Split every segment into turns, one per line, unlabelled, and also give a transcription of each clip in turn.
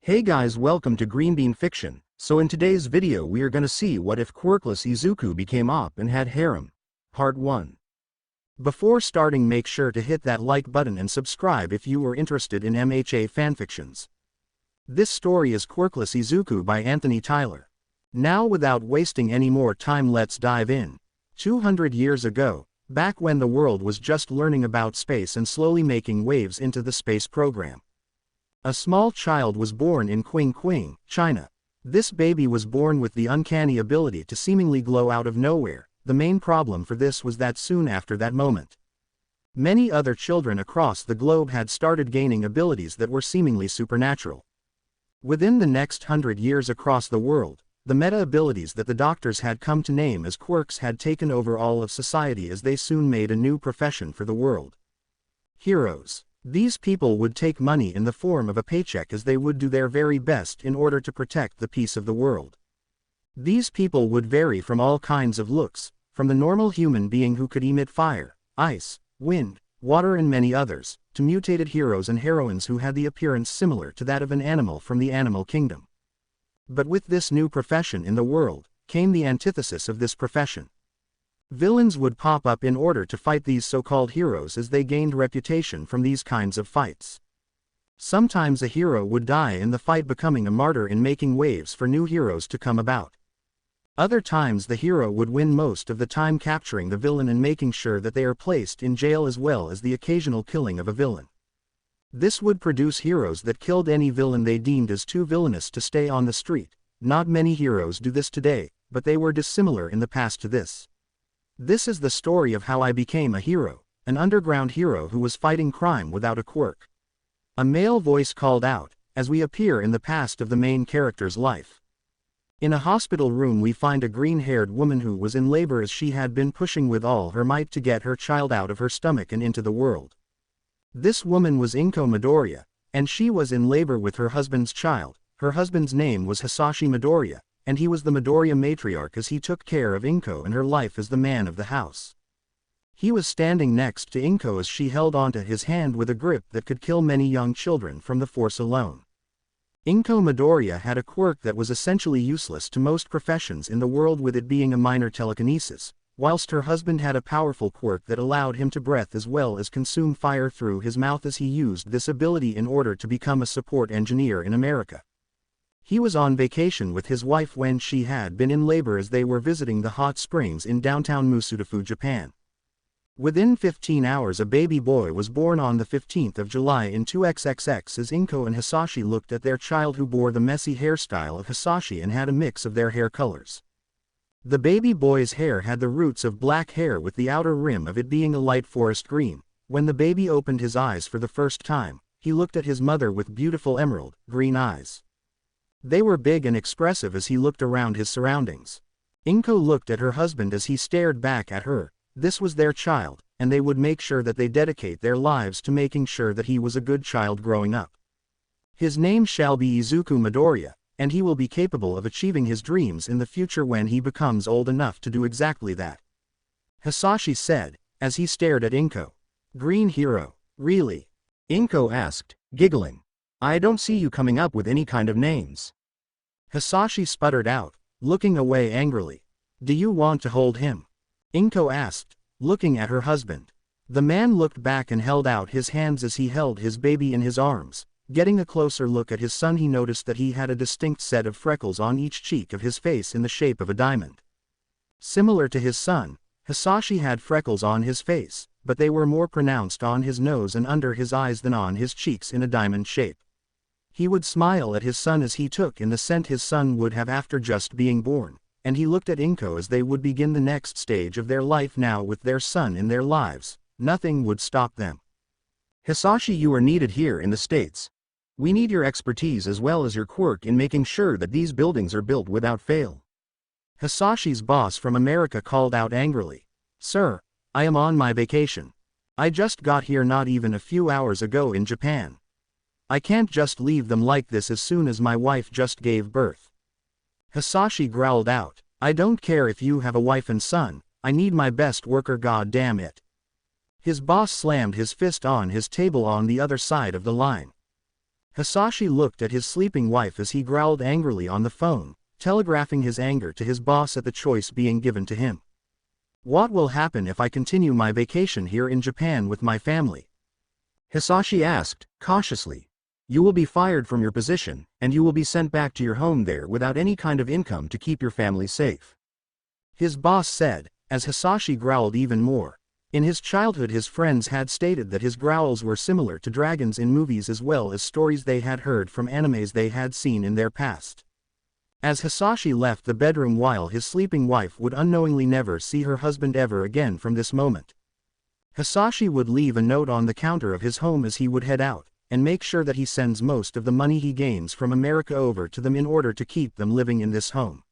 Hey guys, welcome to Green Bean Fiction. So in today's video we are gonna see what if Quirkless Izuku became op and had harem. Part 1. Before starting, make sure to hit that like button and subscribe if you are interested in MHA fanfictions. This story is Quirkless Izuku by AnthonyTyler. Now without wasting any more time, let's dive in. 200 years ago, back when the world was just learning about space and slowly making waves into the space program, a small child was born in Qing, China. This baby was born with the uncanny ability to seemingly glow out of nowhere. The main problem for this was that soon after that moment, many other children across the globe had started gaining abilities that were seemingly supernatural. Within the next 100 years across the world, the meta abilities that the doctors had come to name as quirks had taken over all of society as they soon made a new profession for the world. Heroes. These people would take money in the form of a paycheck as they would do their very best in order to protect the peace of the world. These people would vary from all kinds of looks, from the normal human being who could emit fire, ice, wind, water and many others, to mutated heroes and heroines who had the appearance similar to that of an animal from the animal kingdom. But with this new profession in the world, came the antithesis of this profession. Villains would pop up in order to fight these so-called heroes as they gained reputation from these kinds of fights. Sometimes a hero would die in the fight, becoming a martyr in making waves for new heroes to come about. Other times the hero would win, most of the time capturing the villain and making sure that they are placed in jail, as well as the occasional killing of a villain. This would produce heroes that killed any villain they deemed as too villainous to stay on the street. Not many heroes do this today, but they were dissimilar in the past to this. This is the story of how I became a hero, an underground hero who was fighting crime without a quirk. A male voice called out, as we appear in the past of the main character's life. In a hospital room we find a green-haired woman who was in labor as she had been pushing with all her might to get her child out of her stomach and into the world. This woman was Inko Midoriya, and she was in labor with her husband's child. Her husband's name was Hisashi Midoriya, and he was the Midoriya matriarch as he took care of Inko and her life as the man of the house. He was standing next to Inko as she held onto his hand with a grip that could kill many young children from the force alone. Inko Midoriya had a quirk that was essentially useless to most professions in the world, with it being a minor telekinesis, whilst her husband had a powerful quirk that allowed him to breathe as well as consume fire through his mouth, as he used this ability in order to become a support engineer in America. He was on vacation with his wife when she had been in labor as they were visiting the hot springs in downtown Musudafu, Japan. Within 15 hours a baby boy was born on the 15th of July in 2XXX as Inko and Hisashi looked at their child, who bore the messy hairstyle of Hisashi and had a mix of their hair colors. The baby boy's hair had the roots of black hair with the outer rim of it being a light forest green. When the baby opened his eyes for the first time, he looked at his mother with beautiful emerald green eyes. They were big and expressive as he looked around his surroundings. Inko looked at her husband as he stared back at her. This was their child, and they would make sure that they dedicate their lives to making sure that he was a good child growing up. His name shall be Izuku Midoriya, and he will be capable of achieving his dreams in the future when he becomes old enough to do exactly that. Hisashi said, as he stared at Inko. Green hero, really? Inko asked, giggling. I don't see you coming up with any kind of names. Hisashi sputtered out, looking away angrily. Do you want to hold him? Inko asked, looking at her husband. The man looked back and held out his hands as he held his baby in his arms. Getting a closer look at his son, he noticed that he had a distinct set of freckles on each cheek of his face in the shape of a diamond. Similar to his son, Hisashi had freckles on his face, but they were more pronounced on his nose and under his eyes than on his cheeks in a diamond shape. He would smile at his son as he took in the scent his son would have after just being born, and he looked at Inko as they would begin the next stage of their life now with their son in their lives. Nothing would stop them. Hisashi, you are needed here in the States. We need your expertise as well as your quirk in making sure that these buildings are built without fail. Hisashi's boss from America called out angrily. Sir, I am on my vacation. I just got here not even a few hours ago in Japan. I can't just leave them like this as soon as my wife just gave birth. Hisashi growled out, I don't care if you have a wife and son, I need my best worker, god damn it. His boss slammed his fist on his table on the other side of the line. Hisashi looked at his sleeping wife as he growled angrily on the phone, telegraphing his anger to his boss at the choice being given to him. What will happen if I continue my vacation here in Japan with my family? Hisashi asked, cautiously. You will be fired from your position, and you will be sent back to your home there without any kind of income to keep your family safe. His boss said, as Hisashi growled even more. In his childhood his friends had stated that his growls were similar to dragons in movies as well as stories they had heard from animes they had seen in their past. As Hisashi left the bedroom while his sleeping wife would unknowingly never see her husband ever again from this moment. Hisashi would leave a note on the counter of his home as he would head out, and make sure that he sends most of the money he gains from America over to them in order to keep them living in this home.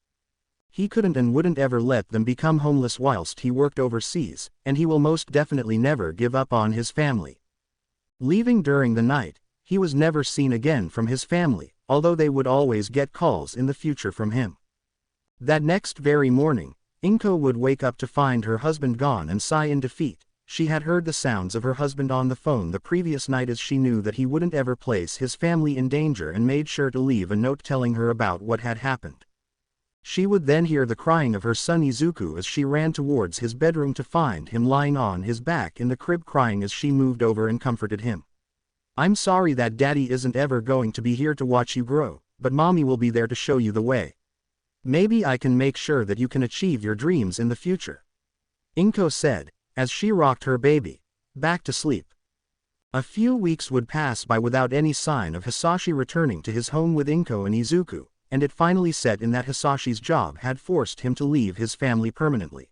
He couldn't and wouldn't ever let them become homeless whilst he worked overseas, and he will most definitely never give up on his family. Leaving during the night, he was never seen again from his family, although they would always get calls in the future from him. That next very morning, Inko would wake up to find her husband gone and sigh in defeat. She had heard the sounds of her husband on the phone the previous night as she knew that he wouldn't ever place his family in danger and made sure to leave a note telling her about what had happened. She would then hear the crying of her son Izuku as she ran towards his bedroom to find him lying on his back in the crib crying as she moved over and comforted him. I'm sorry that daddy isn't ever going to be here to watch you grow, but mommy will be there to show you the way. Maybe I can make sure that you can achieve your dreams in the future. Inko said, as she rocked her baby back to sleep. A few weeks would pass by without any sign of Hisashi returning to his home with Inko and Izuku, and it finally set in that Hisashi's job had forced him to leave his family permanently.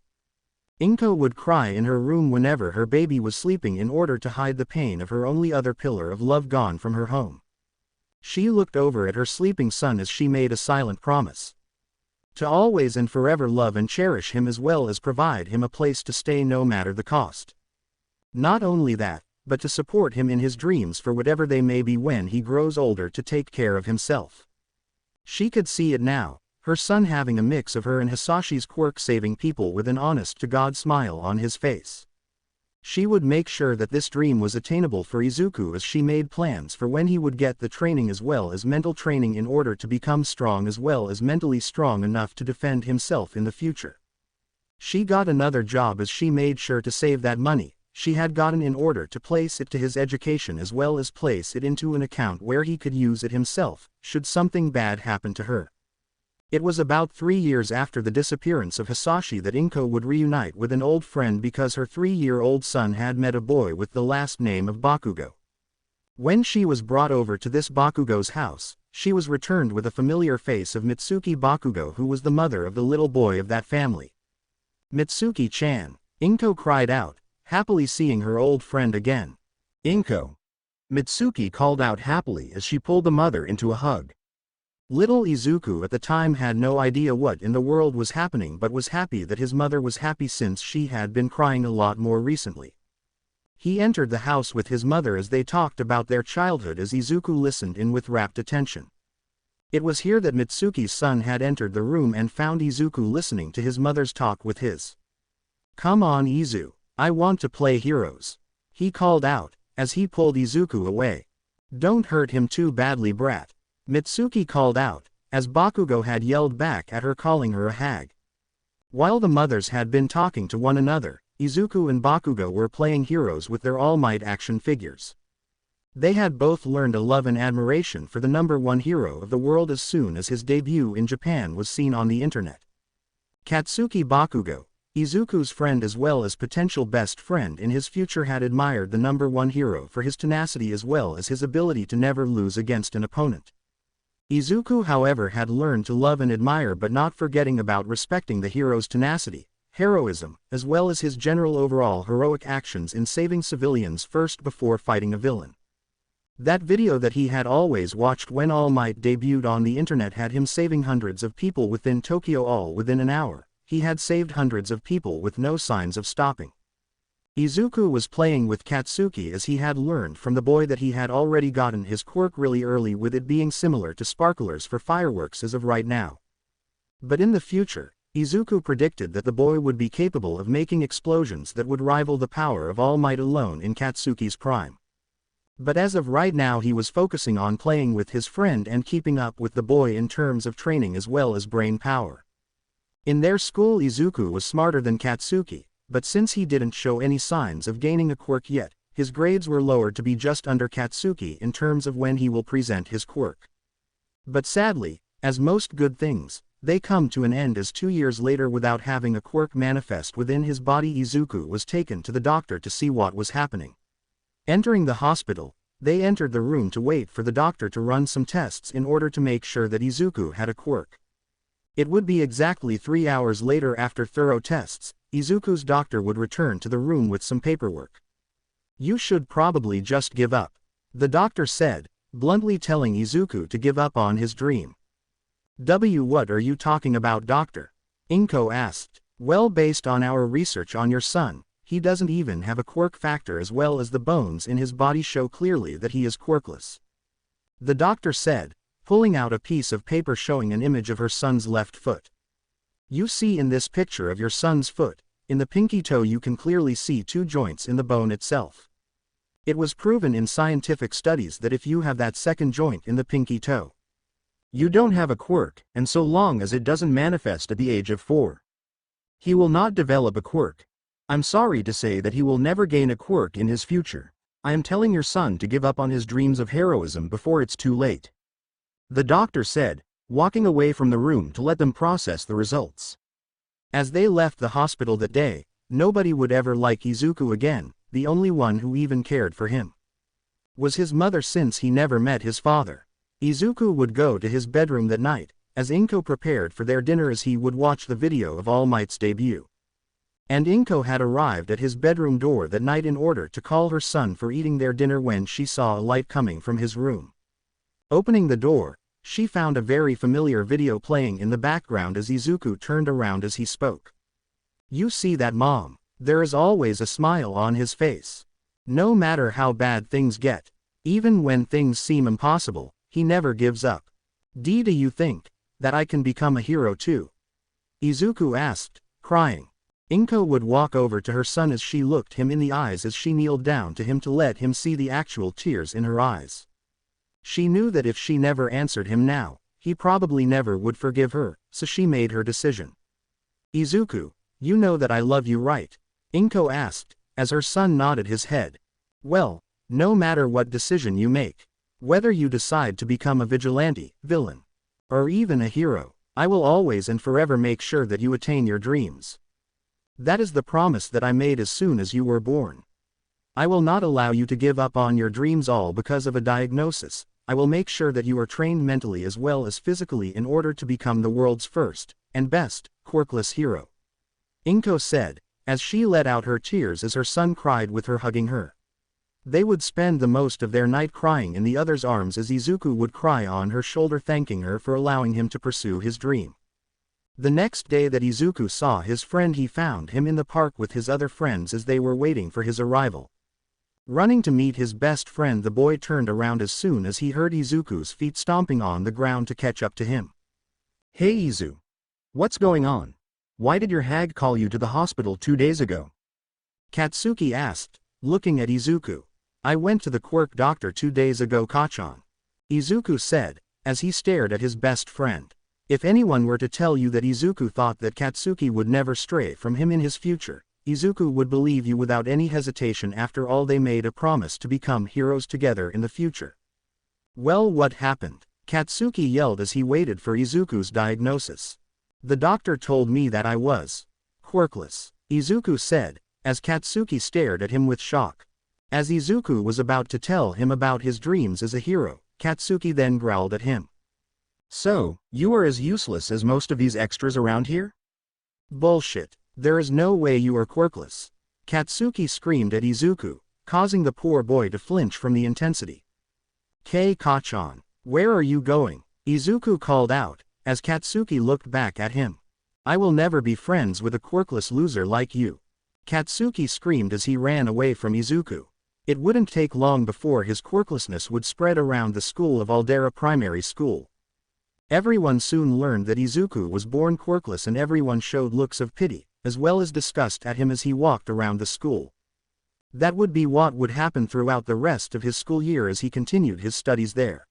Inko would cry in her room whenever her baby was sleeping in order to hide the pain of her only other pillar of love gone from her home. She looked over at her sleeping son as she made a silent promise to always and forever love and cherish him as well as provide him a place to stay no matter the cost. Not only that, but to support him in his dreams for whatever they may be when he grows older to take care of himself. She could see it now, her son having a mix of her and Hisashi's quirk saving people with an honest-to-God smile on his face. She would make sure that this dream was attainable for Izuku as she made plans for when he would get the training as well as mental training in order to become strong as well as mentally strong enough to defend himself in the future. She got another job as she made sure to save that money she had gotten in order to place it to his education as well as place it into an account where he could use it himself, should something bad happen to her. It was about 3 years after the disappearance of Hisashi that Inko would reunite with an old friend because her 3-year-old son had met a boy with the last name of Bakugo. When she was brought over to this Bakugo's house, she was returned with a familiar face of Mitsuki Bakugo, who was the mother of the little boy of that family. Mitsuki-chan, Inko cried out, happily seeing her old friend again. Inko. Mitsuki called out happily as she pulled the mother into a hug. Little Izuku at the time had no idea what in the world was happening but was happy that his mother was happy since she had been crying a lot more recently. He entered the house with his mother as they talked about their childhood as Izuku listened in with rapt attention. It was here that Mitsuki's son had entered the room and found Izuku listening to his mother's talk with his. Come on Izu. I want to play heroes. He called out, as he pulled Izuku away. Don't hurt him too badly, brat. Mitsuki called out, as Bakugo had yelled back at her calling her a hag. While the mothers had been talking to one another, Izuku and Bakugo were playing heroes with their All Might action figures. They had both learned a love and admiration for the #1 hero of the world as soon as his debut in Japan was seen on the internet. Katsuki Bakugo, Izuku's friend as well as potential best friend in his future, had admired the #1 hero for his tenacity as well as his ability to never lose against an opponent. Izuku, however, had learned to love and admire but not forgetting about respecting the hero's tenacity, heroism, as well as his general overall heroic actions in saving civilians first before fighting a villain. That video that he had always watched when All Might debuted on the internet had him saving hundreds of people within Tokyo all within an hour. He had saved hundreds of people with no signs of stopping. Izuku was playing with Katsuki as he had learned from the boy that he had already gotten his quirk really early, with it being similar to sparklers for fireworks as of right now. But in the future, Izuku predicted that the boy would be capable of making explosions that would rival the power of All Might alone in Katsuki's prime. But as of right now he was focusing on playing with his friend and keeping up with the boy in terms of training as well as brain power. In their school Izuku was smarter than Katsuki, but since he didn't show any signs of gaining a quirk yet, his grades were lowered to be just under Katsuki in terms of when he will present his quirk. But sadly, as most good things, they come to an end as 2 years later without having a quirk manifest within his body. Izuku was taken to the doctor to see what was happening. Entering the hospital, they entered the room to wait for the doctor to run some tests in order to make sure that Izuku had a quirk. It would be exactly 3 hours later after thorough tests, Izuku's doctor would return to the room with some paperwork. "You should probably just give up," the doctor said, bluntly telling Izuku to give up on his dream. What are you talking about, doctor?" Inko asked. "Well, based on our research on your son, he doesn't even have a quirk factor, as well as the bones in his body show clearly that he is quirkless," the doctor said, pulling out a piece of paper showing an image of her son's left foot. "You see in this picture of your son's foot, in the pinky toe you can clearly see 2 joints in the bone itself. It was proven in scientific studies that if you have that second joint in the pinky toe, you don't have a quirk, and so long as it doesn't manifest at the age of 4, he will not develop a quirk. I'm sorry to say that he will never gain a quirk in his future. I am telling your son to give up on his dreams of heroism before it's too late," the doctor said, walking away from the room to let them process the results. As they left the hospital that day, nobody would ever like Izuku again. The only one who even cared for him was his mother, since he never met his father. Izuku would go to his bedroom that night, as Inko prepared for their dinner, as he would watch the video of All Might's debut. And Inko had arrived at his bedroom door that night in order to call her son for eating their dinner when she saw a light coming from his room. Opening the door, she found a very familiar video playing in the background as Izuku turned around as he spoke. "You see that, Mom? There is always a smile on his face. No matter how bad things get, even when things seem impossible, he never gives up. Do you think that I can become a hero too?" Izuku asked, crying. Inko would walk over to her son as she looked him in the eyes as she kneeled down to him to let him see the actual tears in her eyes. She knew that if she never answered him now, he probably never would forgive her, so she made her decision. "Izuku, you know that I love you, right?" Inko asked, as her son nodded his head. "Well, no matter what decision you make, whether you decide to become a vigilante, villain, or even a hero, I will always and forever make sure that you attain your dreams. That is the promise that I made as soon as you were born. I will not allow you to give up on your dreams all because of a diagnosis. I will make sure that you are trained mentally as well as physically in order to become the world's first, and best, quirkless hero," Inko said, as she let out her tears as her son cried with her, hugging her. They would spend the most of their night crying in the other's arms, as Izuku would cry on her shoulder, thanking her for allowing him to pursue his dream. The next day that Izuku saw his friend, he found him in the park with his other friends as they were waiting for his arrival. Running to meet his best friend, the boy turned around as soon as he heard Izuku's feet stomping on the ground to catch up to him. "Hey Izu. What's going on? Why did your hag call you to the hospital 2 days ago?" Katsuki asked, looking at Izuku. "I went to the quirk doctor 2 days ago, Kachan," Izuku said, as he stared at his best friend. If anyone were to tell you that Izuku thought that Katsuki would never stray from him in his future, Izuku would believe you without any hesitation. After all, they made a promise to become heroes together in the future. "Well, what happened?" Katsuki yelled as he waited for Izuku's diagnosis. "The doctor told me that I was quirkless," Izuku said, as Katsuki stared at him with shock. As Izuku was about to tell him about his dreams as a hero, Katsuki then growled at him. "So, you are as useless as most of these extras around here?" "Bullshit. There is no way you are quirkless," Katsuki screamed at Izuku, causing the poor boy to flinch from the intensity. "Kachan, where are you going?" Izuku called out, as Katsuki looked back at him. "I will never be friends with a quirkless loser like you," Katsuki screamed as he ran away from Izuku. It wouldn't take long before his quirklessness would spread around the school of Aldera Primary School. Everyone soon learned that Izuku was born quirkless, and everyone showed looks of pity, as well as disgust at him as he walked around the school. That would be what would happen throughout the rest of his school year as he continued his studies there.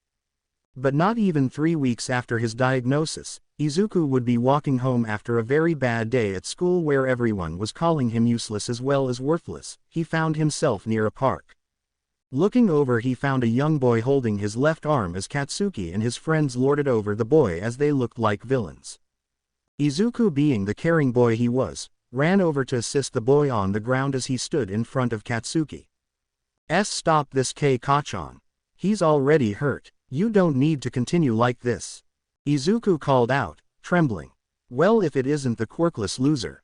But not even 3 weeks after his diagnosis, Izuku would be walking home after a very bad day at school where everyone was calling him useless as well as worthless. He found himself near a park. Looking over, he found a young boy holding his left arm as Katsuki and his friends lorded over the boy as they looked like villains. Izuku, being the caring boy he was, ran over to assist the boy on the ground as he stood in front of Katsuki. Stop this Kachan. He's already hurt. You don't need to continue like this. Izuku called out, trembling. Well, if it isn't the quirkless loser.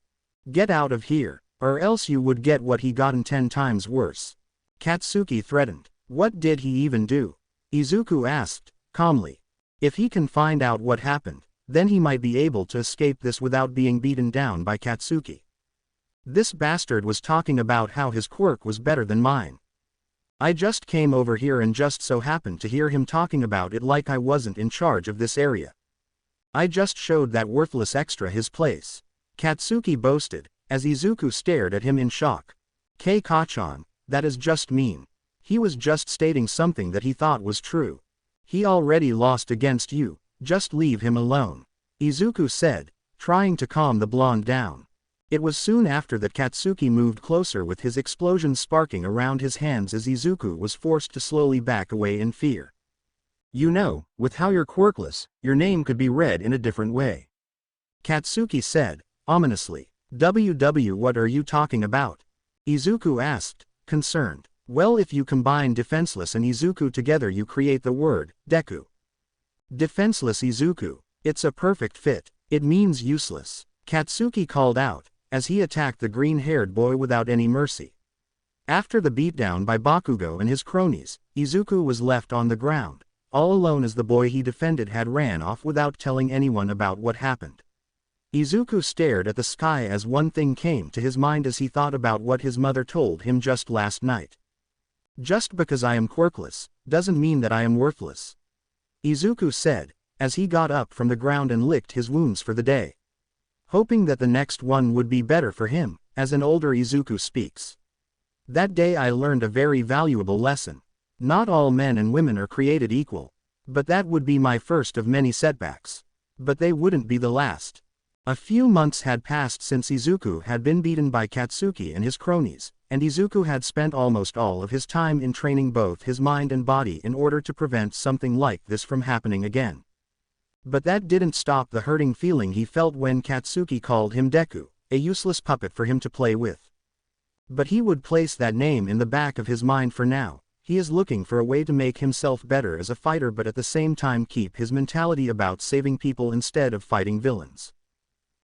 Get out of here, or else you would get what he gotten 10 times worse. Katsuki threatened. What did he even do? Izuku asked, calmly. If he can find out what happened, then he might be able to escape this without being beaten down by Katsuki. This bastard was talking about how his quirk was better than mine. I just came over here and just so happened to hear him talking about it like I wasn't in charge of this area. I just showed that worthless extra his place. Katsuki boasted, as Izuku stared at him in shock. Kachan, that is just mean. He was just stating something that he thought was true. He already lost against you, just leave him alone. Izuku said, trying to calm the blonde down. It was soon after that Katsuki moved closer with his explosion sparking around his hands as Izuku was forced to slowly back away in fear. You know, with how you're quirkless, your name could be read in a different way. Katsuki said, ominously. What are you talking about? Izuku asked, concerned. Well, if you combine defenseless and Izuku together you create the word, deku. Defenseless Izuku. It's a perfect fit. It means useless. Katsuki called out, as he attacked the green-haired boy without any mercy. After the beatdown by Bakugo and his cronies, Izuku was left on the ground, all alone as the boy he defended had ran off without telling anyone about what happened. Izuku stared at the sky as one thing came to his mind as he thought about what his mother told him just last night. Just because I am quirkless, doesn't mean that I am worthless. Izuku said, as he got up from the ground and licked his wounds for the day. Hoping that the next one would be better for him, as an older Izuku speaks. That day I learned a very valuable lesson. Not all men and women are created equal. But that would be my first of many setbacks. But they wouldn't be the last. A few months had passed since Izuku had been beaten by Katsuki and his cronies, and Izuku had spent almost all of his time in training both his mind and body in order to prevent something like this from happening again. But that didn't stop the hurting feeling he felt when Katsuki called him Deku, a useless puppet for him to play with. But he would place that name in the back of his mind for now. He is looking for a way to make himself better as a fighter but at the same time keep his mentality about saving people instead of fighting villains.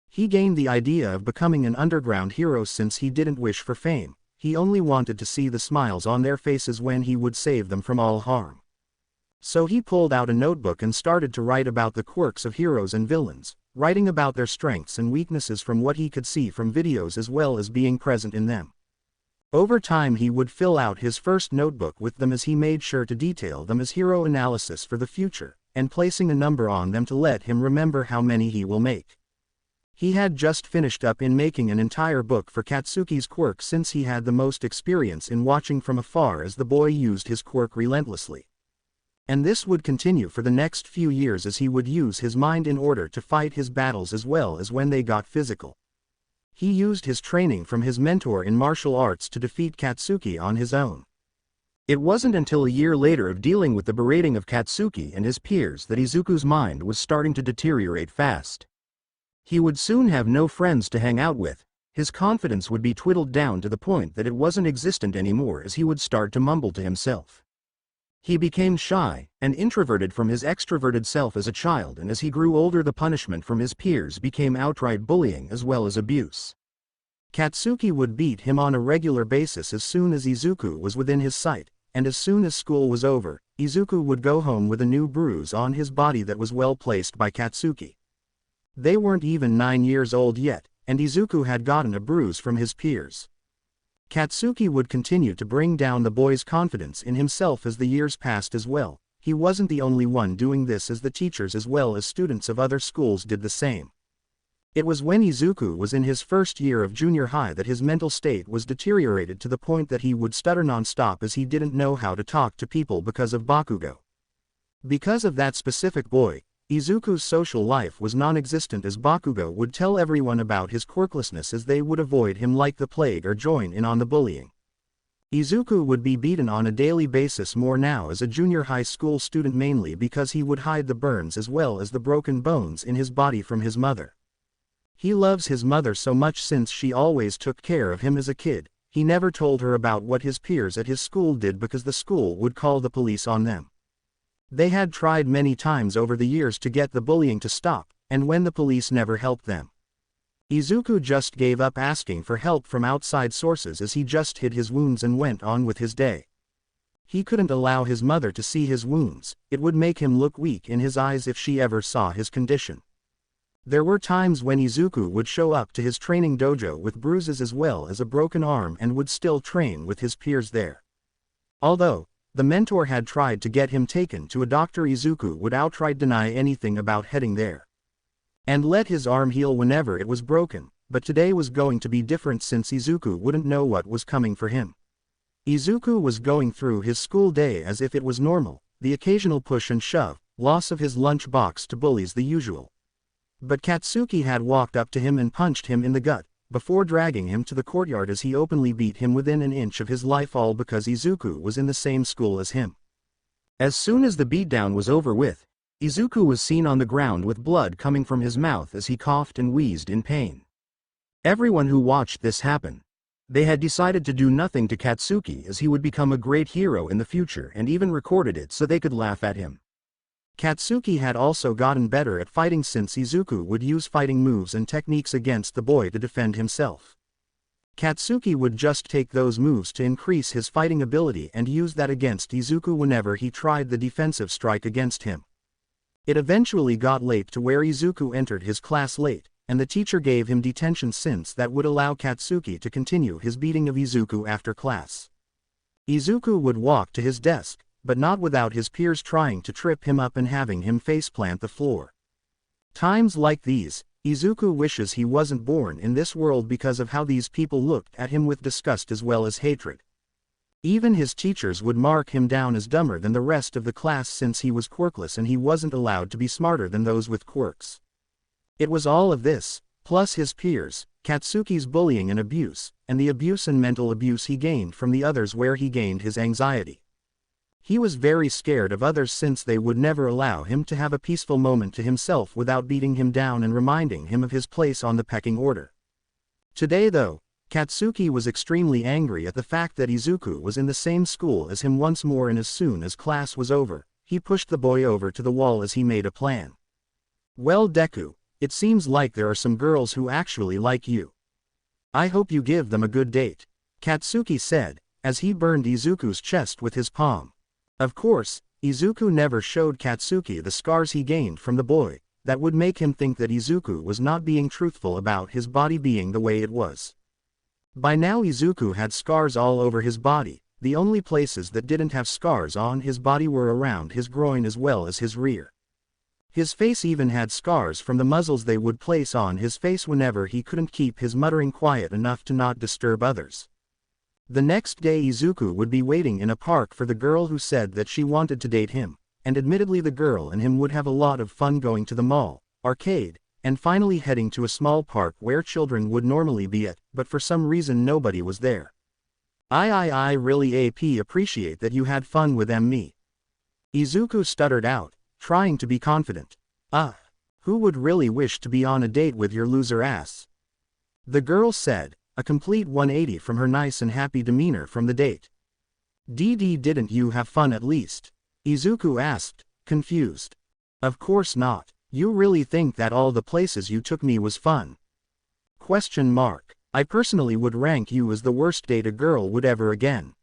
He gained the idea of becoming an underground hero since he didn't wish for fame, he only wanted to see the smiles on their faces when he would save them from all harm. So he pulled out a notebook and started to write about the quirks of heroes and villains, writing about their strengths and weaknesses from what he could see from videos as well as being present in them. Over time he would fill out his first notebook with them as he made sure to detail them as hero analysis for the future, and placing a number on them to let him remember how many he will make. He had just finished up in making an entire book for Katsuki's quirk since he had the most experience in watching from afar as the boy used his quirk relentlessly. And this would continue for the next few years as he would use his mind in order to fight his battles as well as when they got physical. He used his training from his mentor in martial arts to defeat Katsuki on his own. It wasn't until a year later of dealing with the berating of Katsuki and his peers that Izuku's mind was starting to deteriorate fast. He would soon have no friends to hang out with, his confidence would be twiddled down to the point that it wasn't existent anymore as he would start to mumble to himself. He became shy and introverted from his extroverted self as a child, and as he grew older the punishment from his peers became outright bullying as well as abuse. Katsuki would beat him on a regular basis as soon as Izuku was within his sight, and as soon as school was over, Izuku would go home with a new bruise on his body that was well placed by Katsuki. They weren't even 9 years old yet, and Izuku had gotten a bruise from his peers. Katsuki would continue to bring down the boy's confidence in himself as the years passed as well. He wasn't the only one doing this as the teachers as well as students of other schools did the same. It was when Izuku was in his first year of junior high that his mental state was deteriorated to the point that he would stutter non-stop as he didn't know how to talk to people because of Bakugo. Because of that specific boy, Izuku's social life was non-existent as Bakugo would tell everyone about his quirklessness as they would avoid him like the plague or join in on the bullying. Izuku would be beaten on a daily basis more now as a junior high school student mainly because he would hide the burns as well as the broken bones in his body from his mother. He loves his mother so much since she always took care of him as a kid, he never told her about what his peers at his school did because the school would call the police on them. They had tried many times over the years to get the bullying to stop, and when the police never helped them, Izuku just gave up asking for help from outside sources as he just hid his wounds and went on with his day. He couldn't allow his mother to see his wounds, it would make him look weak in his eyes if she ever saw his condition. There were times when Izuku would show up to his training dojo with bruises as well as a broken arm and would still train with his peers there. Although the mentor had tried to get him taken to a doctor, Izuku would outright deny anything about heading there and let his arm heal whenever it was broken, but today was going to be different since Izuku wouldn't know what was coming for him. Izuku was going through his school day as if it was normal, the occasional push and shove, loss of his lunch box to bullies, the usual. But Katsuki had walked up to him and punched him in the gut, before dragging him to the courtyard as he openly beat him within an inch of his life, all because Izuku was in the same school as him. As soon as the beatdown was over with, Izuku was seen on the ground with blood coming from his mouth as he coughed and wheezed in pain. Everyone who watched this happen, they had decided to do nothing to Katsuki as he would become a great hero in the future and even recorded it so they could laugh at him. Katsuki had also gotten better at fighting since Izuku would use fighting moves and techniques against the boy to defend himself. Katsuki would just take those moves to increase his fighting ability and use that against Izuku whenever he tried the defensive strike against him. It eventually got late to where Izuku entered his class late, and the teacher gave him detention since that would allow Katsuki to continue his beating of Izuku after class. Izuku would walk to his desk, but not without his peers trying to trip him up and having him faceplant the floor. Times like these, Izuku wishes he wasn't born in this world because of how these people looked at him with disgust as well as hatred. Even his teachers would mark him down as dumber than the rest of the class since he was quirkless and he wasn't allowed to be smarter than those with quirks. It was all of this, plus his peers, Katsuki's bullying and abuse, and the abuse and mental abuse he gained from the others where he gained his anxiety. He was very scared of others since they would never allow him to have a peaceful moment to himself without beating him down and reminding him of his place on the pecking order. Today though, Katsuki was extremely angry at the fact that Izuku was in the same school as him once more, and as soon as class was over, he pushed the boy over to the wall as he made a plan. "Well Deku, it seems like there are some girls who actually like you. I hope you give them a good date," Katsuki said, as he burned Izuku's chest with his palm. Of course, Izuku never showed Katsuki the scars he gained from the boy, that would make him think that Izuku was not being truthful about his body being the way it was. By now Izuku had scars all over his body, the only places that didn't have scars on his body were around his groin as well as his rear. His face even had scars from the muzzles they would place on his face whenever he couldn't keep his muttering quiet enough to not disturb others. The next day Izuku would be waiting in a park for the girl who said that she wanted to date him, and admittedly the girl and him would have a lot of fun going to the mall, arcade, and finally heading to a small park where children would normally be at, but for some reason nobody was there. I really appreciate that you had fun with me. Izuku stuttered out, trying to be confident. Who would really wish to be on a date with your loser ass? The girl said, a complete 180 from her nice and happy demeanor from the date. Didn't you have fun at least? Izuku asked, confused. Of course not. You really think that all the places you took me was fun? I personally would rank you as the worst date a girl would ever again.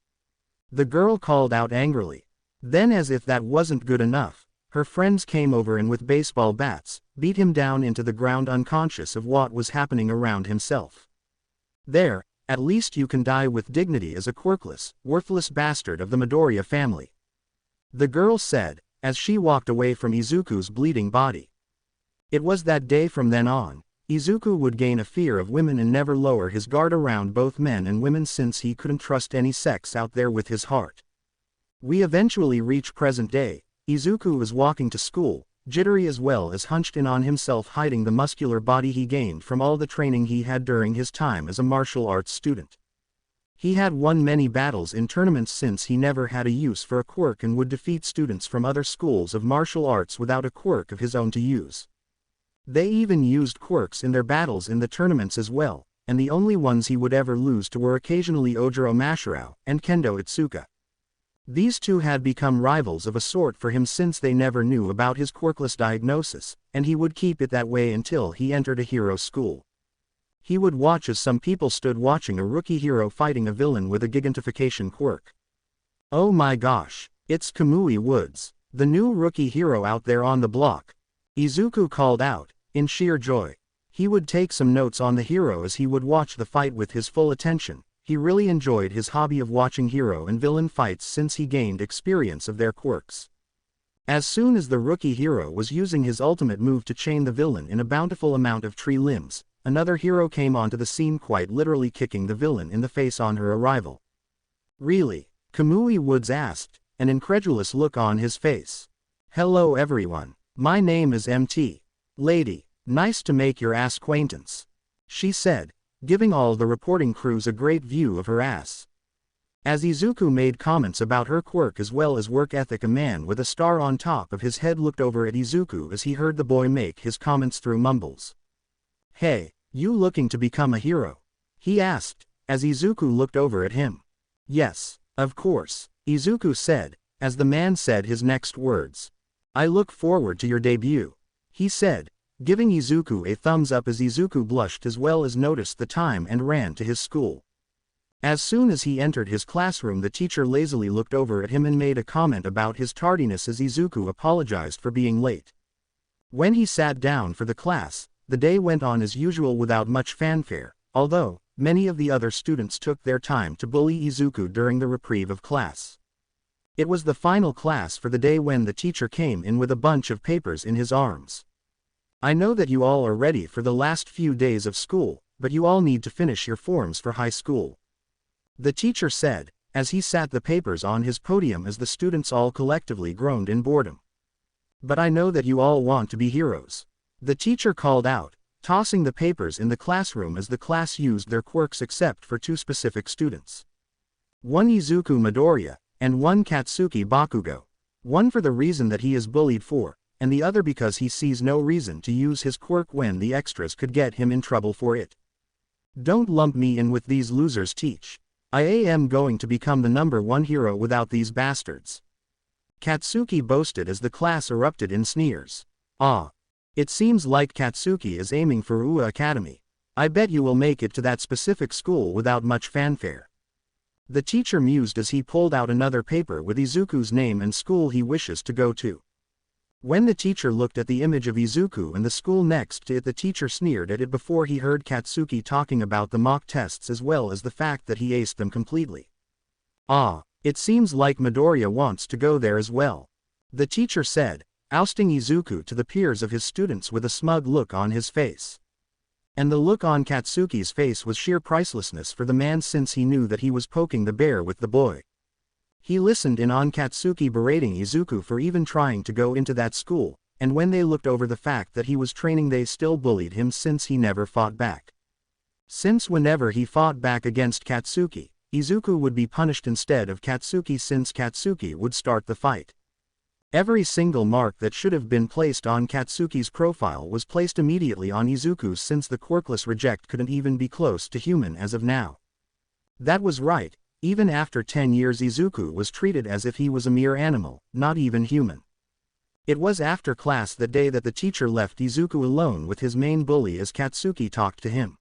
The girl called out angrily. Then, as if that wasn't good enough, her friends came over and with baseball bats, beat him down into the ground unconscious of what was happening around himself. There, at least you can die with dignity as a quirkless, worthless bastard of the Midoriya family. The girl said, as she walked away from Izuku's bleeding body. It was that day from then on, Izuku would gain a fear of women and never lower his guard around both men and women since he couldn't trust any sex out there with his heart. We eventually reach present day. Izuku is walking to school, jittery as well as hunched in on himself, hiding the muscular body he gained from all the training he had during his time as a martial arts student. He had won many battles in tournaments since he never had a use for a quirk and would defeat students from other schools of martial arts without a quirk of his own to use. They even used quirks in their battles in the tournaments as well, and the only ones he would ever lose to were occasionally Ojiro Mashirao and Kendo Itsuka. These two had become rivals of a sort for him since they never knew about his quirkless diagnosis, and he would keep it that way until he entered a hero school. He would watch as some people stood watching a rookie hero fighting a villain with a gigantification quirk. Oh my gosh, it's Kamui Woods, the new rookie hero out there on the block, Izuku called out, in sheer joy. He would take some notes on the hero as he would watch the fight with his full attention. He really enjoyed his hobby of watching hero and villain fights since he gained experience of their quirks. As soon as the rookie hero was using his ultimate move to chain the villain in a bountiful amount of tree limbs, another hero came onto the scene, quite literally kicking the villain in the face on her arrival. Really? Kamui Woods asked, an incredulous look on his face. Hello everyone, my name is MT. Lady, nice to make your ass acquaintance, she said, giving all the reporting crews a great view of her ass. As Izuku made comments about her quirk as well as work ethic, a man with a star on top of his head looked over at Izuku as he heard the boy make his comments through mumbles. Hey, you looking to become a hero? He asked, as Izuku looked over at him. Yes, of course, Izuku said, as the man said his next words. I look forward to your debut, he said, giving Izuku a thumbs up as Izuku blushed as well as noticed the time and ran to his school. As soon as he entered his classroom, the teacher lazily looked over at him and made a comment about his tardiness as Izuku apologized for being late. When he sat down for the class, the day went on as usual without much fanfare, although many of the other students took their time to bully Izuku during the reprieve of class. It was the final class for the day when the teacher came in with a bunch of papers in his arms. I know that you all are ready for the last few days of school, but you all need to finish your forms for high school, the teacher said, as he sat the papers on his podium as the students all collectively groaned in boredom. But I know that you all want to be heroes, the teacher called out, tossing the papers in the classroom as the class used their quirks except for two specific students. One Izuku Midoriya, and one Katsuki Bakugo. One for the reason that he is bullied for, and the other because he sees no reason to use his quirk when the extras could get him in trouble for it. Don't lump me in with these losers, teach. I am going to become the #1 hero without these bastards, Katsuki boasted as the class erupted in sneers. Ah. It seems like Katsuki is aiming for UA Academy. I bet you will make it to that specific school without much fanfare, the teacher mused as he pulled out another paper with Izuku's name and school he wishes to go to. When the teacher looked at the image of Izuku and the school next to it, the teacher sneered at it before he heard Katsuki talking about the mock tests as well as the fact that he aced them completely. Ah, it seems like Midoriya wants to go there as well, the teacher said, ousting Izuku to the peers of his students with a smug look on his face. And the look on Katsuki's face was sheer pricelessness for the man since he knew that he was poking the bear with the boy. He listened in on Katsuki berating Izuku for even trying to go into that school, and when they looked over the fact that he was training, they still bullied him since he never fought back. Since whenever he fought back against Katsuki, Izuku would be punished instead of Katsuki since Katsuki would start the fight. Every single mark that should have been placed on Katsuki's profile was placed immediately on Izuku's since the quirkless reject couldn't even be close to human as of now. That was right. Even after 10 years Izuku was treated as if he was a mere animal, not even human. It was after class that day that the teacher left Izuku alone with his main bully as Katsuki talked to him.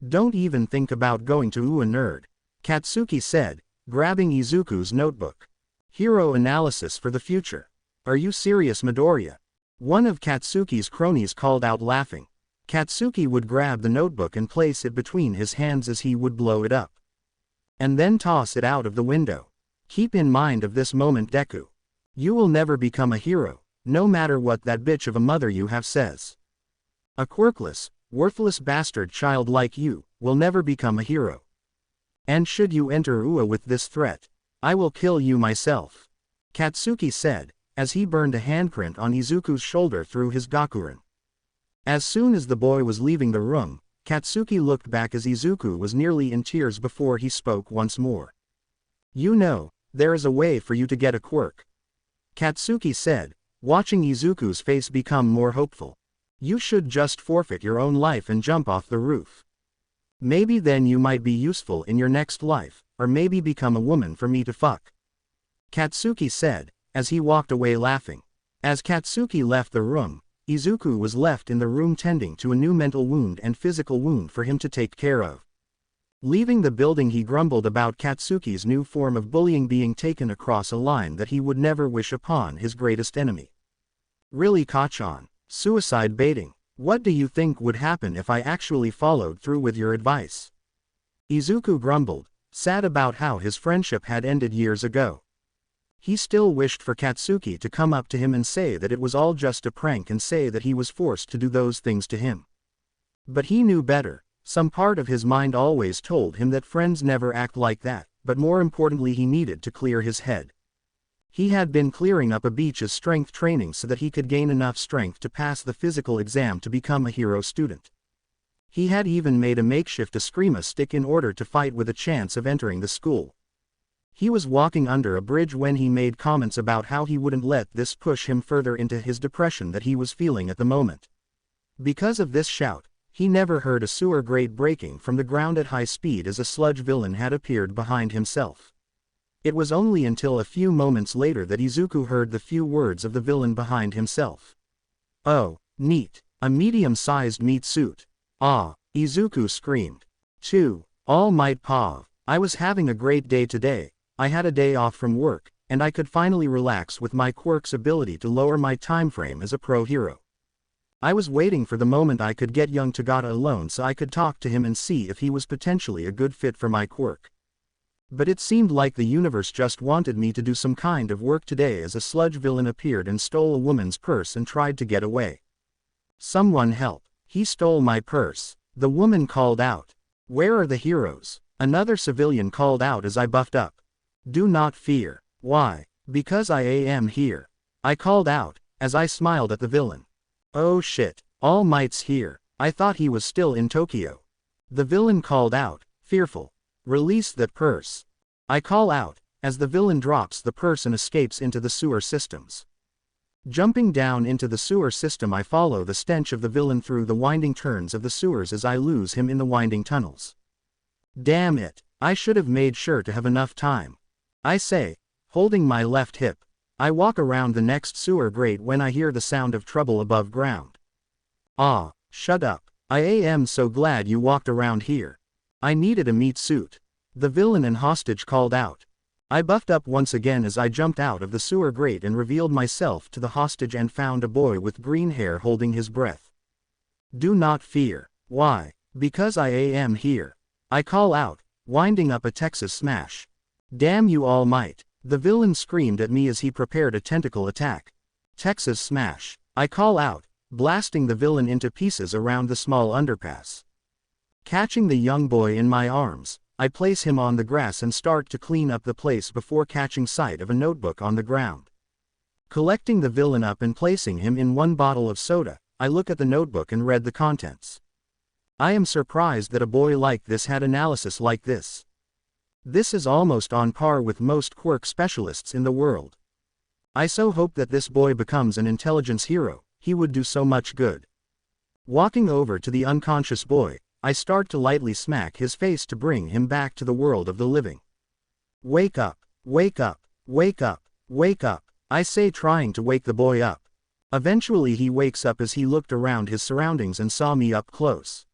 Don't even think about going to UA, nerd, Katsuki said, grabbing Izuku's notebook. Hero analysis for the future. Are you serious, Midoriya? One of Katsuki's cronies called out laughing. Katsuki would grab the notebook and place it between his hands as he would blow it up, and then toss it out of the window. Keep in mind of this moment, Deku. You will never become a hero, no matter what that bitch of a mother you have says. A quirkless, Worthless bastard child like you, will never become a hero. And should you enter Ua with this threat, I will kill you myself. Katsuki said, as he burned a handprint on Izuku's shoulder through his gakuren. As soon as the boy was leaving the room, Katsuki looked back as Izuku was nearly in tears before he spoke once more. You know, there is a way for you to get a quirk. Katsuki said, watching Izuku's face become more hopeful. You should just forfeit your own life and jump off the roof. Maybe then you might be useful in your next life, or maybe become a woman for me to fuck. Katsuki said, as he walked away laughing. As Katsuki left the room, Izuku was left in the room tending to a new mental wound and physical wound for him to take care of. Leaving the building, he grumbled about Katsuki's new form of bullying being taken across a line that he would never wish upon his greatest enemy. Really, Kachan? Suicide baiting. What do you think would happen if I actually followed through with your advice? Izuku grumbled, sad about how his friendship had ended years ago. He still wished for Katsuki to come up to him and say that it was all just a prank and say that he was forced to do those things to him. But he knew better. Some part of his mind always told him that friends never act like that, but more importantly he needed to clear his head. He had been clearing up a beach's strength training so that he could gain enough strength to pass the physical exam to become a hero student. He had even made a makeshift Eskrima stick in order to fight with a chance of entering the school. He was walking under a bridge when he made comments about how he wouldn't let this push him further into his depression that he was feeling at the moment. Because of this shout, he never heard a sewer grate breaking from the ground at high speed as a sludge villain had appeared behind himself. It was only until a few moments later that Izuku heard the few words of the villain behind himself. Oh, neat, a medium-sized meat suit. Ah, Izuku screamed. 2. All Might Pav, I was having a great day today. I had a day off from work, and I could finally relax with my quirk's ability to lower my time frame as a pro hero. I was waiting for the moment I could get young Tagata alone so I could talk to him and see if he was potentially a good fit for my quirk. But it seemed like the universe just wanted me to do some kind of work today as a sludge villain appeared and stole a woman's purse and tried to get away. Someone help, he stole my purse. The woman called out. Where are the heroes? Another civilian called out as I buffed up. Do not fear. Why? Because I am here. I called out, as I smiled at the villain. Oh shit, All Might's here. I thought he was still in Tokyo. The villain called out, fearful. Release that purse. I call out, as the villain drops the purse and escapes into the sewer systems. Jumping down into the sewer system, I follow the stench of the villain through the winding turns of the sewers as I lose him in the winding tunnels. Damn it, I should have made sure to have enough time. I say, holding my left hip. I walk around the next sewer grate when I hear the sound of trouble above ground. Ah, shut up. I am so glad you walked around here. I needed a meat suit. The villain and hostage called out. I buffed up once again as I jumped out of the sewer grate and revealed myself to the hostage and found a boy with green hair holding his breath. Do not fear. Why? Because I am here. I call out, winding up a Texas smash. Damn you, All Might. The villain screamed at me as he prepared a tentacle attack. Texas smash. I call out, blasting the villain into pieces around the small underpass. Catching the young boy in my arms, I place him on the grass and start to clean up the place before catching sight of a notebook on the ground. Collecting the villain up and placing him in one bottle of soda, I look at the notebook and read the contents. I am surprised that a boy like this had analysis like this. This is almost on par with most quirk specialists in the world. I so hope that this boy becomes an intelligence hero, he would do so much good. Walking over to the unconscious boy, I start to lightly smack his face to bring him back to the world of the living. Wake up, wake up, wake up, wake up, I say, trying to wake the boy up. Eventually he wakes up as he looked around his surroundings and saw me up close.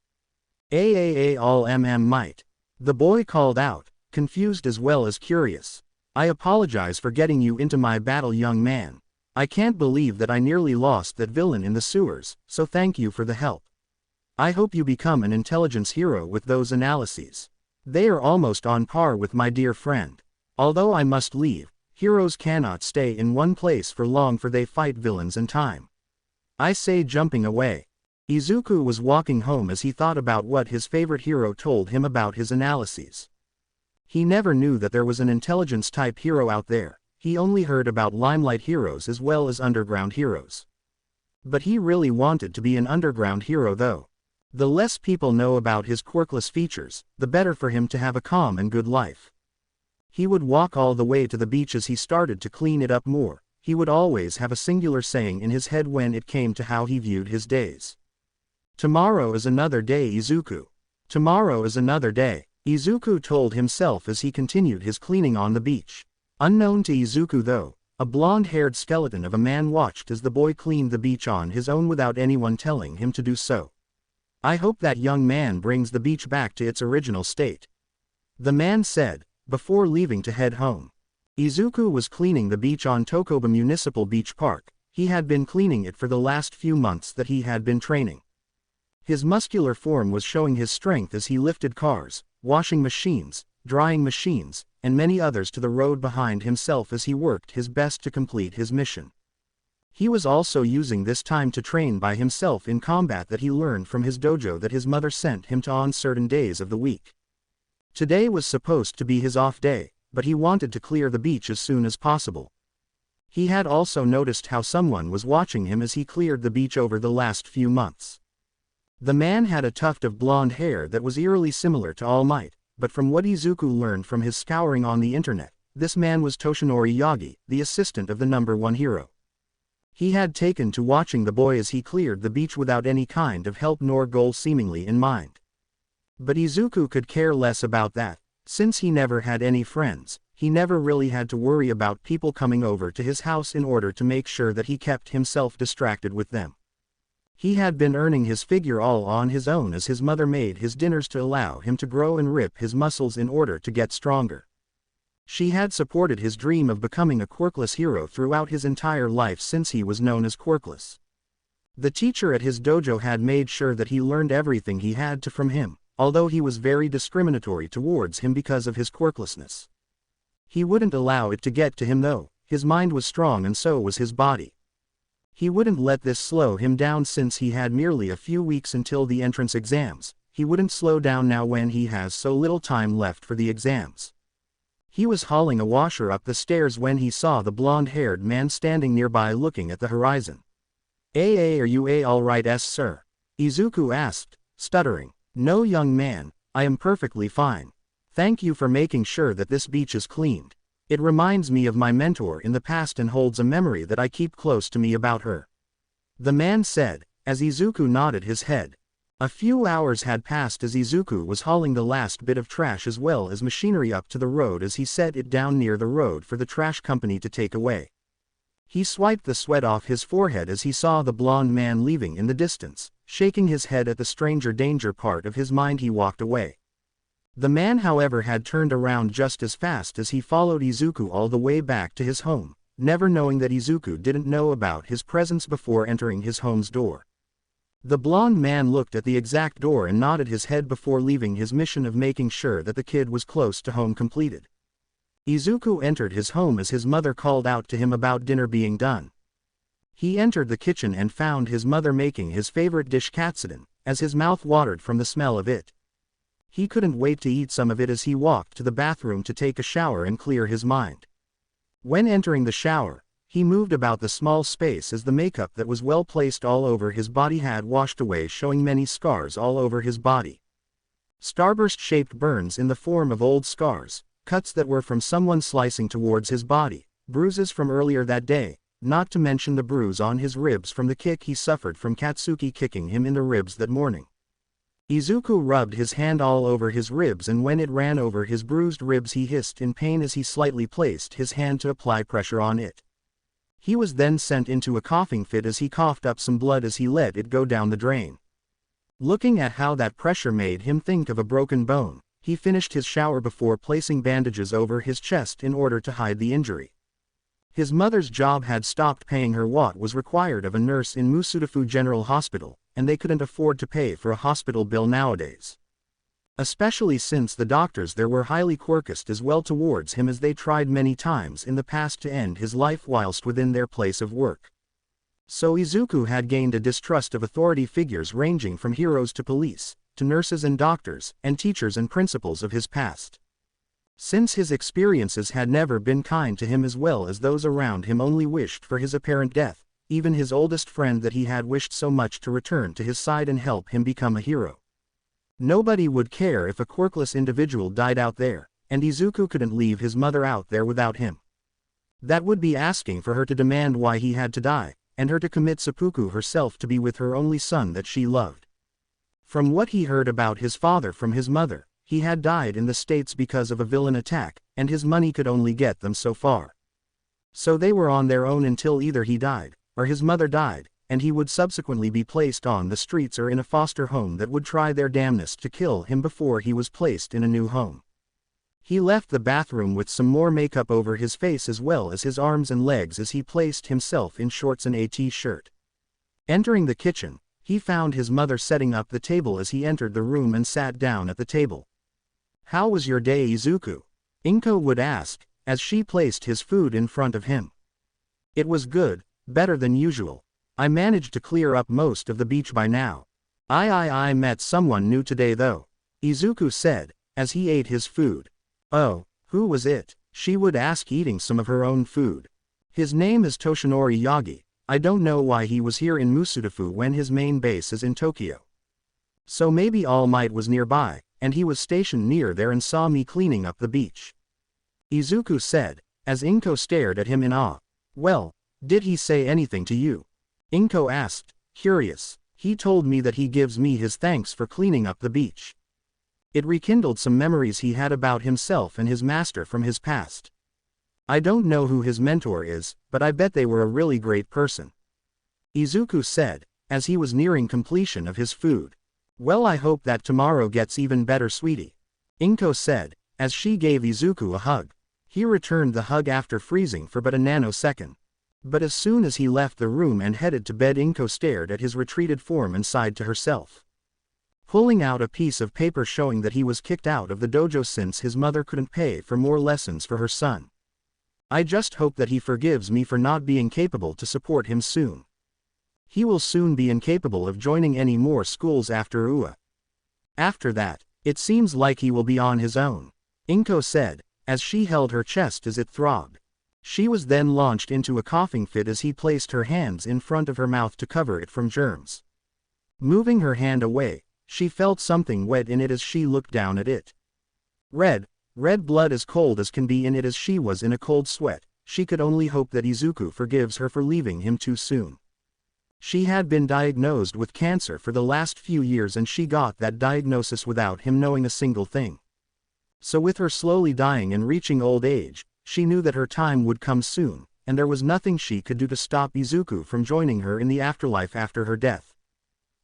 All might. The boy called out, confused as well as curious. I apologize for getting you into my battle, young man. I can't believe that I nearly lost that villain in the sewers, so thank you for the help. I hope you become an intelligence hero with those analyses. They are almost on par with my dear friend. Although I must leave, heroes cannot stay in one place for long, for they fight villains in time. I say, jumping away. Izuku was walking home as he thought about what his favorite hero told him about his analyses. He never knew that there was an intelligence-type hero out there, he only heard about limelight heroes as well as underground heroes. But he really wanted to be an underground hero though. The less people know about his quirkless features, the better for him to have a calm and good life. He would walk all the way to the beach as he started to clean it up more. He would always have a singular saying in his head when it came to how he viewed his days. Tomorrow is another day, Izuku. Tomorrow is another day, Izuku told himself as he continued his cleaning on the beach. Unknown to Izuku though, a blonde-haired skeleton of a man watched as the boy cleaned the beach on his own without anyone telling him to do so. I hope that young man brings the beach back to its original state, the man said, before leaving to head home. Izuku was cleaning the beach on Tokoba Municipal Beach Park. He had been cleaning it for the last few months that he had been training. His muscular form was showing his strength as he lifted cars, washing machines, drying machines, and many others to the road behind himself as he worked his best to complete his mission. He was also using this time to train by himself in combat that he learned from his dojo that his mother sent him to on certain days of the week. Today was supposed to be his off day, but he wanted to clear the beach as soon as possible. He had also noticed how someone was watching him as he cleared the beach over the last few months. The man had a tuft of blonde hair that was eerily similar to All Might, but from what Izuku learned from his scouring on the internet, this man was Toshinori Yagi, the assistant of the #1 hero. He had taken to watching the boy as he cleared the beach without any kind of help nor goal seemingly in mind. But Izuku could care less about that. Since he never had any friends, he never really had to worry about people coming over to his house in order to make sure that he kept himself distracted with them. He had been earning his figure all on his own as his mother made his dinners to allow him to grow and rip his muscles in order to get stronger. She had supported his dream of becoming a quirkless hero throughout his entire life since he was known as Quirkless. The teacher at his dojo had made sure that he learned everything he had to from him, although he was very discriminatory towards him because of his quirklessness. He wouldn't allow it to get to him though. His mind was strong and so was his body. He wouldn't let this slow him down since he had merely a few weeks until the entrance exams. He wouldn't slow down now when he has so little time left for the exams. He was hauling a washer up the stairs when he saw the blonde-haired man standing nearby looking at the horizon. Are you all right, sir? Izuku asked, stuttering. No, young man, I am perfectly fine. Thank you for making sure that this beach is cleaned. It reminds me of my mentor in the past and holds a memory that I keep close to me about her, the man said, as Izuku nodded his head. A few hours had passed as Izuku was hauling the last bit of trash as well as machinery up to the road as he set it down near the road for the trash company to take away. He swiped the sweat off his forehead as he saw the blonde man leaving in the distance. Shaking his head at the stranger danger part of his mind, he walked away. The man, however, had turned around just as fast as he followed Izuku all the way back to his home, never knowing that Izuku didn't know about his presence before entering his home's door. The blonde man looked at the exact door and nodded his head before leaving his mission of making sure that the kid was close to home completed. Izuku entered his home as his mother called out to him about dinner being done. He entered the kitchen and found his mother making his favorite dish, katsudon, as his mouth watered from the smell of it. He couldn't wait to eat some of it as he walked to the bathroom to take a shower and clear his mind. When entering the shower, he moved about the small space as the makeup that was well placed all over his body had washed away, showing many scars all over his body. Starburst-shaped burns in the form of old scars, cuts that were from someone slicing towards his body, bruises from earlier that day, not to mention the bruise on his ribs from the kick he suffered from Katsuki kicking him in the ribs that morning. Izuku rubbed his hand all over his ribs, and when it ran over his bruised ribs he hissed in pain as he slightly placed his hand to apply pressure on it. He was then sent into a coughing fit as he coughed up some blood as he let it go down the drain. Looking at how that pressure made him think of a broken bone, he finished his shower before placing bandages over his chest in order to hide the injury. His mother's job had stopped paying her what was required of a nurse in Musudafu General Hospital, and they couldn't afford to pay for a hospital bill nowadays. Especially since the doctors there were highly quirkist as well towards him as they tried many times in the past to end his life whilst within their place of work. So Izuku had gained a distrust of authority figures ranging from heroes to police, to nurses and doctors, and teachers and principals of his past. Since his experiences had never been kind to him as well as those around him only wished for his apparent death, even his oldest friend that he had wished so much to return to his side and help him become a hero. Nobody would care if a quirkless individual died out there, and Izuku couldn't leave his mother out there without him. That would be asking for her to demand why he had to die, and her to commit seppuku herself to be with her only son that she loved. From what he heard about his father from his mother, he had died in the States because of a villain attack, and his money could only get them so far. So they were on their own until either he died, or his mother died, and he would subsequently be placed on the streets or in a foster home that would try their damnedest to kill him before he was placed in a new home. He left the bathroom with some more makeup over his face as well as his arms and legs as he placed himself in shorts and a t-shirt. Entering the kitchen, he found his mother setting up the table as he entered the room and sat down at the table. "How was your day, Izuku?" Inko would ask, as she placed his food in front of him. "It was good, better than usual. I managed to clear up most of the beach by now. I met someone new today though," Izuku said, as he ate his food. "Oh, who was it?" she would ask, eating some of her own food. "His name is Toshinori Yagi. I don't know why he was here in Musudafu when his main base is in Tokyo. So maybe All Might was nearby, and he was stationed near there and saw me cleaning up the beach," Izuku said, as Inko stared at him in awe. "Well, did he say anything to you?" Inko asked, curious. "He told me that he gives me his thanks for cleaning up the beach." It rekindled some memories he had about himself and his master from his past. "I don't know who his mentor is, but I bet they were a really great person," Izuku said, as he was nearing completion of his food. "Well, I hope that tomorrow gets even better, sweetie," Inko said, as she gave Izuku a hug. He returned the hug after freezing for but a nanosecond. But as soon as he left the room and headed to bed, Inko stared at his retreated form and sighed to herself. Pulling out a piece of paper showing that he was kicked out of the dojo since his mother couldn't pay for more lessons for her son. "I just hope that he forgives me for not being capable to support him soon. He will soon be incapable of joining any more schools after UA. After that, it seems like he will be on his own," Inko said, as she held her chest as it throbbed. She was then launched into a coughing fit as he placed her hands in front of her mouth to cover it from germs. Moving her hand away, she felt something wet in it as she looked down at it. Red blood as cold as can be in it as she was in a cold sweat. She could only hope that Izuku forgives her for leaving him too soon. She had been diagnosed with cancer for the last few years and she got that diagnosis without him knowing a single thing. So with her slowly dying and reaching old age, she knew that her time would come soon, and there was nothing she could do to stop Izuku from joining her in the afterlife after her death.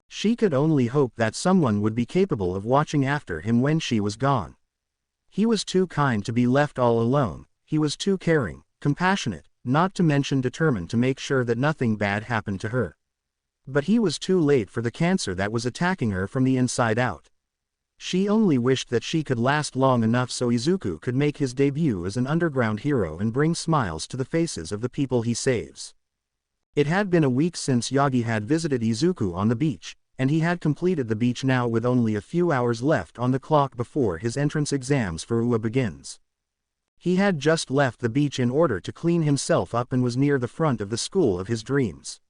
She could only hope that someone would be capable of watching after him when she was gone. He was too kind to be left all alone. He was too caring, compassionate, not to mention determined to make sure that nothing bad happened to her. But he was too late for the cancer that was attacking her from the inside out. She only wished that she could last long enough so Izuku could make his debut as an underground hero and bring smiles to the faces of the people he saves. It had been a week since Yagi had visited Izuku on the beach, and he had completed the beach now with only a few hours left on the clock before his entrance exams for UA begins. He had just left the beach in order to clean himself up and was near the front of the school of his dreams.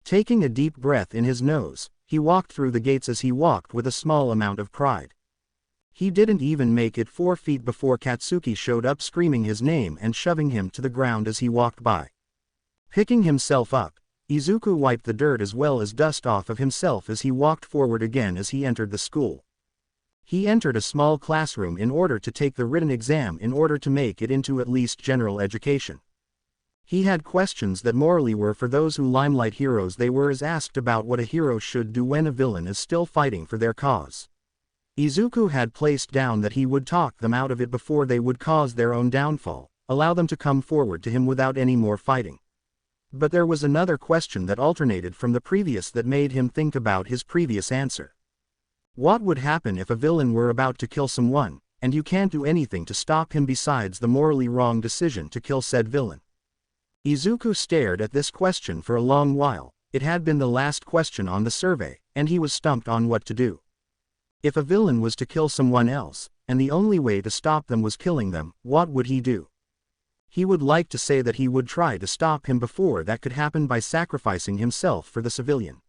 Taking a deep breath in his nose, he walked through the gates as he walked with a small amount of pride. He didn't even make it 4 feet before Katsuki showed up screaming his name and shoving him to the ground as he walked by. Picking himself up, Izuku wiped the dirt as well as dust off of himself as he walked forward again as he entered the school. He entered a small classroom in order to take the written exam in order to make it into at least general education. He had questions that morally were for those who limelight heroes. They were as asked about what a hero should do when a villain is still fighting for their cause. Izuku had placed down that he would talk them out of it before they would cause their own downfall, allow them to come forward to him without any more fighting. But there was another question that alternated from the previous that made him think about his previous answer. What would happen if a villain were about to kill someone, and you can't do anything to stop him besides the morally wrong decision to kill said villain? Izuku stared at this question for a long while. It had been the last question on the survey, and he was stumped on what to do. If a villain was to kill someone else, and the only way to stop them was killing them, what would he do? He would like to say that he would try to stop him before that could happen by sacrificing himself for the civilian.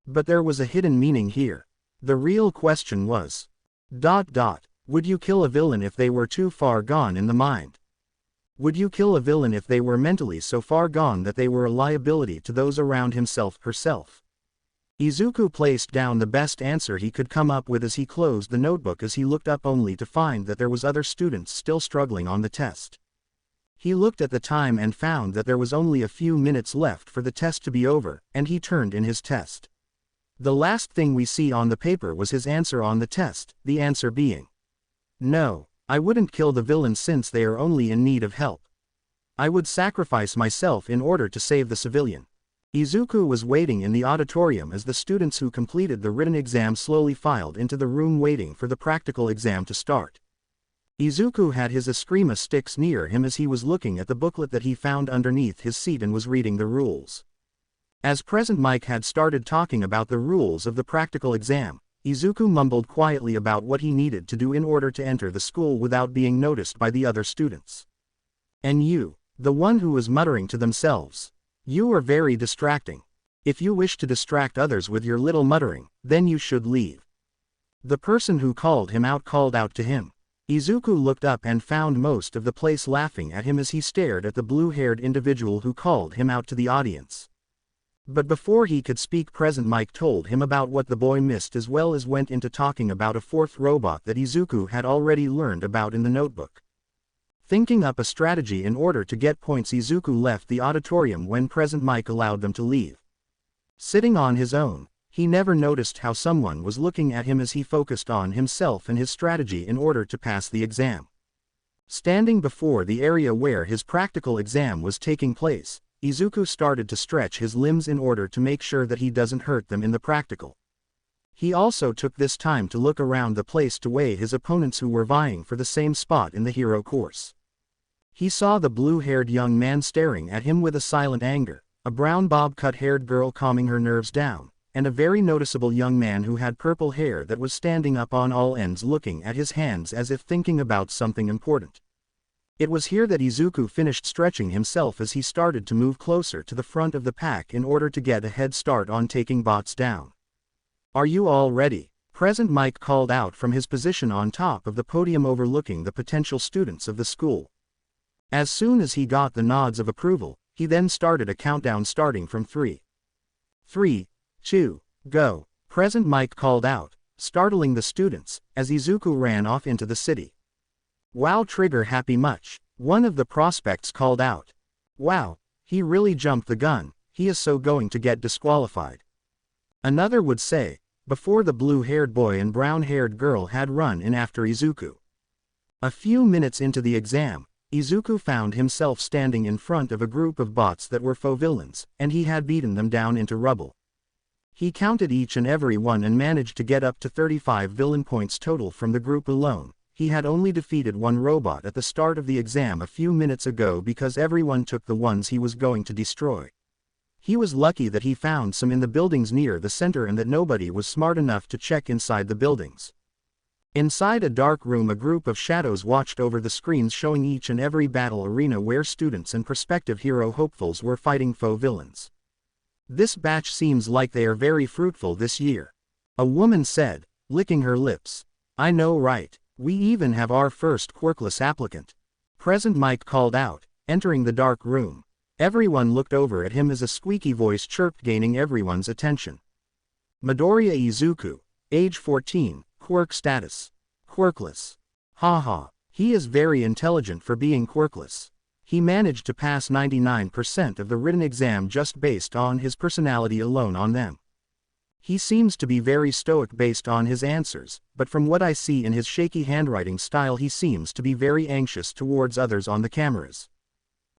But there was a hidden meaning here. The real question was, would you kill a villain if they were too far gone in the mind? Would you kill a villain if they were mentally so far gone that they were a liability to those around herself? Izuku placed down the best answer he could come up with as he closed the notebook as he looked up only to find that there was other students still struggling on the test. He looked at the time and found that there was only a few minutes left for the test to be over, and he turned in his test. The last thing we see on the paper was his answer on the test, the answer being, "No, I wouldn't kill the villains since they are only in need of help. I would sacrifice myself in order to save the civilian." Izuku was waiting in the auditorium as the students who completed the written exam slowly filed into the room waiting for the practical exam to start. Izuku had his Eskrima sticks near him as he was looking at the booklet that he found underneath his seat and was reading the rules. As Present Mike had started talking about the rules of the practical exam, Izuku mumbled quietly about what he needed to do in order to enter the school without being noticed by the other students. "And you, the one who was muttering to themselves, you are very distracting. If you wish to distract others with your little muttering, then you should leave." The person who called out to him. Izuku looked up and found most of the place laughing at him as he stared at the blue-haired individual who called him out to the audience. But before he could speak, Present Mike told him about what the boy missed as well as went into talking about a fourth robot that Izuku had already learned about in the notebook. Thinking up a strategy in order to get points, Izuku left the auditorium when Present Mike allowed them to leave. Sitting on his own, he never noticed how someone was looking at him as he focused on himself and his strategy in order to pass the exam. Standing before the area where his practical exam was taking place, Izuku started to stretch his limbs in order to make sure that he doesn't hurt them in the practical. He also took this time to look around the place to weigh his opponents who were vying for the same spot in the hero course. He saw the blue-haired young man staring at him with a silent anger, a brown bob-cut-haired girl calming her nerves down, and a very noticeable young man who had purple hair that was standing up on all ends looking at his hands as if thinking about something important. It was here that Izuku finished stretching himself as he started to move closer to the front of the pack in order to get a head start on taking bots down. "Are you all ready?" Present Mike called out from his position on top of the podium overlooking the potential students of the school. As soon as he got the nods of approval, he then started a countdown starting from 3, 2, go. Present Mike called out, startling the students, as Izuku ran off into the city. "Wow, Trigger happy much," one of the prospects called out. "Wow, he really jumped the gun, he is so going to get disqualified." Another would say, before the blue-haired boy and brown-haired girl had run in after Izuku. A few minutes into the exam, Izuku found himself standing in front of a group of bots that were faux villains, and he had beaten them down into rubble. He counted each and every one and managed to get up to 35 villain points total from the group alone. He had only defeated one robot at the start of the exam a few minutes ago because everyone took the ones he was going to destroy. He was lucky that he found some in the buildings near the center and that nobody was smart enough to check inside the buildings. Inside a dark room, a group of shadows watched over the screens showing each and every battle arena where students and prospective hero hopefuls were fighting faux villains. "This batch seems like they are very fruitful this year," a woman said, licking her lips. "I know, right? We even have our first Quirkless applicant." Present Mike called out, entering the dark room. Everyone looked over at him as a squeaky voice chirped, gaining everyone's attention. "Midoriya Izuku, age 14, Quirk status. Quirkless. Haha, he is very intelligent for being quirkless. He managed to pass 99% of the written exam just based on his personality alone on them. He seems to be very stoic based on his answers, but from what I see in his shaky handwriting style he seems to be very anxious towards others on the cameras.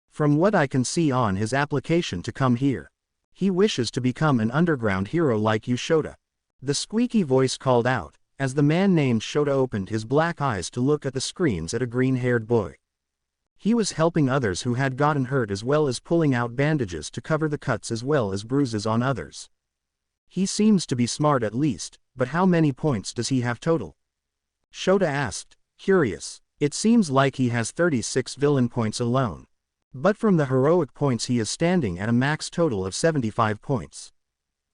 From what I can see on his application to come here, he wishes to become an underground hero like you, Shota." The squeaky voice called out, as the man named Shota opened his black eyes to look at the screens at a green-haired boy. He was helping others who had gotten hurt as well as pulling out bandages to cover the cuts as well as bruises on others. He seems to be smart at least, but how many points does he have total? Shota asked, curious. It seems like he has 36 villain points alone. But from the heroic points he is standing at a max total of 75 points.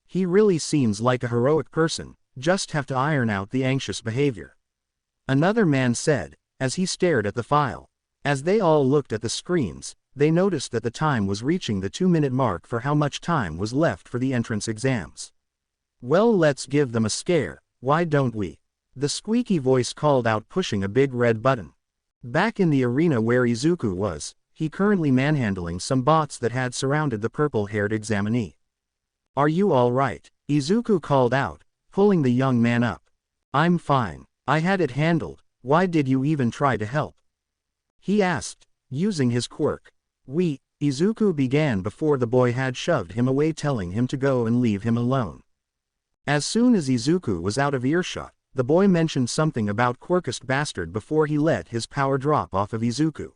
He really seems like a heroic person, just have to iron out the anxious behavior. Another man said, as he stared at the file. As they all looked at the screens, they noticed that the time was reaching the 2-minute mark for how much time was left for the entrance exams. Well, let's give them a scare, why don't we? The squeaky voice called out, pushing a big red button. Back in the arena where Izuku was, he currently manhandling some bots that had surrounded the purple-haired examinee. Are you all right? Izuku called out, pulling the young man up. I'm fine. I had it handled, why did you even try to help? He asked, using his quirk. Izuku began before the boy had shoved him away, telling him to go and leave him alone. As soon as Izuku was out of earshot, the boy mentioned something about Quirkless bastard before he let his power drop off of Izuku.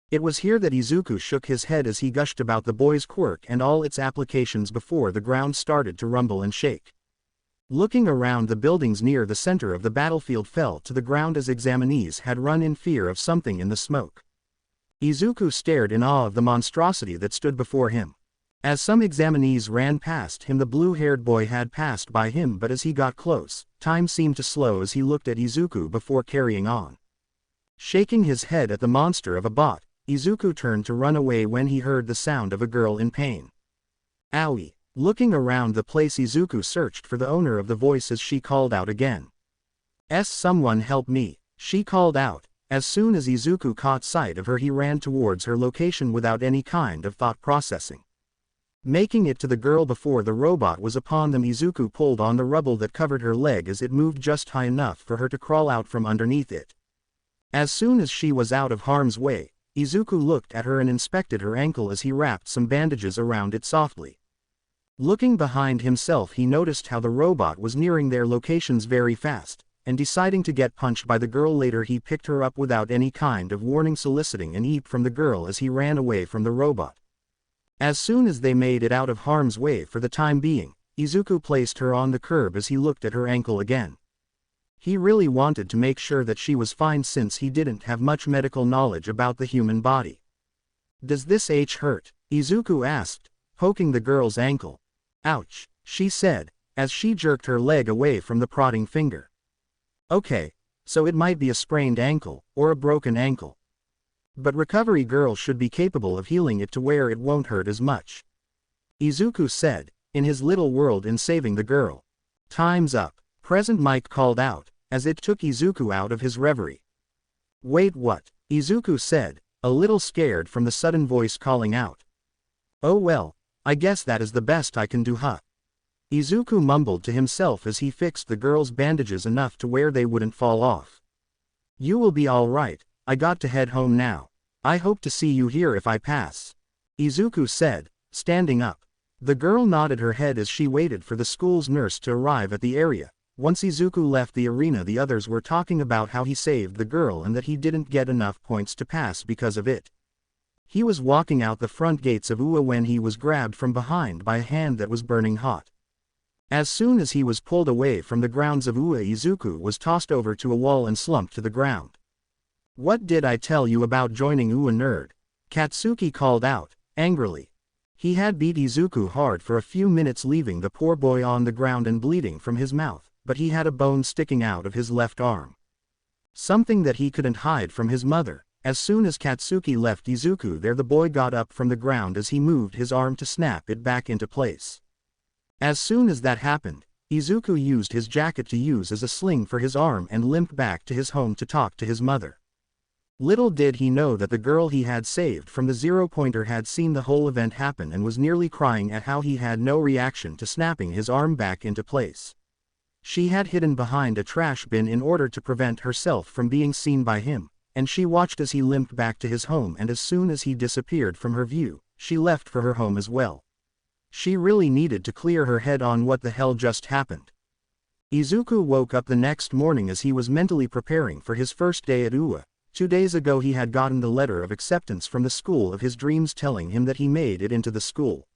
It was here that Izuku shook his head as he gushed about the boy's quirk and all its applications before the ground started to rumble and shake. Looking around, the buildings near the center of the battlefield fell to the ground as examinees had run in fear of something in the smoke. Izuku stared in awe of the monstrosity that stood before him. As some examinees ran past him, the blue-haired boy had passed by him, but as he got close, time seemed to slow as he looked at Izuku before carrying on. Shaking his head at the monster of a bot, Izuku turned to run away when he heard the sound of a girl in pain. Owie! Looking around the place, Izuku searched for the owner of the voice as she called out again. Someone help me, she called out. As soon as Izuku caught sight of her, he ran towards her location without any kind of thought processing. Making it to the girl before the robot was upon them, Izuku pulled on the rubble that covered her leg as it moved just high enough for her to crawl out from underneath it. As soon as she was out of harm's way, Izuku looked at her and inspected her ankle as he wrapped some bandages around it softly. Looking behind himself, he noticed how the robot was nearing their locations very fast, and deciding to get punched by the girl later, he picked her up without any kind of warning, soliciting an eep from the girl as he ran away from the robot. As soon as they made it out of harm's way for the time being, Izuku placed her on the curb as he looked at her ankle again. He really wanted to make sure that she was fine since he didn't have much medical knowledge about the human body. Does this hurt? Izuku asked, poking the girl's ankle. Ouch, she said, as she jerked her leg away from the prodding finger. Okay, so it might be a sprained ankle, or a broken ankle. But recovery girl should be capable of healing it to where it won't hurt as much. Izuku said, in his little world, in saving the girl. Time's up, Present Mike called out, as it took Izuku out of his reverie. Wait, what? Izuku said, a little scared from the sudden voice calling out. Oh well, I guess that is the best I can do, huh? Izuku mumbled to himself as he fixed the girl's bandages enough to where they wouldn't fall off. You will be all right, I got to head home now. I hope to see you here if I pass. Izuku said, standing up. The girl nodded her head as she waited for the school's nurse to arrive at the area. Once Izuku left the arena, the others were talking about how he saved the girl and that he didn't get enough points to pass because of it. He was walking out the front gates of Ua when he was grabbed from behind by a hand that was burning hot. As soon as he was pulled away from the grounds of Ua, Izuku was tossed over to a wall and slumped to the ground. What did I tell you about joining Ua, nerd? Katsuki called out, angrily. He had beat Izuku hard for a few minutes, leaving the poor boy on the ground and bleeding from his mouth, but he had a bone sticking out of his left arm. Something that he couldn't hide from his mother. As soon as Katsuki left Izuku there, the boy got up from the ground as he moved his arm to snap it back into place. As soon as that happened, Izuku used his jacket to use as a sling for his arm and limped back to his home to talk to his mother. Little did he know that the girl he had saved from the zero-pointer had seen the whole event happen and was nearly crying at how he had no reaction to snapping his arm back into place. She had hidden behind a trash bin in order to prevent herself from being seen by him, and she watched as he limped back to his home, and as soon as he disappeared from her view, she left for her home as well. She really needed to clear her head on what the hell just happened. Izuku woke up the next morning as he was mentally preparing for his first day at Ua, 2 days ago he had gotten the letter of acceptance from the school of his dreams telling him that he made it into the school.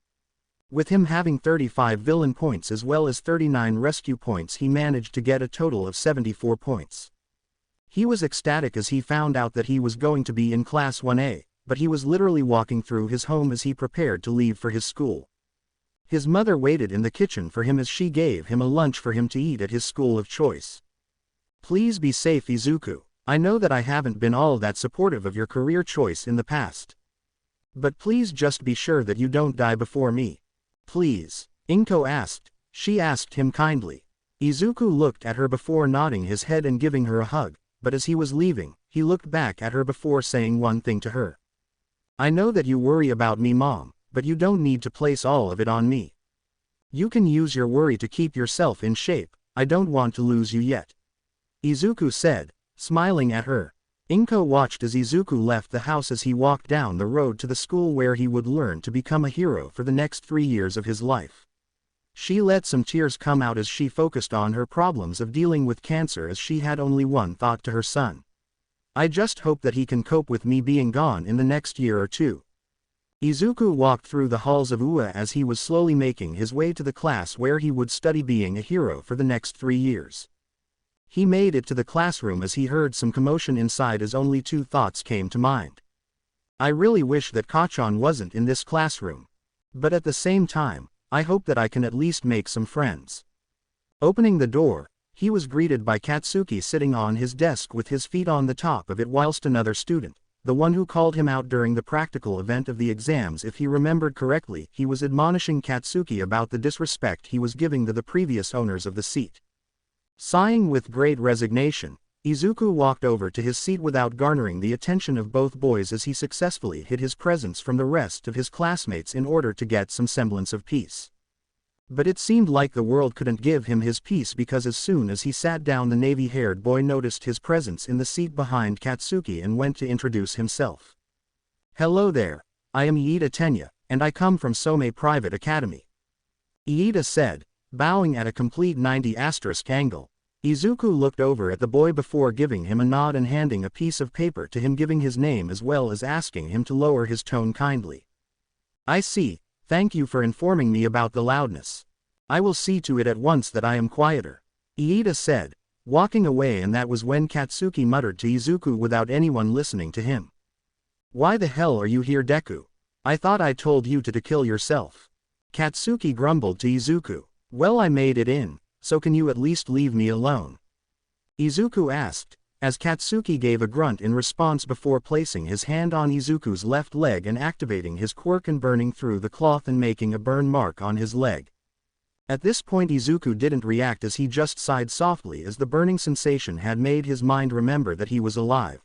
With him having 35 villain points as well as 39 rescue points, he managed to get a total of 74 points. He was ecstatic as he found out that he was going to be in Class 1A, but he was literally walking through his home as he prepared to leave for his school. His mother waited in the kitchen for him as she gave him a lunch for him to eat at his school of choice. Please be safe, Izuku. I know that I haven't been all that supportive of your career choice in the past. But please just be sure that you don't die before me. Please. Inko asked. She asked him kindly. Izuku looked at her before nodding his head and giving her a hug, but as he was leaving, he looked back at her before saying one thing to her. I know that you worry about me, Mom, but you don't need to place all of it on me. You can use your worry to keep yourself in shape. I don't want to lose you yet. Izuku said, smiling at her. Inko watched as Izuku left the house as he walked down the road to the school where he would learn to become a hero for the next 3 years of his life. She let some tears come out as she focused on her problems of dealing with cancer, as she had only one thought to her son. I just hope that he can cope with me being gone in the next year or two. Izuku walked through the halls of UA as he was slowly making his way to the class where he would study being a hero for the next 3 years. He made it to the classroom as he heard some commotion inside, as only 2 thoughts came to mind. I really wish that Kachan wasn't in this classroom. But at the same time, I hope that I can at least make some friends. Opening the door, he was greeted by Katsuki sitting on his desk with his feet on the top of it, whilst another student, the one who called him out during the practical event of the exams, if he remembered correctly, he was admonishing Katsuki about the disrespect he was giving to the previous owners of the seat. Sighing with great resignation, Izuku walked over to his seat without garnering the attention of both boys as he successfully hid his presence from the rest of his classmates in order to get some semblance of peace. But it seemed like the world couldn't give him his peace, because as soon as he sat down, the navy-haired boy noticed his presence in the seat behind Katsuki and went to introduce himself. Hello there, I am Iida Tenya, and I come from Somei Private Academy. Iida said, bowing at a complete 90 angle. Izuku looked over at the boy before giving him a nod and handing a piece of paper to him, giving his name as well as asking him to lower his tone kindly. I see, thank you for informing me about the loudness. I will see to it at once that I am quieter, Iida said, walking away, and that was when Katsuki muttered to Izuku without anyone listening to him. Why the hell are you here, Deku? I thought I told you to kill yourself. Katsuki grumbled to Izuku. Well, I made it in, so can you at least leave me alone? Izuku asked, as Katsuki gave a grunt in response before placing his hand on Izuku's left leg and activating his quirk and burning through the cloth and making a burn mark on his leg. At this point Izuku didn't react, as he just sighed softly as the burning sensation had made his mind remember that he was alive.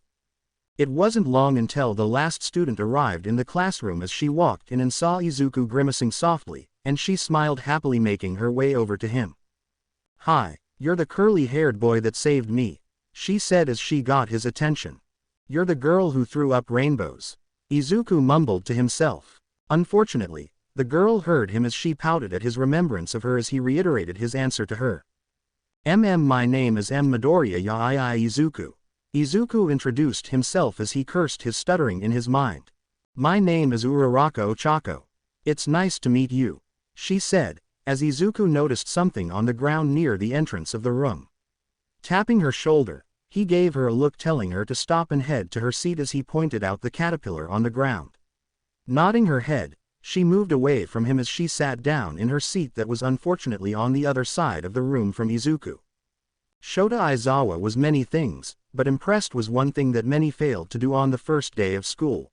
It wasn't long until the last student arrived in the classroom as she walked in and saw Izuku grimacing softly, and she smiled happily, making her way over to him. Hi, you're the curly-haired boy that saved me, she said as she got his attention. You're the girl who threw up rainbows, Izuku mumbled to himself. Unfortunately, the girl heard him as she pouted at his remembrance of her as he reiterated his answer to her. My name is Midoriya Izuku. Izuku introduced himself as he cursed his stuttering in his mind. My name is Uraraka Ochako. It's nice to meet you, she said, as Izuku noticed something on the ground near the entrance of the room. Tapping her shoulder, he gave her a look telling her to stop and head to her seat as he pointed out the caterpillar on the ground. Nodding her head, she moved away from him as she sat down in her seat that was unfortunately on the other side of the room from Izuku. Shota Aizawa was many things, but impressed was one thing that many failed to do on the first day of school.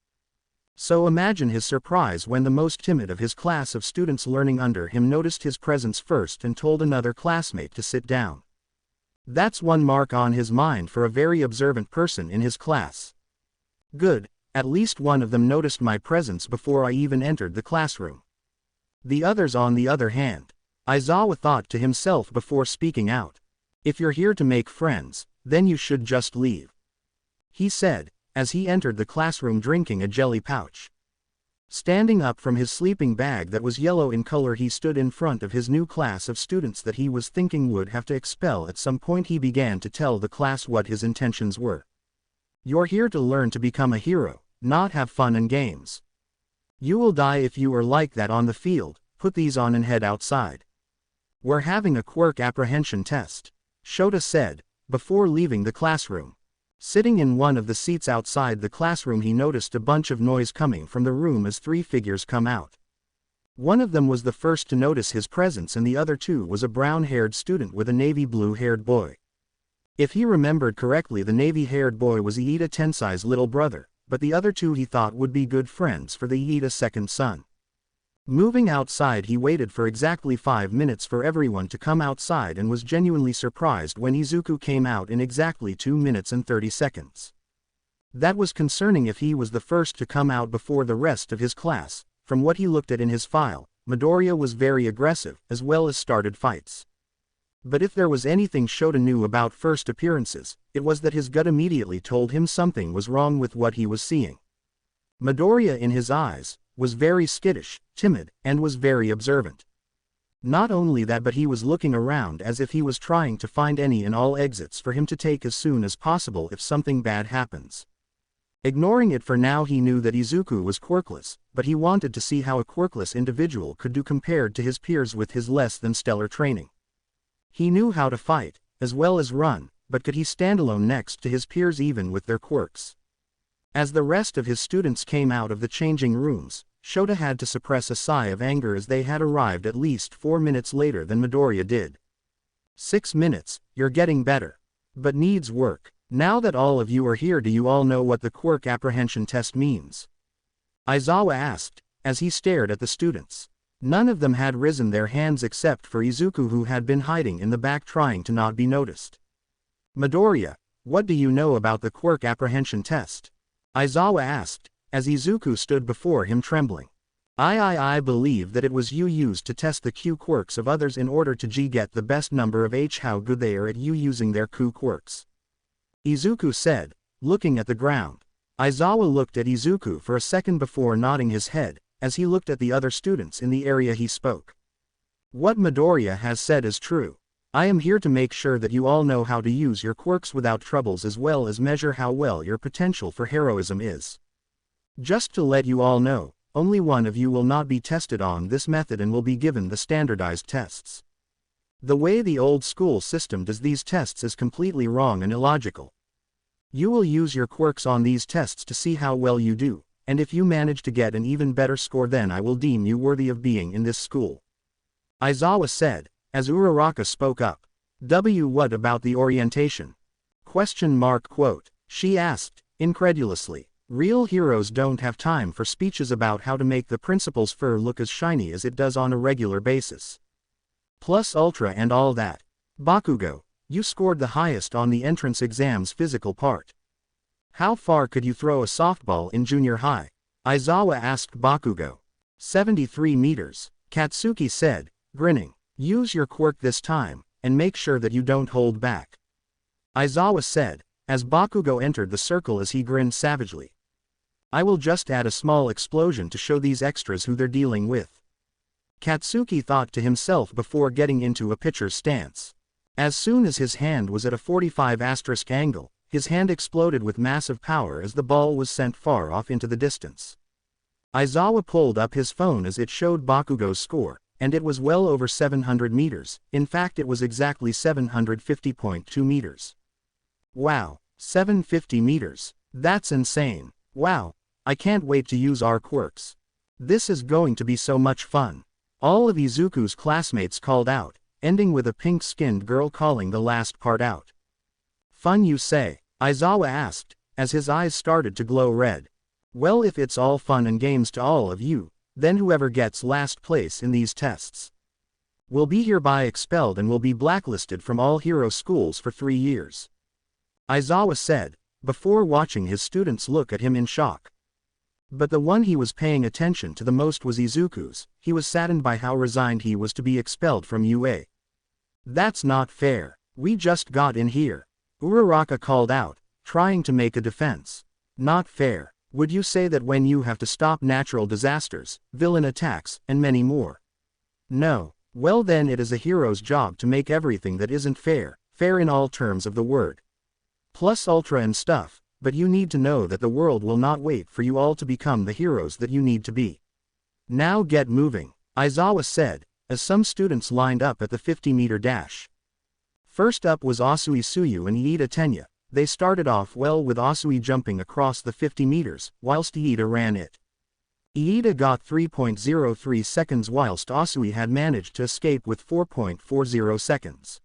So imagine his surprise when the most timid of his class of students learning under him noticed his presence first and told another classmate to sit down. That's one mark on his mind for a very observant person in his class. Good, at least one of them noticed my presence before I even entered the classroom. The others, on the other hand, Aizawa thought to himself before speaking out. If you're here to make friends, then you should just leave, he said, as he entered the classroom drinking a jelly pouch. Standing up from his sleeping bag that was yellow in color, he stood in front of his new class of students that he was thinking would have to expel at some point. He began to tell the class what his intentions were. You're here to learn to become a hero, not have fun and games. You will die if you are like that on the field. Put these on and head outside. We're having a quirk apprehension test, Shota said, before leaving the classroom. Sitting in one of the seats outside the classroom, he noticed a bunch of noise coming from the room as three figures come out. One of them was the first to notice his presence, and the other two was a brown-haired student with a navy blue-haired boy. If he remembered correctly, the navy-haired boy was Iida Tensai's little brother, but the other two he thought would be good friends for the Iida second son. Moving outside, he waited for exactly 5 minutes for everyone to come outside and was genuinely surprised when Izuku came out in exactly 2 minutes and 30 seconds. That was concerning if he was the first to come out before the rest of his class. From what he looked at in his file, Midoriya was very aggressive, as well as started fights. But if there was anything Shota knew about first appearances, it was that his gut immediately told him something was wrong with what he was seeing. Midoriya, in his eyes, was very skittish, timid, and was very observant. Not only that, but he was looking around as if he was trying to find any and all exits for him to take as soon as possible if something bad happens. Ignoring it for now, he knew that Izuku was quirkless, but he wanted to see how a quirkless individual could do compared to his peers with his less than stellar training. He knew how to fight, as well as run, but could he stand alone next to his peers even with their quirks? As the rest of his students came out of the changing rooms, Shota had to suppress a sigh of anger as they had arrived at least 4 minutes later than Midoriya did. 6 minutes, you're getting better. But needs work. Now that all of you are here, do you all know what the quirk apprehension test means? Aizawa asked, as he stared at the students. None of them had risen their hands except for Izuku, who had been hiding in the back trying to not be noticed. Midoriya, what do you know about the quirk apprehension test? Aizawa asked, as Izuku stood before him trembling. I believe that it was you used to test the Q quirks of others in order to get the best number of how good they are at you using their Q quirks. Izuku said, looking at the ground. Aizawa looked at Izuku for a second before nodding his head, as he looked at the other students in the area. He spoke. What Midoriya has said is true. I am here to make sure that you all know how to use your quirks without troubles, as well as measure how well your potential for heroism is. Just to let you all know, only one of you will not be tested on this method and will be given the standardized tests. The way the old school system does these tests is completely wrong and illogical. You will use your quirks on these tests to see how well you do, and if you manage to get an even better score, then I will deem you worthy of being in this school. Aizawa said, as Uraraka spoke up. What about the orientation? ? She asked, incredulously. Real heroes don't have time for speeches about how to make the principal's fur look as shiny as it does on a regular basis. Plus ultra and all that. Bakugo, you scored the highest on the entrance exam's physical part. How far could you throw a softball in junior high? Aizawa asked Bakugo. 73 meters, Katsuki said, grinning. Use your quirk this time, and make sure that you don't hold back. Aizawa said, as Bakugo entered the circle as he grinned savagely. I will just add a small explosion to show these extras who they're dealing with. Katsuki thought to himself before getting into a pitcher's stance. As soon as his hand was at a 45 asterisk angle, his hand exploded with massive power as the ball was sent far off into the distance. Aizawa pulled up his phone as it showed Bakugo's score, and it was well over 700 meters, in fact it was exactly 750.2 meters. Wow, 750 meters, that's insane. Wow, I can't wait to use our quirks. This is going to be so much fun. All of Izuku's classmates called out, ending with a pink-skinned girl calling the last part out. Fun you say? Aizawa asked, as his eyes started to glow red. Well, if it's all fun and games to all of you, then whoever gets last place in these tests will be hereby expelled and will be blacklisted from all hero schools for 3 years. Aizawa said, before watching his students look at him in shock. But the one he was paying attention to the most was Izuku's. He was saddened by how resigned he was to be expelled from UA. That's not fair. We just got in here. Uraraka called out, trying to make a defense. Not fair. Would you say that when you have to stop natural disasters, villain attacks, and many more? No. Well then it is a hero's job to make everything that isn't fair, fair in all terms of the word. Plus ultra and stuff, but you need to know that the world will not wait for you all to become the heroes that you need to be. Now get moving, Aizawa said, as some students lined up at the 50-meter dash. First up was Asui Suyu and Iida Tenya. They started off well with Asui jumping across the 50 meters, whilst Iida ran it. Iida got 3.03 seconds whilst Asui had managed to escape with 4.40 seconds.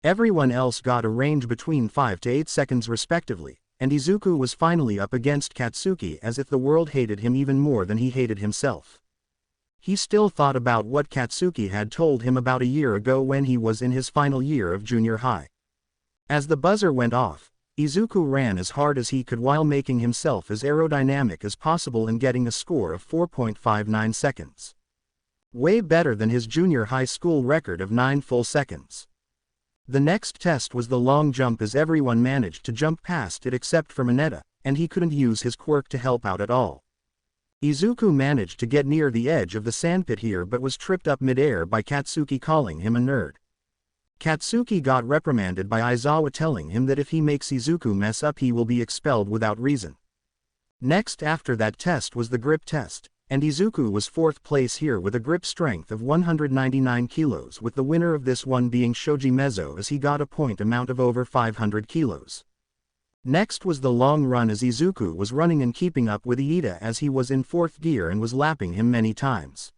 Everyone else got a range between 5 to 8 seconds respectively, and Izuku was finally up against Katsuki as if the world hated him even more than he hated himself. He still thought about what Katsuki had told him about a year ago when he was in his final year of junior high. As the buzzer went off, Izuku ran as hard as he could while making himself as aerodynamic as possible and getting a score of 4.59 seconds. Way better than his junior high school record of 9 full seconds. The next test was the long jump as everyone managed to jump past it except for Mineta, and he couldn't use his quirk to help out at all. Izuku managed to get near the edge of the sandpit here but was tripped up mid-air by Katsuki calling him a nerd. Katsuki got reprimanded by Aizawa telling him that if he makes Izuku mess up he will be expelled without reason. Next after that test was the grip test, and Izuku was 4th place here with a grip strength of 199 kilos with the winner of this one being Shoji Mezzo as he got a point amount of over 500 kilos. Next was the long run as Izuku was running and keeping up with Iida as he was in 4th gear and was lapping him many times.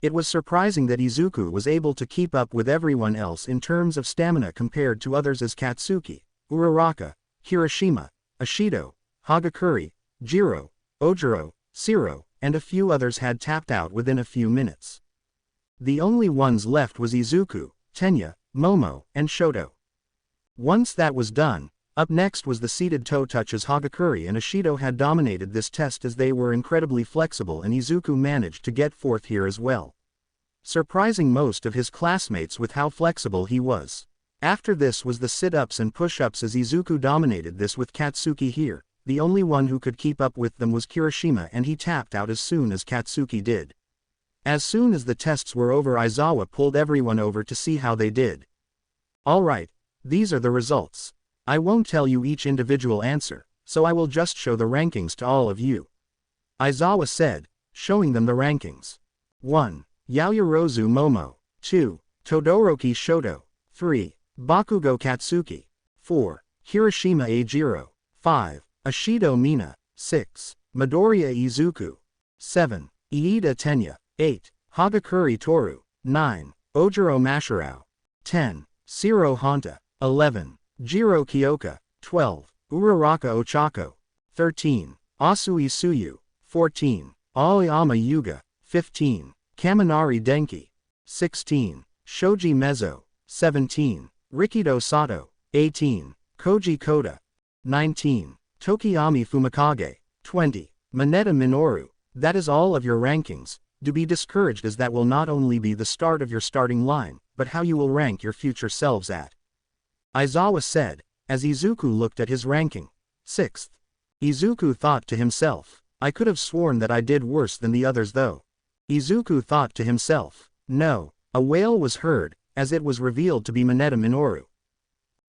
It was surprising that Izuku was able to keep up with everyone else in terms of stamina compared to others as Katsuki, Uraraka, Hiroshima, Ashido, Hagakure, Jiro, Ojiro, Shiro, and a few others had tapped out within a few minutes. The only ones left was Izuku, Tenya, Momo, and Shoto. Once that was done, up next was the seated toe touch as Hagakure and Ashido had dominated this test as they were incredibly flexible and Izuku managed to get 4th here as well, surprising most of his classmates with how flexible he was. After this was the sit-ups and push-ups as Izuku dominated this with Katsuki here. The only one who could keep up with them was Kirishima and he tapped out as soon as Katsuki did. As soon as the tests were over Aizawa pulled everyone over to see how they did. Alright, these are the results. I won't tell you each individual answer, so I will just show the rankings to all of you. Aizawa said, showing them the rankings. 1. Yaoyorozu Momo. 2. Todoroki Shoto. 3. Bakugo Katsuki. 4. Hiroshima Eijiro. 5. Ashido Mina. 6. Midoriya Izuku. 7. Iida Tenya. 8. Hagakure Toru. 9. Ojiro Mashirao. 10. Shiro Honta. 11. Jiro Kyoka. 12. Uraraka Ochako. 13. Asui Suyu. 14. Aoyama Yuga. 15. Kaminari Denki. 16. Shoji Mezzo. 17. Rikido Sato. 18. Koji Koda. 19. Tokiyami Fumikage. 20. Mineta Minoru. That is all of your rankings. Do be discouraged as that will not only be the start of your starting line, but how you will rank your future selves at. Aizawa said, as Izuku looked at his ranking. 6th. Izuku thought to himself, I could have sworn that I did worse than the others though. Izuku thought to himself, no, a wail was heard, as it was revealed to be Mineta Minoru.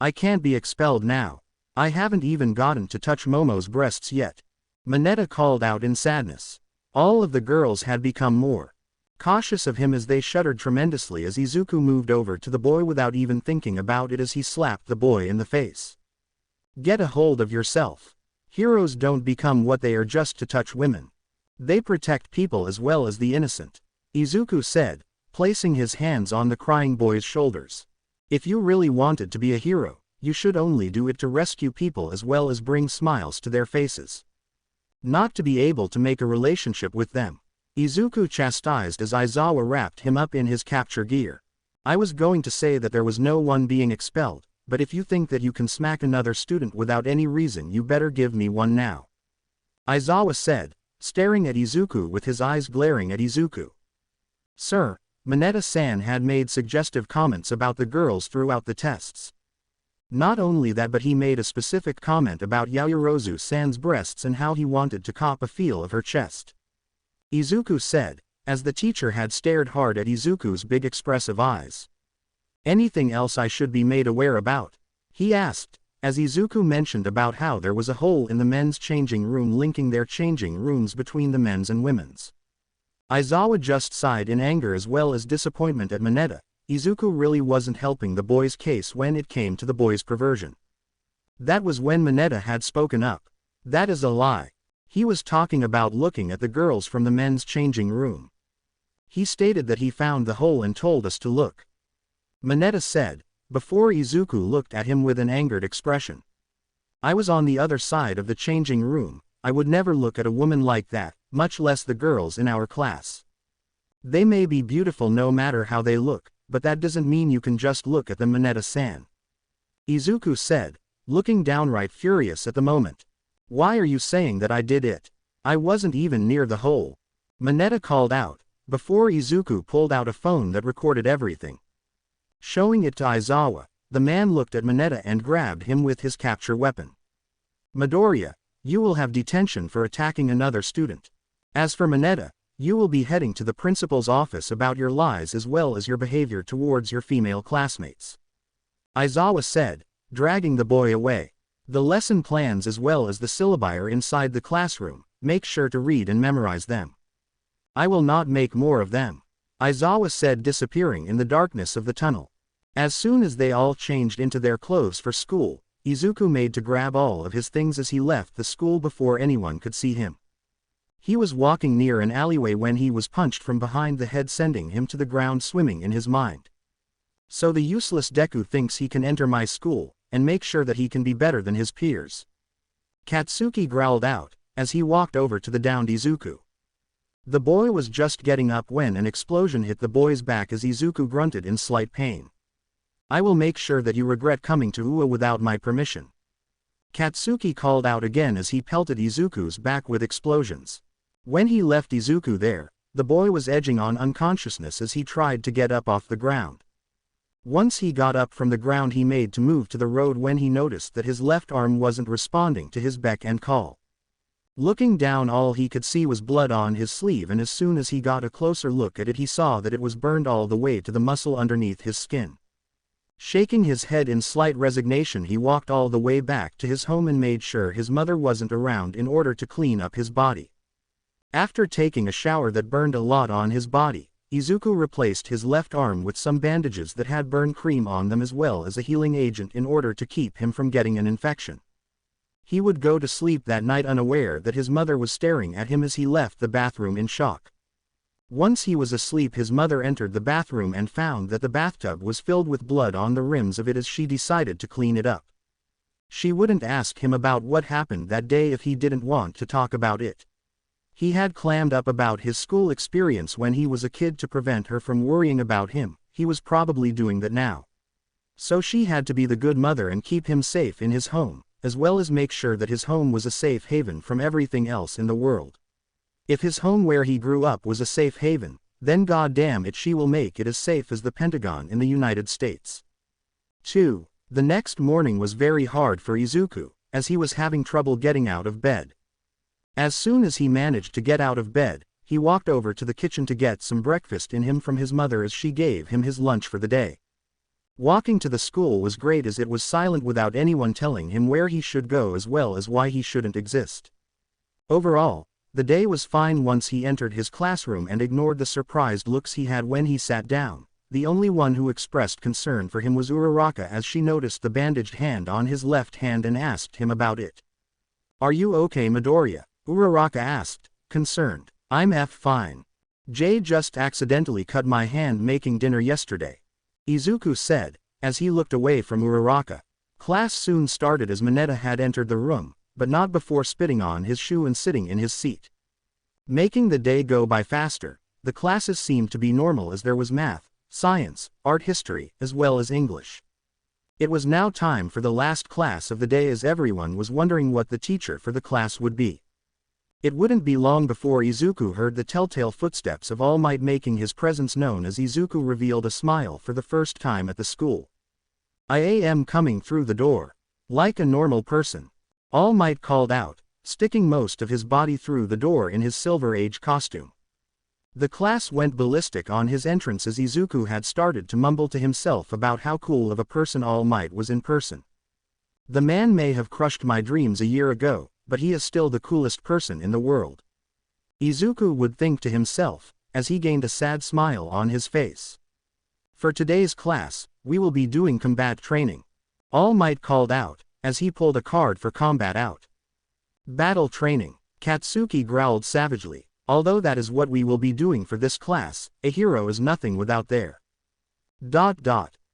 I can't be expelled now. I haven't even gotten to touch Momo's breasts yet. Mineta called out in sadness. All of the girls had become more cautious of him as they shuddered tremendously as Izuku moved over to the boy without even thinking about it as he slapped the boy in the face. Get a hold of yourself. Heroes don't become what they are just to touch women. They protect people as well as the innocent, Izuku said, placing his hands on the crying boy's shoulders. If you really wanted to be a hero, you should only do it to rescue people as well as bring smiles to their faces. Not to be able to make a relationship with them. Izuku chastised as Aizawa wrapped him up in his capture gear. I was going to say that there was no one being expelled, but if you think that you can smack another student without any reason you better give me one now. Aizawa said, staring at Izuku with his eyes glaring at Izuku. Sir, Mineta-san had made suggestive comments about the girls throughout the tests. Not only that but he made a specific comment about Yaoyorozu-san's breasts and how he wanted to cop a feel of her chest. Izuku said, as the teacher had stared hard at Izuku's big expressive eyes. Anything else I should be made aware about? He asked, as Izuku mentioned about how there was a hole in the men's changing room linking their changing rooms between the men's and women's. Aizawa just sighed in anger as well as disappointment at Mineta. Izuku really wasn't helping the boy's case when it came to the boy's perversion. That was when Mineta had spoken up. That is a lie. He was talking about looking at the girls from the men's changing room. He stated that he found the hole and told us to look. Mineta said, before Izuku looked at him with an angered expression. I was on the other side of the changing room. I would never look at a woman like that, much less the girls in our class. They may be beautiful no matter how they look, but that doesn't mean you can just look at them, Mineta-san. Izuku said, looking downright furious at the moment. Why are you saying that I did it? I wasn't even near the hole. Mineta called out, before Izuku pulled out a phone that recorded everything. Showing it to Aizawa, the man looked at Mineta and grabbed him with his capture weapon. Midoriya, you will have detention for attacking another student. As for Mineta, you will be heading to the principal's office about your lies as well as your behavior towards your female classmates. Aizawa said, dragging the boy away. The lesson plans as well as the syllabi are inside the classroom, make sure to read and memorize them. I will not make more of them. Aizawa said, disappearing in the darkness of the tunnel. As soon as they all changed into their clothes for school, Izuku made to grab all of his things as he left the school before anyone could see him. He was walking near an alleyway when he was punched from behind the head, sending him to the ground, swimming in his mind. So the useless Deku thinks he can enter my school, and make sure that he can be better than his peers. Katsuki growled out, as he walked over to the downed Izuku. The boy was just getting up when an explosion hit the boy's back as Izuku grunted in slight pain. I will make sure that you regret coming to Ua without my permission. Katsuki called out again as he pelted Izuku's back with explosions. When he left Izuku there, the boy was edging on unconsciousness as he tried to get up off the ground. Once he got up from the ground, he made to move to the road when he noticed that his left arm wasn't responding to his beck and call. Looking down, all he could see was blood on his sleeve, and as soon as he got a closer look at it, he saw that it was burned all the way to the muscle underneath his skin. Shaking his head in slight resignation, he walked all the way back to his home and made sure his mother wasn't around in order to clean up his body. After taking a shower that burned a lot on his body, Izuku replaced his left arm with some bandages that had burn cream on them as well as a healing agent in order to keep him from getting an infection. He would go to sleep that night unaware that his mother was staring at him as he left the bathroom in shock. Once he was asleep, his mother entered the bathroom and found that the bathtub was filled with blood on the rims of it as she decided to clean it up. She wouldn't ask him about what happened that day if he didn't want to talk about it. He had clammed up about his school experience when he was a kid to prevent her from worrying about him. He was probably doing that now. So she had to be the good mother and keep him safe in his home, as well as make sure that his home was a safe haven from everything else in the world. If his home where he grew up was a safe haven, then goddamn it, she will make it as safe as the Pentagon in the United States. 2. The next morning was very hard for Izuku, as he was having trouble getting out of bed. As soon as he managed to get out of bed, he walked over to the kitchen to get some breakfast in him from his mother as she gave him his lunch for the day. Walking to the school was great as it was silent without anyone telling him where he should go as well as why he shouldn't exist. Overall, the day was fine once he entered his classroom and ignored the surprised looks he had when he sat down. The only one who expressed concern for him was Uraraka as she noticed the bandaged hand on his left hand and asked him about it. Are you okay, Midoriya? Uraraka asked, concerned. I'm fine. Jay just accidentally cut my hand making dinner yesterday, Izuku said, as he looked away from Uraraka. Class soon started as Mineta had entered the room, but not before spitting on his shoe and sitting in his seat. Making the day go by faster, the classes seemed to be normal as there was math, science, art history, as well as English. It was now time for the last class of the day as everyone was wondering what the teacher for the class would be. It wouldn't be long before Izuku heard the telltale footsteps of All Might making his presence known as Izuku revealed a smile for the first time at the school. I am coming through the door. Like a normal person, All Might called out, sticking most of his body through the door in his Silver Age costume. The class went ballistic on his entrance as Izuku had started to mumble to himself about how cool of a person All Might was in person. The man may have crushed my dreams a year ago, but he is still the coolest person in the world. Izuku would think to himself, as he gained a sad smile on his face. For today's class, we will be doing combat training. All Might called out, as he pulled a card for combat out. Battle training. Katsuki growled savagely. Although that is what we will be doing for this class, a hero is nothing without their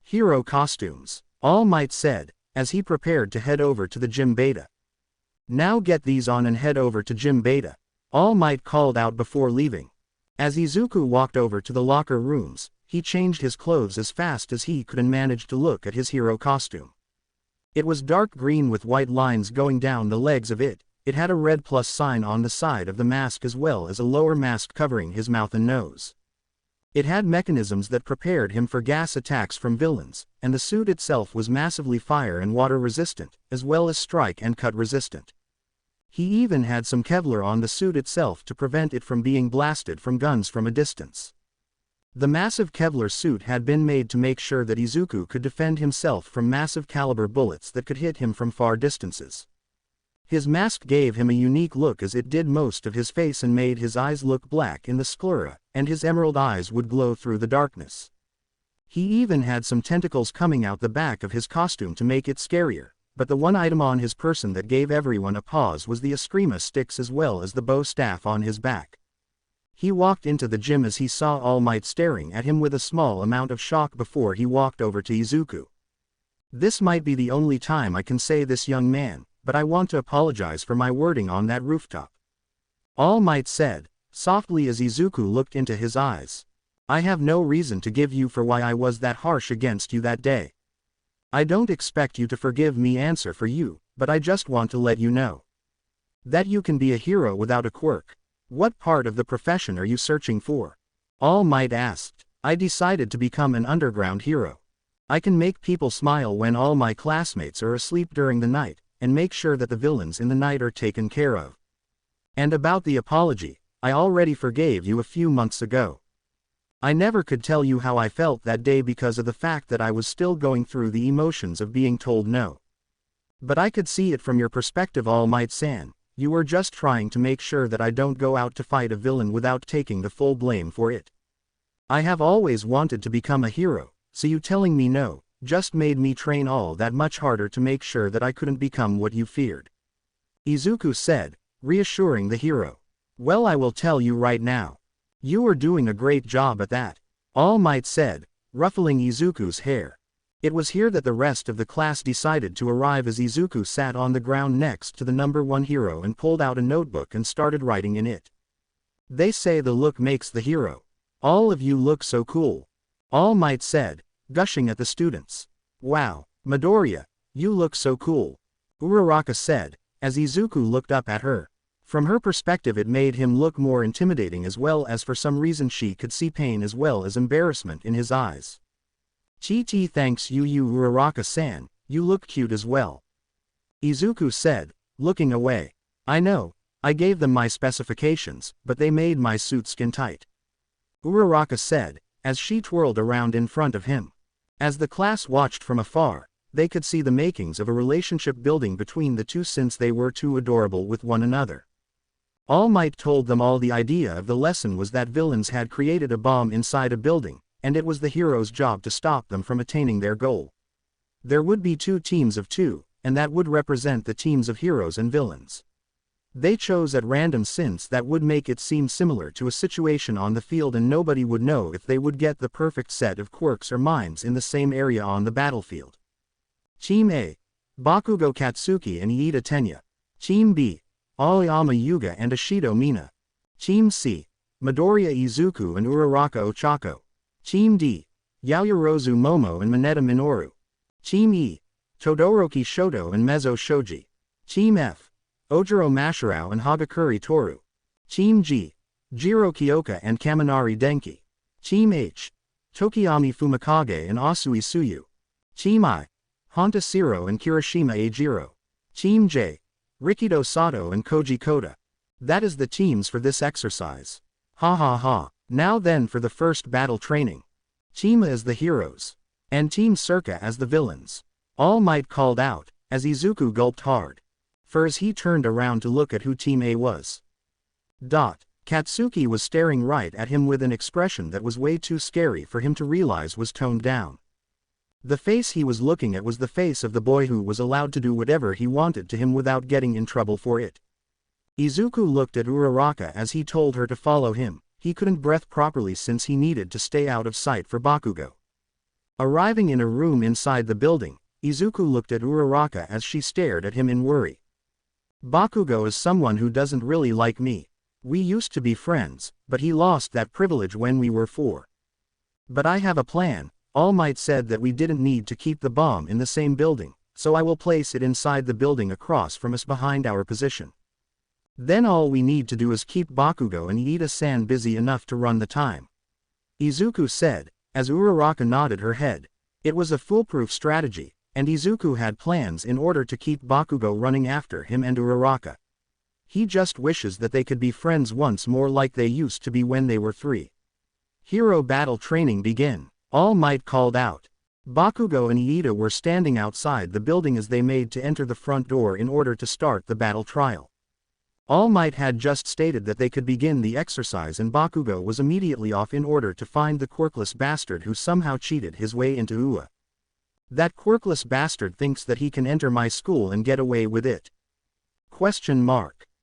hero costumes, All Might said, as he prepared to head over to the gym beta. Now get these on and head over to gym beta, All Might called out before leaving. As Izuku walked over to the locker rooms, he changed his clothes as fast as he could and managed to look at his hero costume. It was dark green with white lines going down the legs of it. It had a red plus sign on the side of the mask as well as a lower mask covering his mouth and nose. It had mechanisms that prepared him for gas attacks from villains, and the suit itself was massively fire and water resistant, as well as strike and cut resistant. He even had some Kevlar on the suit itself to prevent it from being blasted from guns from a distance. The massive Kevlar suit had been made to make sure that Izuku could defend himself from massive caliber bullets that could hit him from far distances. His mask gave him a unique look as it did most of his face and made his eyes look black in the sclera, and his emerald eyes would glow through the darkness. He even had some tentacles coming out the back of his costume to make it scarier, but the one item on his person that gave everyone a pause was the Eskrima sticks as well as the bow staff on his back. He walked into the gym as he saw All Might staring at him with a small amount of shock before he walked over to Izuku. This might be the only time I can say this, young man, but I want to apologize for my wording on that rooftop. All Might said, softly as Izuku looked into his eyes. I have no reason to give you for why I was that harsh against you that day. I don't expect you to forgive me answer for you, but I just want to let you know that you can be a hero without a quirk. What part of the profession are you searching for? All Might asked. I decided to become an underground hero. I can make people smile when all my classmates are asleep during the night, and make sure that the villains in the night are taken care of. And about the apology, I already forgave you a few months ago. I never could tell you how I felt that day because of the fact that I was still going through the emotions of being told no. But I could see it from your perspective, All Might-san. You were just trying to make sure that I don't go out to fight a villain without taking the full blame for it. I have always wanted to become a hero, so you telling me no just made me train all that much harder to make sure that I couldn't become what you feared. Izuku said, reassuring the hero. Well, I will tell you right now. You are doing a great job at that, All Might said, ruffling Izuku's hair. It was here that the rest of the class decided to arrive as Izuku sat on the ground next to the number one hero and pulled out a notebook and started writing in it. They say the look makes the hero. All of you look so cool, All Might said, gushing at the students. Wow, Midoriya, you look so cool, Uraraka said, as Izuku looked up at her. From her perspective it made him look more intimidating as well as for some reason she could see pain as well as embarrassment in his eyes. Chi-chi, thanks you Uraraka-san, you look cute as well, Izuku said, looking away. I know, I gave them my specifications, but they made my suit skin tight, Uraraka said, as she twirled around in front of him. As the class watched from afar, they could see the makings of a relationship building between the two since they were too adorable with one another. All Might told them all the idea of the lesson was that villains had created a bomb inside a building, and it was the hero's job to stop them from attaining their goal. There would be 2 teams of 2, and that would represent the teams of heroes and villains. They chose at random since that would make it seem similar to a situation on the field and nobody would know if they would get the perfect set of quirks or minds in the same area on the battlefield. Team A, Bakugo Katsuki and Iida Tenya. Team B, Aoyama Yuga and Ashido Mina. Team C, Midoriya Izuku and Uraraka Ochako. Team D, Yaoyorozu Momo and Mineta Minoru. Team E, Todoroki Shoto and Mezzo Shoji. Team F, Ojiro Mashirao and Hagakure Toru. Team G, Jiro Kyoka and Kaminari Denki. Team H, Tokiyami Fumikage and Asui Suyu. Team I, Honta Siro and Kirishima Eijiro. Team J, Rikido Sato and Koji Koda. That is the teams for this exercise. Ha ha ha. Now then for the first battle training. Team A as the heroes, and Team Circa as the villains. All Might called out, as Izuku gulped hard. For as he turned around to look at who Team A was. Katsuki was staring right at him with an expression that was way too scary for him to realize was toned down. The face he was looking at was the face of the boy who was allowed to do whatever he wanted to him without getting in trouble for it. Izuku looked at Uraraka as he told her to follow him. He couldn't breathe properly since he needed to stay out of sight for Bakugo. Arriving in a room inside the building, Izuku looked at Uraraka as she stared at him in worry. Bakugo is someone who doesn't really like me. We used to be friends, but he lost that privilege when we were 4. But I have a plan. All Might said that we didn't need to keep the bomb in the same building, so I will place it inside the building across from us behind our position. Then all we need to do is keep Bakugo and Iida-san busy enough to run the time. Izuku said, as Uraraka nodded her head. It was a foolproof strategy, and Izuku had plans in order to keep Bakugo running after him and Uraraka. He just wishes that they could be friends once more like they used to be when they were 3. Hero battle training begin. All Might called out. Bakugo and Iida were standing outside the building as they made to enter the front door in order to start the battle trial. All Might had just stated that they could begin the exercise and Bakugo was immediately off in order to find the quirkless bastard who somehow cheated his way into UA. That quirkless bastard thinks that he can enter my school and get away with it. ?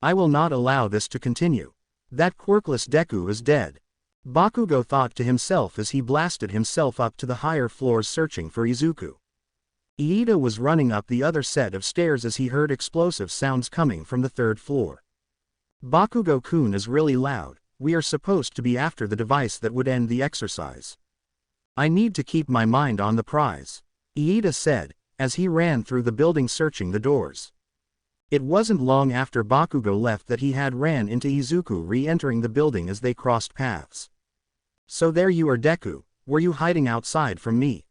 I will not allow this to continue. That quirkless deku is dead. Bakugo thought to himself as he blasted himself up to the higher floors searching for Izuku. Iida was running up the other set of stairs as he heard explosive sounds coming from the 3rd floor. Bakugo-kun is really loud. We are supposed to be after the device that would end the exercise. I need to keep my mind on the prize, Iida said, as he ran through the building searching the doors. It wasn't long after Bakugo left that he had ran into Izuku re-entering the building as they crossed paths. So there you are, Deku, were you hiding outside from me?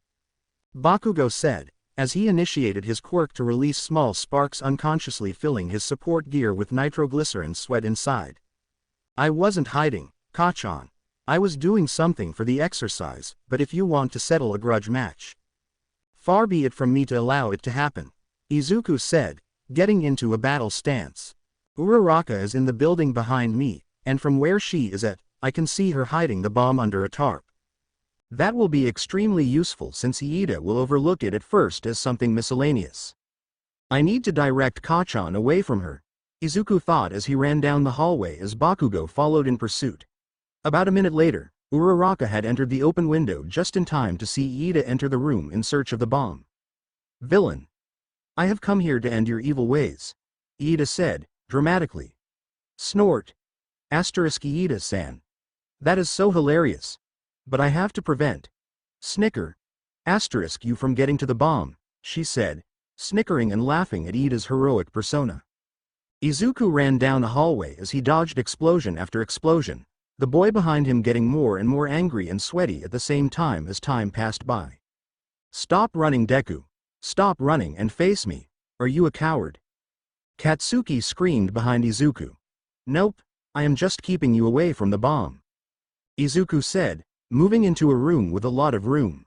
Bakugo said, as he initiated his quirk to release small sparks unconsciously filling his support gear with nitroglycerin sweat inside. I wasn't hiding, Kachan. I was doing something for the exercise, but if you want to settle a grudge match. Far be it from me to allow it to happen, Izuku said, getting into a battle stance. Uraraka is in the building behind me, and from where she is at, I can see her hiding the bomb under a tarp. That will be extremely useful since Iida will overlook it at first as something miscellaneous. I need to direct Kachan away from her, Izuku thought as he ran down the hallway as Bakugo followed in pursuit. About a minute later, Uraraka had entered the open window just in time to see Iida enter the room in search of the bomb. Villain. I have come here to end your evil ways, Iida said, dramatically. Snort. Iida-san. That is so hilarious. But I have to prevent. Snicker. You from getting to the bomb, she said, snickering and laughing at Iida's heroic persona. Izuku ran down the hallway as he dodged explosion after explosion, the boy behind him getting more and more angry and sweaty at the same time as time passed by. Stop running, Deku. Stop running and face me. Are you a coward? Katsuki screamed behind Izuku. Nope, I am just keeping you away from the bomb, Izuku said, moving into a room with a lot of room.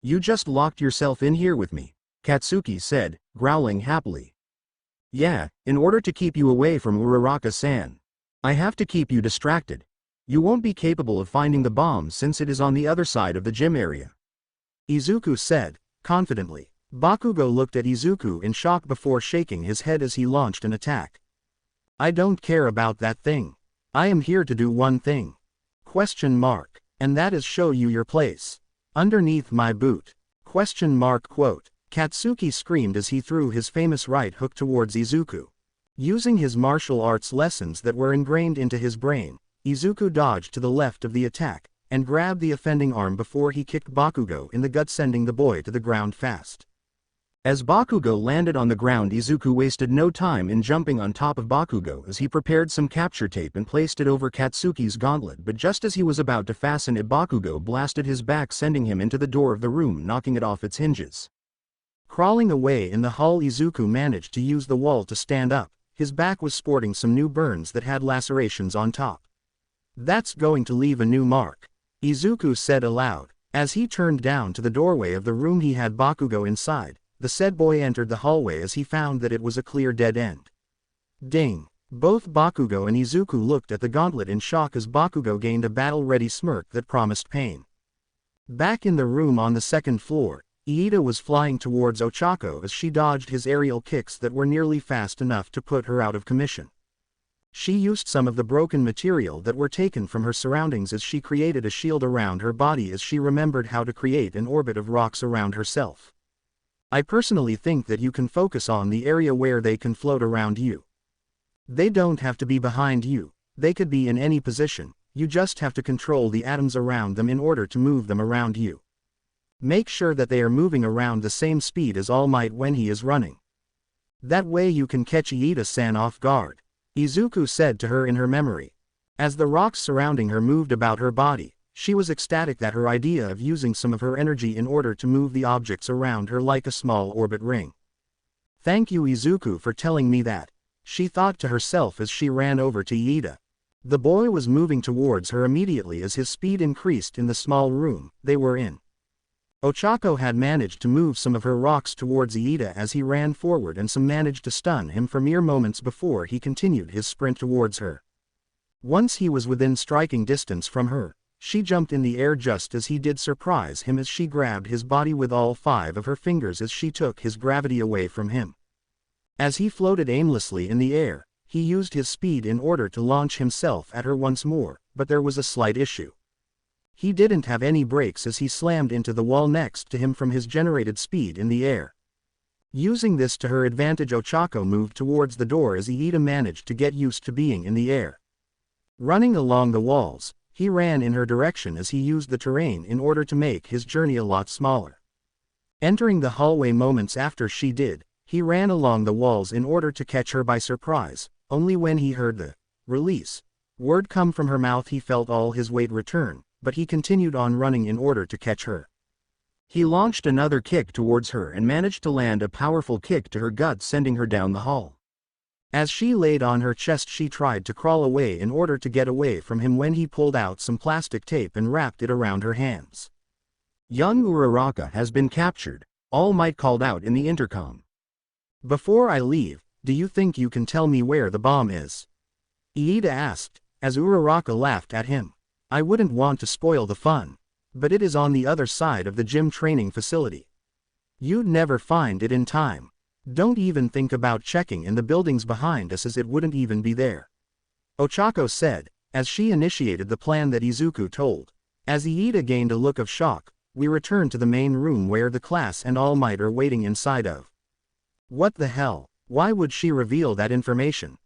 You just locked yourself in here with me, Katsuki said, growling happily. Yeah, in order to keep you away from Uraraka-san. I have to keep you distracted. You won't be capable of finding the bomb since it is on the other side of the gym area, Izuku said, confidently. Bakugo looked at Izuku in shock before shaking his head as he launched an attack. I don't care about that thing. I am here to do one thing. ? And that is show you your place. Underneath my boot. ? Katsuki screamed as he threw his famous right hook towards Izuku. Using his martial arts lessons that were ingrained into his brain, Izuku dodged to the left of the attack, and grabbed the offending arm before he kicked Bakugo in the gut, sending the boy to the ground fast. As Bakugo landed on the ground, Izuku wasted no time in jumping on top of Bakugo as he prepared some capture tape and placed it over Katsuki's gauntlet, but just as he was about to fasten it, Bakugo blasted his back, sending him into the door of the room, knocking it off its hinges. Crawling away in the hall, Izuku managed to use the wall to stand up. His back was sporting some new burns that had lacerations on top. That's going to leave a new mark, Izuku said aloud, as he turned down to the doorway of the room he had Bakugo inside, the said boy entered the hallway as he found that it was a clear dead end. Ding! Both Bakugo and Izuku looked at the gauntlet in shock as Bakugo gained a battle-ready smirk that promised pain. Back in the room on the second floor, Iida was flying towards Ochako as she dodged his aerial kicks that were nearly fast enough to put her out of commission. She used some of the broken material that were taken from her surroundings as she created a shield around her body as she remembered how to create an orbit of rocks around herself. I personally think that you can focus on the area where they can float around you. They don't have to be behind you, they could be in any position, you just have to control the atoms around them in order to move them around you. Make sure that they are moving around the same speed as All Might when he is running. That way you can catch Iida-san off guard, Izuku said to her in her memory. As the rocks surrounding her moved about her body, she was ecstatic at her idea of using some of her energy in order to move the objects around her like a small orbit ring. Thank you Izuku for telling me that, she thought to herself as she ran over to Iida. The boy was moving towards her immediately as his speed increased in the small room they were in. Ochako had managed to move some of her rocks towards Iida as he ran forward and some managed to stun him for mere moments before he continued his sprint towards her. Once he was within striking distance from her, she jumped in the air just as he did, surprise him as she grabbed his body with all 5 of her fingers as she took his gravity away from him. As he floated aimlessly in the air, he used his speed in order to launch himself at her once more, but there was a slight issue. He didn't have any brakes as he slammed into the wall next to him from his generated speed in the air. Using this to her advantage, Ochako moved towards the door as Iida managed to get used to being in the air. Running along the walls, he ran in her direction as he used the terrain in order to make his journey a lot smaller. Entering the hallway moments after she did, he ran along the walls in order to catch her by surprise. Only when he heard the release word come from her mouth he felt all his weight return, but he continued on running in order to catch her. He launched another kick towards her and managed to land a powerful kick to her gut, sending her down the hall. As she laid on her chest she tried to crawl away in order to get away from him when he pulled out some plastic tape and wrapped it around her hands. Young Uraraka has been captured, All Might called out in the intercom. Before I leave, do you think you can tell me where the bomb is? Iida asked, as Uraraka laughed at him. I wouldn't want to spoil the fun, but it is on the other side of the gym training facility. You'd never find it in time. Don't even think about checking in the buildings behind us as it wouldn't even be there. Ochako said, as she initiated the plan that Izuku told. As Iida gained a look of shock, we returned to the main room where the class and All Might are waiting inside of. What the hell? Why would she reveal that information? ?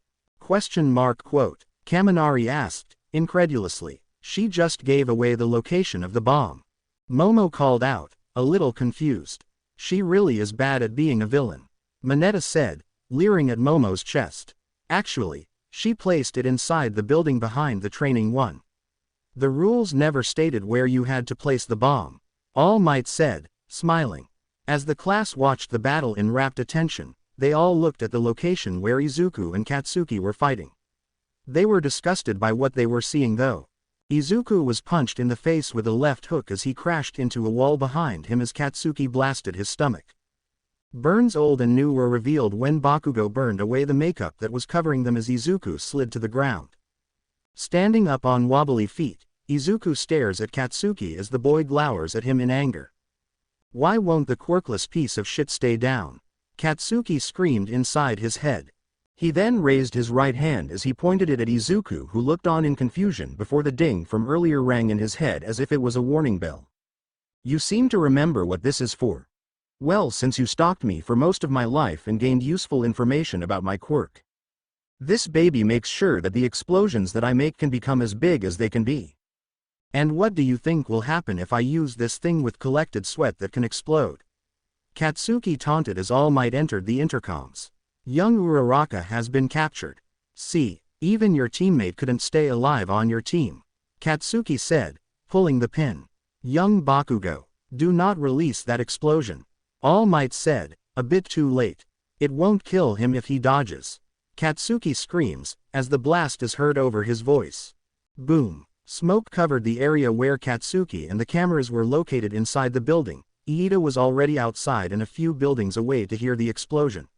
Kaminari asked, incredulously. She just gave away the location of the bomb. Momo called out, a little confused. She really is bad at being a villain. Mineta said, leering at Momo's chest. Actually, she placed it inside the building behind the training one. The rules never stated where you had to place the bomb, All Might said, smiling. As the class watched the battle in rapt attention, they all looked at the location where Izuku and Katsuki were fighting. They were disgusted by what they were seeing though. Izuku was punched in the face with a left hook as he crashed into a wall behind him as Katsuki blasted his stomach. Burns old and new were revealed when Bakugo burned away the makeup that was covering them as Izuku slid to the ground. Standing up on wobbly feet, Izuku stares at Katsuki as the boy glowers at him in anger. Why won't the quirkless piece of shit stay down? Katsuki screamed inside his head. He then raised his right hand as he pointed it at Izuku, who looked on in confusion before the ding from earlier rang in his head as if it was a warning bell. You seem to remember what this is for. Well, since you stalked me for most of my life and gained useful information about my quirk. This baby makes sure that the explosions that I make can become as big as they can be. And what do you think will happen if I use this thing with collected sweat that can explode? Katsuki taunted as All Might entered the intercoms. Young Uraraka has been captured. See, even your teammate couldn't stay alive on your team, Katsuki said, pulling the pin. Young Bakugo, do not release that explosion, All Might said, a bit too late. It won't kill him if he dodges. Katsuki screams, as the blast is heard over his voice. Boom. Smoke covered the area where Katsuki and the cameras were located inside the building, Iida was already outside and a few buildings away to hear the explosion.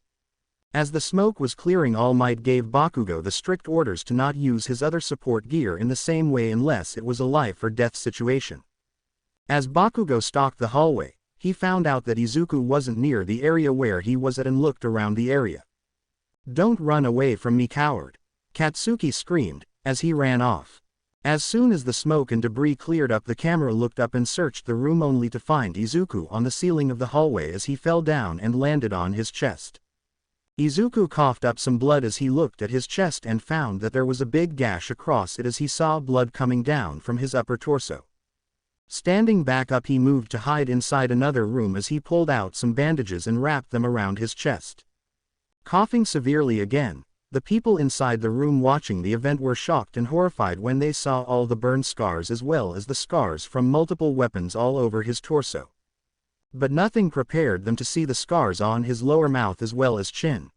As the smoke was clearing, All Might gave Bakugo the strict orders to not use his other support gear in the same way unless it was a life or death situation. As Bakugo stalked the hallway, he found out that Izuku wasn't near the area where he was at and looked around the area. "Don't run away from me, coward," Katsuki screamed, as he ran off. As soon as the smoke and debris cleared up, the camera looked up and searched the room only to find Izuku on the ceiling of the hallway as he fell down and landed on his chest. Izuku coughed up some blood as he looked at his chest and found that there was a big gash across it as he saw blood coming down from his upper torso. Standing back up, he moved to hide inside another room as he pulled out some bandages and wrapped them around his chest. Coughing severely again, the people inside the room watching the event were shocked and horrified when they saw all the burn scars as well as the scars from multiple weapons all over his torso. But nothing prepared them to see the scars on his lower mouth as well as chin,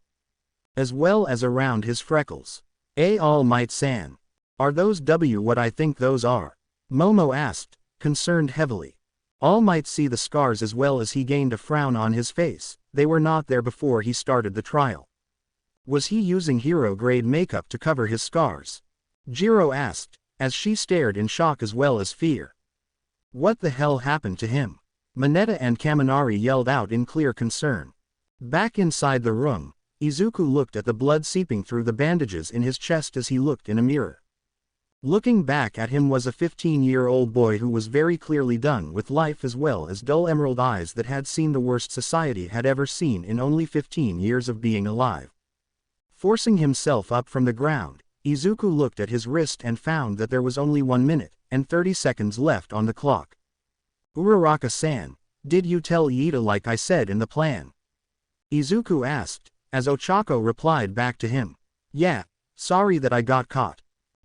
as well as around his freckles. All Might-san, are those what I think those are?" Momo asked, concerned heavily. All Might see the scars as well as he gained a frown on his face. They were not there before he started the trial. Was he using hero-grade makeup to cover his scars? Jiro asked, as she stared in shock as well as fear. What the hell happened to him? Mineta and Kaminari yelled out in clear concern. Back inside the room, Izuku looked at the blood seeping through the bandages in his chest as he looked in a mirror. Looking back at him was a 15-year-old boy who was very clearly done with life as well as dull emerald eyes that had seen the worst society had ever seen in only 15 years of being alive. Forcing himself up from the ground, Izuku looked at his wrist and found that there was only 1 minute and 30 seconds left on the clock. Uraraka-san, did you tell Iida like I said in the plan? Izuku asked, as Ochako replied back to him. Yeah, sorry that I got caught.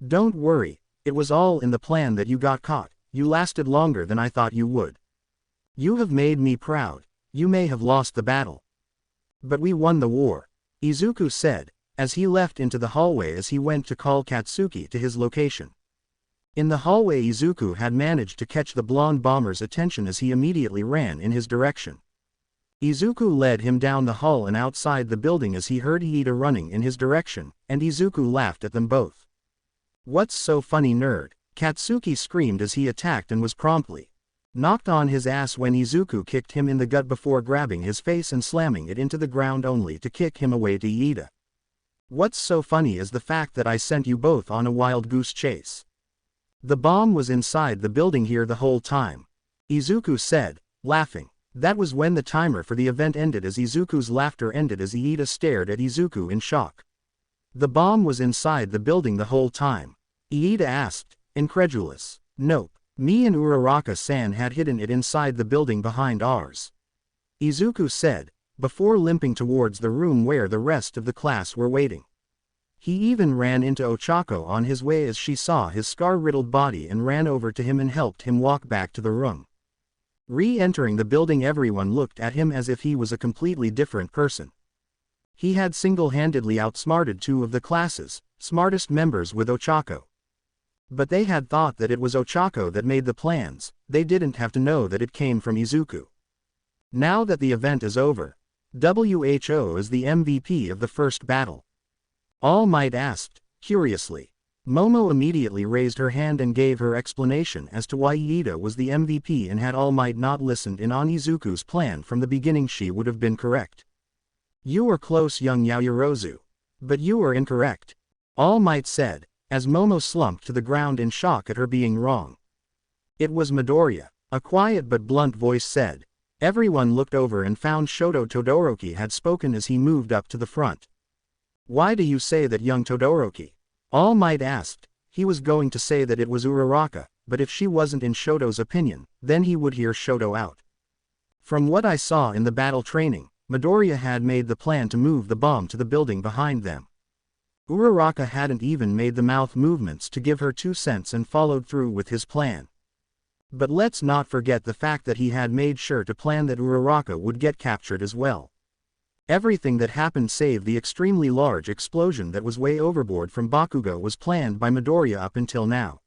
Don't worry, it was all in the plan that you got caught. You lasted longer than I thought you would. You have made me proud. You may have lost the battle, but we won the war, Izuku said, as he left into the hallway as he went to call Katsuki to his location. In the hallway, Izuku had managed to catch the blonde bomber's attention as he immediately ran in his direction. Izuku led him down the hall and outside the building as he heard Iida running in his direction, and Izuku laughed at them both. What's so funny, nerd? Katsuki screamed as he attacked and was promptly knocked on his ass when Izuku kicked him in the gut before grabbing his face and slamming it into the ground only to kick him away to Iida. What's so funny is the fact that I sent you both on a wild goose chase. The bomb was inside the building here the whole time, Izuku said, laughing. That was when the timer for the event ended as Izuku's laughter ended as Iida stared at Izuku in shock. The bomb was inside the building the whole time? Iida asked, incredulous. Nope, me and Uraraka-san had hidden it inside the building behind ours, Izuku said, before limping towards the room where the rest of the class were waiting. He even ran into Ochako on his way as she saw his scar-riddled body and ran over to him and helped him walk back to the room. Re-entering the building, everyone looked at him as if he was a completely different person. He had single-handedly outsmarted 2 of the class's smartest members with Ochako. But they had thought that it was Ochako that made the plans. They didn't have to know that it came from Izuku. Now that the event is over, WHO is the MVP of the first battle. All Might asked, curiously. Momo immediately raised her hand and gave her explanation as to why Iida was the MVP, and had All Might not listened in on Izuku's plan from the beginning, she would have been correct. You were close, young Yaoyorozu. But you were incorrect, All Might said, as Momo slumped to the ground in shock at her being wrong. It was Midoriya, a quiet but blunt voice said. Everyone looked over and found Shoto Todoroki had spoken as he moved up to the front. Why do you say that, young Todoroki? All Might asked. He was going to say that it was Uraraka, but if she wasn't in Shoto's opinion, then he would hear Shoto out. From what I saw in the battle training, Midoriya had made the plan to move the bomb to the building behind them. Uraraka hadn't even made the mouth movements to give her 2 cents and followed through with his plan. But let's not forget the fact that he had made sure to plan that Uraraka would get captured as well. Everything that happened save the extremely large explosion that was way overboard from Bakugo was planned by Midoriya up until now,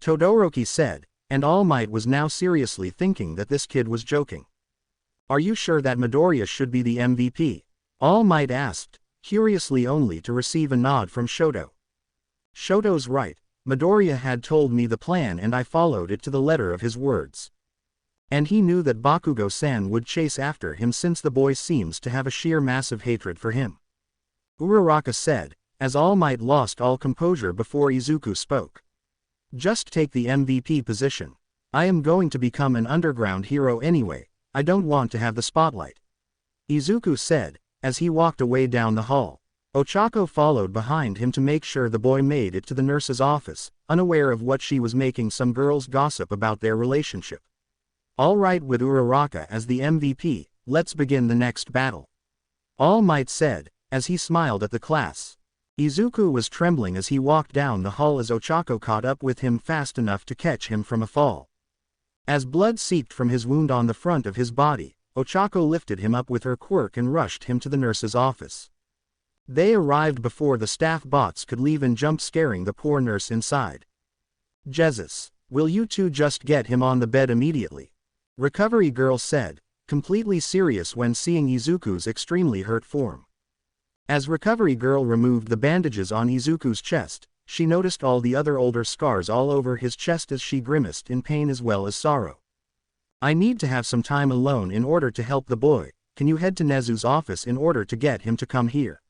Todoroki said, And All Might was now seriously thinking that this kid was joking. "Are you sure that Midoriya should be the MVP?" All Might asked, curiously only to receive a nod from Shoto. "Shoto's right, Midoriya had told me the plan and I followed it to the letter of his words. And he knew that Bakugo-san would chase after him since the boy seems to have a sheer massive hatred for him," Uraraka said, as All Might lost all composure before Izuku spoke. "Just take the MVP position. I am going to become an underground hero anyway, I don't want to have the spotlight," Izuku said, as he walked away down the hall. Ochako followed behind him to make sure the boy made it to the nurse's office, unaware of what she was making some girls gossip about their relationship. "All right, with Uraraka as the MVP, let's begin the next battle," All Might said, as he smiled at the class. Izuku was trembling as he walked down the hall as Ochako caught up with him fast enough to catch him from a fall. As blood seeped from his wound on the front of his body, Ochako lifted him up with her quirk and rushed him to the nurse's office. They arrived before the staff bots could leave and jump, scaring the poor nurse inside. "Jesus, will you two just get him on the bed immediately?" Recovery Girl said, completely serious when seeing Izuku's extremely hurt form. As Recovery Girl removed the bandages on Izuku's chest, she noticed all the other older scars all over his chest as she grimaced in pain as well as sorrow. "I need to have some time alone in order to help the boy. Can you head to Nezu's office in order to get him to come here?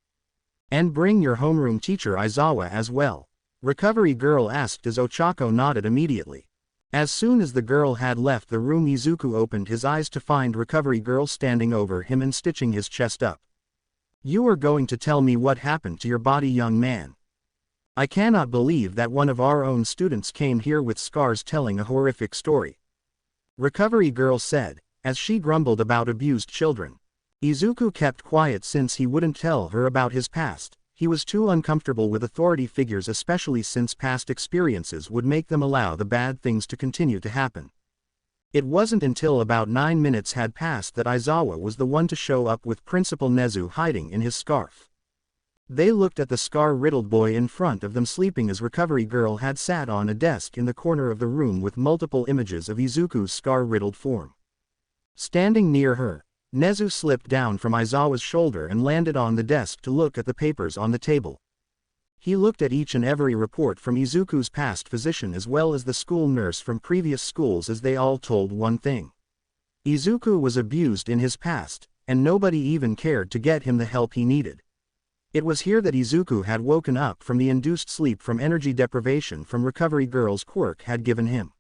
And bring your homeroom teacher Aizawa as well?" Recovery Girl asked as Ochako nodded immediately. As soon as the girl had left the room, Izuku opened his eyes to find Recovery Girl standing over him and stitching his chest up. "You are going to tell me what happened to your body, young man? I cannot believe that one of our own students came here with scars telling a horrific story," Recovery Girl said, as she grumbled about abused children. Izuku kept quiet since he wouldn't tell her about his past. He was too uncomfortable with authority figures, especially since past experiences would make them allow the bad things to continue to happen. It wasn't until about 9 minutes had passed that Aizawa was the one to show up with Principal Nezu hiding in his scarf. They looked at the scar-riddled boy in front of them sleeping as Recovery Girl had sat on a desk in the corner of the room with multiple images of Izuku's scar-riddled form. Standing near her, Nezu slipped down from Aizawa's shoulder and landed on the desk to look at the papers on the table. He looked at each and every report from Izuku's past physician as well as the school nurse from previous schools, as they all told one thing. Izuku was abused in his past, and nobody even cared to get him the help he needed. It was here that Izuku had woken up from the induced sleep from energy deprivation from Recovery Girl's quirk had given him.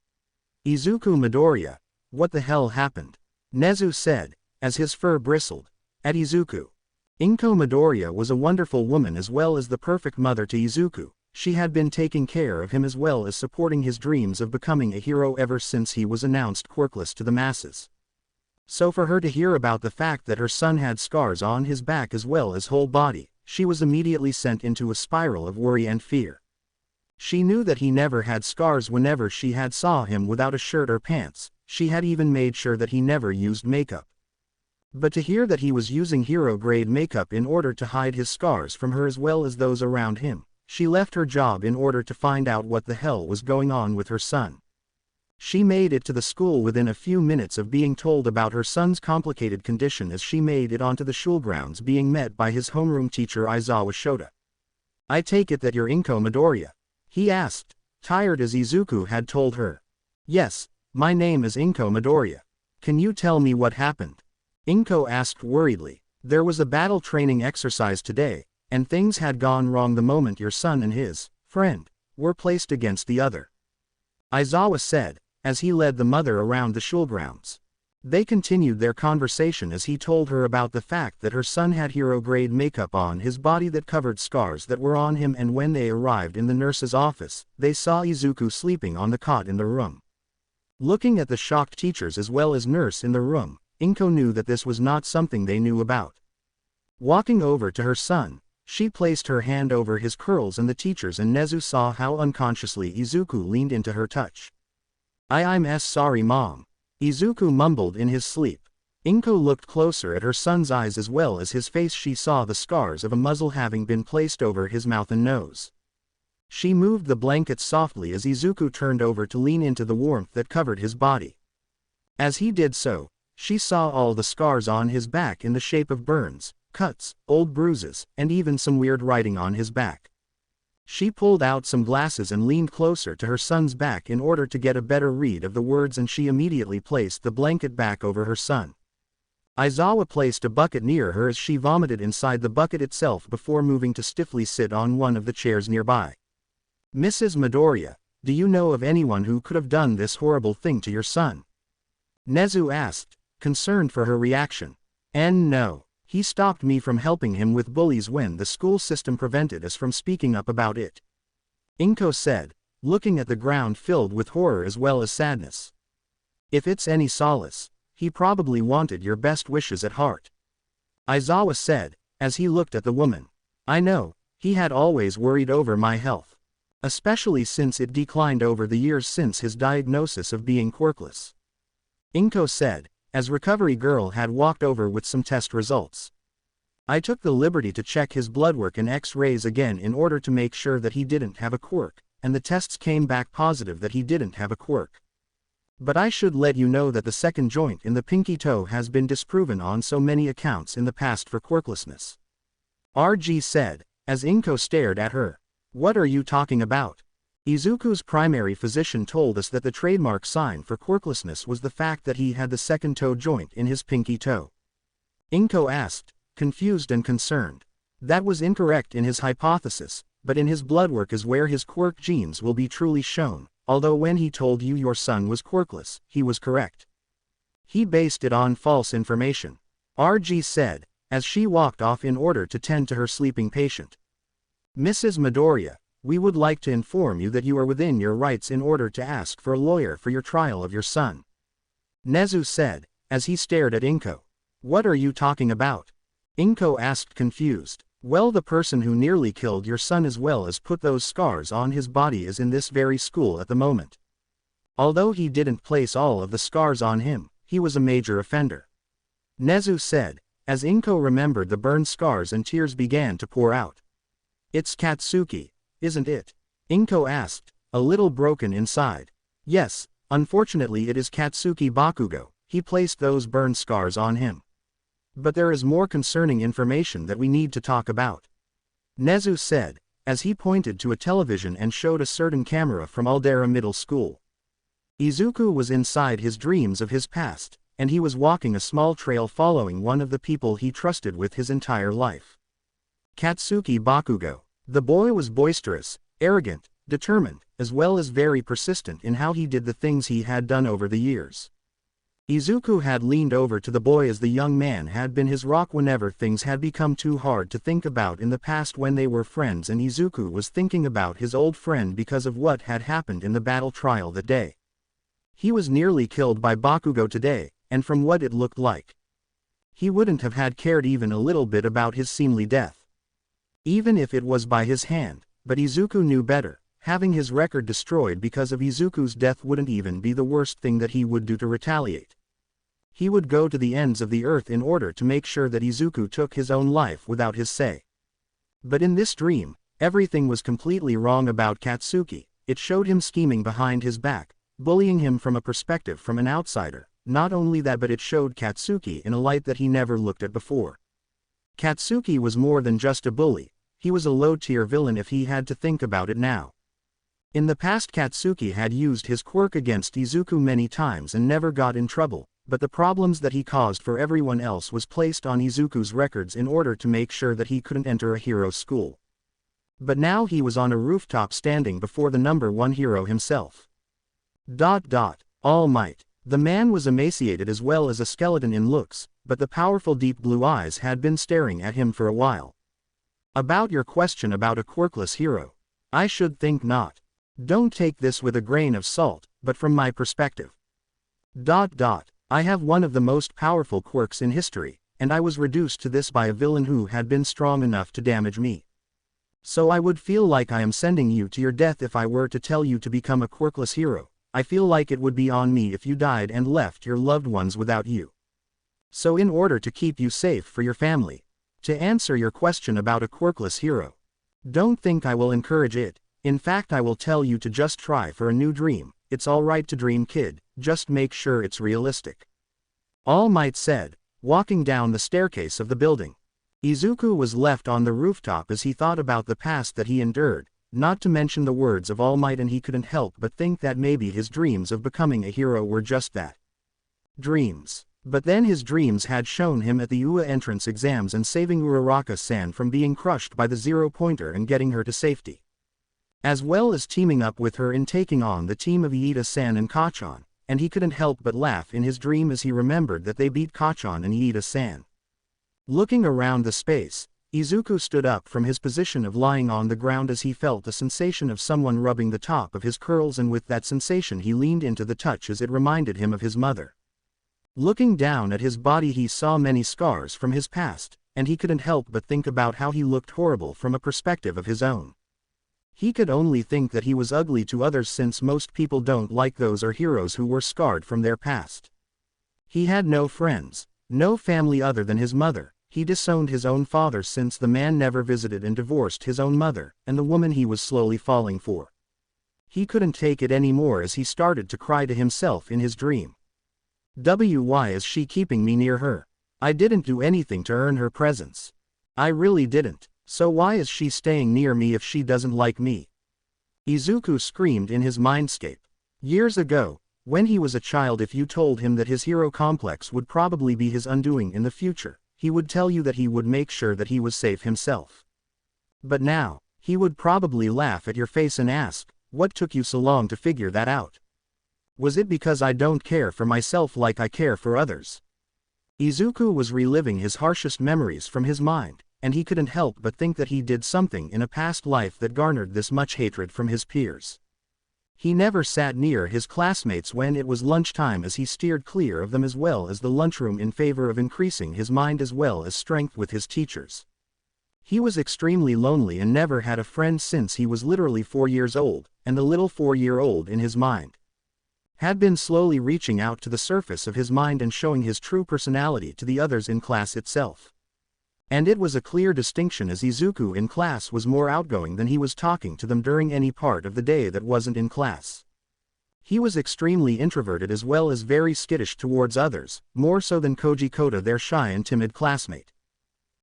"Izuku Midoriya, what the hell happened?" Nezu said, as his fur bristled at Izuku. Inko Midoriya was a wonderful woman as well as the perfect mother to Izuku. She had been taking care of him as well as supporting his dreams of becoming a hero ever since he was announced quirkless to the masses. So for her to hear about the fact that her son had scars on his back as well as whole body, she was immediately sent into a spiral of worry and fear. She knew that he never had scars whenever she had saw him without a shirt or pants. She had even made sure that he never used makeup. But to hear that he was using hero-grade makeup in order to hide his scars from her as well as those around him, she left her job in order to find out what the hell was going on with her son. She made it to the school within a few minutes of being told about her son's complicated condition as she made it onto the school grounds, being met by his homeroom teacher Aizawa Shota. "I take it that you're Inko Midoriya?" he asked, tired as Izuku had told her. "Yes, my name is Inko Midoriya. Can you tell me what happened?" Inko asked worriedly. "There was a battle training exercise today, and things had gone wrong the moment your son and his friend were placed against the other," Aizawa said, as he led the mother around the school grounds. They continued their conversation as he told her about the fact that her son had hero-grade makeup on his body that covered scars that were on him, and when they arrived in the nurse's office, they saw Izuku sleeping on the cot in the room. Looking at the shocked teachers as well as nurse in the room, Inko knew that this was not something they knew about. Walking over to her son, she placed her hand over his curls and the teachers, and Nezu saw how unconsciously Izuku leaned into her touch. I'm sorry mom," Izuku mumbled in his sleep. Inko looked closer at her son's eyes as well as his face. She saw the scars of a muzzle having been placed over his mouth and nose. She moved the blanket softly as Izuku turned over to lean into the warmth that covered his body. As he did so, she saw all the scars on his back in the shape of burns, cuts, old bruises, and even some weird writing on his back. She pulled out some glasses and leaned closer to her son's back in order to get a better read of the words, and she immediately placed the blanket back over her son. Aizawa placed a bucket near her as she vomited inside the bucket itself before moving to stiffly sit on one of the chairs nearby. Mrs. Midoriya, do you know of anyone who could have done this horrible thing to your son? Nezu asked, concerned for her reaction. And no. He stopped me from helping him with bullies when the school system prevented us from speaking up about it. Inko said, looking at the ground filled with horror as well as sadness. If it's any solace, he probably wanted your best wishes at heart. Aizawa said, as he looked at the woman. I know, he had always worried over my health. Especially since it declined over the years since his diagnosis of being quirkless. Inko said, as Recovery Girl had walked over with some test results. I took the liberty to check his bloodwork and X-rays again in order to make sure that he didn't have a quirk, and the tests came back positive that he didn't have a quirk. But I should let you know that the second joint in the pinky toe has been disproven on so many accounts in the past for quirklessness. RG said, as Inko stared at her. What are you talking about? Izuku's primary physician told us that the trademark sign for quirklessness was the fact that he had the second toe joint in his pinky toe. Inko asked, confused and concerned. That was incorrect in his hypothesis, but in his bloodwork is where his quirk genes will be truly shown, although when he told you your son was quirkless, he was correct. He based it on false information. RG said, as she walked off in order to tend to her sleeping patient. Mrs. Midoriya, we would like to inform you that you are within your rights in order to ask for a lawyer for your trial of your son. Nezu said, as he stared at Inko. What are you talking about? Inko asked confused. Well, the person who nearly killed your son as well as put those scars on his body is in this very school at the moment. Although he didn't place all of the scars on him, he was a major offender. Nezu said, as Inko remembered the burned scars and tears began to pour out. It's Katsuki, isn't it? Inko asked, a little broken inside. Yes, unfortunately it is Katsuki Bakugo, he placed those burn scars on him. But there is more concerning information that we need to talk about. Nezu said, as he pointed to a television and showed a certain camera from Aldera Middle School. Izuku was inside his dreams of his past, and he was walking a small trail following one of the people he trusted with his entire life. Katsuki Bakugo. The boy was boisterous, arrogant, determined, as well as very persistent in how he did the things he had done over the years. Izuku had leaned over to the boy as the young man had been his rock whenever things had become too hard to think about in the past when they were friends, and Izuku was thinking about his old friend because of what had happened in the battle trial that day. He was nearly killed by Bakugo today, and from what it looked like, he wouldn't have had cared even a little bit about his seemly death. Even if it was by his hand, but Izuku knew better. Having his record destroyed because of Izuku's death wouldn't even be the worst thing that he would do to retaliate. He would go to the ends of the earth in order to make sure that Izuku took his own life without his say. But in this dream, everything was completely wrong about Katsuki. It showed him scheming behind his back, bullying him from a perspective from an outsider. Not only that, but it showed Katsuki in a light that he never looked at before. Katsuki was more than just a bully. He was a low-tier villain if he had to think about it now. In the past, Katsuki had used his quirk against Izuku many times and never got in trouble, but the problems that he caused for everyone else was placed on Izuku's records in order to make sure that he couldn't enter a hero school. But now he was on a rooftop standing before the #1 hero himself. All Might. The man was emaciated as well as a skeleton in looks, but the powerful deep blue eyes had been staring at him for a while. About your question about a quirkless hero. I should think not. Don't take this with a grain of salt, but from my perspective. I have one of the most powerful quirks in history, and I was reduced to this by a villain who had been strong enough to damage me. So I would feel like I am sending you to your death if I were to tell you to become a quirkless hero. I feel like it would be on me if you died and left your loved ones without you. So in order to keep you safe for your family, to answer your question about a quirkless hero, don't think I will encourage it. In fact, I will tell you to just try for a new dream. It's alright to dream, kid, just make sure it's realistic. All Might said, walking down the staircase of the building. Izuku was left on the rooftop as he thought about the past that he endured, not to mention the words of All Might, and he couldn't help but think that maybe his dreams of becoming a hero were just that. Dreams. But then his dreams had shown him at the UA entrance exams and saving Uraraka-san from being crushed by the zero-pointer and getting her to safety. As well as teaming up with her in taking on the team of Iida-san and Kachan, and he couldn't help but laugh in his dream as he remembered that they beat Kachan and Iida-san. Looking around the space, Izuku stood up from his position of lying on the ground as he felt a sensation of someone rubbing the top of his curls, and with that sensation he leaned into the touch as it reminded him of his mother. Looking down at his body, he saw many scars from his past, and he couldn't help but think about how he looked horrible from a perspective of his own. He could only think that he was ugly to others, since most people don't like those or heroes who were scarred from their past. He had no friends, no family other than his mother. He disowned his own father since the man never visited and divorced his own mother, and the woman he was slowly falling for. He couldn't take it anymore as he started to cry to himself in his dream. Why is she keeping me near her? I didn't do anything to earn her presence. I really didn't, so why is she staying near me if she doesn't like me? Izuku screamed in his mindscape. Years ago, when he was a child, if you told him that his hero complex would probably be his undoing in the future, he would tell you that he would make sure that he was safe himself. But now, he would probably laugh at your face and ask, what took you so long to figure that out? Was it because I don't care for myself like I care for others? Izuku was reliving his harshest memories from his mind, and he couldn't help but think that he did something in a past life that garnered this much hatred from his peers. He never sat near his classmates when it was lunchtime, as he steered clear of them as well as the lunchroom in favor of increasing his mind as well as strength with his teachers. He was extremely lonely and never had a friend since he was literally 4 years old, and the little 4-year-old in his mind had been slowly reaching out to the surface of his mind and showing his true personality to the others in class itself. And it was a clear distinction, as Izuku in class was more outgoing than he was talking to them during any part of the day that wasn't in class. He was extremely introverted as well as very skittish towards others, more so than Koji Kota, their shy and timid classmate.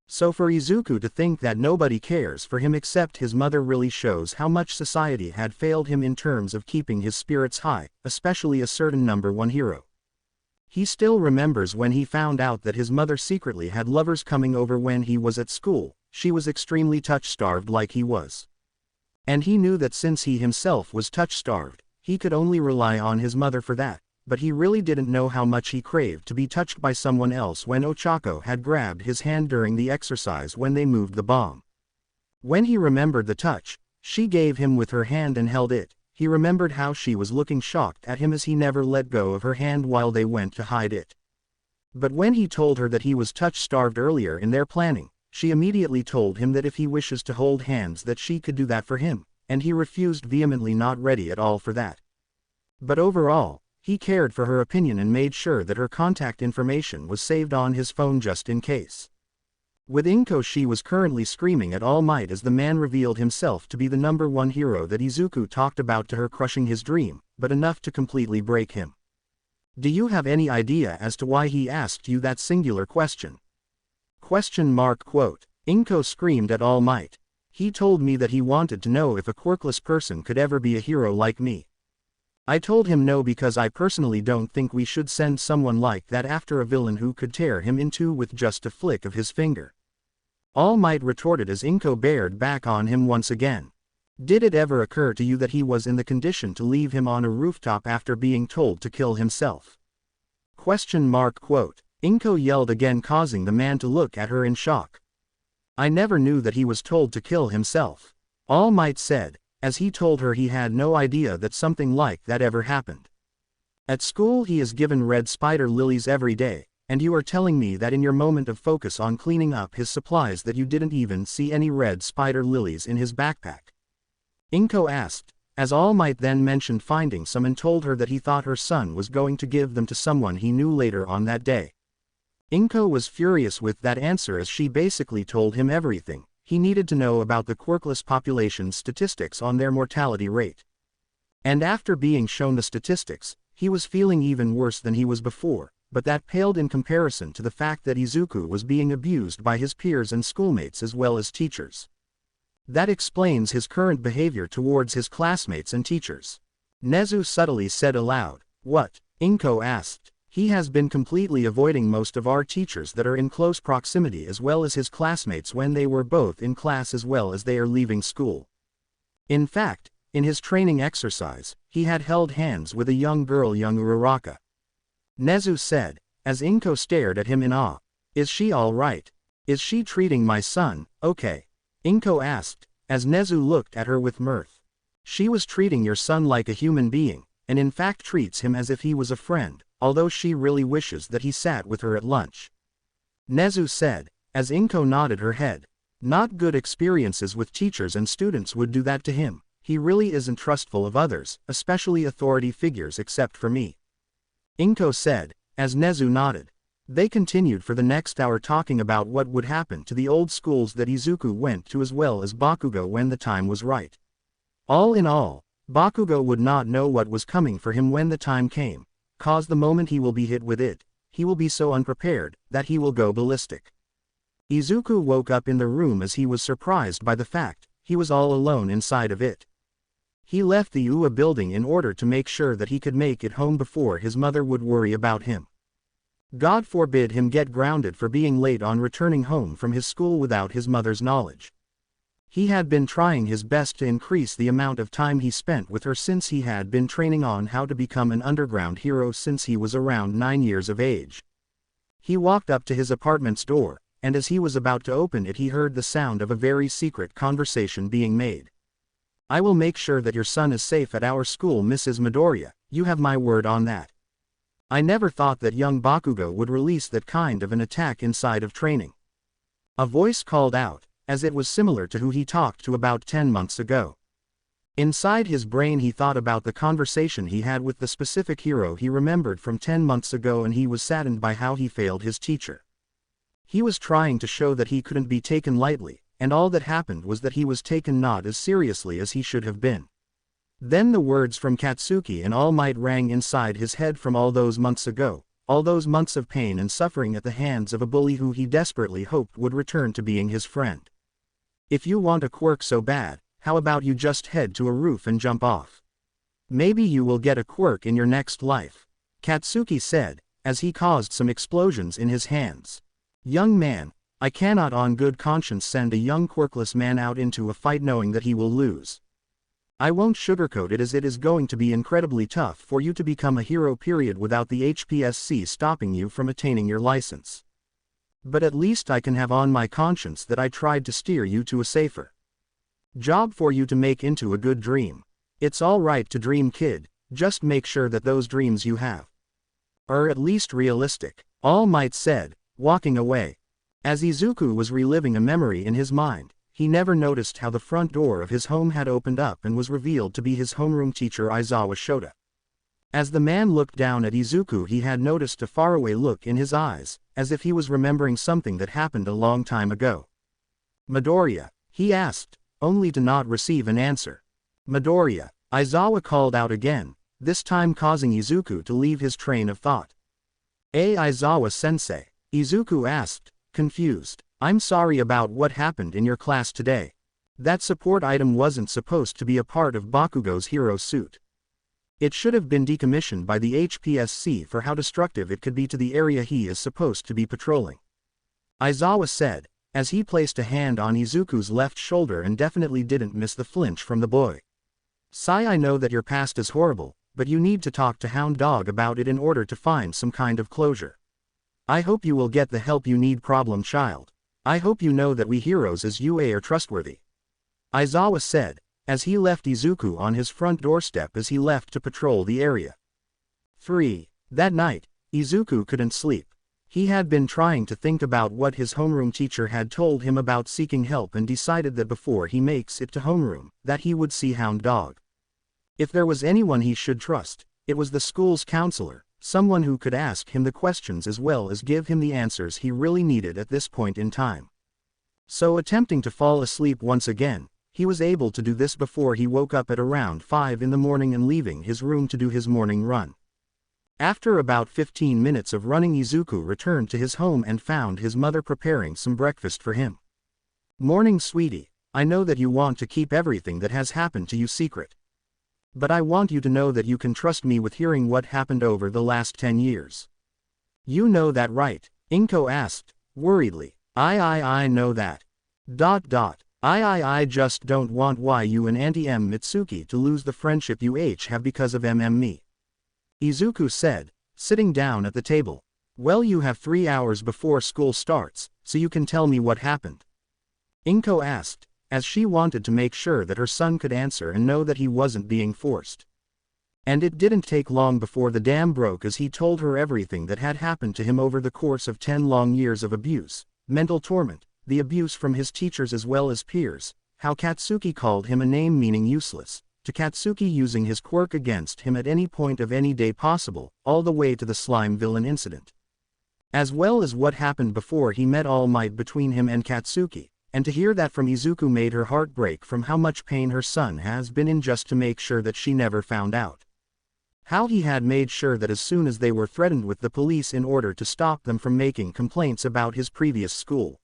So for Izuku to think that nobody cares for him except his mother really shows how much society had failed him in terms of keeping his spirits high, especially a certain number 1 hero. He still remembers when he found out that his mother secretly had lovers coming over when he was at school. She was extremely touch-starved like he was. And he knew that since he himself was touch-starved, he could only rely on his mother for that, but he really didn't know how much he craved to be touched by someone else when Ochako had grabbed his hand during the exercise when they moved the bomb. When he remembered the touch she gave him with her hand and held it, he remembered how she was looking shocked at him as he never let go of her hand while they went to hide it. But when he told her that he was touch-starved earlier in their planning, she immediately told him that if he wishes to hold hands that she could do that for him, and he refused vehemently, not ready at all for that. But overall, he cared for her opinion and made sure that her contact information was saved on his phone just in case. With Inko, she was currently screaming at all might as the man revealed himself to be the number 1 hero that Izuku talked about to her, crushing his dream, but enough to completely break him. Do you have any idea as to why he asked you that singular question? Quote. Inko screamed at All Might. He told me that he wanted to know if a quirkless person could ever be a hero like me. I told him no, because I personally don't think we should send someone like that after a villain who could tear him in two with just a flick of his finger. All Might retorted as Inko bared back on him once again. Did it ever occur to you that he was in the condition to leave him on a rooftop after being told to kill himself? Quote. Inko yelled again, causing the man to look at her in shock. I never knew that he was told to kill himself, All Might said, as he told her he had no idea that something like that ever happened. At school he is given red spider lilies every day, and you are telling me that in your moment of focus on cleaning up his supplies that you didn't even see any red spider lilies in his backpack? Inko asked, as All Might then mentioned finding some and told her that he thought her son was going to give them to someone he knew later on that day. Inko was furious with that answer as she basically told him everything. he needed to know about the quirkless population's statistics on their mortality rate. And after being shown the statistics, he was feeling even worse than he was before, but that paled in comparison to the fact that Izuku was being abused by his peers and schoolmates as well as teachers. That explains his current behavior towards his classmates and teachers. Nezu subtly said aloud. What? Inko asked. He has been completely avoiding most of our teachers that are in close proximity as well as his classmates when they were both in class as well as they are leaving school. In fact, in his training exercise, he had held hands with a young girl, young Uraraka. Nezu said, as Inko stared at him in awe. Is she all right? Is she treating my son okay? Inko asked, as Nezu looked at her with mirth. She was treating your son like a human being, and in fact treats him as if he was a friend, although she really wishes that he sat with her at lunch. Nezu said, as Inko nodded her head. Not good experiences with teachers and students would do that to him. He really isn't trustful of others, especially authority figures except for me. Inko said, as Nezu nodded. They continued for the next hour talking about what would happen to the old schools that Izuku went to as well as Bakugo when the time was right. All in all, Bakugo would not know what was coming for him when the time came, cause the moment he will be hit with it, he will be so unprepared that he will go ballistic. Izuku woke up in the room as he was surprised by the fact he was all alone inside of it. He left the UA building in order to make sure that he could make it home before his mother would worry about him. God forbid him get grounded for being late on returning home from his school without his mother's knowledge. He had been trying his best to increase the amount of time he spent with her since he had been training on how to become an underground hero since he was around 9 years of age. He walked up to his apartment's door, and as he was about to open it he heard the sound of a very secret conversation being made. I will make sure that your son is safe at our school, Mrs. Midoriya, you have my word on that. I never thought that young Bakugo would release that kind of an attack inside of training. A voice called out, as it was similar to who he talked to about 10 months ago. Inside his brain he thought about the conversation he had with the specific hero he remembered from 10 months ago, and he was saddened by how he failed his teacher. He was trying to show that he couldn't be taken lightly, and all that happened was that he was taken not as seriously as he should have been. Then the words from Katsuki and All Might rang inside his head from all those months ago, all those months of pain and suffering at the hands of a bully who he desperately hoped would return to being his friend. If you want a quirk so bad, how about you just head to a roof and jump off? Maybe you will get a quirk in your next life, Katsuki said, as he caused some explosions in his hands. Young man, I cannot on good conscience send a young quirkless man out into a fight knowing that he will lose. I won't sugarcoat it, as it is going to be incredibly tough for you to become a hero without the HPSC stopping you from attaining your license. But at least I can have on my conscience that I tried to steer you to a safer job for you to make into a good dream. It's all right to dream, kid, just make sure that those dreams you have are at least realistic, All Might said, walking away. As Izuku was reliving a memory in his mind, he never noticed how the front door of his home had opened up and was revealed to be his homeroom teacher Aizawa Shota. As the man looked down at Izuku he had noticed a faraway look in his eyes, as if he was remembering something that happened a long time ago. Midoriya, he asked, only to not receive an answer. Midoriya, Aizawa called out again, this time causing Izuku to leave his train of thought. Aizawa-sensei, Izuku asked, confused. I'm sorry about what happened in your class today. That support item wasn't supposed to be a part of Bakugo's hero suit. It should have been decommissioned by the HPSC for how destructive it could be to the area he is supposed to be patrolling. Aizawa said, as he placed a hand on Izuku's left shoulder and definitely didn't miss the flinch from the boy. Sai, I know that your past is horrible, but you need to talk to Hound Dog about it in order to find some kind of closure. I hope you will get the help you need, problem child. I hope you know that we heroes as UA are trustworthy. Aizawa said, as he left Izuku on his front doorstep as he left to patrol the area. 3. That night, Izuku couldn't sleep. He had been trying to think about what his homeroom teacher had told him about seeking help and decided that before he makes it to homeroom, that he would see Hound Dog. If there was anyone he should trust, it was the school's counselor, someone who could ask him the questions as well as give him the answers he really needed at this point in time. So attempting to fall asleep once again, he was able to do this before he woke up at around 5 in the morning and leaving his room to do his morning run. After about 15 minutes of running, Izuku returned to his home and found his mother preparing some breakfast for him. "Morning, sweetie. I know that you want to keep everything that has happened to you secret. But I want you to know that you can trust me with hearing what happened over the last 10 years. You know that, right?" Inko asked, worriedly. I know that. I just don't want you and Auntie Mitsuki to lose the friendship you have because of me. Izuku said, sitting down at the table. "Well, you have 3 hours before school starts, so you can tell me what happened." Inko asked, as she wanted to make sure that her son could answer and know that he wasn't being forced. And it didn't take long before the dam broke as he told her everything that had happened to him over the course of 10 long years of abuse, mental torment, the abuse from his teachers as well as peers, how Katsuki called him a name meaning useless, to Katsuki using his quirk against him at any point of any day possible, all the way to the slime villain incident. As well as what happened before he met All Might between him and Katsuki, and to hear that from Izuku made her heart break from how much pain her son has been in just to make sure that she never found out. How he had made sure that as soon as they were threatened with the police in order to stop them from making complaints about his previous school.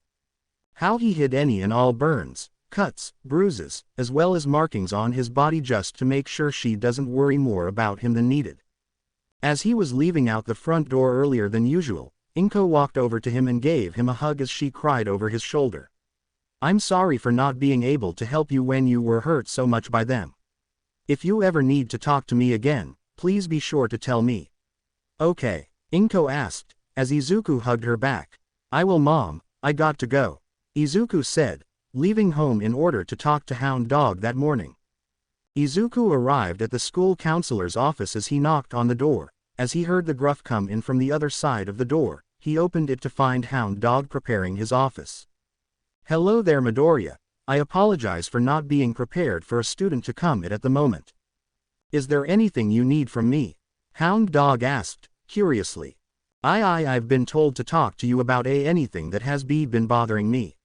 How he hid any and all burns, cuts, bruises, as well as markings on his body just to make sure she doesn't worry more about him than needed. As he was leaving out the front door earlier than usual, Inko walked over to him and gave him a hug as she cried over his shoulder. "I'm sorry for not being able to help you when you were hurt so much by them. If you ever need to talk to me again, please be sure to tell me." "Okay," Inko asked, as Izuku hugged her back. "I will, Mom, I got to go," Izuku said, leaving home in order to talk to Hound Dog that morning. Izuku arrived at the school counselor's office as he knocked on the door. As he heard the gruff come in from the other side of the door, he opened it to find Hound Dog preparing his office. "Hello there, Midoriya. I apologize for not being prepared for a student to come in at the moment. Is there anything you need from me?" Hound Dog asked, curiously. I've been told to talk to you about anything that has been bothering me,"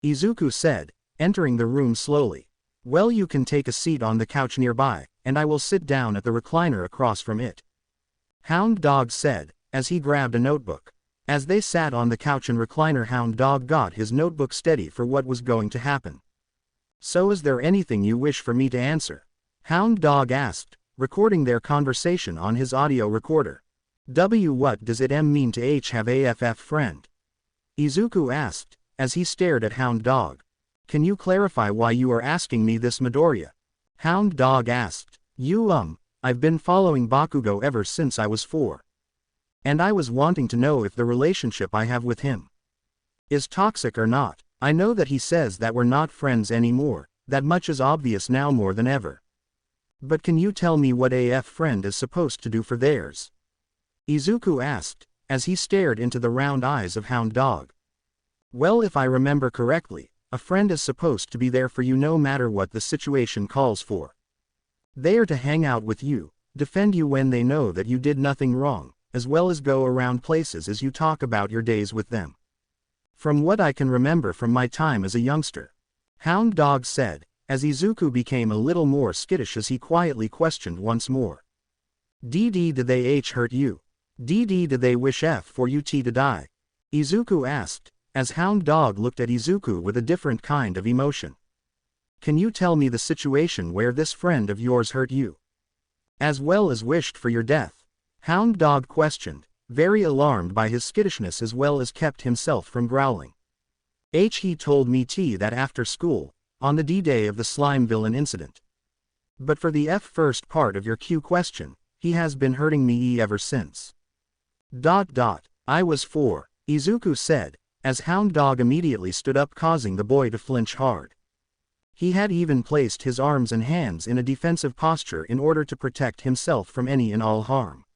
Izuku said, entering the room slowly. "Well, you can take a seat on the couch nearby, and I will sit down at the recliner across from it," Hound Dog said, as he grabbed a notebook. As they sat on the couch and recliner, Hound Dog got his notebook steady for what was going to happen. "So is there anything you wish for me to answer?" Hound Dog asked, recording their conversation on his audio recorder. What does it mean to have a friend?" Izuku asked, as he stared at Hound Dog. "Can you clarify why you are asking me this, Midoriya?" Hound Dog asked. I've been following Bakugo ever since I was 4. And I was wanting to know if the relationship I have with him is toxic or not. I know that he says that we're not friends anymore, that much is obvious now more than ever. But can you tell me what a friend is supposed to do for theirs?" Izuku asked, as he stared into the round eyes of Hound Dog. "Well, if I remember correctly, a friend is supposed to be there for you no matter what the situation calls for. They are to hang out with you, defend you when they know that you did nothing wrong, as well as go around places as you talk about your days with them. From what I can remember from my time as a youngster," Hound Dog said, as Izuku became a little more skittish as he quietly questioned once more. Did they hurt you? Did they wish for you to die?" Izuku asked, as Hound Dog looked at Izuku with a different kind of emotion. "Can you tell me the situation where this friend of yours hurt you, as well as wished for your death?" Hound Dog questioned, very alarmed by his skittishness as well as kept himself from growling. He told me that after school, on the D-Day of the slime villain incident. But for the first part of your Q question, he has been hurting me ever since. I was 4, Izuku said, as Hound Dog immediately stood up, causing the boy to flinch hard. He had even placed his arms and hands in a defensive posture in order to protect himself from any and all harm.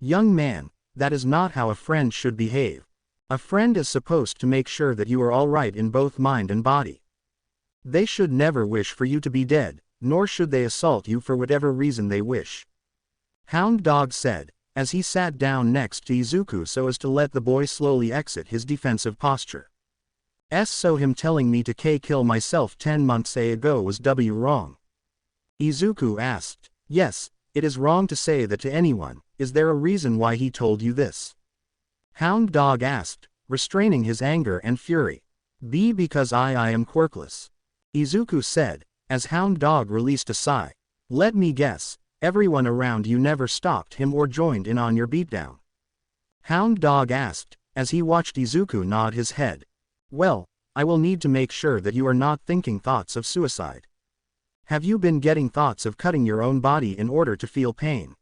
"Young man, that is not how a friend should behave. A friend is supposed to make sure that you are all right in both mind and body. They should never wish for you to be dead, nor should they assault you for whatever reason they wish," Hound Dog said, as he sat down next to Izuku so as to let the boy slowly exit his defensive posture. So him telling me to kill myself 10 months ago was wrong? Izuku asked. Yes, it is wrong to say that to anyone. Is there a reason why he told you this? Hound Dog asked, restraining his anger and fury. Because I am quirkless. Izuku said, as Hound Dog released a sigh. Let me guess, everyone around you never stopped him or joined in on your beatdown. Hound Dog asked, as he watched Izuku nod his head. Well, I will need to make sure that you are not thinking thoughts of suicide. Have you been getting thoughts of cutting your own body in order to feel pain?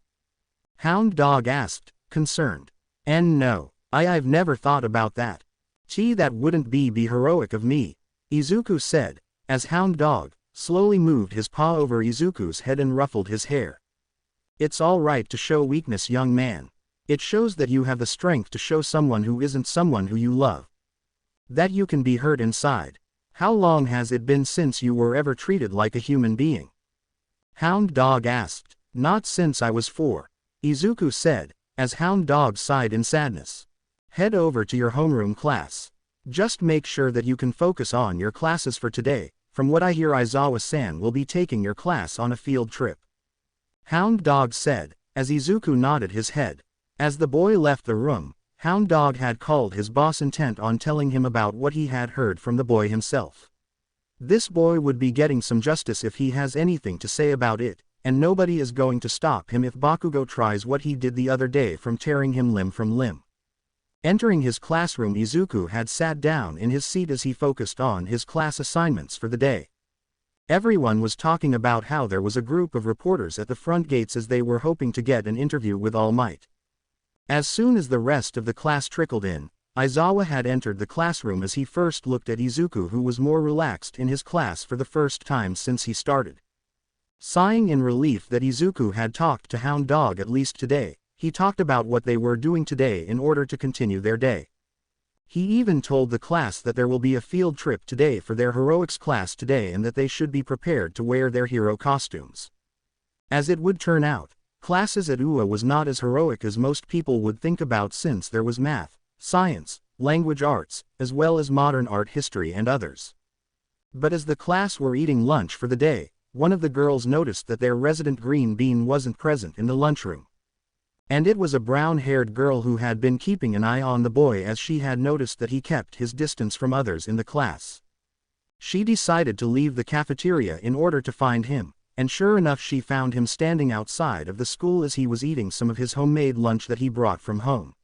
Hound Dog asked, concerned. No, I've never thought about that. That wouldn't be heroic of me, Izuku said, as Hound Dog slowly moved his paw over Izuku's head and ruffled his hair. It's all right to show weakness, young man. It shows that you have the strength to show someone who isn't someone who you love that you can be hurt inside. How long has it been since you were ever treated like a human being? Hound Dog asked. Not since I was 4, Izuku said, as Hound Dog sighed in sadness. Head over to your homeroom class. Just make sure that you can focus on your classes for today. From what I hear, Aizawa-san will be taking your class on a field trip. Hound Dog said, as Izuku nodded his head. As the boy left the room, Hound Dog had called his boss, intent on telling him about what he had heard from the boy himself. This boy would be getting some justice if he has anything to say about it, and nobody is going to stop him if Bakugo tries what he did the other day from tearing him limb from limb. Entering his classroom, Izuku had sat down in his seat as he focused on his class assignments for the day. Everyone was talking about how there was a group of reporters at the front gates as they were hoping to get an interview with All Might. As soon as the rest of the class trickled in, Aizawa had entered the classroom as he first looked at Izuku, who was more relaxed in his class for the first time since he started. Sighing in relief that Izuku had talked to Hound Dog at least today, he talked about what they were doing today in order to continue their day. He even told the class that there will be a field trip today for their heroics class today and that they should be prepared to wear their hero costumes. As it would turn out, classes at UA was not as heroic as most people would think about, since there was math, science, language arts, as well as modern art, history and others. But as the class were eating lunch for the day, one of the girls noticed that their resident green bean wasn't present in the lunchroom. And it was a brown-haired girl who had been keeping an eye on the boy, as she had noticed that he kept his distance from others in the class. She decided to leave the cafeteria in order to find him, and sure enough she found him standing outside of the school as he was eating some of his homemade lunch that he brought from home.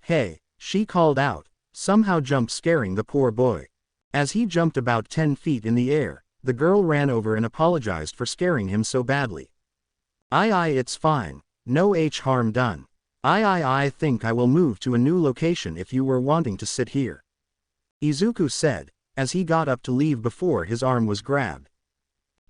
Hey, she called out, somehow scaring the poor boy. As he jumped about 10 feet in the air, the girl ran over and apologized for scaring him so badly. It's fine. No harm done. I think I will move to a new location if you were wanting to sit here, Izuku said, as he got up to leave before his arm was grabbed.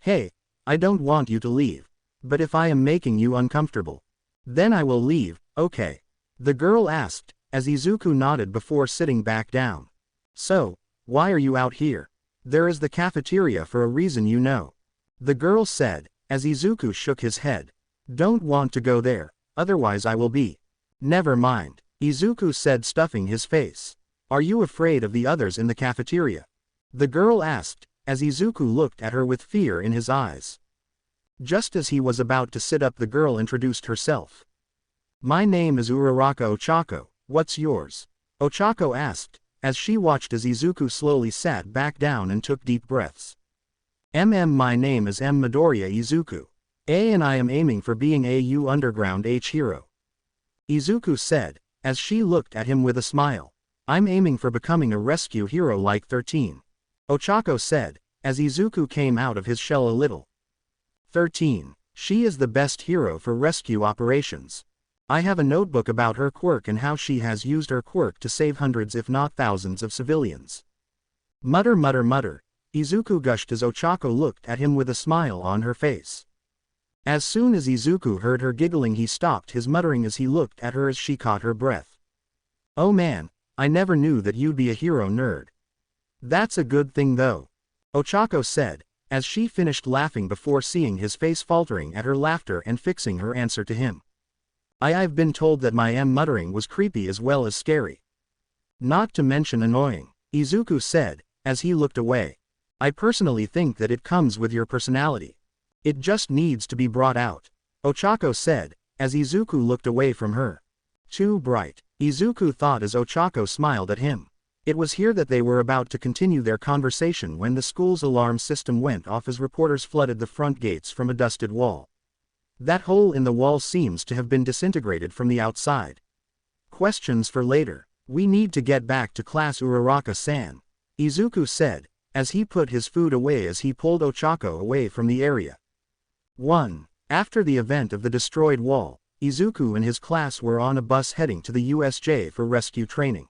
Hey, I don't want you to leave. But if I am making you uncomfortable, then I will leave, okay? The girl asked, as Izuku nodded before sitting back down. So, why are you out here? There is the cafeteria for a reason, you know. The girl said, as Izuku shook his head. Don't want to go there, otherwise I will be. Never mind, Izuku said, stuffing his face. Are you afraid of the others in the cafeteria? The girl asked, as Izuku looked at her with fear in his eyes. Just as he was about to sit up, the girl introduced herself. My name is Uraraka Ochako, what's yours? Ochako asked, as she watched as Izuku slowly sat back down and took deep breaths. My name is Midoriya Izuku. And I am aiming for being a underground hero, Izuku said, as she looked at him with a smile. I'm aiming for becoming a rescue hero like 13. Ochako said, as Izuku came out of his shell a little. 13. She is the best hero for rescue operations. I have a notebook about her quirk and how she has used her quirk to save hundreds if not thousands of civilians. Mutter. Izuku gushed as Ochako looked at him with a smile on her face. As soon as Izuku heard her giggling, he stopped his muttering as he looked at her as she caught her breath. Oh man, I never knew that you'd be a hero nerd. That's a good thing though, Ochako said, as she finished laughing before seeing his face faltering at her laughter and fixing her answer to him. I've been told that my muttering was creepy as well as scary. Not to mention annoying. Izuku said, as he looked away. I personally think that it comes with your personality. It just needs to be brought out. Ochako said, as Izuku looked away from her. Too bright, Izuku thought as Ochako smiled at him. It was here that they were about to continue their conversation when the school's alarm system went off as reporters flooded the front gates from a dusted wall. That hole in the wall seems to have been disintegrated from the outside. Questions for later. We need to get back to class, Uraraka-san, Izuku said, as he put his food away as he pulled Ochako away from the area. 1. After the event of the destroyed wall, Izuku and his class were on a bus heading to the USJ for rescue training.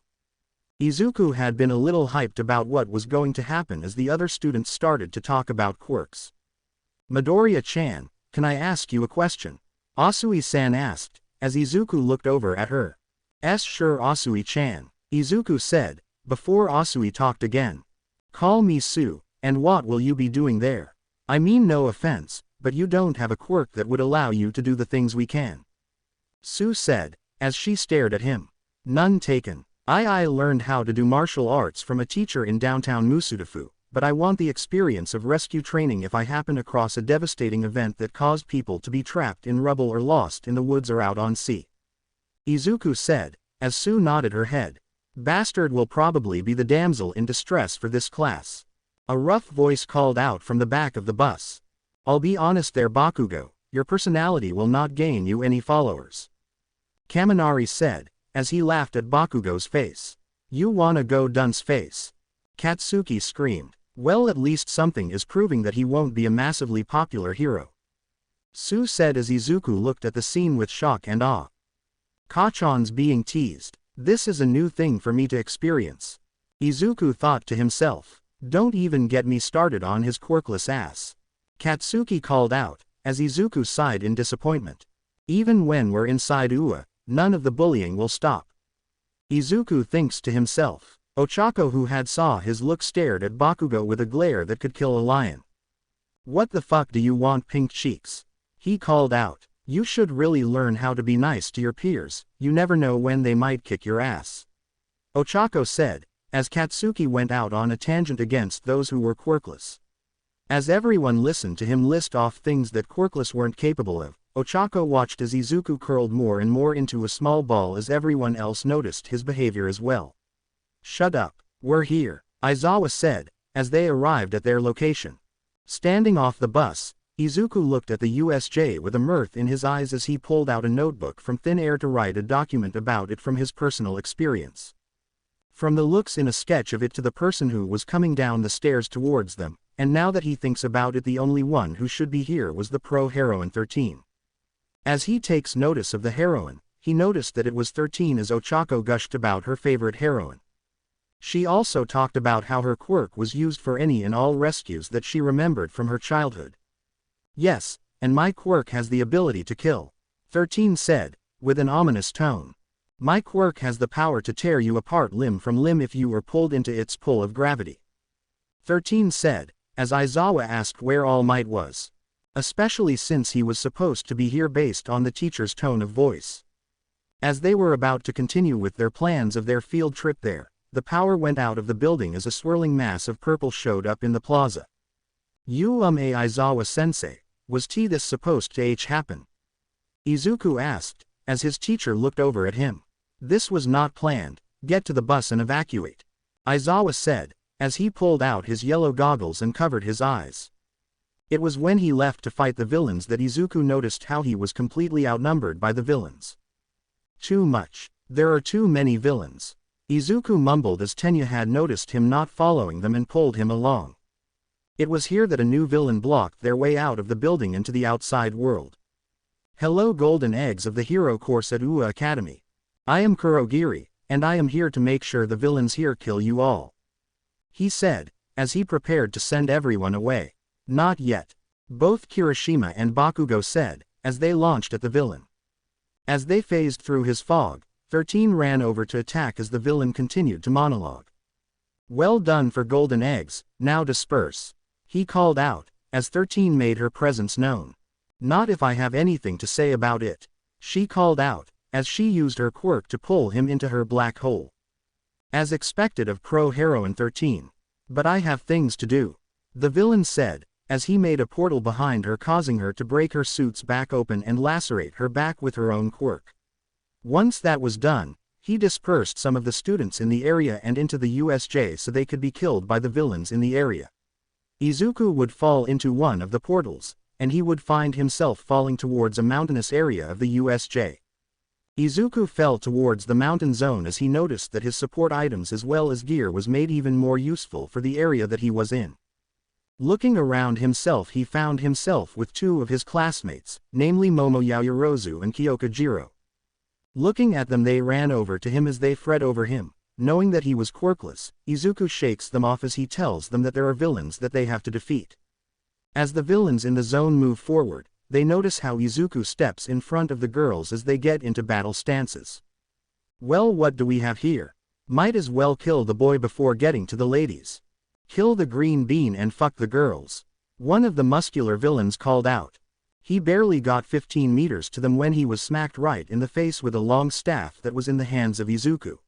Izuku had been a little hyped about what was going to happen as the other students started to talk about quirks. Midoriya-chan, can I ask you a question? Asui-san asked, as Izuku looked over at her. Sure, Asui-chan, Izuku said, before Asui talked again. Call me Sue, and what will you be doing there? I mean no offense, but you don't have a quirk that would allow you to do the things we can. Sue said, as she stared at him. None taken. I learned how to do martial arts from a teacher in downtown Musudafu, but I want the experience of rescue training if I happen across a devastating event that caused people to be trapped in rubble or lost in the woods or out on sea. Izuku said, as Sue nodded her head. Bastard will probably be the damsel in distress for this class. A rough voice called out from the back of the bus. I'll be honest there, Bakugo, your personality will not gain you any followers. Kaminari said, as he laughed at Bakugo's face. You wanna go dunce face? Katsuki screamed. Well, at least something is proving that he won't be a massively popular hero. Sue said as Izuku looked at the scene with shock and awe. Kachan's being teased. This is a new thing for me to experience. Izuku thought to himself. Don't even get me started on his quirkless ass. Katsuki called out, as Izuku sighed in disappointment. Even when we're inside UA, none of the bullying will stop. Izuku thinks to himself. Ochako, who had saw his look, stared at Bakugo with a glare that could kill a lion. What the fuck do you want, pink cheeks? He called out. You should really learn how to be nice to your peers, you never know when they might kick your ass. Ochako said, as Katsuki went out on a tangent against those who were quirkless. As everyone listened to him list off things that quirkless weren't capable of, Ochako watched as Izuku curled more and more into a small ball as everyone else noticed his behavior as well. Shut up, we're here, Aizawa said, as they arrived at their location. Standing off the bus, Izuku looked at the USJ with a mirth in his eyes as he pulled out a notebook from thin air to write a document about it from his personal experience. From the looks in a sketch of it to the person who was coming down the stairs towards them, and now that he thinks about it, the only one who should be here was the pro-heroine 13. As he takes notice of the heroine, he noticed that it was 13 as Ochako gushed about her favorite heroine. She also talked about how her quirk was used for any and all rescues that she remembered from her childhood. Yes, and my quirk has the ability to kill, 13 said, with an ominous tone. My quirk has the power to tear you apart limb from limb if you were pulled into its pull of gravity. 13 said, as Aizawa asked where All Might was. Especially since he was supposed to be here based on the teacher's tone of voice. As they were about to continue with their plans of their field trip there, the power went out of the building as a swirling mass of purple showed up in the plaza. Aizawa-sensei, was this supposed to happen? Izuku asked, as his teacher looked over at him. This was not planned, get to the bus and evacuate. Aizawa said, as he pulled out his yellow goggles and covered his eyes. It was when he left to fight the villains that Izuku noticed how he was completely outnumbered by the villains. Too much. There are too many villains. Izuku mumbled as Tenya had noticed him not following them and pulled him along. It was here that a new villain blocked their way out of the building into the outside world. Hello, golden eggs of the hero course at UA Academy. I am Kurogiri, and I am here to make sure the villains here kill you all. He said, as he prepared to send everyone away. Not yet. Both Kirishima and Bakugo said, as they launched at the villain. As they phased through his fog, 13 ran over to attack as the villain continued to monologue. Well done for golden eggs, now disperse. He called out, as 13 made her presence known. Not if I have anything to say about it. She called out, as she used her quirk to pull him into her black hole. As expected of Pro Heroine 13. But I have things to do. The villain said, as he made a portal behind her, causing her to break her suit's back open and lacerate her back with her own quirk. Once that was done, he dispersed some of the students in the area and into the USJ so they could be killed by the villains in the area. Izuku would fall into one of the portals, and he would find himself falling towards a mountainous area of the USJ. Izuku fell towards the mountain zone as he noticed that his support items as well as gear was made even more useful for the area that he was in. Looking around himself, he found himself with two of his classmates, namely Momo Yaoyorozu and Kyoka Jiro. Looking at them, they ran over to him as they fret over him. Knowing that he was quirkless, Izuku shakes them off as he tells them that there are villains that they have to defeat. As the villains in the zone move forward, they notice how Izuku steps in front of the girls as they get into battle stances. Well, what do we have here? Might as well kill the boy before getting to the ladies. Kill the green bean and fuck the girls. One of the muscular villains called out. He barely got 15 meters to them when he was smacked right in the face with a long staff that was in the hands of Izuku.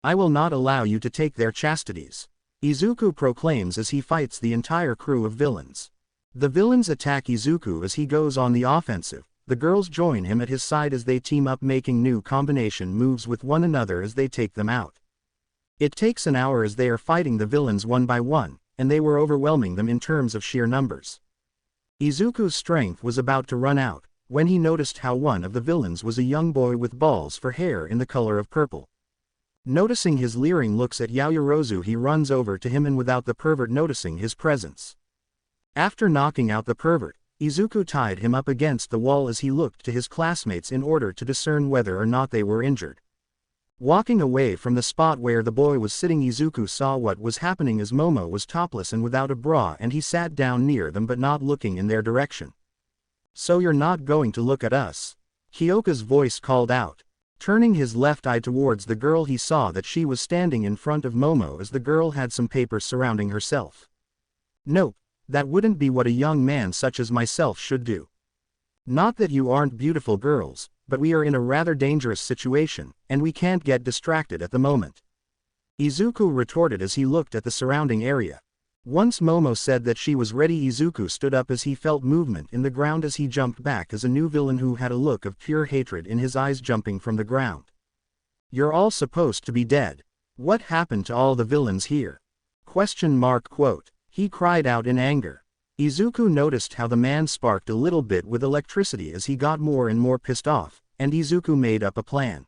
I will not allow you to take their chastities, Izuku proclaims as he fights the entire crew of villains. The villains attack Izuku as he goes on the offensive. The girls join him at his side as they team up, making new combination moves with one another as they take them out. It takes an hour as they are fighting the villains one by one, and they were overwhelming them in terms of sheer numbers. Izuku's strength was about to run out, when he noticed how one of the villains was a young boy with balls for hair in the color of purple. Noticing his leering looks at Yaoyorozu, he runs over to him and without the pervert noticing his presence. After knocking out the pervert, Izuku tied him up against the wall as he looked to his classmates in order to discern whether or not they were injured. Walking away from the spot where the boy was sitting, Izuku saw what was happening as Momo was topless and without a bra, and he sat down near them but not looking in their direction. So you're not going to look at us? Kyoka's voice called out. Turning his left eye towards the girl, he saw that she was standing in front of Momo as the girl had some papers surrounding herself. Nope, that wouldn't be what a young man such as myself should do. Not that you aren't beautiful girls, but we are in a rather dangerous situation, and we can't get distracted at the moment, Izuku retorted as he looked at the surrounding area. Once Momo said that she was ready, Izuku stood up as he felt movement in the ground as he jumped back as a new villain who had a look of pure hatred in his eyes jumping from the ground. You're all supposed to be dead. What happened to all the villains here? ? He cried out in anger. Izuku noticed how the man sparked a little bit with electricity as he got more and more pissed off, and Izuku made up a plan.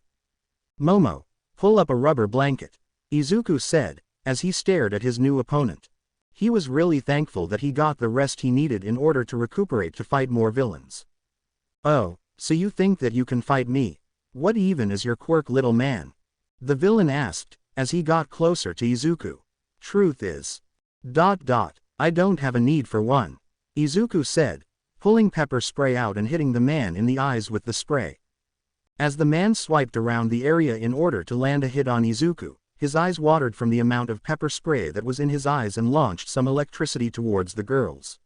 Momo, pull up a rubber blanket, Izuku said, as he stared at his new opponent. He was really thankful that he got the rest he needed in order to recuperate to fight more villains. Oh, so you think that you can fight me? What even is your quirk, little man? The villain asked, as he got closer to Izuku. Truth is... I don't have a need for one, Izuku said, pulling pepper spray out and hitting the man in the eyes with the spray. As the man swiped around the area in order to land a hit on Izuku, his eyes watered from the amount of pepper spray that was in his eyes and launched some electricity towards the girls.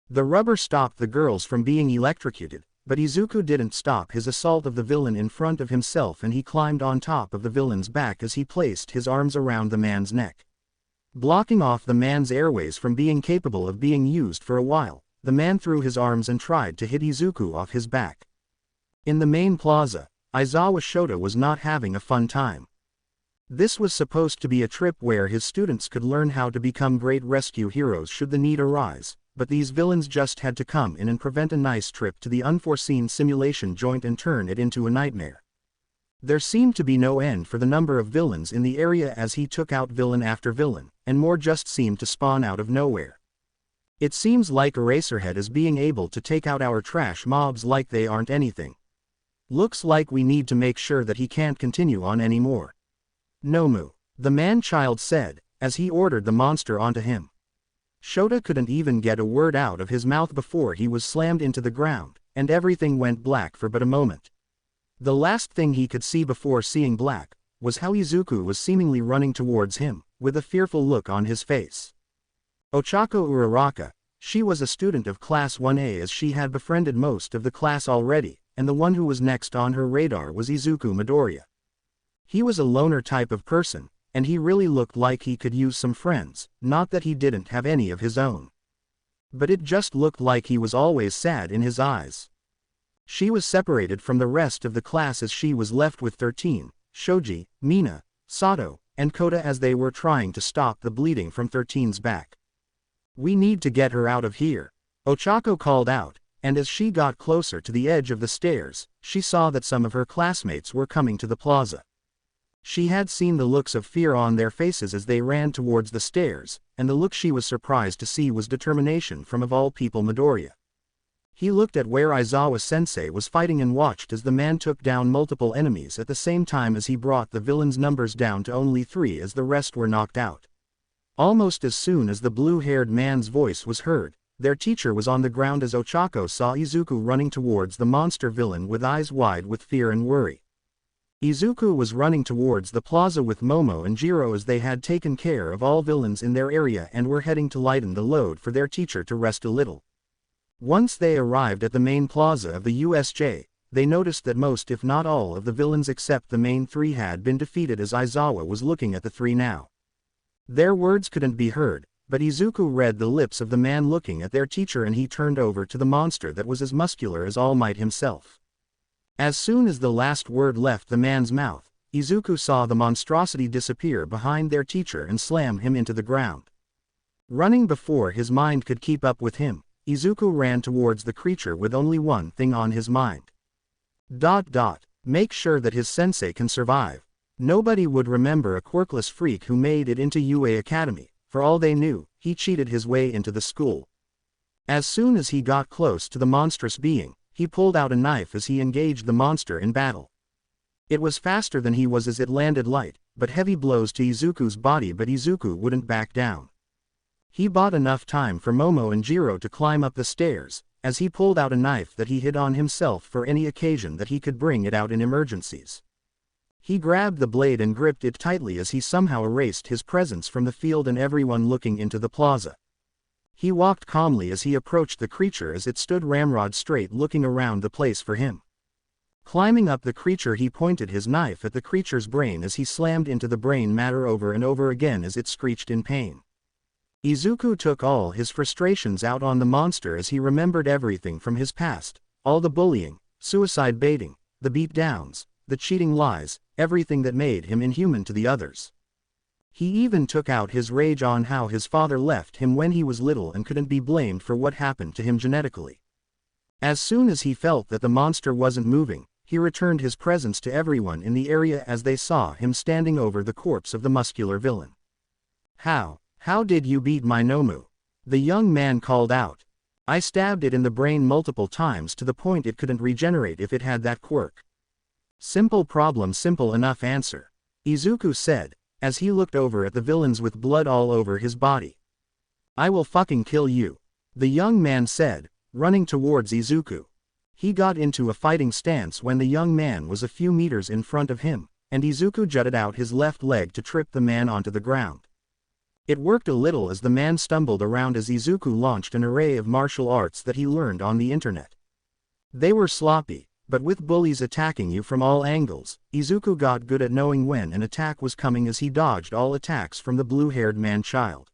The rubber stopped the girls from being electrocuted, but Izuku didn't stop his assault of the villain in front of himself, and he climbed on top of the villain's back as he placed his arms around the man's neck. Blocking off the man's airways from being capable of being used for a while, the man threw his arms and tried to hit Izuku off his back. In the main plaza, Aizawa Shota was not having a fun time. This was supposed to be a trip where his students could learn how to become great rescue heroes should the need arise, but these villains just had to come in and prevent a nice trip to the unforeseen simulation joint and turn it into a nightmare. There seemed to be no end for the number of villains in the area as he took out villain after villain, and more just seemed to spawn out of nowhere. It seems like Eraserhead is being able to take out our trash mobs like they aren't anything. Looks like we need to make sure that he can't continue on anymore. Nomu, the man-child said, as he ordered the monster onto him. Shota couldn't even get a word out of his mouth before he was slammed into the ground, and everything went black for but a moment. The last thing he could see before seeing black was how Izuku was seemingly running towards him, with a fearful look on his face. Ochako Uraraka, she was a student of Class 1A as she had befriended most of the class already, and the one who was next on her radar was Izuku Midoriya. He was a loner type of person, and he really looked like he could use some friends, not that he didn't have any of his own. But it just looked like he was always sad in his eyes. She was separated from the rest of the class as she was left with 13, Shoji, Mina, Sato, and Kota as they were trying to stop the bleeding from 13's back. "We need to get her out of here," Ochako called out, and as she got closer to the edge of the stairs, she saw that some of her classmates were coming to the plaza. She had seen the looks of fear on their faces as they ran towards the stairs, and the look she was surprised to see was determination from of all people Midoriya. He looked at where Aizawa-sensei was fighting and watched as the man took down multiple enemies at the same time as he brought the villains' numbers down to only 3 as the rest were knocked out. Almost as soon as the blue-haired man's voice was heard, their teacher was on the ground as Ochako saw Izuku running towards the monster villain with eyes wide with fear and worry. Izuku was running towards the plaza with Momo and Jiro as they had taken care of all villains in their area and were heading to lighten the load for their teacher to rest a little. Once they arrived at the main plaza of the USJ, they noticed that most if not all of the villains except the main 3 had been defeated as Aizawa was looking at the 3 now. Their words couldn't be heard, but Izuku read the lips of the man looking at their teacher and he turned over to the monster that was as muscular as All Might himself. As soon as the last word left the man's mouth, Izuku saw the monstrosity disappear behind their teacher and slam him into the ground. Running before his mind could keep up with him, Izuku ran towards the creature with only one thing on his mind. Make sure that his sensei can survive. Nobody would remember a quirkless freak who made it into UA Academy. For all they knew, he cheated his way into the school. As soon as he got close to the monstrous being, he pulled out a knife as he engaged the monster in battle. It was faster than he was as it landed light, but heavy blows to Izuku's body, but Izuku wouldn't back down. He bought enough time for Momo and Jiro to climb up the stairs, as he pulled out a knife that he hid on himself for any occasion that he could bring it out in emergencies. He grabbed the blade and gripped it tightly as he somehow erased his presence from the field and everyone looking into the plaza. He walked calmly as he approached the creature as it stood ramrod straight looking around the place for him. Climbing up the creature he pointed his knife at the creature's brain as he slammed into the brain matter over and over again as it screeched in pain. Izuku took all his frustrations out on the monster as he remembered everything from his past, all the bullying, suicide baiting, the beat-downs, the cheating lies, everything that made him inhuman to the others. He even took out his rage on how his father left him when he was little and couldn't be blamed for what happened to him genetically. As soon as he felt that the monster wasn't moving, he returned his presence to everyone in the area as they saw him standing over the corpse of the muscular villain. How did you beat my Nomu?" the young man called out. "I stabbed it in the brain multiple times to the point it couldn't regenerate if it had that quirk." "Simple problem, simple enough answer," Izuku said, as he looked over at the villains with blood all over his body. "I will fucking kill you," the young man said, running towards Izuku. He got into a fighting stance when the young man was a few meters in front of him, and Izuku jutted out his left leg to trip the man onto the ground. It worked a little as the man stumbled around as Izuku launched an array of martial arts that he learned on the internet. They were sloppy, but with bullies attacking you from all angles, Izuku got good at knowing when an attack was coming as he dodged all attacks from the blue-haired man-child.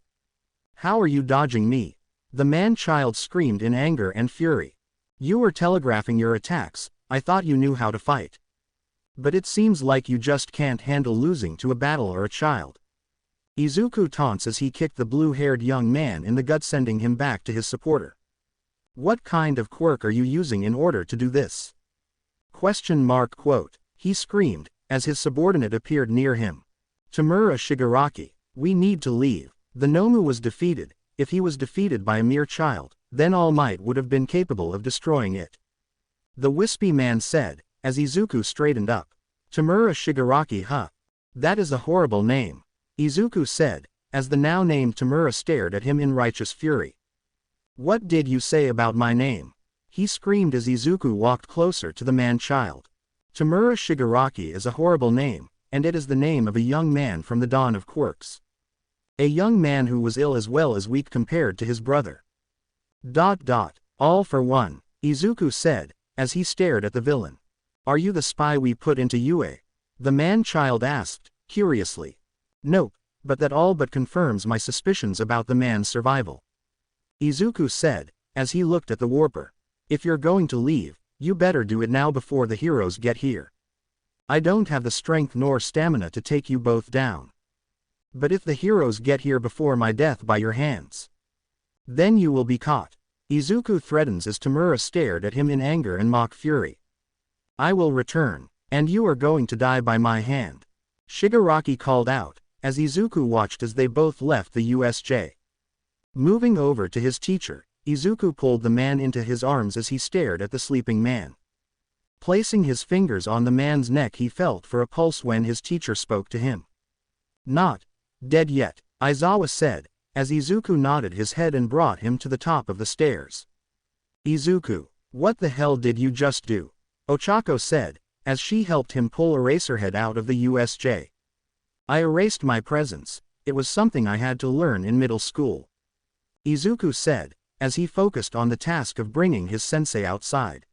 "How are you dodging me?" the man-child screamed in anger and fury. "You were telegraphing your attacks, I thought you knew how to fight. But it seems like you just can't handle losing to a battle or a child." Izuku taunts as he kicked the blue-haired young man in the gut, sending him back to his supporter. "What kind of quirk are you using in order to do this?" He screamed, as his subordinate appeared near him. "Tamura Shigaraki, we need to leave." The Nomu was defeated. If he was defeated by a mere child, then All Might would have been capable of destroying it. The wispy man said, as Izuku straightened up. "Tamura Shigaraki, huh? That is a horrible name," Izuku said, as the now named Tamura stared at him in righteous fury. "What did you say about my name?" he screamed as Izuku walked closer to the man-child. "Tamura Shigaraki is a horrible name, and it is the name of a young man from the dawn of quirks. A young man who was ill as well as weak compared to his brother. All for one," Izuku said, as he stared at the villain. "Are you the spy we put into UA?" the man-child asked, curiously. Nope, but that all but confirms my suspicions about the man's survival. Izuku said, as he looked at the warper. If you're going to leave, you better do it now before the heroes get here. I don't have the strength nor stamina to take you both down. But if the heroes get here before my death by your hands, then you will be caught. Izuku threatens as Tamura stared at him in anger and mock fury. I will return, and you are going to die by my hand. Shigaraki called out, as Izuku watched as they both left the USJ. Moving over to his teacher, Izuku pulled the man into his arms as he stared at the sleeping man. Placing his fingers on the man's neck, he felt for a pulse when his teacher spoke to him. Not dead yet, Aizawa said, as Izuku nodded his head and brought him to the top of the stairs. Izuku, what the hell did you just do? Ochako said, as she helped him pull Eraserhead out of the USJ. I erased my presence, it was something I had to learn in middle school. Izuku said, as he focused on the task of bringing his sensei outside.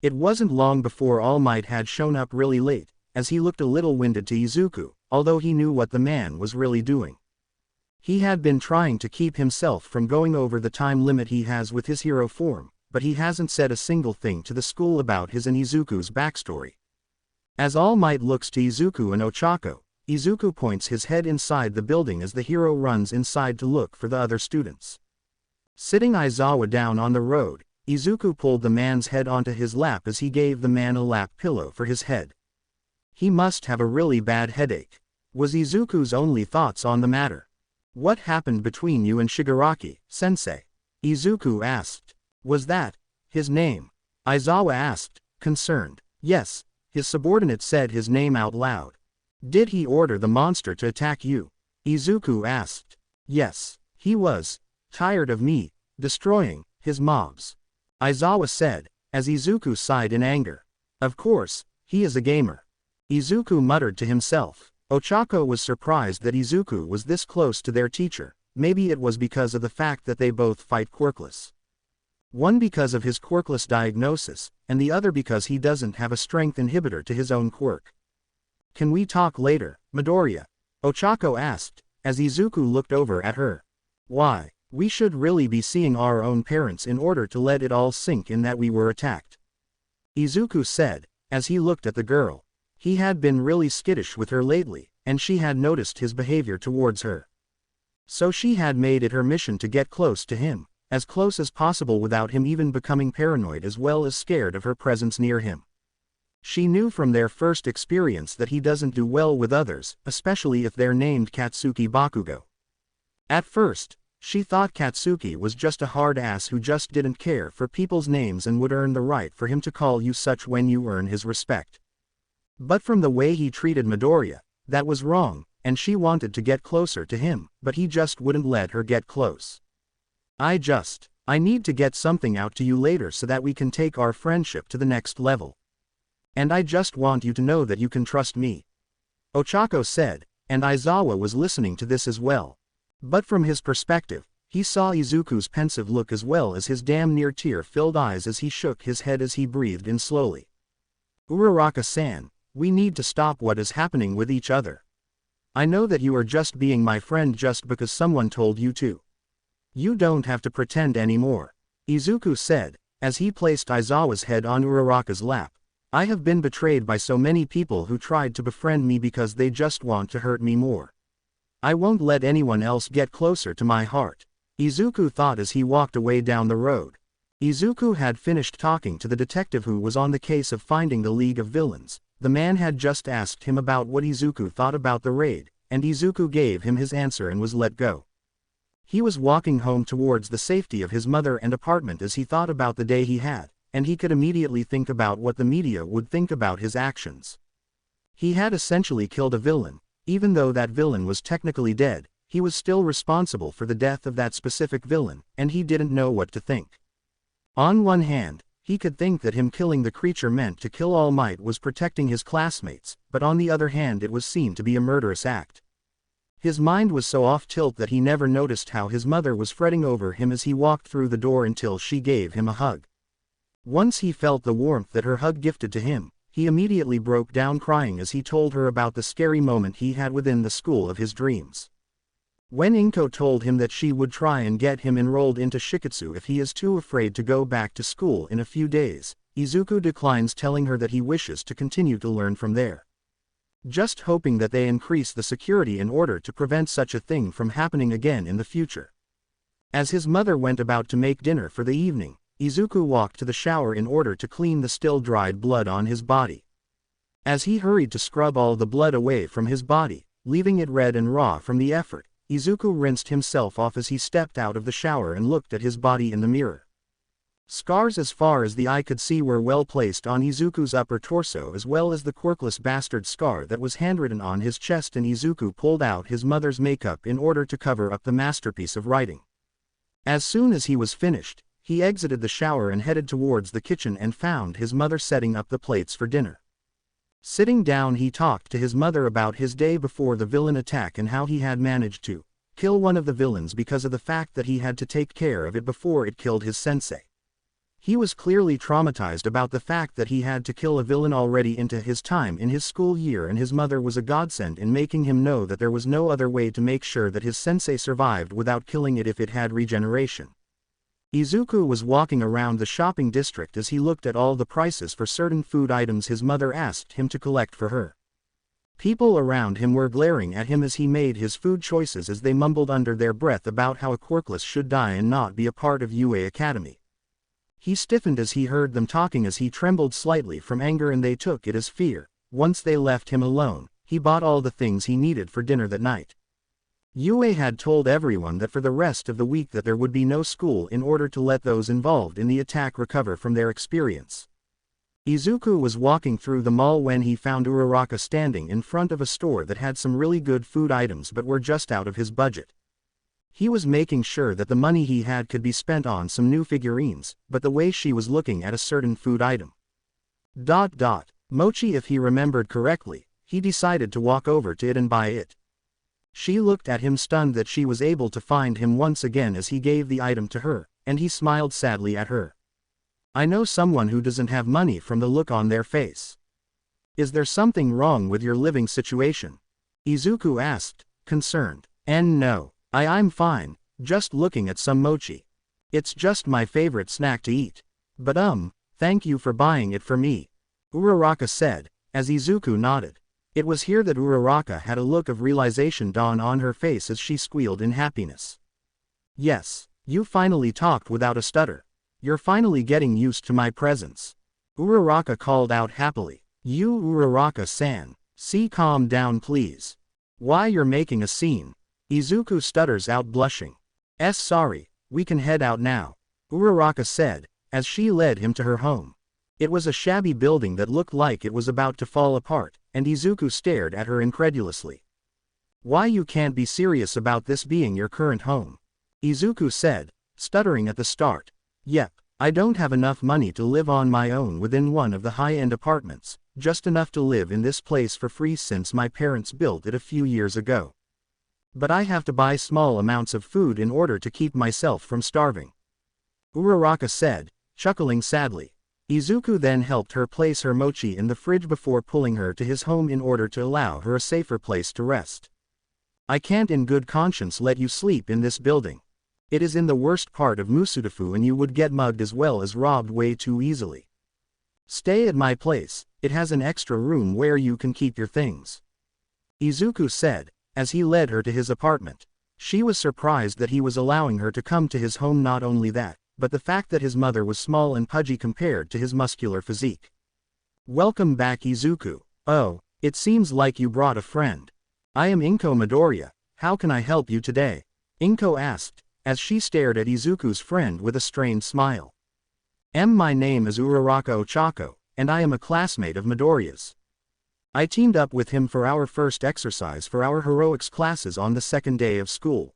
It wasn't long before All Might had shown up really late, as he looked a little winded to Izuku, although he knew what the man was really doing. He had been trying to keep himself from going over the time limit he has with his hero form, but he hasn't said a single thing to the school about his and Izuku's backstory. As All Might looks to Izuku and Ochako, Izuku points his head inside the building as the hero runs inside to look for the other students. Sitting Aizawa down on the road, Izuku pulled the man's head onto his lap as he gave the man a lap pillow for his head. He must have a really bad headache, was Izuku's only thoughts on the matter. What happened between you and Shigaraki, sensei? Izuku asked. Was that his name? Aizawa asked, concerned. Yes, his subordinate said his name out loud. Did he order the monster to attack you? Izuku asked. Yes, he was tired of me destroying his mobs, Aizawa said, as Izuku sighed in anger. Of course, he is a gamer. Izuku muttered to himself. Ochako was surprised that Izuku was this close to their teacher. Maybe it was because of the fact that they both fight Quirkless. One because of his Quirkless diagnosis, and the other because he doesn't have a strength inhibitor to his own quirk. Can we talk later, Midoriya? Ochako asked, as Izuku looked over at her. Why, we should really be seeing our own parents in order to let it all sink in that we were attacked. Izuku said, as he looked at the girl. He had been really skittish with her lately, and she had noticed his behavior towards her. So she had made it her mission to get close to him, as close as possible without him even becoming paranoid as well as scared of her presence near him. She knew from their first experience that he doesn't do well with others, especially if they're named Katsuki Bakugo. At first, she thought Katsuki was just a hard ass who just didn't care for people's names and would earn the right for him to call you such when you earn his respect. But from the way he treated Midoriya, that was wrong, and she wanted to get closer to him, but he just wouldn't let her get close. I need to get something out to you later so that we can take our friendship to the next level. And I just want you to know that you can trust me. Ochako said, and Aizawa was listening to this as well. But from his perspective, he saw Izuku's pensive look as well as his damn near tear-filled eyes as he shook his head as he breathed in slowly. Uraraka-san, we need to stop what is happening with each other. I know that you are just being my friend just because someone told you to. You don't have to pretend anymore, Izuku said, as he placed Aizawa's head on Uraraka's lap. I have been betrayed by so many people who tried to befriend me because they just want to hurt me more. I won't let anyone else get closer to my heart, Izuku thought as he walked away down the road. Izuku had finished talking to the detective who was on the case of finding the League of Villains. The man had just asked him about what Izuku thought about the raid, and Izuku gave him his answer and was let go. He was walking home towards the safety of his mother and apartment as he thought about the day he had, and he could immediately think about what the media would think about his actions. He had essentially killed a villain. Even though that villain was technically dead, he was still responsible for the death of that specific villain, and he didn't know what to think. On one hand, he could think that him killing the creature meant to kill All Might was protecting his classmates, but on the other hand it was seen to be a murderous act. His mind was so off tilt that he never noticed how his mother was fretting over him as he walked through the door until she gave him a hug. Once he felt the warmth that her hug gifted to him, he immediately broke down crying as he told her about the scary moment he had within the school of his dreams. When Inko told him that she would try and get him enrolled into Shiketsu if he is too afraid to go back to school in a few days, Izuku declines, telling her that he wishes to continue to learn from there. Just hoping that they increase the security in order to prevent such a thing from happening again in the future. As his mother went about to make dinner for the evening, Izuku walked to the shower in order to clean the still dried blood on his body. As he hurried to scrub all the blood away from his body, leaving it red and raw from the effort, Izuku rinsed himself off as he stepped out of the shower and looked at his body in the mirror. Scars as far as the eye could see were well placed on Izuku's upper torso, as well as the quirkless bastard scar that was handwritten on his chest, and Izuku pulled out his mother's makeup in order to cover up the masterpiece of writing. As soon as he was finished, he exited the shower and headed towards the kitchen and found his mother setting up the plates for dinner. Sitting down, he talked to his mother about his day before the villain attack and how he had managed to kill one of the villains because of the fact that he had to take care of it before it killed his sensei. He was clearly traumatized about the fact that he had to kill a villain already into his time in his school year, and his mother was a godsend in making him know that there was no other way to make sure that his sensei survived without killing it if it had regeneration. Izuku was walking around the shopping district as he looked at all the prices for certain food items his mother asked him to collect for her. People around him were glaring at him as he made his food choices, as they mumbled under their breath about how a Quirkless should die and not be a part of UA Academy. He stiffened as he heard them talking, as he trembled slightly from anger, and they took it as fear. Once they left him alone, he bought all the things he needed for dinner that night. UA had told everyone that for the rest of the week that there would be no school in order to let those involved in the attack recover from their experience. Izuku was walking through the mall when he found Uraraka standing in front of a store that had some really good food items but were just out of his budget. He was making sure that the money he had could be spent on some new figurines, but the way she was looking at a certain food item. Mochi, if he remembered correctly, he decided to walk over to it and buy it. She looked at him, stunned that she was able to find him once again as he gave the item to her, and he smiled sadly at her. I know someone who doesn't have money from the look on their face. Is there something wrong with your living situation? Izuku asked, concerned. And no, I'm fine, just looking at some mochi. It's just my favorite snack to eat. But thank you for buying it for me, Uraraka said, as Izuku nodded. It was here that Uraraka had a look of realization dawn on her face as she squealed in happiness. Yes, you finally talked without a stutter. You're finally getting used to my presence, Uraraka called out happily. You, Uraraka-san, calm down please. Why, you're making a scene. Izuku stutters out, blushing. Sorry, we can head out now, Uraraka said, as she led him to her home. It was a shabby building that looked like it was about to fall apart, and Izuku stared at her incredulously. Why, you can't be serious about this being your current home, Izuku said, stuttering at the start. Yep, I don't have enough money to live on my own within one of the high-end apartments, just enough to live in this place for free since my parents built it a few years ago. But I have to buy small amounts of food in order to keep myself from starving, Uraraka said, chuckling sadly. Izuku then helped her place her mochi in the fridge before pulling her to his home in order to allow her a safer place to rest. I can't in good conscience let you sleep in this building. It is in the worst part of Musudafu and you would get mugged as well as robbed way too easily. Stay at my place, it has an extra room where you can keep your things, Izuku said, as he led her to his apartment. She was surprised that he was allowing her to come to his home, not only that, but the fact that his mother was small and pudgy compared to his muscular physique. Welcome back, Izuku. Oh, it seems like you brought a friend. I am Inko Midoriya, how can I help you today? Inko asked, as she stared at Izuku's friend with a strained smile. My name is Uraraka Ochako, and I am a classmate of Midoriya's. I teamed up with him for our first exercise for our heroics classes on the second day of school,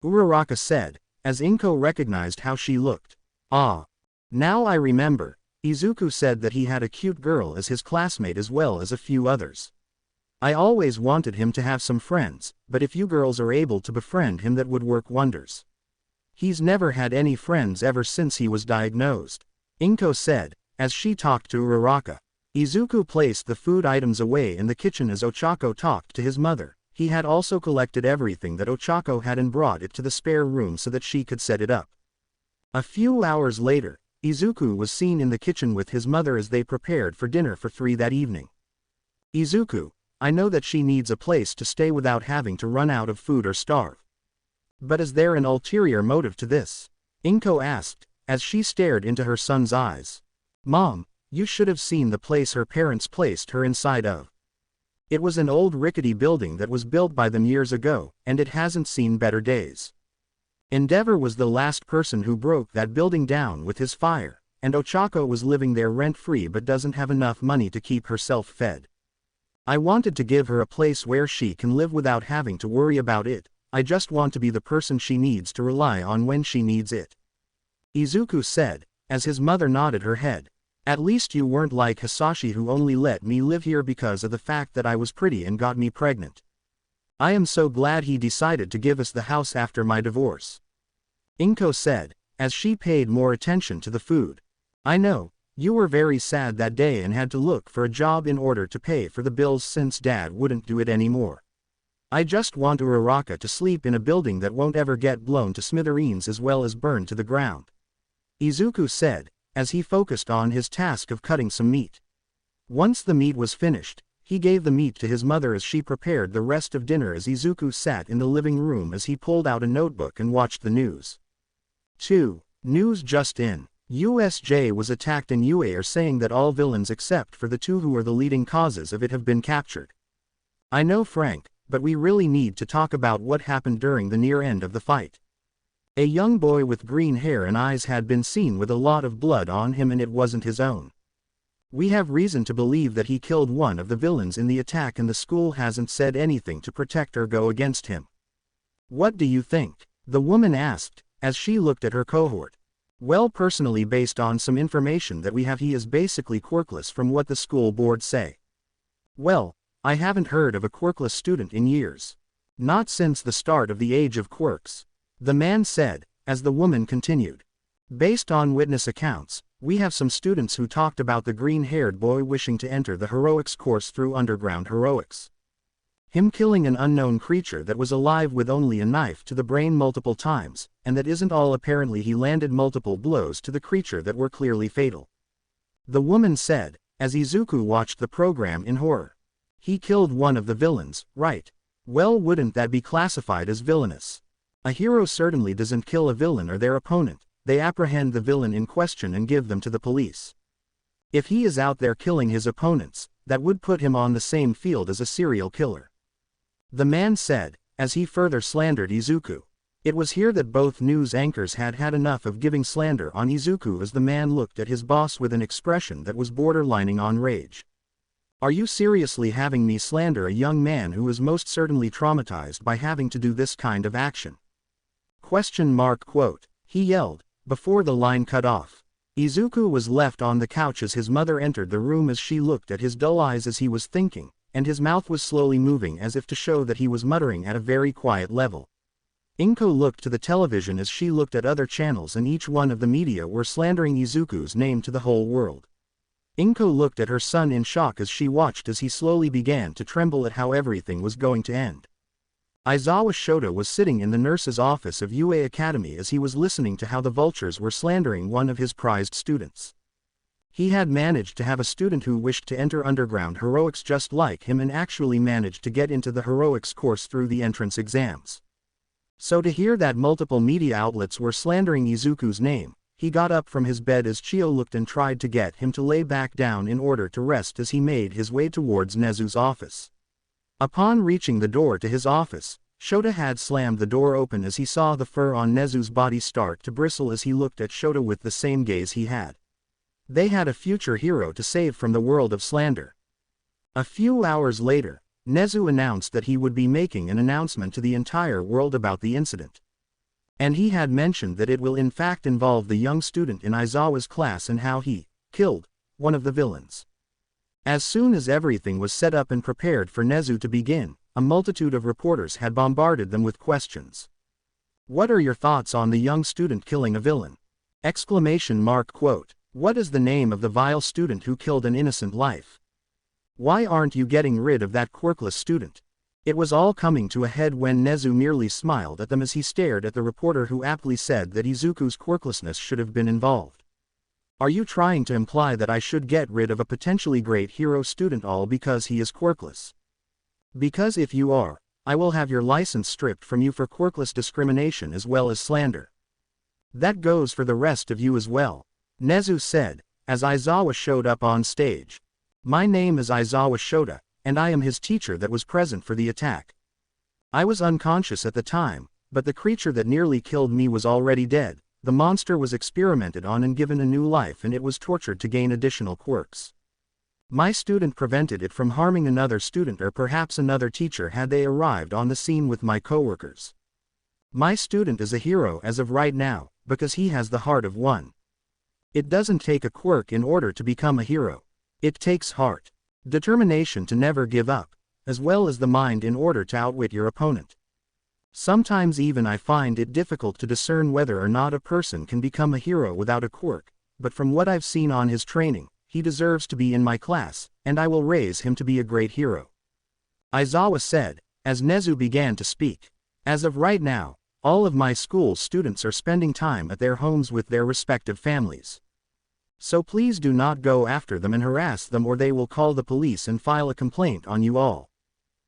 Uraraka said, as Inko recognized how she looked. Ah. Now I remember, Izuku said that he had a cute girl as his classmate as well as a few others. I always wanted him to have some friends, but if you girls are able to befriend him that would work wonders. He's never had any friends ever since he was diagnosed, Inko said, as she talked to Uraraka. Izuku placed the food items away in the kitchen as Ochako talked to his mother. He had also collected everything that Ochako had and brought it to the spare room so that she could set it up. A few hours later, Izuku was seen in the kitchen with his mother as they prepared for dinner for 3 that evening. Izuku, I know that she needs a place to stay without having to run out of food or starve. But is there an ulterior motive to this? Inko asked, as she stared into her son's eyes. Mom, you should have seen the place her parents placed her inside of. It was an old rickety building that was built by them years ago, and it hasn't seen better days. Endeavor was the last person who broke that building down with his fire, and Ochako was living there rent-free but doesn't have enough money to keep herself fed. I wanted to give her a place where she can live without having to worry about it. I just want to be the person she needs to rely on when she needs it. Izuku said, as his mother nodded her head. At least you weren't like Hisashi who only let me live here because of the fact that I was pretty and got me pregnant. I am so glad he decided to give us the house after my divorce. Inko said, as she paid more attention to the food. I know, you were very sad that day and had to look for a job in order to pay for the bills since Dad wouldn't do it anymore. I just want Uraraka to sleep in a building that won't ever get blown to smithereens as well as burned to the ground. Izuku said, as he focused on his task of cutting some meat. Once the meat was finished, he gave the meat to his mother as she prepared the rest of dinner as Izuku sat in the living room as he pulled out a notebook and watched the news. 2. News just in. USJ was attacked and UA are saying that all villains except for the 2 who are the leading causes of it have been captured. I know Frank, but we really need to talk about what happened during the near end of the fight. A young boy with green hair and eyes had been seen with a lot of blood on him and it wasn't his own. We have reason to believe that he killed one of the villains in the attack and the school hasn't said anything to protect or go against him. What do you think? The woman asked, as she looked at her cohort. Well, personally, based on some information that we have, he is basically quirkless from what the school board say. Well, I haven't heard of a quirkless student in years. Not since the start of the age of quirks. The man said, as the woman continued. Based on witness accounts, we have some students who talked about the green-haired boy wishing to enter the heroics course through underground heroics. Him killing an unknown creature that was alive with only a knife to the brain multiple times, and that isn't all. Apparently he landed multiple blows to the creature that were clearly fatal. The woman said, as Izuku watched the program in horror. He killed one of the villains, right? Well, wouldn't that be classified as villainous? A hero certainly doesn't kill a villain or their opponent, they apprehend the villain in question and give them to the police. If he is out there killing his opponents, that would put him on the same field as a serial killer. The man said, as he further slandered Izuku. It was here that both news anchors had had enough of giving slander on Izuku as the man looked at his boss with an expression that was borderlining on rage. Are you seriously having me slander a young man who is most certainly traumatized by having to do this kind of action? ? Quote, he yelled, before the line cut off. Izuku was left on the couch as his mother entered the room as she looked at his dull eyes as he was thinking, and his mouth was slowly moving as if to show that he was muttering at a very quiet level. Inko looked to the television as she looked at other channels and each one of the media were slandering Izuku's name to the whole world. Inko looked at her son in shock as she watched as he slowly began to tremble at how everything was going to end. Aizawa Shota was sitting in the nurse's office of UA Academy as he was listening to how the vultures were slandering one of his prized students. He had managed to have a student who wished to enter underground heroics just like him and actually managed to get into the heroics course through the entrance exams. So to hear that multiple media outlets were slandering Izuku's name, he got up from his bed as Chio looked and tried to get him to lay back down in order to rest as he made his way towards Nezu's office. Upon reaching the door to his office, Shota had slammed the door open as he saw the fur on Nezu's body start to bristle as he looked at Shota with the same gaze he had. They had a future hero to save from the world of slander. A few hours later, Nezu announced that he would be making an announcement to the entire world about the incident. And he had mentioned that it will in fact involve the young student in Aizawa's class and how he killed one of the villains. As soon as everything was set up and prepared for Nezu to begin, a multitude of reporters had bombarded them with questions. What are your thoughts on the young student killing a villain? Quote. What is the name of the vile student who killed an innocent life? Why aren't you getting rid of that quirkless student? It was all coming to a head when Nezu merely smiled at them as he stared at the reporter who aptly said that Izuku's quirklessness should have been involved. Are you trying to imply that I should get rid of a potentially great hero student all because he is quirkless? Because if you are, I will have your license stripped from you for quirkless discrimination as well as slander. That goes for the rest of you as well, Nezu said, as Aizawa showed up on stage. My name is Aizawa Shota, and I am his teacher that was present for the attack. I was unconscious at the time, but the creature that nearly killed me was already dead. The monster was experimented on and given a new life, and it was tortured to gain additional quirks. My student prevented it from harming another student or perhaps another teacher had they arrived on the scene with my coworkers. My student is a hero as of right now, because he has the heart of one. It doesn't take a quirk in order to become a hero. It takes heart, determination to never give up, as well as the mind in order to outwit your opponent. Sometimes even I find it difficult to discern whether or not a person can become a hero without a quirk, but from what I've seen on his training, he deserves to be in my class, and I will raise him to be a great hero. Aizawa said, as Nezu began to speak. As of right now, all of my school students are spending time at their homes with their respective families. So please do not go after them and harass them, or they will call the police and file a complaint on you all.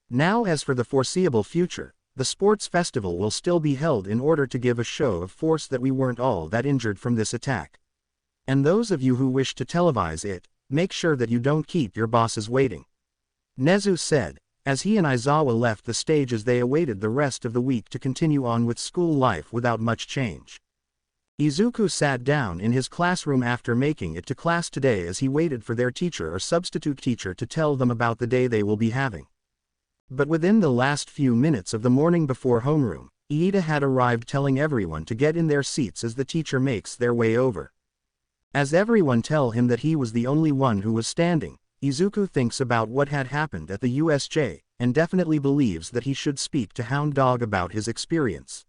Now as for the foreseeable future, the sports festival will still be held in order to give a show of force that we weren't all that injured from this attack. And those of you who wish to televise it, make sure that you don't keep your bosses waiting. Nezu said, as he and Aizawa left the stage as they awaited the rest of the week to continue on with school life without much change. Izuku sat down in his classroom after making it to class today as he waited for their teacher or substitute teacher to tell them about the day they will be having. But within the last few minutes of the morning before homeroom, Iida had arrived telling everyone to get in their seats as the teacher makes their way over. As everyone tell him that he was the only one who was standing, Izuku thinks about what had happened at the USJ, and definitely believes that he should speak to Hound Dog about his experience.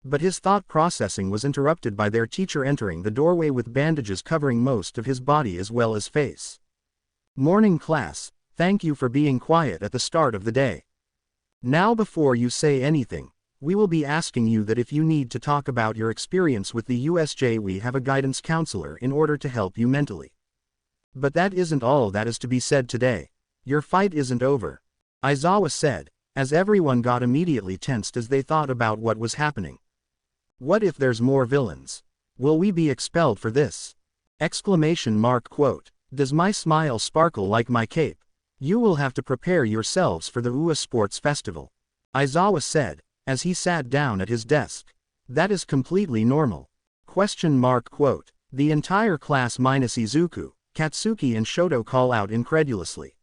But his thought processing was interrupted by their teacher entering the doorway with bandages covering most of his body as well as face. Morning class, thank you for being quiet at the start of the day. Now before you say anything, we will be asking you that if you need to talk about your experience with the USJ, we have a guidance counselor in order to help you mentally. But that isn't all that is to be said today. Your fight isn't over, Aizawa said, as everyone got immediately tensed as they thought about what was happening. What if there's more villains? Will we be expelled for this? Exclamation mark quote. Does my smile sparkle like my cape? You will have to prepare yourselves for the UA Sports Festival, Aizawa said, as he sat down at his desk. That is completely normal. Question mark quote. The entire class minus Izuku, Katsuki and Shoto call out incredulously.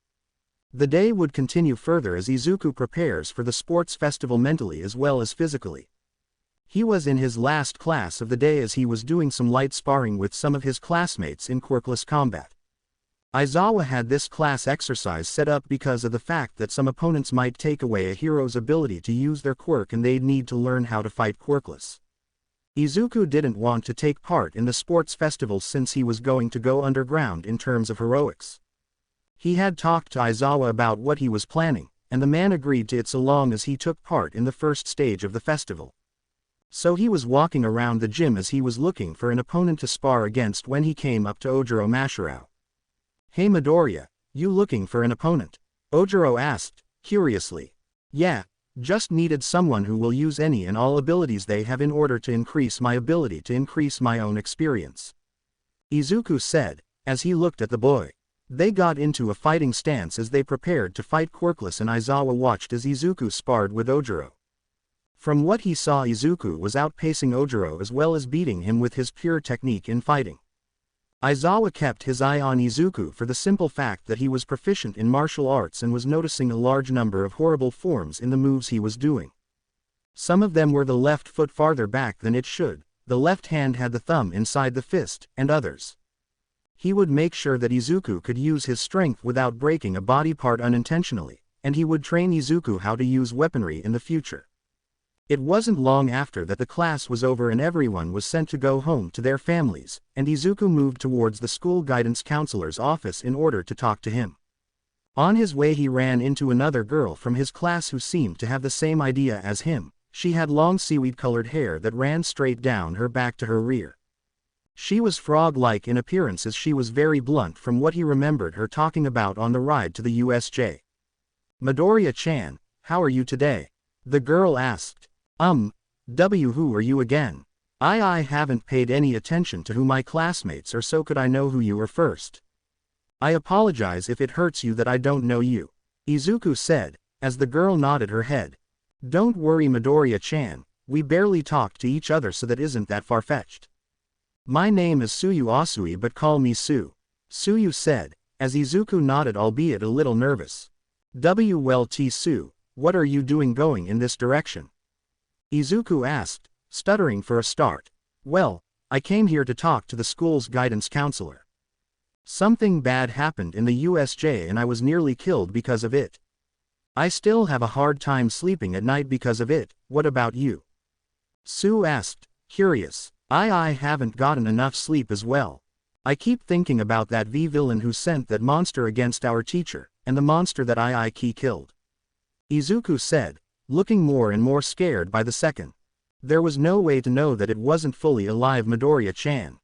The day would continue further as Izuku prepares for the sports festival mentally as well as physically. He was in his last class of the day as he was doing some light sparring with some of his classmates in quirkless combat. Aizawa had this class exercise set up because of the fact that some opponents might take away a hero's ability to use their quirk and they'd need to learn how to fight quirkless. Izuku didn't want to take part in the sports festival since he was going to go underground in terms of heroics. He had talked to Aizawa about what he was planning, and the man agreed to it so long as he took part in the first stage of the festival. So he was walking around the gym as he was looking for an opponent to spar against when he came up to Ojiro Mashirao. Hey Midoriya, you looking for an opponent? Ojiro asked, curiously. Yeah, just needed someone who will use any and all abilities they have in order to increase my ability to increase my own experience. Izuku said, as he looked at the boy. They got into a fighting stance as they prepared to fight quirkless, and Aizawa watched as Izuku sparred with Ojiro. From what he saw, Izuku was outpacing Ojiro as well as beating him with his pure technique in fighting. Aizawa kept his eye on Izuku for the simple fact that he was proficient in martial arts and was noticing a large number of horrible forms in the moves he was doing. Some of them were the left foot farther back than it should, the left hand had the thumb inside the fist, and others. He would make sure that Izuku could use his strength without breaking a body part unintentionally, and he would train Izuku how to use weaponry in the future. It wasn't long after that the class was over and everyone was sent to go home to their families, and Izuku moved towards the school guidance counselor's office in order to talk to him. On his way he ran into another girl from his class who seemed to have the same idea as him. She had long seaweed-colored hair that ran straight down her back to her rear. She was frog-like in appearance as she was very blunt from what he remembered her talking about on the ride to the USJ. "Midoriya-chan, how are you today?" the girl asked. Who are you again? I haven't paid any attention to who my classmates are, so could I know who you were first? I apologize if it hurts you that I don't know you, Izuku said, as the girl nodded her head. Don't worry Midoriya-chan, we barely talked to each other, so that isn't that far-fetched. My name is Suyu Asui, but call me Su, Suyu said, as Izuku nodded, albeit a little nervous. Well Su, what are you doing going in this direction? Izuku asked, stuttering for a start. Well, I came here to talk to the school's guidance counselor. Something bad happened in the USJ and I was nearly killed because of it. I still have a hard time sleeping at night because of it. What about you? Su asked, curious. I haven't gotten enough sleep as well. I keep thinking about that villain who sent that monster against our teacher, and the monster that Key killed. Izuku said, looking more and more scared by the second. There was no way to know that it wasn't fully alive Midoriya-chan.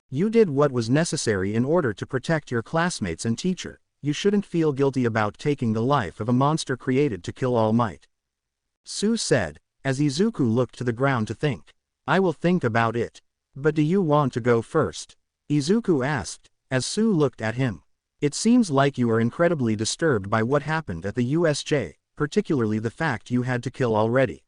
You did what was necessary in order to protect your classmates and teacher. You shouldn't feel guilty about taking the life of a monster created to kill All Might. Su said, as Izuku looked to the ground to think. I will think about it. But do you want to go first? Izuku asked, as Su looked at him. It seems like you are incredibly disturbed by what happened at the USJ. Particularly the fact you had to kill already.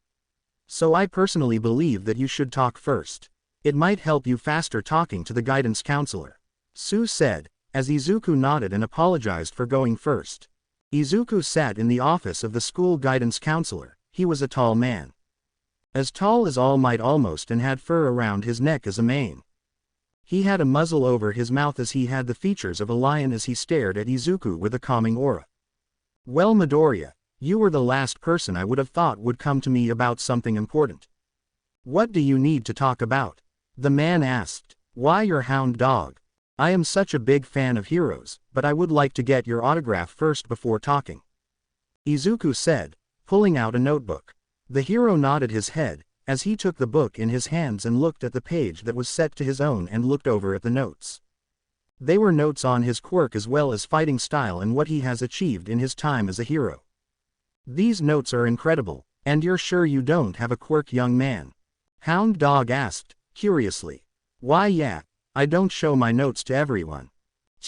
So I personally believe that you should talk first. It might help you faster talking to the guidance counselor. Su said, as Izuku nodded and apologized for going first. Izuku sat in the office of the school guidance counselor. He was a tall man. As tall as All Might almost, and had fur around his neck as a mane. He had a muzzle over his mouth as he had the features of a lion as he stared at Izuku with a calming aura. Well Midoriya, you were the last person I would have thought would come to me about something important. What do you need to talk about? The man asked. Why your hound dog? I am such a big fan of heroes, but I would like to get your autograph first before talking. Izuku said, pulling out a notebook. The hero nodded his head, as he took the book in his hands and looked at the page that was set to his own and looked over at the notes. They were notes on his quirk as well as fighting style and what he has achieved in his time as a hero. These notes are incredible, and you're sure you don't have a quirk, young man? Hound Dog asked, curiously. Why yeah, I don't show my notes to everyone.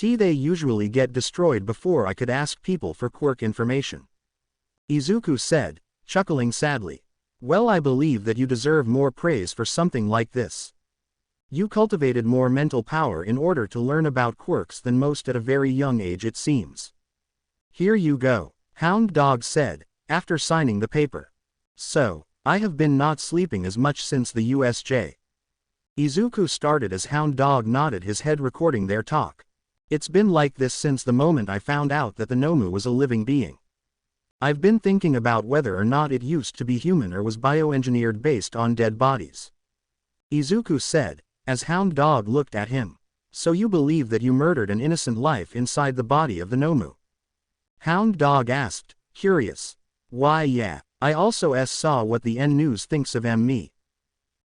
They usually get destroyed before I could ask people for quirk information. Izuku said, chuckling sadly. Well I believe that you deserve more praise for something like this. You cultivated more mental power in order to learn about quirks than most at a very young age it seems. Here you go, Hound Dog said, after signing the paper. So, I have been not sleeping as much since the USJ. Izuku started as Hound Dog nodded his head, recording their talk. It's been like this since the moment I found out that the Nomu was a living being. I've been thinking about whether or not it used to be human or was bioengineered based on dead bodies. Izuku said, as Hound Dog looked at him. So you believe that you murdered an innocent life inside the body of the Nomu? Hound Dog asked, curious. Why yeah, I also saw what the N News thinks of me.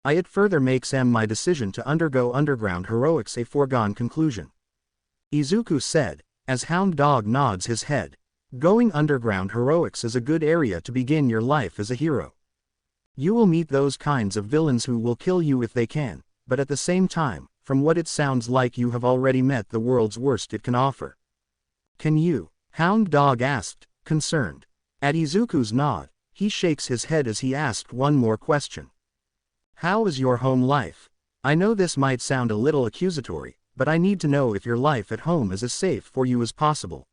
It further makes my decision to undergo underground heroics a foregone conclusion. Izuku said, as Hound Dog nods his head. Going underground heroics is a good area to begin your life as a hero. You will meet those kinds of villains who will kill you if they can, but at the same time, from what it sounds like you have already met the world's worst it can offer. Can you? Hound Dog asked, concerned. At Izuku's nod, he shakes his head as he asked one more question. How is your home life? I know this might sound a little accusatory, but I need to know if your life at home is as safe for you as possible.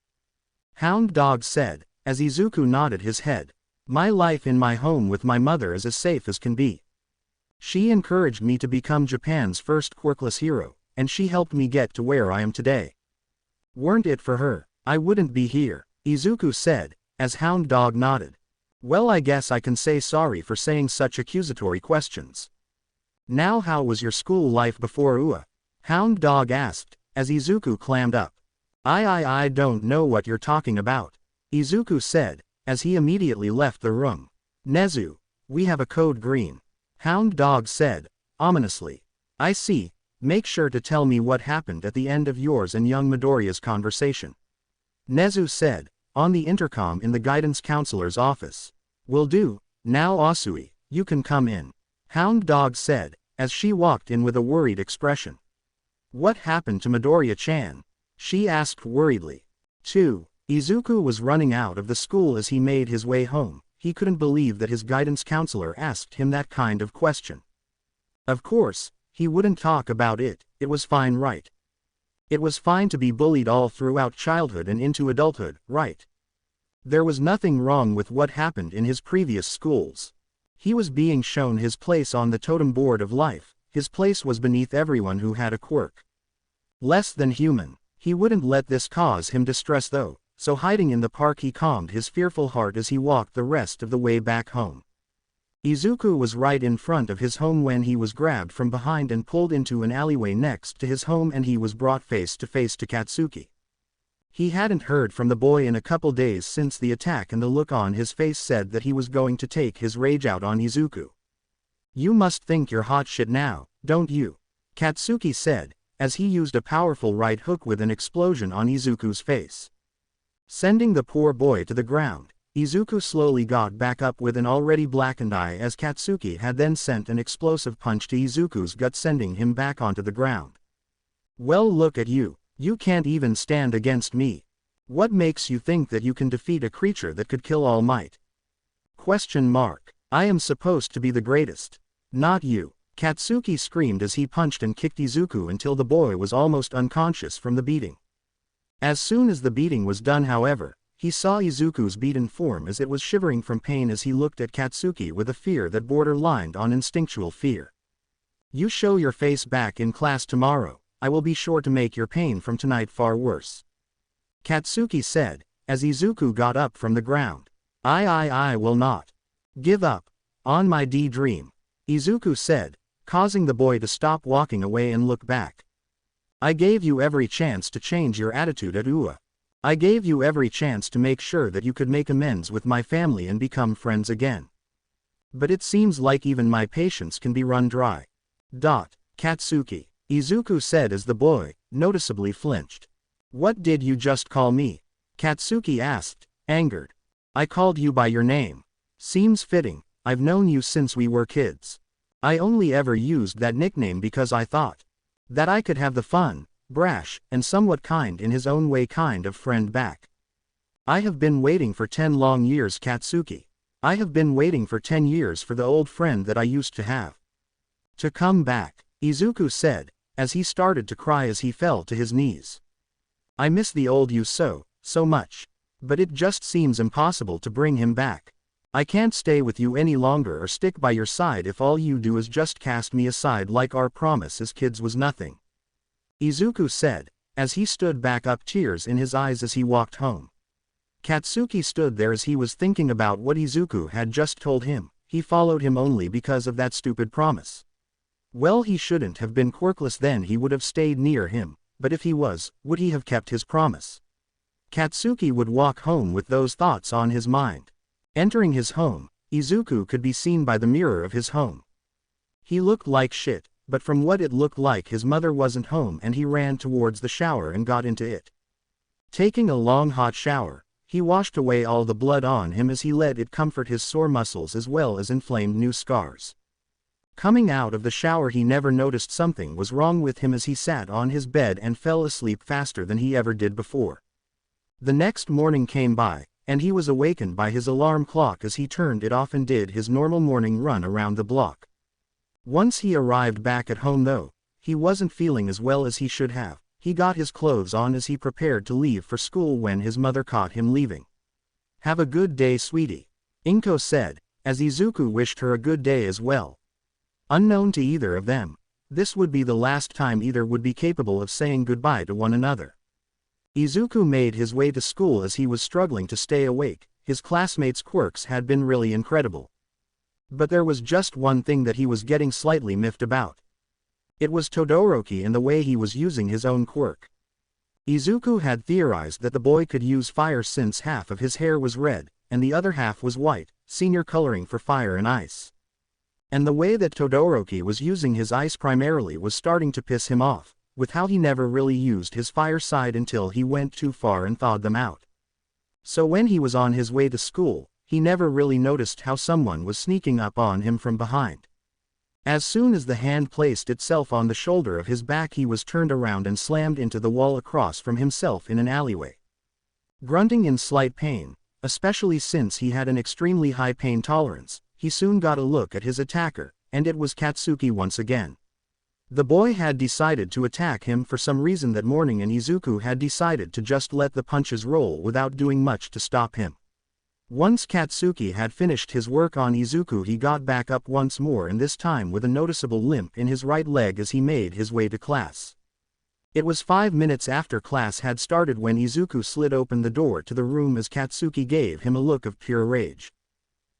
Hound Dog said, as Izuku nodded his head. My life in my home with my mother is as safe as can be. She encouraged me to become Japan's first quirkless hero, and she helped me get to where I am today. Weren't it for her, I wouldn't be here, Izuku said, as Hound Dog nodded. Well, I guess I can say sorry for saying such accusatory questions. Now how was your school life before UA? Hound Dog asked, as Izuku clammed up. I don't know what you're talking about, Izuku said, as he immediately left the room. Nezu, we have a code green, Hound Dog said, ominously. I see, make sure to tell me what happened at the end of yours and young Midoriya's conversation. Nezu said, on the intercom in the guidance counselor's office. Will do, now Asui, you can come in, Hound Dog said, as she walked in with a worried expression. What happened to Midoriya-chan? She asked worriedly. 2. Izuku was running out of the school as he made his way home. He couldn't believe that his guidance counselor asked him that kind of question. Of course, he wouldn't talk about it, it was fine, right? It was fine to be bullied all throughout childhood and into adulthood, right? There was nothing wrong with what happened in his previous schools. He was being shown his place on the totem board of life. His place was beneath everyone who had a quirk. Less than human. He wouldn't let this cause him distress though, so hiding in the park he calmed his fearful heart as he walked the rest of the way back home. Izuku was right in front of his home when he was grabbed from behind and pulled into an alleyway next to his home, and he was brought face to Katsuki. He hadn't heard from the boy in a couple days since the attack, and the look on his face said that he was going to take his rage out on Izuku. You must think you're hot shit now, don't you? Katsuki said, as he used a powerful right hook with an explosion on Izuku's face. Sending the poor boy to the ground, Izuku slowly got back up with an already blackened eye as Katsuki had then sent an explosive punch to Izuku's gut, sending him back onto the ground. Well, look at you, you can't even stand against me. What makes you think that you can defeat a creature that could kill All Might? I am supposed to be the greatest. Not you. Katsuki screamed as he punched and kicked Izuku until the boy was almost unconscious from the beating. As soon as the beating was done, however, he saw Izuku's beaten form as it was shivering from pain as he looked at Katsuki with a fear that borderlined on instinctual fear. You show your face back in class tomorrow, I will be sure to make your pain from tonight far worse, Katsuki said, as Izuku got up from the ground. I will not give up on my dream, Izuku said, causing the boy to stop walking away and look back. I gave you every chance to change your attitude at UA. I gave you every chance to make sure that you could make amends with my family and become friends again. But it seems like even my patience can be run dry. Katsuki, Izuku said as the boy noticeably flinched. What did you just call me? Katsuki asked, angered. I called you by your name. Seems fitting, I've known you since we were kids. I only ever used that nickname because I thought that I could have the fun, brash, and somewhat kind in his own way kind of friend back. I have been waiting for 10 long years, Katsuki. I have been waiting for 10 years for the old friend that I used to have to come back, Izuku said, as he started to cry as he fell to his knees. I miss the old you so much. But it just seems impossible to bring him back. I can't stay with you any longer or stick by your side if all you do is just cast me aside like our promise as kids was nothing, Izuku said, as he stood back up, tears in his eyes as he walked home. Katsuki stood there as he was thinking about what Izuku had just told him. He followed him only because of that stupid promise. Well, he shouldn't have been quirkless then, he would have stayed near him, but if he was, would he have kept his promise? Katsuki would walk home with those thoughts on his mind. Entering his home, Izuku could be seen by the mirror of his home. He looked like shit, but from what it looked like his mother wasn't home, and he ran towards the shower and got into it. Taking a long hot shower, he washed away all the blood on him as he let it comfort his sore muscles as well as inflamed new scars. Coming out of the shower, he never noticed something was wrong with him as he sat on his bed and fell asleep faster than he ever did before. The next morning came by, and he was awakened by his alarm clock as he turned it off and did his normal morning run around the block. Once he arrived back at home though, he wasn't feeling as well as he should have. He got his clothes on as he prepared to leave for school when his mother caught him leaving. Have a good day, sweetie, Inko said, as Izuku wished her a good day as well. Unknown to either of them, this would be the last time either would be capable of saying goodbye to one another. Izuku made his way to school as he was struggling to stay awake. his classmates' quirks had been really incredible. But there was just one thing that he was getting slightly miffed about. It was Todoroki and the way he was using his own quirk. Izuku had theorized that the boy could use fire since half of his hair was red, and the other half was white, senior coloring for fire and ice. And the way that Todoroki was using his ice primarily was starting to piss him off, with how he never really used his fire side until he went too far and thawed them out. So when he was on his way to school, he never really noticed how someone was sneaking up on him from behind. As soon as the hand placed itself on the shoulder of his back, he was turned around and slammed into the wall across from himself in an alleyway. Grunting in slight pain, especially since he had an extremely high pain tolerance, he soon got a look at his attacker, and it was Katsuki once again. The boy had decided to attack him for some reason that morning, and Izuku had decided to just let the punches roll without doing much to stop him. Once Katsuki had finished his work on Izuku, he got back up once more, and this time with a noticeable limp in his right leg as he made his way to class. It was 5 minutes after class had started when Izuku slid open the door to the room as Katsuki gave him a look of pure rage.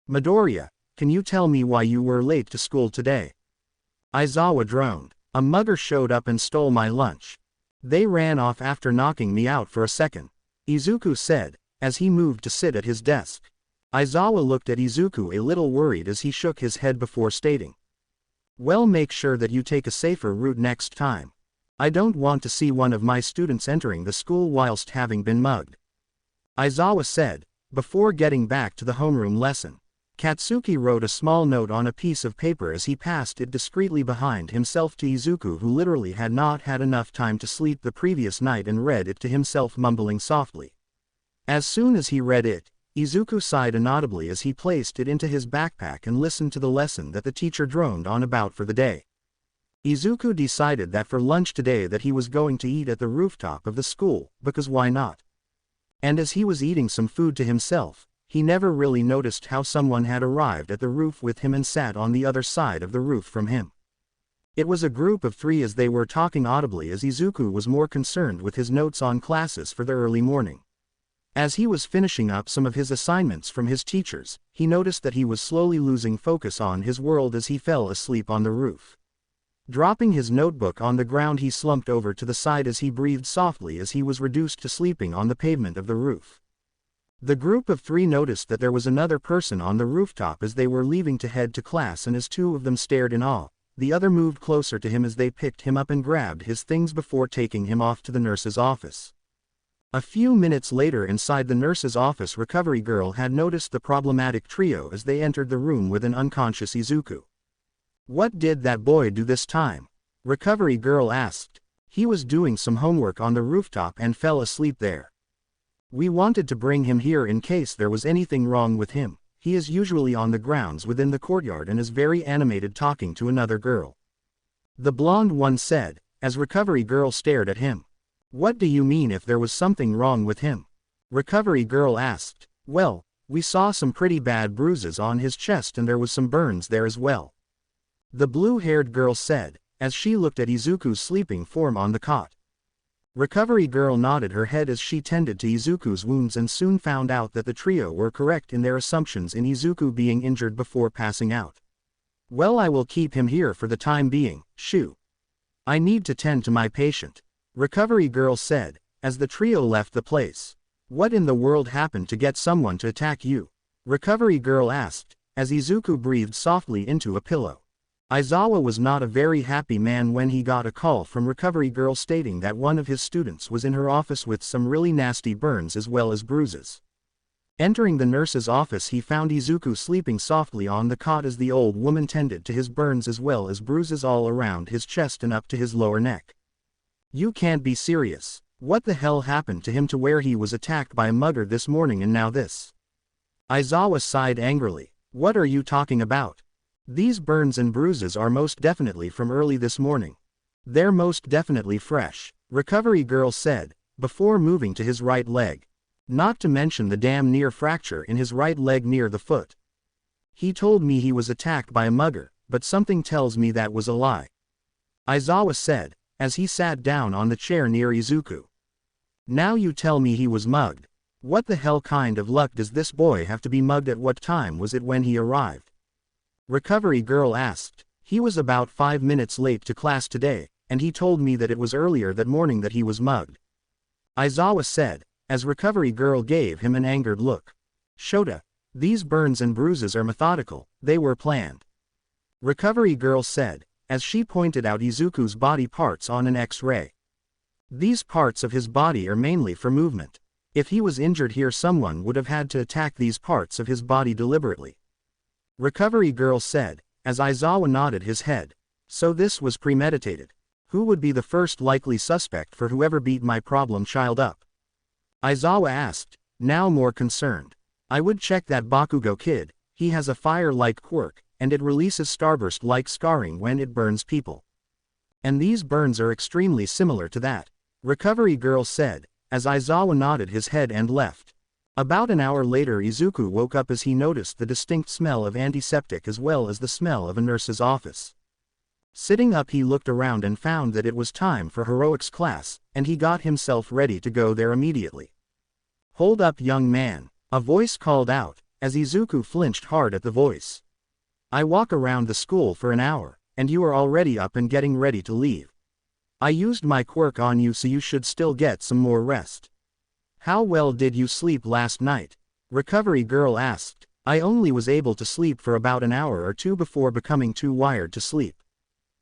"Midoriya, can you tell me why you were late to school today?" Aizawa droned. "A mugger showed up and stole my lunch. They ran off after knocking me out for a second," Izuku said, as he moved to sit at his desk. Aizawa looked at Izuku a little worried as he shook his head before stating, "Well, make sure that you take a safer route next time. I don't want to see one of my students entering the school whilst having been mugged," Aizawa said, before getting back to the homeroom lesson. Katsuki wrote a small note on a piece of paper as he passed it discreetly behind himself to Izuku, who literally had not had enough time to sleep the previous night, and read it to himself, mumbling softly. As soon as he read it, Izuku sighed inaudibly as he placed it into his backpack and listened to the lesson that the teacher droned on about for the day. Izuku decided that for lunch today that he was going to eat at the rooftop of the school, because why not? And as he was eating some food to himself, he never really noticed how someone had arrived at the roof with him and sat on the other side of the roof from him. It was a group of 3 as they were talking audibly as Izuku was more concerned with his notes on classes for the early morning. As he was finishing up some of his assignments from his teachers, he noticed that he was slowly losing focus on his world as he fell asleep on the roof. Dropping his notebook on the ground, he slumped over to the side as he breathed softly as he was reduced to sleeping on the pavement of the roof. The group of 3 noticed that there was another person on the rooftop as they were leaving to head to class, and as 2 of them stared in awe, the other moved closer to him as they picked him up and grabbed his things before taking him off to the nurse's office. A few minutes later, inside the nurse's office, Recovery Girl had noticed the problematic trio as they entered the room with an unconscious Izuku. "What did that boy do this time?" Recovery Girl asked. "He was doing some homework on the rooftop and fell asleep there. We wanted to bring him here in case there was anything wrong with him. He is usually on the grounds within the courtyard and is very animated talking to another girl," the blonde one said, as Recovery Girl stared at him. "What do you mean if there was something wrong with him?" Recovery Girl asked. "Well, we saw some pretty bad bruises on his chest and there was some burns there as well," the blue-haired girl said, as she looked at Izuku's sleeping form on the cot. Recovery Girl nodded her head as she tended to Izuku's wounds and soon found out that the trio were correct in their assumptions in Izuku being injured before passing out. "Well, I will keep him here for the time being, shoo. I need to tend to my patient," Recovery Girl said, as the trio left the place. "What in the world happened to get someone to attack you?" Recovery Girl asked, as Izuku breathed softly into a pillow. Aizawa was not a very happy man when he got a call from Recovery Girl stating that one of his students was in her office with some really nasty burns as well as bruises. Entering the nurse's office, he found Izuku sleeping softly on the cot as the old woman tended to his burns as well as bruises all around his chest and up to his lower neck. "You can't be serious. What the hell happened to him to where he was attacked by a mugger this morning and now this?" Aizawa sighed angrily. "What are you talking about? These burns and bruises are most definitely from early this morning. They're most definitely fresh," Recovery Girl said, before moving to his right leg. "Not to mention the damn near fracture in his right leg near the foot. He told me he was attacked by a mugger, but something tells me that was a lie," Aizawa said, as he sat down on the chair near Izuku. "Now you tell me he was mugged. What the hell kind of luck does this boy have to be mugged? At what time was it when he arrived? Recovery girl asked. He was about 5 minutes late to class today, and he told me that it was earlier that morning that he was mugged. Aizawa said, as recovery girl gave him an angered look. Shota, these burns and bruises are methodical, they were planned. Recovery girl said, as she pointed out Izuku's body parts on an X-ray. These parts of his body are mainly for movement. If he was injured here, someone would have had to attack these parts of his body deliberately. Recovery girl said, as Aizawa nodded his head. So this was premeditated. Who would be the first likely suspect for whoever beat my problem child up? Aizawa asked, now more concerned. I would check that Bakugo kid. He has a fire-like quirk, and it releases starburst-like scarring when it burns people. And these burns are extremely similar to that. Recovery girl said, as Aizawa nodded his head and left. About an hour later, Izuku woke up as he noticed the distinct smell of antiseptic as well as the smell of a nurse's office. Sitting up, he looked around and found that it was time for heroics class, and he got himself ready to go there immediately. Hold up, young man, a voice called out, as Izuku flinched hard at the voice. I walk around the school for an hour, and you are already up and getting ready to leave. I used my quirk on you, so you should still get some more rest. How well did you sleep last night? Recovery girl asked. I only was able to sleep for about an hour or two before becoming too wired to sleep.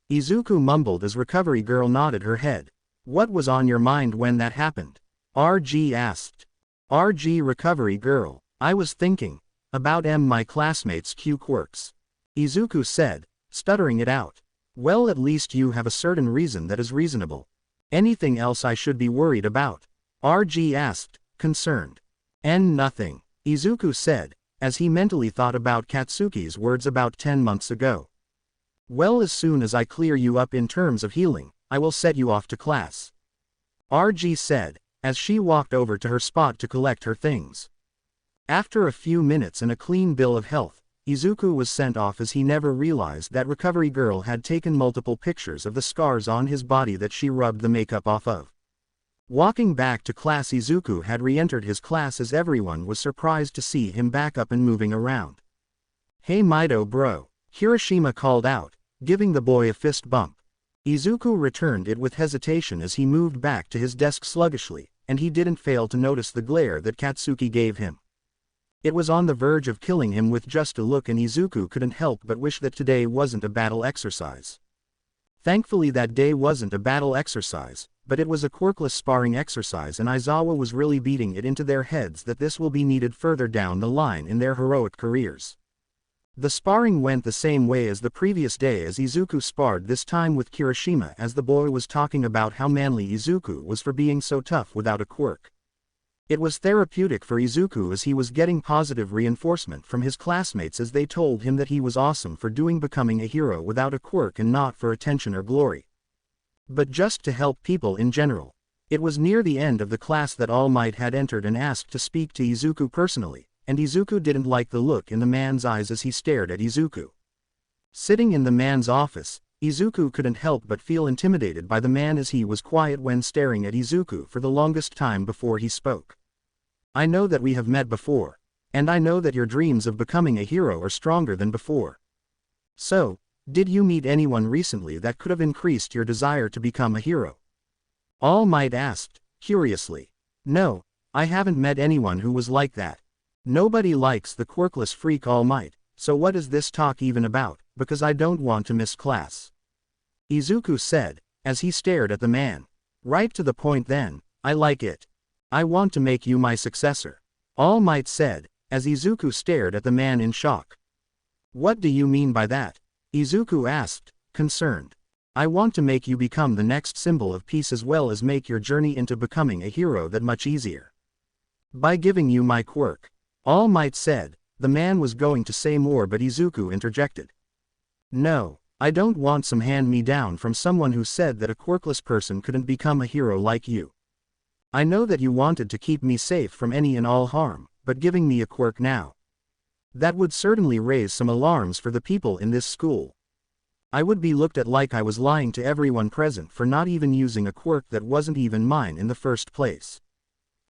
Izuku mumbled as recovery girl nodded her head. What was on your mind when that happened? RG asked. RG recovery girl. I was thinking about my classmates' Q quirks. Izuku said, stuttering it out. Well, at least you have a certain reason that is reasonable. Anything else I should be worried about? RG asked, concerned. Nothing. Izuku said, as he mentally thought about Katsuki's words about 10 months ago. Well, as soon as I clear you up in terms of healing, I will set you off to class. RG said, as she walked over to her spot to collect her things. After a few minutes and a clean bill of health, Izuku was sent off as he never realized that recovery girl had taken multiple pictures of the scars on his body that she rubbed the makeup off of. Walking back to class, Izuku had re-entered his class as everyone was surprised to see him back up and moving around. Hey Mido bro, Hiroshima called out, giving the boy a fist bump. Izuku returned it with hesitation as he moved back to his desk sluggishly, and he didn't fail to notice the glare that Katsuki gave him. It was on the verge of killing him with just a look, and Izuku couldn't help but wish that today wasn't a battle exercise. Thankfully that day wasn't a battle exercise, but it was a quirkless sparring exercise, and Aizawa was really beating it into their heads that this will be needed further down the line in their heroic careers. The sparring went the same way as the previous day as Izuku sparred, this time with Kirishima, as the boy was talking about how manly Izuku was for being so tough without a quirk. It was therapeutic for Izuku as he was getting positive reinforcement from his classmates as they told him that he was awesome for becoming a hero without a quirk and not for attention or glory, but just to help people in general. It was near the end of the class that All Might had entered and asked to speak to Izuku personally, and Izuku didn't like the look in the man's eyes as he stared at Izuku. Sitting in the man's office, Izuku couldn't help but feel intimidated by the man as he was quiet when staring at Izuku for the longest time before he spoke. I know that we have met before, and I know that your dreams of becoming a hero are stronger than before. So, did you meet anyone recently that could have increased your desire to become a hero? All Might asked, curiously. No, I haven't met anyone who was like that. Nobody likes the quirkless freak All Might, so what is this talk even about, because I don't want to miss class. Izuku said, as he stared at the man. Right to the point then, I like it. I want to make you my successor. All Might said, as Izuku stared at the man in shock. What do you mean by that? Izuku asked, concerned. I want to make you become the next symbol of peace as well as make your journey into becoming a hero that much easier. By giving you my quirk. All Might said. The man was going to say more, but Izuku interjected. No, I don't want some hand-me-down from someone who said that a quirkless person couldn't become a hero like you. I know that you wanted to keep me safe from any and all harm, but giving me a quirk now, that would certainly raise some alarms for the people in this school. I would be looked at like I was lying to everyone present for not even using a quirk that wasn't even mine in the first place.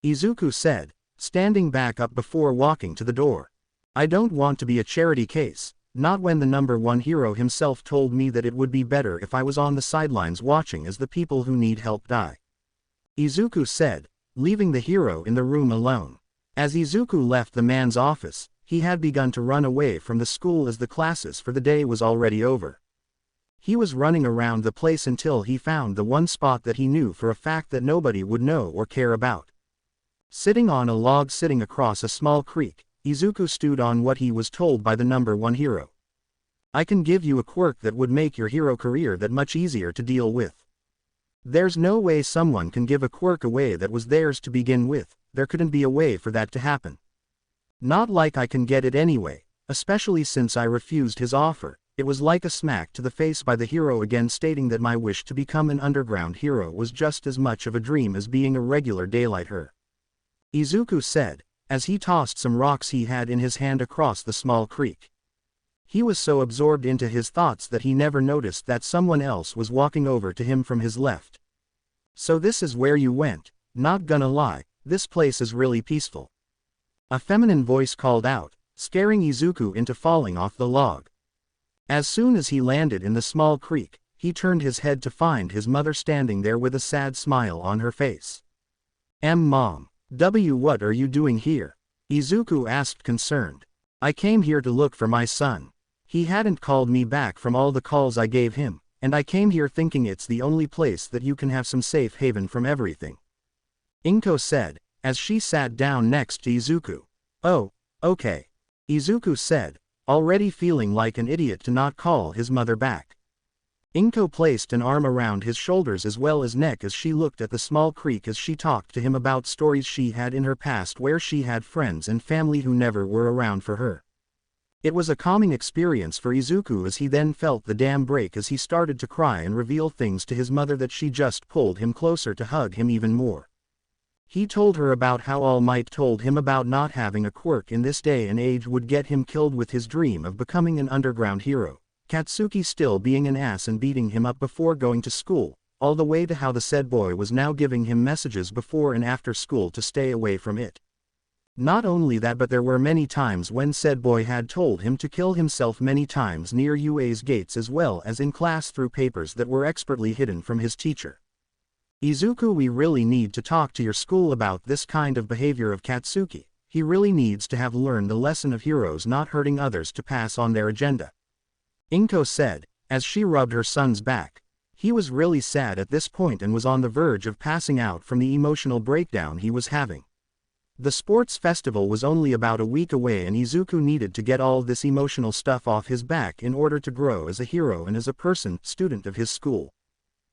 Izuku said, standing back up before walking to the door. I don't want to be a charity case, not when the number one hero himself told me that it would be better if I was on the sidelines watching as the people who need help die. Izuku said, leaving the hero in the room alone. As Izuku left the man's office, he had begun to run away from the school as the classes for the day was already over. He was running around the place until he found the one spot that he knew for a fact that nobody would know or care about. Sitting on a log sitting across a small creek, Izuku stood on what he was told by the number one hero. I can give you a quirk that would make your hero career that much easier to deal with. There's no way someone can give a quirk away that was theirs to begin with, there couldn't be a way for that to happen. Not like I can get it anyway, especially since I refused his offer. It was like a smack to the face by the hero again, stating that my wish to become an underground hero was just as much of a dream as being a regular daylighter. Izuku said, as he tossed some rocks he had in his hand across the small creek. He was so absorbed into his thoughts that he never noticed that someone else was walking over to him from his left. So this is where you went? Not gonna lie, this place is really peaceful. A feminine voice called out, scaring Izuku into falling off the log. As soon as he landed in the small creek, he turned his head to find his mother standing there with a sad smile on her face. Mom. What are you doing here? Izuku asked, concerned. I came here to look for my son. He hadn't called me back from all the calls I gave him, and I came here thinking it's the only place that you can have some safe haven from everything. Inko said, as she sat down next to Izuku. Oh, okay. Izuku said, already feeling like an idiot to not call his mother back. Inko placed an arm around his shoulders as well as neck as she looked at the small creek as she talked to him about stories she had in her past where she had friends and family who never were around for her. It was a calming experience for Izuku as he then felt the dam break as he started to cry and reveal things to his mother that she just pulled him closer to hug him even more. He told her about how All Might told him about not having a quirk in this day and age would get him killed with his dream of becoming an underground hero. Katsuki still being an ass and beating him up before going to school, all the way to how the said boy was now giving him messages before and after school to stay away from it. Not only that, but there were many times when said boy had told him to kill himself many times near UA's gates as well as in class through papers that were expertly hidden from his teacher. Izuku, we really need to talk to your school about this kind of behavior of Katsuki. He really needs to have learned the lesson of heroes not hurting others to pass on their agenda. Inko said, as she rubbed her son's back. He was really sad at this point and was on the verge of passing out from the emotional breakdown he was having. The sports festival was only about a week away and Izuku needed to get all this emotional stuff off his back in order to grow as a hero and as a person, student of his school.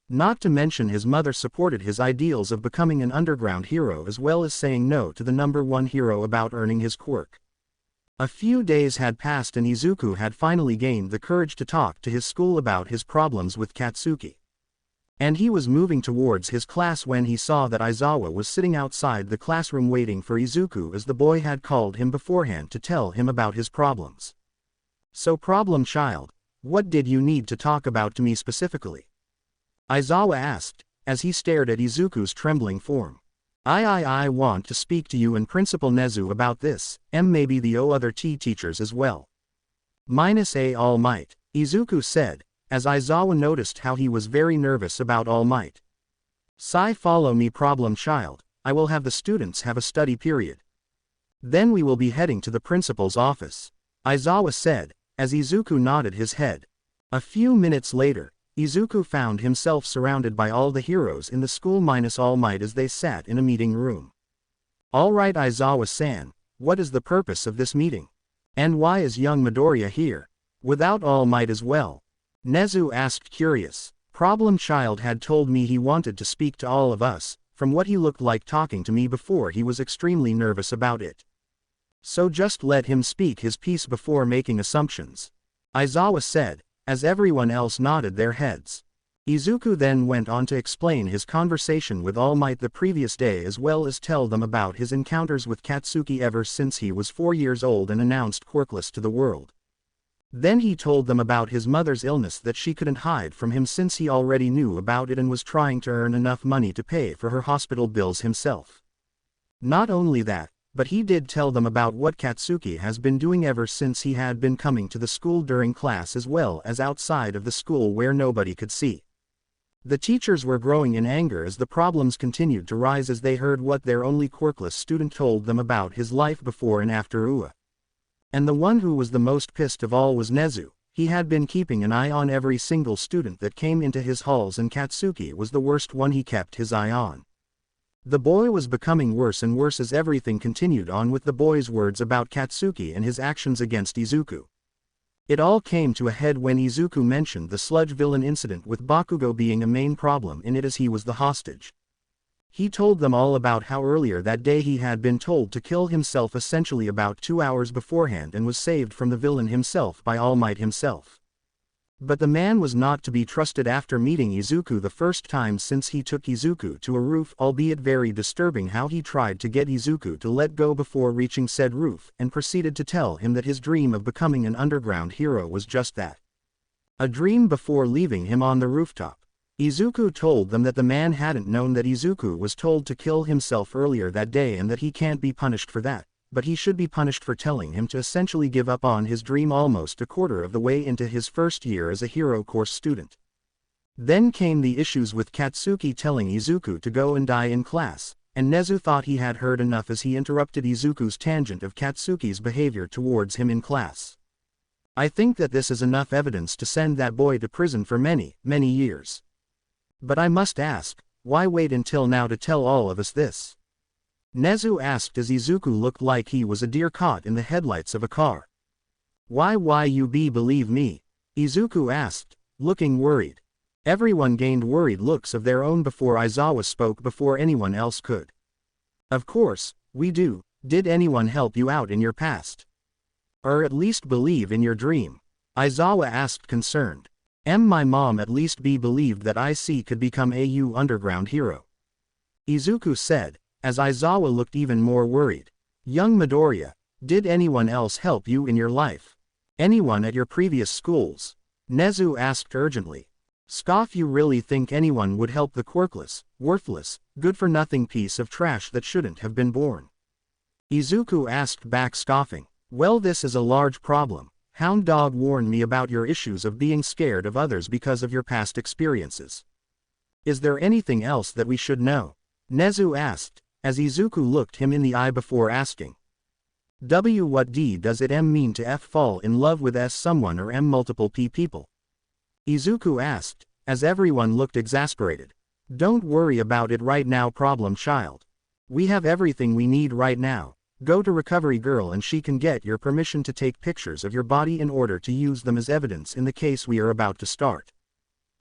Not to mention his mother supported his ideals of becoming an underground hero as well as saying no to the number one hero about earning his quirk. A few days had passed and Izuku had finally gained the courage to talk to his school about his problems with Katsuki. And he was moving towards his class when he saw that Aizawa was sitting outside the classroom waiting for Izuku as the boy had called him beforehand to tell him about his problems. So problem child, what did you need to talk about to me specifically? Aizawa asked, as he stared at Izuku's trembling form. I want to speak to you and Principal Nezu about this, and maybe the other teachers as well. -A All Might, Izuku said, as Aizawa noticed how he was very nervous about All Might. Follow me problem child, I will have the students have a study period. Then we will be heading to the principal's office. Aizawa said, as Izuku nodded his head. A few minutes later, Izuku found himself surrounded by all the heroes in the school minus All Might as they sat in a meeting room. Alright Aizawa-san, what is the purpose of this meeting? And why is young Midoriya here? Without All Might as well? Nezu asked curious. Problem child had told me he wanted to speak to all of us, from what he looked like talking to me before he was extremely nervous about it. So just let him speak his piece before making assumptions. Aizawa said, as everyone else nodded their heads. Izuku then went on to explain his conversation with All Might the previous day as well as tell them about his encounters with Katsuki ever since he was 4 years old and announced Quirkless to the world. Then he told them about his mother's illness that she couldn't hide from him since he already knew about it and was trying to earn enough money to pay for her hospital bills himself. Not only that, But he did tell them about what Katsuki has been doing ever since he had been coming to the school during class as well as outside of the school where nobody could see. The teachers were growing in anger as the problems continued to rise as they heard what their only quirkless student told them about his life before and after UA. And the one who was the most pissed of all was Nezu. He had been keeping an eye on every single student that came into his halls, and Katsuki was the worst one he kept his eye on. The boy was becoming worse and worse as everything continued on with the boy's words about Katsuki and his actions against Izuku. It all came to a head when Izuku mentioned the sludge villain incident with Bakugo being a main problem in it as he was the hostage. He told them all about how earlier that day he had been told to kill himself essentially about 2 hours beforehand and was saved from the villain himself by All Might himself. But the man was not to be trusted after meeting Izuku the first time since he took Izuku to a roof, albeit very disturbing how he tried to get Izuku to let go before reaching said roof and proceeded to tell him that his dream of becoming an underground hero was just that. A dream before leaving him on the rooftop. Izuku told them that the man hadn't known that Izuku was told to kill himself earlier that day and that he can't be punished for that, but he should be punished for telling him to essentially give up on his dream almost a quarter of the way into his first year as a hero course student. Then came the issues with Katsuki telling Izuku to go and die in class, and Nezu thought he had heard enough as he interrupted Izuku's tangent of Katsuki's behavior towards him in class. I think that this is enough evidence to send that boy to prison for many, many years. But I must ask, why wait until now to tell all of us this? Nezu asked as Izuku looked like he was a deer caught in the headlights of a car. Why you believe me? Izuku asked, looking worried. Everyone gained worried looks of their own before Aizawa spoke before anyone else could. Of course, we do. Did anyone help you out in your past? Or at least believe in your dream? Aizawa asked concerned. My mom at least believed that IC could become a underground hero. Izuku said, as Aizawa looked even more worried. Young Midoriya, did anyone else help you in your life? Anyone at your previous schools? Nezu asked urgently. Scoff, you really think anyone would help the quirkless, worthless, good-for-nothing piece of trash that shouldn't have been born? Izuku asked back scoffing. Well, this is a large problem. Hound Dog warned me about your issues of being scared of others because of your past experiences. Is there anything else that we should know? Nezu asked, as Izuku looked him in the eye before asking. What does it mean to fall in love with someone or multiple people? Izuku asked, as everyone looked exasperated. Don't worry about it right now, problem child. We have everything we need right now. Go to Recovery Girl and she can get your permission to take pictures of your body in order to use them as evidence in the case we are about to start.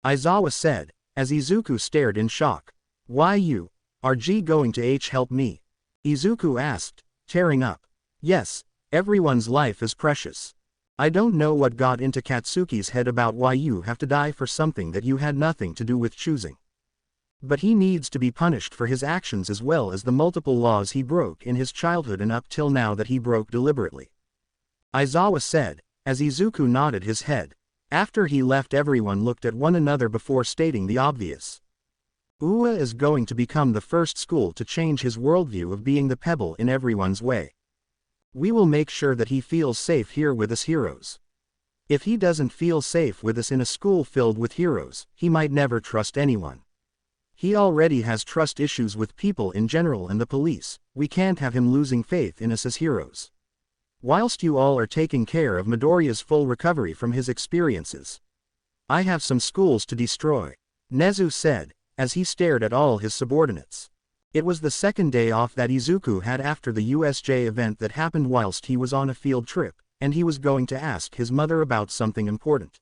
Aizawa said, as Izuku stared in shock. Why you? Are going to help me? Izuku asked, tearing up. Yes, everyone's life is precious. I don't know what got into Katsuki's head about why you have to die for something that you had nothing to do with choosing. But he needs to be punished for his actions as well as the multiple laws he broke in his childhood and up till now that he broke deliberately. Aizawa said, as Izuku nodded his head. After he left, everyone looked at one another before stating the obvious. UA is going to become the first school to change his worldview of being the pebble in everyone's way. We will make sure that he feels safe here with us heroes. If he doesn't feel safe with us in a school filled with heroes, he might never trust anyone. He already has trust issues with people in general and the police. We can't have him losing faith in us as heroes. Whilst you all are taking care of Midoriya's full recovery from his experiences, I have some schools to destroy, Nezu said, as he stared at all his subordinates. It was the second day off that Izuku had after the USJ event that happened whilst he was on a field trip, and he was going to ask his mother about something important.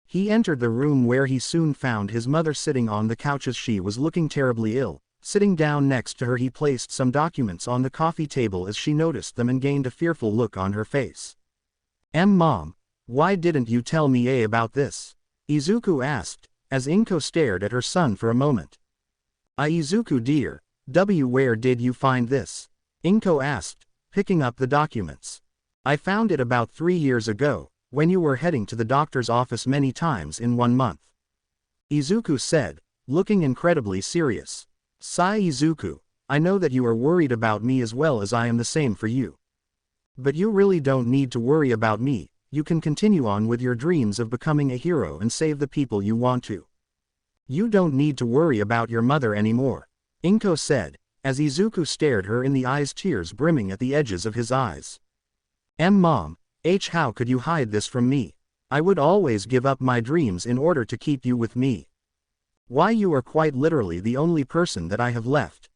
He entered the room where he soon found his mother sitting on the couch as she was looking terribly ill. Sitting down next to her, he placed some documents on the coffee table as she noticed them and gained a fearful look on her face. Mom, why didn't you tell me about this? Izuku asked, as Inko stared at her son for a moment. Izuku dear, where did you find this? Inko asked, picking up the documents. I found it about 3 years ago, when you were heading to the doctor's office many times in 1 month. Izuku said, looking incredibly serious. Sigh Izuku, I know that you are worried about me as well as I am the same for you. But you really don't need to worry about me, you can continue on with your dreams of becoming a hero and save the people you want to. You don't need to worry about your mother anymore, Inko said, as Izuku stared her in the eyes, tears brimming at the edges of his eyes. Mom, how could you hide this from me? I would always give up my dreams in order to keep you with me. Why, you are quite literally the only person that I have left.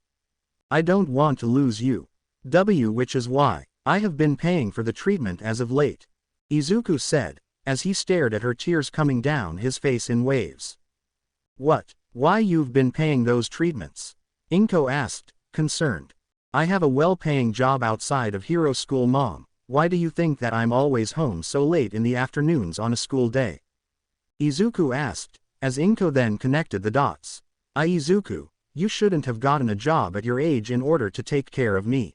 I don't want to lose you. Which is why I have been paying for the treatment as of late, Izuku said, as he stared at her, tears coming down his face in waves. What? Why you've been paying those treatments? Inko asked, concerned. I have a well-paying job outside of hero school, Mom. Why do you think that I'm always home so late in the afternoons on a school day? Izuku asked, as Inko then connected the dots. Izuku, you shouldn't have gotten a job at your age in order to take care of me,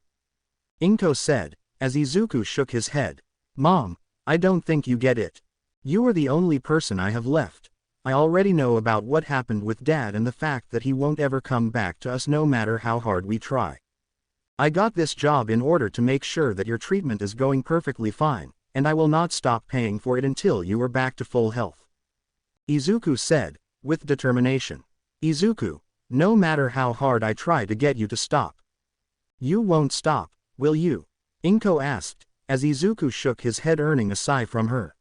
Inko said, as Izuku shook his head. Mom, I don't think you get it. You are the only person I have left. I already know about what happened with Dad and the fact that he won't ever come back to us no matter how hard we try. I got this job in order to make sure that your treatment is going perfectly fine, and I will not stop paying for it until you are back to full health, Izuku said, with determination. Izuku, no matter how hard I try to get you to stop, you won't stop, will you? Inko asked, as Izuku shook his head, earning a sigh from her.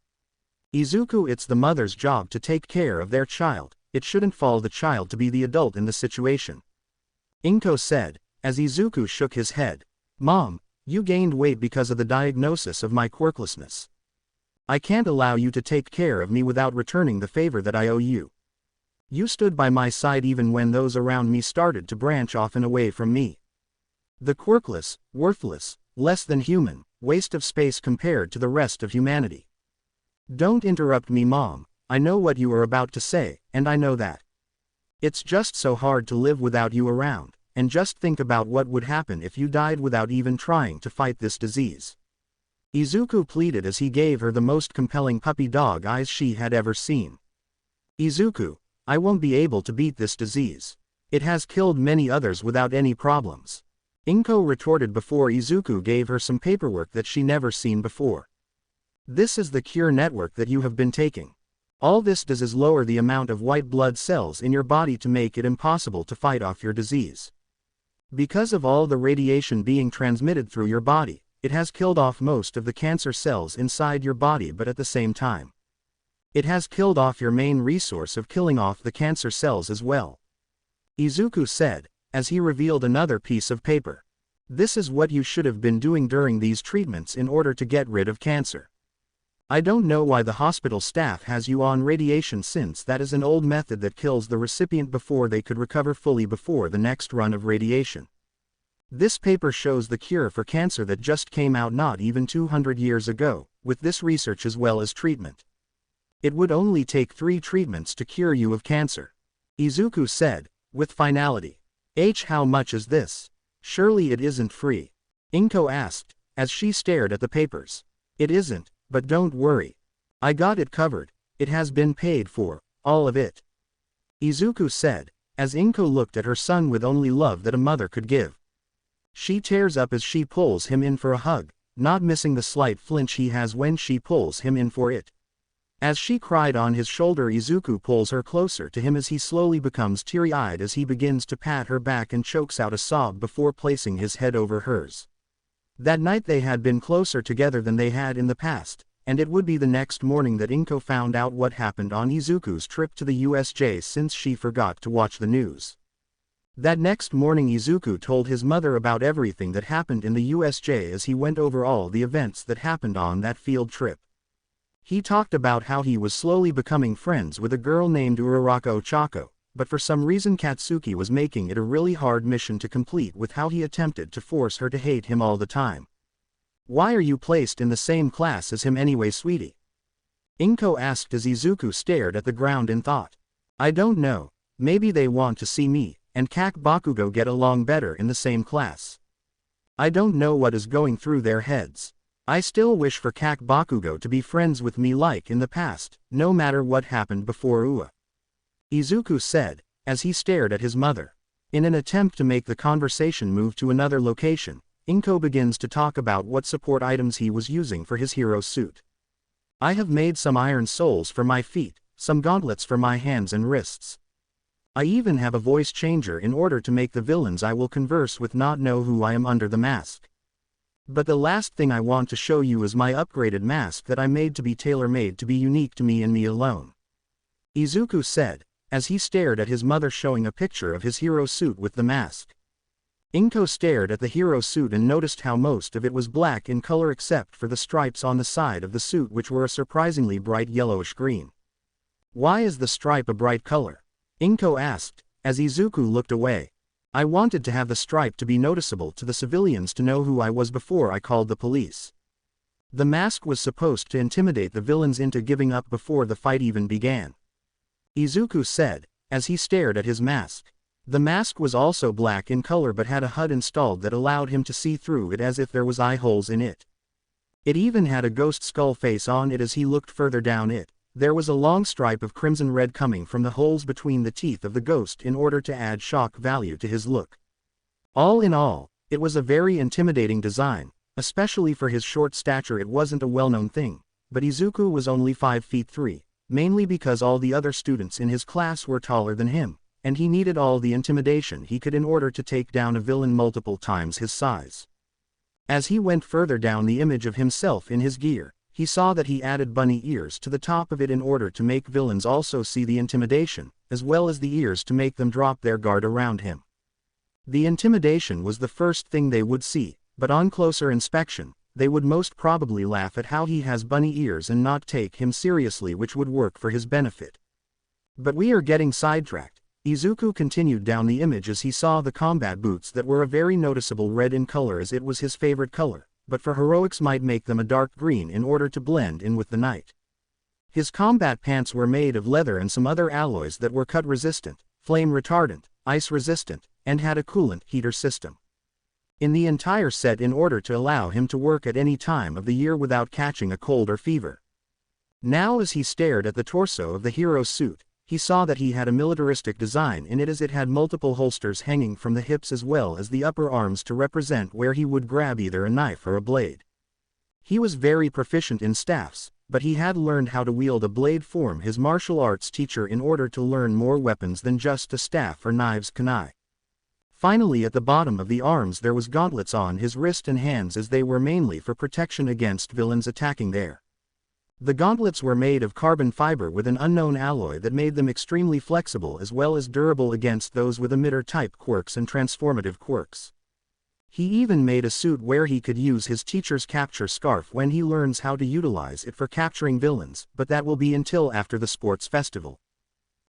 Izuku, it's the mother's job to take care of their child, it shouldn't fall the child to be the adult in the situation, Inko said, as Izuku shook his head. Mom, you gained weight because of the diagnosis of my quirklessness. I can't allow you to take care of me without returning the favor that I owe you. You stood by my side even when those around me started to branch off and away from me. The quirkless, worthless, less than human, waste of space compared to the rest of humanity. Don't interrupt me, Mom, I know what you are about to say, and I know that. It's just so hard to live without you around, and just think about what would happen if you died without even trying to fight this disease, Izuku pleaded as he gave her the most compelling puppy dog eyes she had ever seen. Izuku, I won't be able to beat this disease. It has killed many others without any problems, Inko retorted before Izuku gave her some paperwork that she never seen before. This is the cure network that you have been taking. All this does is lower the amount of white blood cells in your body to make it impossible to fight off your disease. Because of all the radiation being transmitted through your body, it has killed off most of the cancer cells inside your body, but at the same time, it has killed off your main resource of killing off the cancer cells as well, Izuku said, as he revealed another piece of paper. This is what you should have been doing during these treatments in order to get rid of cancer. I don't know why the hospital staff has you on radiation, since that is an old method that kills the recipient before they could recover fully before the next run of radiation. This paper shows the cure for cancer that just came out not even 200 years ago, with this research as well as treatment. It would only take 3 treatments to cure you of cancer, Izuku said, with finality. How much is this? Surely it isn't free, Inko asked, as she stared at the papers. It isn't, but don't worry. I got it covered, it has been paid for, all of it, Izuku said, as Inko looked at her son with only love that a mother could give. She tears up as she pulls him in for a hug, not missing the slight flinch he has when she pulls him in for it. As she cried on his shoulder, Izuku pulls her closer to him as he slowly becomes teary-eyed as he begins to pat her back and chokes out a sob before placing his head over hers. That night they had been closer together than they had in the past, and it would be the next morning that Inko found out what happened on Izuku's trip to the USJ, since she forgot to watch the news. That next morning Izuku told his mother about everything that happened in the USJ as he went over all the events that happened on that field trip. He talked about how he was slowly becoming friends with a girl named Uraraka Ochako, but for some reason Katsuki was making it a really hard mission to complete, with how he attempted to force her to hate him all the time. Why are you placed in the same class as him anyway, sweetie? Inko asked as Izuku stared at the ground in thought. I don't know, maybe they want to see me and Kak Bakugo get along better in the same class. I don't know what is going through their heads. I still wish for Kak Bakugo to be friends with me like in the past, no matter what happened before Ua, Izuku said, as he stared at his mother. In an attempt to make the conversation move to another location, Inko begins to talk about what support items he was using for his hero suit. I have made some iron soles for my feet, some gauntlets for my hands and wrists. I even have a voice changer in order to make the villains I will converse with not know who I am under the mask. But the last thing I want to show you is my upgraded mask that I made to be tailor-made to be unique to me and me alone. Izuku said, as he stared at his mother showing a picture of his hero suit with the mask. Inko stared at the hero suit and noticed how most of it was black in color except for the stripes on the side of the suit which were a surprisingly bright yellowish green. Why is the stripe a bright color? Inko asked, as Izuku looked away. I wanted to have the stripe to be noticeable to the civilians to know who I was before I called the police. The mask was supposed to intimidate the villains into giving up before the fight even began. Izuku said, as he stared at his mask. The mask was also black in color but had a HUD installed that allowed him to see through it as if there was eye holes in it. It even had a ghost skull face on it as he looked further down it. There was a long stripe of crimson red coming from the holes between the teeth of the ghost in order to add shock value to his look. All in all, it was a very intimidating design, especially for his short stature. It wasn't a well-known thing, but Izuku was only 5 feet 3, mainly because all the other students in his class were taller than him, and he needed all the intimidation he could in order to take down a villain multiple times his size. As he went further down the image of himself in his gear, he saw that he added bunny ears to the top of it in order to make villains also see the intimidation, as well as the ears to make them drop their guard around him. The intimidation was the first thing they would see, but on closer inspection, they would most probably laugh at how he has bunny ears and not take him seriously, which would work for his benefit. But we are getting sidetracked. Izuku continued down the image as he saw the combat boots that were a very noticeable red in color as it was his favorite color, but for heroics might make them a dark green in order to blend in with the night. His combat pants were made of leather and some other alloys that were cut resistant, flame retardant, ice resistant, and had a coolant heater system in the entire set in order to allow him to work at any time of the year without catching a cold or fever. Now as he stared at the torso of the hero's suit, he saw that he had a militaristic design in it as it had multiple holsters hanging from the hips as well as the upper arms to represent where he would grab either a knife or a blade. He was very proficient in staffs, but he had learned how to wield a blade from his martial arts teacher in order to learn more weapons than just a staff or knives kunai. Finally at the bottom of the arms there was gauntlets on his wrist and hands as they were mainly for protection against villains attacking there. The gauntlets were made of carbon fiber with an unknown alloy that made them extremely flexible as well as durable against those with emitter-type quirks and transformative quirks. He even made a suit where he could use his teacher's capture scarf when he learns how to utilize it for capturing villains, but that will be until after the sports festival.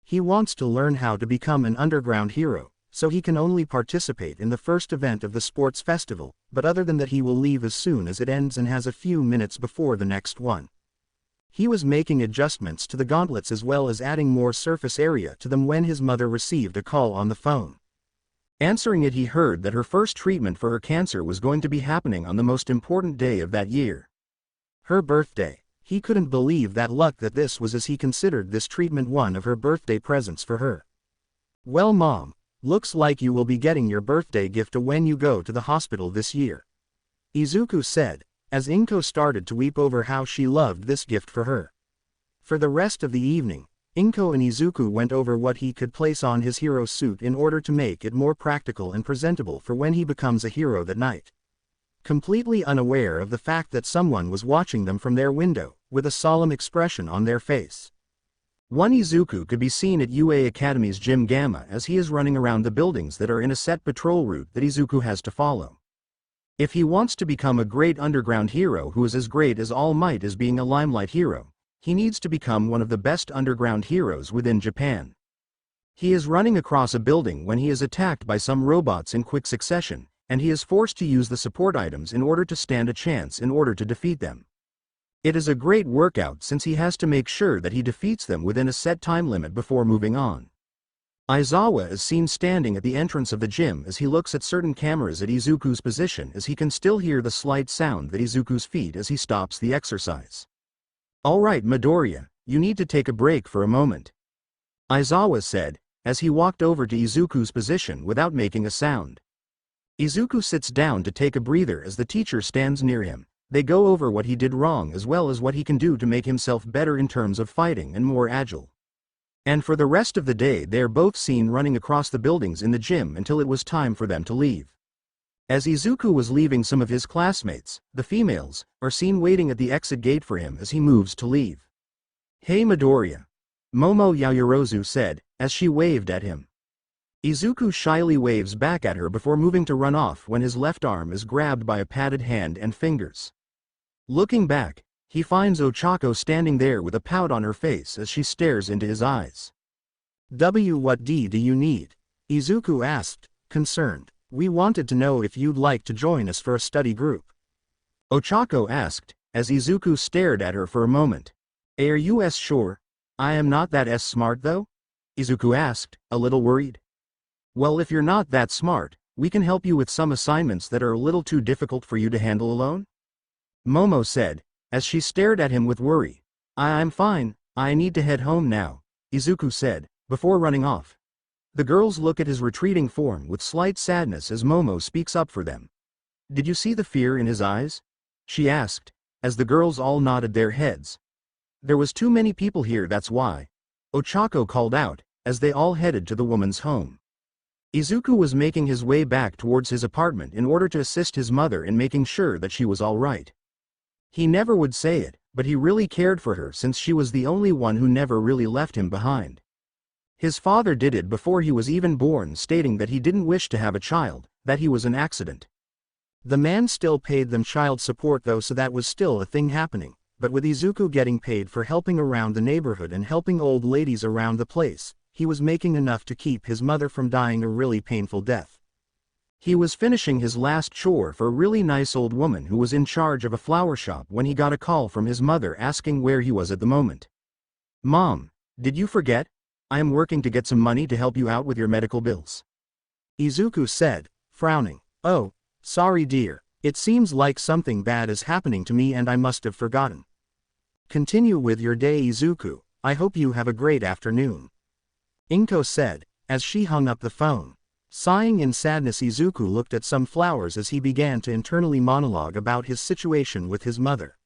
He wants to learn how to become an underground hero, so he can only participate in the first event of the sports festival, but other than that he will leave as soon as it ends and has a few minutes before the next one. He was making adjustments to the gauntlets as well as adding more surface area to them when his mother received a call on the phone. Answering it, he heard that her first treatment for her cancer was going to be happening on the most important day of that year. Her birthday. He couldn't believe that luck that this was, as he considered this treatment one of her birthday presents for her. Well Mom, looks like you will be getting your birthday gift when you go to the hospital this year. Izuku said, as Inko started to weep over how she loved this gift for her. For the rest of the evening, Inko and Izuku went over what he could place on his hero suit in order to make it more practical and presentable for when he becomes a hero that night. Completely unaware of the fact that someone was watching them from their window, with a solemn expression on their face. One Izuku could be seen at UA Academy's Gym Gamma as he is running around the buildings that are in a set patrol route that Izuku has to follow. If he wants to become a great underground hero who is as great as All Might as being a limelight hero, he needs to become one of the best underground heroes within Japan. He is running across a building when he is attacked by some robots in quick succession, and he is forced to use the support items in order to stand a chance in order to defeat them. It is a great workout since he has to make sure that he defeats them within a set time limit before moving on. Aizawa is seen standing at the entrance of the gym as he looks at certain cameras at Izuku's position as he can still hear the slight sound that Izuku's feet as he stops the exercise. Alright Midoriya, you need to take a break for a moment. Aizawa said, as he walked over to Izuku's position without making a sound. Izuku sits down to take a breather as the teacher stands near him. They go over what he did wrong as well as what he can do to make himself better in terms of fighting and more agile. And for the rest of the day they are both seen running across the buildings in the gym until it was time for them to leave. As Izuku was leaving, some of his classmates, the females, are seen waiting at the exit gate for him as he moves to leave. "Hey Midoriya," Momo Yaoyorozu said, as she waved at him. Izuku shyly waves back at her before moving to run off when his left arm is grabbed by a padded hand and fingers. Looking back, he finds Ochako standing there with a pout on her face as she stares into his eyes. "What do you need?" Izuku asked, concerned. "We wanted to know if you'd like to join us for a study group." Ochako asked, as Izuku stared at her for a moment. "Are you sure? I am not that smart though?" Izuku asked, a little worried. "Well, if you're not that smart, we can help you with some assignments that are a little too difficult for you to handle alone," Momo said, as she stared at him with worry. I'm fine, I need to head home now," Izuku said, before running off. The girls look at his retreating form with slight sadness as Momo speaks up for them. "Did you see the fear in his eyes?" she asked, as the girls all nodded their heads. "There was too many people here, that's why," Ochako called out, as they all headed to the woman's home. Izuku was making his way back towards his apartment in order to assist his mother in making sure that she was all right. He never would say it, but he really cared for her since she was the only one who never really left him behind. His father did it before he was even born, stating that he didn't wish to have a child, that he was an accident. The man still paid them child support though, so that was still a thing happening, but with Izuku getting paid for helping around the neighborhood and helping old ladies around the place, he was making enough to keep his mother from dying a really painful death. He was finishing his last chore for a really nice old woman who was in charge of a flower shop when he got a call from his mother asking where he was at the moment. "Mom, did you forget? I am working to get some money to help you out with your medical bills," Izuku said, frowning. "Oh, sorry dear, it seems like something bad is happening to me and I must have forgotten. Continue with your day, Izuku, I hope you have a great afternoon," Inko said, as she hung up the phone. Sighing in sadness, Izuku looked at some flowers as he began to internally monologue about his situation with his mother.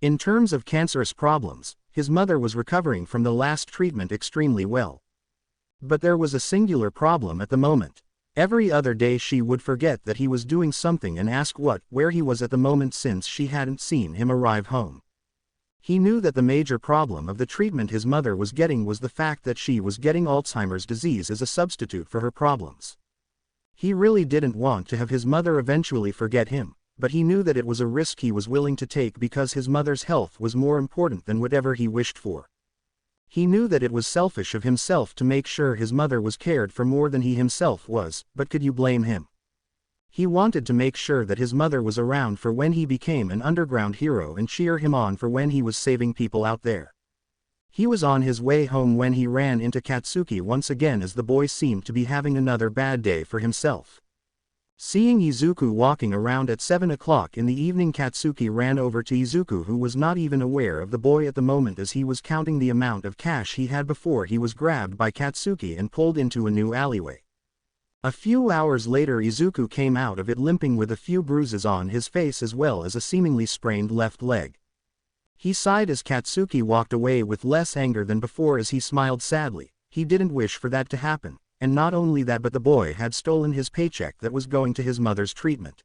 In terms of cancerous problems, his mother was recovering from the last treatment extremely well. But there was a singular problem at the moment. Every other day she would forget that he was doing something and ask where he was at the moment since she hadn't seen him arrive home. He knew that the major problem of the treatment his mother was getting was the fact that she was getting Alzheimer's disease as a substitute for her problems. He really didn't want to have his mother eventually forget him, but he knew that it was a risk he was willing to take because his mother's health was more important than whatever he wished for. He knew that it was selfish of himself to make sure his mother was cared for more than he himself was, but could you blame him? He wanted to make sure that his mother was around for when he became an underground hero and cheer him on for when he was saving people out there. He was on his way home when he ran into Katsuki once again as the boy seemed to be having another bad day for himself. Seeing Izuku walking around at 7 o'clock in the evening, Katsuki ran over to Izuku, who was not even aware of the boy at the moment as he was counting the amount of cash he had before he was grabbed by Katsuki and pulled into a new alleyway. A few hours later, Izuku came out of it limping with a few bruises on his face as well as a seemingly sprained left leg. He sighed as Katsuki walked away with less anger than before as he smiled sadly. He didn't wish for that to happen, and not only that, but the boy had stolen his paycheck that was going to his mother's treatment.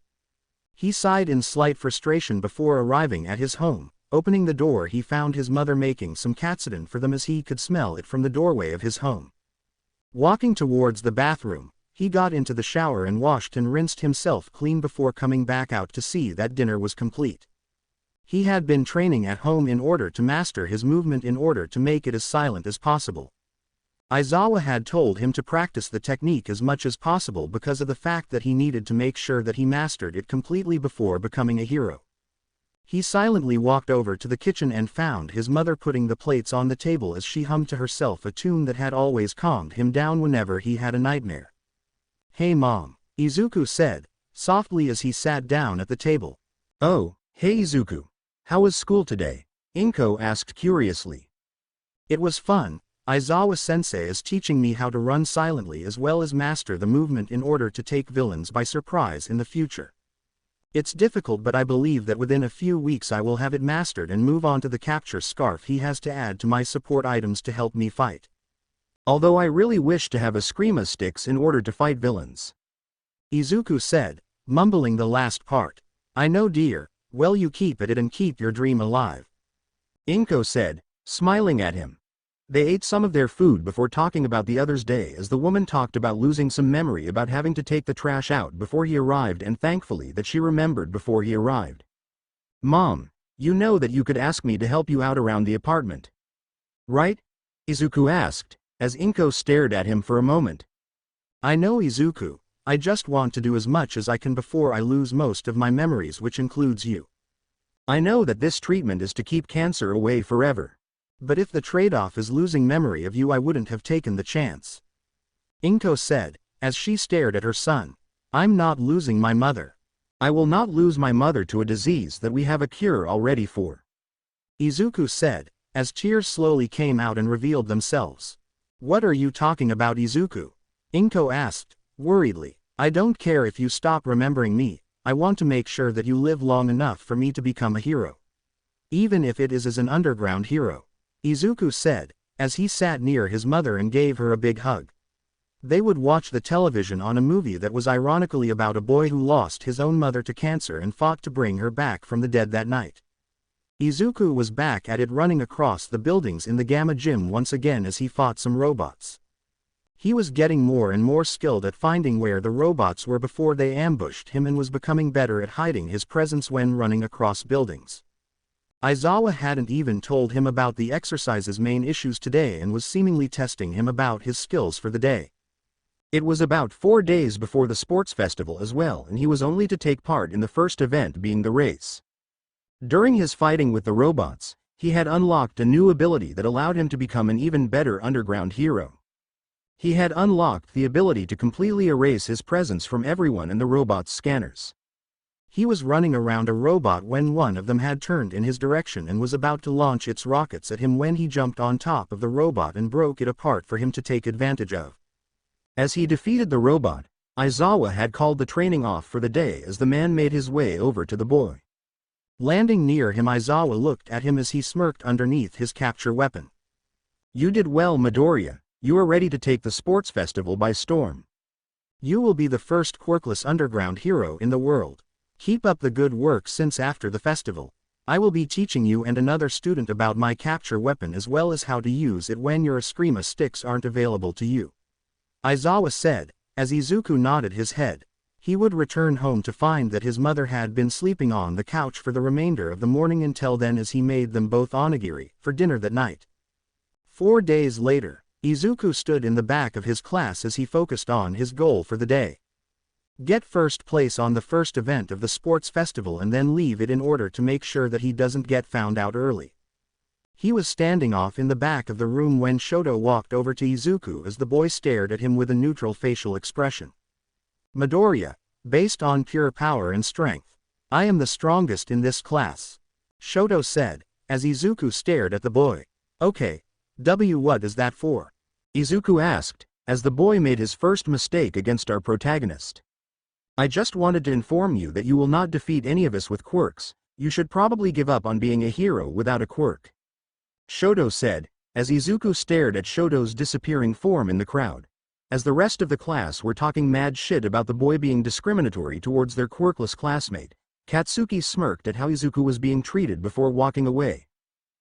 He sighed in slight frustration before arriving at his home. Opening the door, he found his mother making some katsudon for them as he could smell it from the doorway of his home. Walking towards the bathroom, he got into the shower and washed and rinsed himself clean before coming back out to see that dinner was complete. He had been training at home in order to master his movement in order to make it as silent as possible. Aizawa had told him to practice the technique as much as possible because of the fact that he needed to make sure that he mastered it completely before becoming a hero. He silently walked over to the kitchen and found his mother putting the plates on the table as she hummed to herself a tune that had always calmed him down whenever he had a nightmare. "Hey Mom," Izuku said, softly as he sat down at the table. "Oh, hey Izuku. How was school today?" Inko asked curiously. "It was fun, Aizawa-sensei is teaching me how to run silently as well as master the movement in order to take villains by surprise in the future. It's difficult, but I believe that within a few weeks I will have it mastered and move on to the capture scarf he has to add to my support items to help me fight. Although I really wish to have Eskrima sticks in order to fight villains. Izuku said, mumbling the last part. I know, dear, well, you keep at it and keep your dream alive. Inko said, smiling at him. They ate some of their food before talking about the other's day as the woman talked about losing some memory about having to take the trash out before he arrived, and thankfully that she remembered before he arrived. Mom, you know that you could ask me to help you out around the apartment. Right? Izuku asked, as Inko stared at him for a moment. I know, Izuku, I just want to do as much as I can before I lose most of my memories, which includes you. I know that this treatment is to keep cancer away forever. But if the trade-off is losing memory of you, I wouldn't have taken the chance. Inko said, as she stared at her son. I'm not losing my mother. I will not lose my mother to a disease that we have a cure already for. Izuku said, as tears slowly came out and revealed themselves. What are you talking about, Izuku? Inko asked, worriedly. I don't care if you stop remembering me, I want to make sure that you live long enough for me to become a hero. Even if it is as an underground hero. Izuku said, as he sat near his mother and gave her a big hug. They would watch the television on a movie that was ironically about a boy who lost his own mother to cancer and fought to bring her back from the dead that night. Izuku was back at it, running across the buildings in the Gamma Gym once again as he fought some robots. He was getting more and more skilled at finding where the robots were before they ambushed him, and was becoming better at hiding his presence when running across buildings. Aizawa hadn't even told him about the exercise's main issues today and was seemingly testing him about his skills for the day. It was about 4 days before the sports festival as well, and he was only to take part in the first event, being the race. During his fighting with the robots, he had unlocked a new ability that allowed him to become an even better underground hero. He had unlocked the ability to completely erase his presence from everyone in the robot's scanners. He was running around a robot when one of them had turned in his direction and was about to launch its rockets at him when he jumped on top of the robot and broke it apart for him to take advantage of. As he defeated the robot, Aizawa had called the training off for the day as the man made his way over to the boy. Landing near him, Aizawa looked at him as he smirked underneath his capture weapon. You did well, Midoriya, you are ready to take the sports festival by storm. You will be the first quirkless underground hero in the world. Keep up the good work, since after the festival, I will be teaching you and another student about my capture weapon as well as how to use it when your Eskrima sticks aren't available to you. Aizawa said, as Izuku nodded his head. He would return home to find that his mother had been sleeping on the couch for the remainder of the morning until then, as he made them both onigiri for dinner that night. 4 days later, Izuku stood in the back of his class as he focused on his goal for the day. Get first place on the first event of the sports festival and then leave it in order to make sure that he doesn't get found out early. He was standing off in the back of the room when Shoto walked over to Izuku as the boy stared at him with a neutral facial expression. Midoriya, based on pure power and strength, I am the strongest in this class, Shoto said, as Izuku stared at the boy. Okay, what is that for? Izuku asked, as the boy made his first mistake against our protagonist. I just wanted to inform you that you will not defeat any of us with quirks. You should probably give up on being a hero without a quirk, Shoto said, as Izuku stared at Shoto's disappearing form in the crowd. As the rest of the class were talking mad shit about the boy being discriminatory towards their quirkless classmate, Katsuki smirked at how Izuku was being treated before walking away.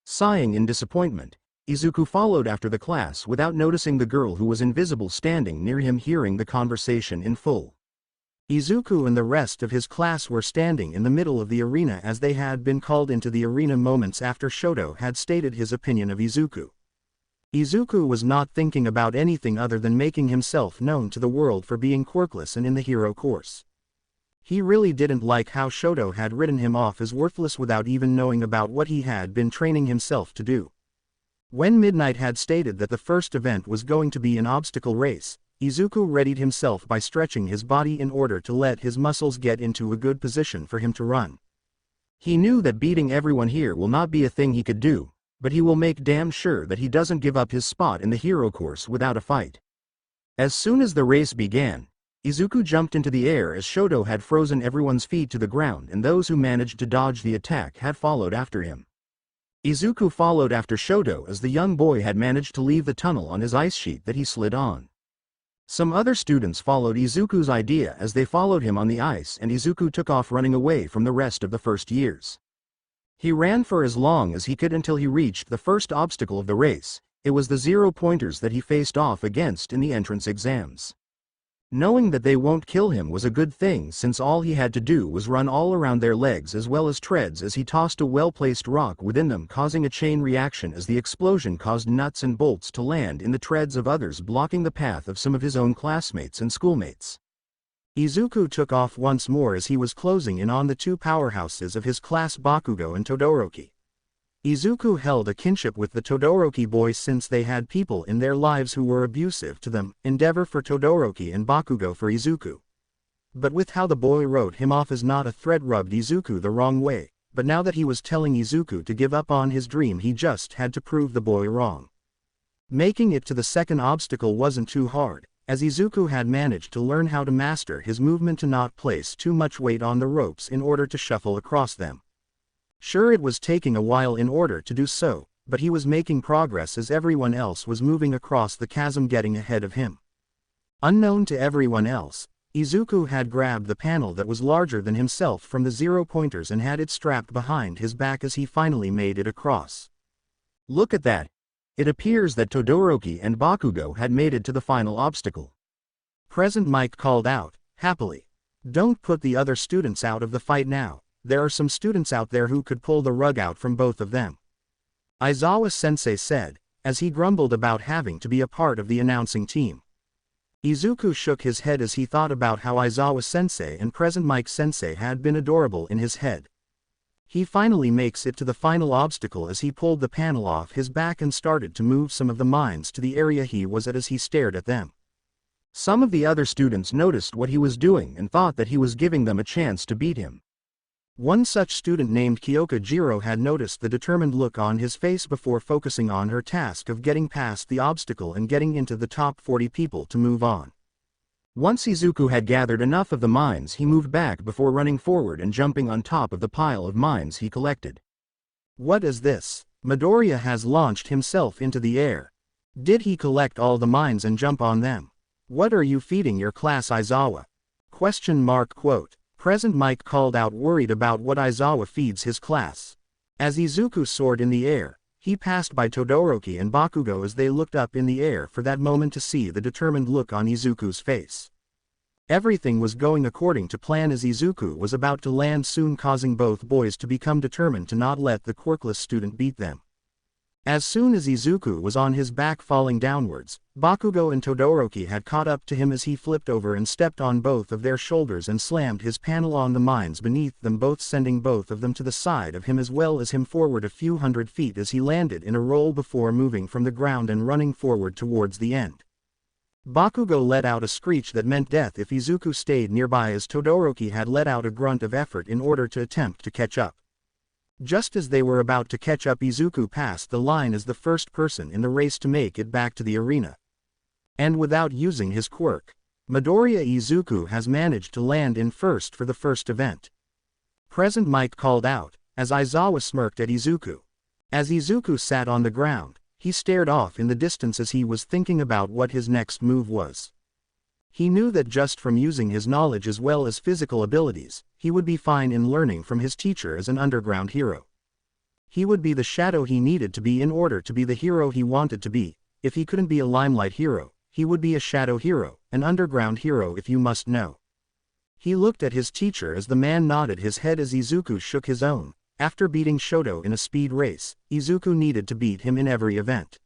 Sighing in disappointment, Izuku followed after the class without noticing the girl who was invisible standing near him, hearing the conversation in full. Izuku and the rest of his class were standing in the middle of the arena as they had been called into the arena moments after Shoto had stated his opinion of Izuku. Izuku was not thinking about anything other than making himself known to the world for being quirkless and in the hero course. He really didn't like how Shoto had written him off as worthless without even knowing about what he had been training himself to do. When Midnight had stated that the first event was going to be an obstacle race, Izuku readied himself by stretching his body in order to let his muscles get into a good position for him to run. He knew that beating everyone here will not be a thing he could do, but he will make damn sure that he doesn't give up his spot in the hero course without a fight. As soon as the race began, Izuku jumped into the air as Shoto had frozen everyone's feet to the ground, and those who managed to dodge the attack had followed after him. Izuku followed after Shoto as the young boy had managed to leave the tunnel on his ice sheet that he slid on. Some other students followed Izuku's idea as they followed him on the ice, and Izuku took off running away from the rest of the first years. He ran for as long as he could until he reached the first obstacle of the race. It was the 0-pointers that he faced off against in the entrance exams. Knowing that they won't kill him was a good thing, since all he had to do was run all around their legs as well as treads as he tossed a well-placed rock within them, causing a chain reaction as the explosion caused nuts and bolts to land in the treads of others, blocking the path of some of his own classmates and schoolmates. Izuku took off once more as he was closing in on the two powerhouses of his class, Bakugo and Todoroki. Izuku held a kinship with the Todoroki boys since they had people in their lives who were abusive to them, endeavor for Todoroki and Bakugo for Izuku. But with how the boy wrote him off as not a threat rubbed Izuku the wrong way, but now that he was telling Izuku to give up on his dream, he just had to prove the boy wrong. Making it to the second obstacle wasn't too hard, as Izuku had managed to learn how to master his movement to not place too much weight on the ropes in order to shuffle across them. Sure, it was taking a while in order to do so, but he was making progress as everyone else was moving across the chasm, getting ahead of him. Unknown to everyone else, Izuku had grabbed the panel that was larger than himself from the 0-pointers and had it strapped behind his back as he finally made it across. Look at that! It appears that Todoroki and Bakugo had made it to the final obstacle. Present Mike called out, happily. Don't put the other students out of the fight now. There are some students out there who could pull the rug out from both of them. Aizawa-sensei said, as he grumbled about having to be a part of the announcing team. Izuku shook his head as he thought about how Aizawa-sensei and Present Mike-sensei had been adorable in his head. He finally makes it to the final obstacle as he pulled the panel off his back and started to move some of the mines to the area he was at as he stared at them. Some of the other students noticed what he was doing and thought that he was giving them a chance to beat him. One such student named Kyoka Jiro had noticed the determined look on his face before focusing on her task of getting past the obstacle and getting into the top 40 people to move on. Once Izuku had gathered enough of the mines, he moved back before running forward and jumping on top of the pile of mines he collected. What is this? Midoriya has launched himself into the air. Did he collect all the mines and jump on them? What are you feeding your class, Aizawa? ? Quote. Present Mike called out, worried about what Aizawa feeds his class. As Izuku soared in the air, he passed by Todoroki and Bakugo as they looked up in the air for that moment to see the determined look on Izuku's face. Everything was going according to plan as Izuku was about to land soon, causing both boys to become determined to not let the Quirkless student beat them. As soon as Izuku was on his back falling downwards, Bakugo and Todoroki had caught up to him as he flipped over and stepped on both of their shoulders and slammed his panel on the mines beneath them, both sending both of them to the side of him as well as him forward a few hundred feet as he landed in a roll before moving from the ground and running forward towards the end. Bakugo let out a screech that meant death if Izuku stayed nearby, as Todoroki had let out a grunt of effort in order to attempt to catch up. Just as they were about to catch up, Izuku passed the line as the first person in the race to make it back to the arena. And without using his quirk, Midoriya Izuku has managed to land in first for the first event. Present Mike called out, as Aizawa smirked at Izuku. As Izuku sat on the ground, he stared off in the distance as he was thinking about what his next move was. He knew that just from using his knowledge as well as physical abilities, he would be fine in learning from his teacher as an underground hero. He would be the shadow he needed to be in order to be the hero he wanted to be. If he couldn't be a limelight hero, he would be a shadow hero, an underground hero if you must know. He looked at his teacher as the man nodded his head as Izuku shook his own. After beating Shoto in a speed race, Izuku needed to beat him in every event.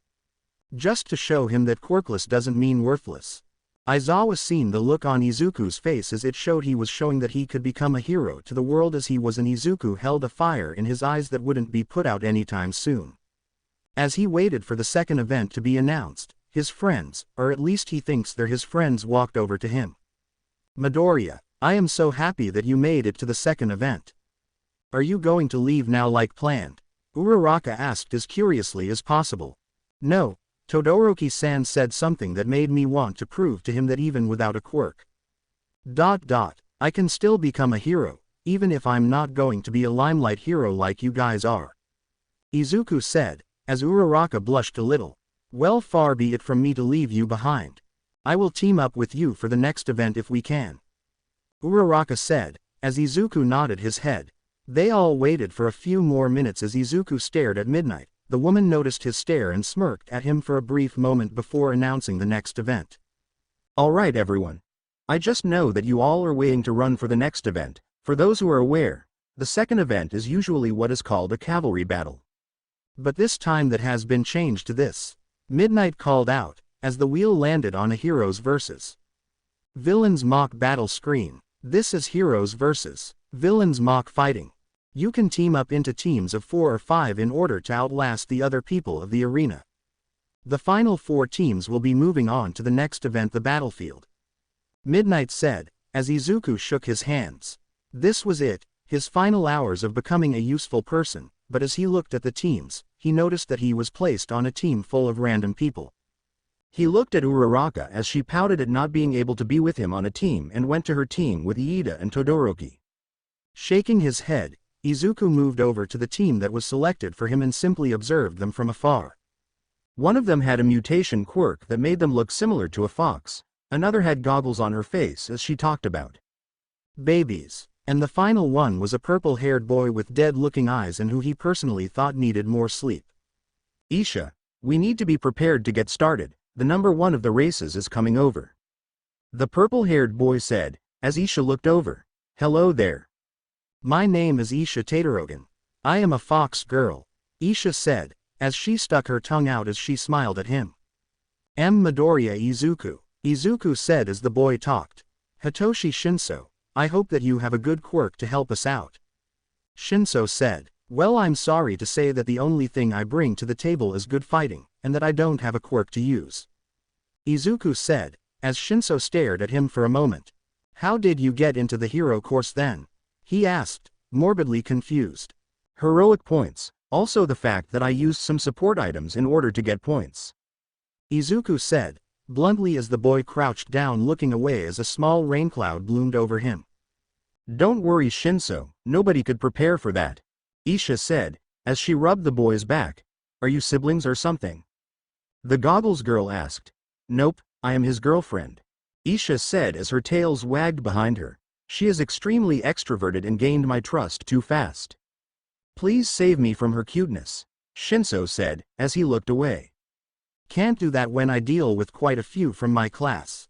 Just to show him that quirkless doesn't mean worthless. Aizawa seen the look on Izuku's face as it showed he was showing that he could become a hero to the world as he was, and Izuku held a fire in his eyes that wouldn't be put out anytime soon. As he waited for the second event to be announced, his friends, or at least he thinks they're his friends, walked over to him. Midoriya, I am so happy that you made it to the second event. Are you going to leave now like planned? Uraraka asked as curiously as possible. No, Todoroki-san said something that made me want to prove to him that even without a quirk, I can still become a hero, even if I'm not going to be a limelight hero like you guys are. Izuku said, as Uraraka blushed a little. Well, far be it from me to leave you behind. I will team up with you for the next event if we can. Uraraka said, as Izuku nodded his head. They all waited for a few more minutes as Izuku stared at Midnight. The woman noticed his stare and smirked at him for a brief moment before announcing the next event. Alright everyone. I just know that you all are waiting to run for the next event. For those who are aware, the second event is usually what is called a cavalry battle. But this time that has been changed to this. Midnight called out, as the wheel landed on a Heroes vs. Villains mock battle screen. This is Heroes vs. Villains mock fighting. You can team up into teams of 4 or 5 in order to outlast the other people of the arena. The final 4 teams will be moving on to the next event, the battlefield. Midnight said, as Izuku shook his hands. This was it, his final hours of becoming a useful person, but as he looked at the teams, he noticed that he was placed on a team full of random people. He looked at Uraraka as she pouted at not being able to be with him on a team and went to her team with Iida and Todoroki. Shaking his head, Izuku moved over to the team that was selected for him and simply observed them from afar. One of them had a mutation quirk that made them look similar to a fox, another had goggles on her face as she talked about babies, and the final one was a purple-haired boy with dead-looking eyes and who he personally thought needed more sleep. Isha, we need to be prepared to get started, the number 1 of the races is coming over. The purple-haired boy said, as Isha looked over. Hello there. My name is Isha Tadorogan. I am a fox girl, Isha said, as she stuck her tongue out as she smiled at him. Midoriya Izuku, Izuku said as the boy talked. Hitoshi Shinso, I hope that you have a good quirk to help us out. Shinso said, well, I'm sorry to say that the only thing I bring to the table is good fighting, and that I don't have a quirk to use. Izuku said, as Shinso stared at him for a moment. How did you get into the hero course then? He asked, morbidly confused. Heroic points, also the fact that I used some support items in order to get points. Izuku said, bluntly as the boy crouched down looking away as a small rain cloud bloomed over him. Don't worry Shinso, nobody could prepare for that. Isha said, as she rubbed the boy's back. Are you siblings or something? The goggles girl asked. Nope, I am his girlfriend. Isha said as her tails wagged behind her. She is extremely extroverted and gained my trust too fast. Please save me from her cuteness, Shinso said, as he looked away. Can't do that when I deal with quite a few from my class.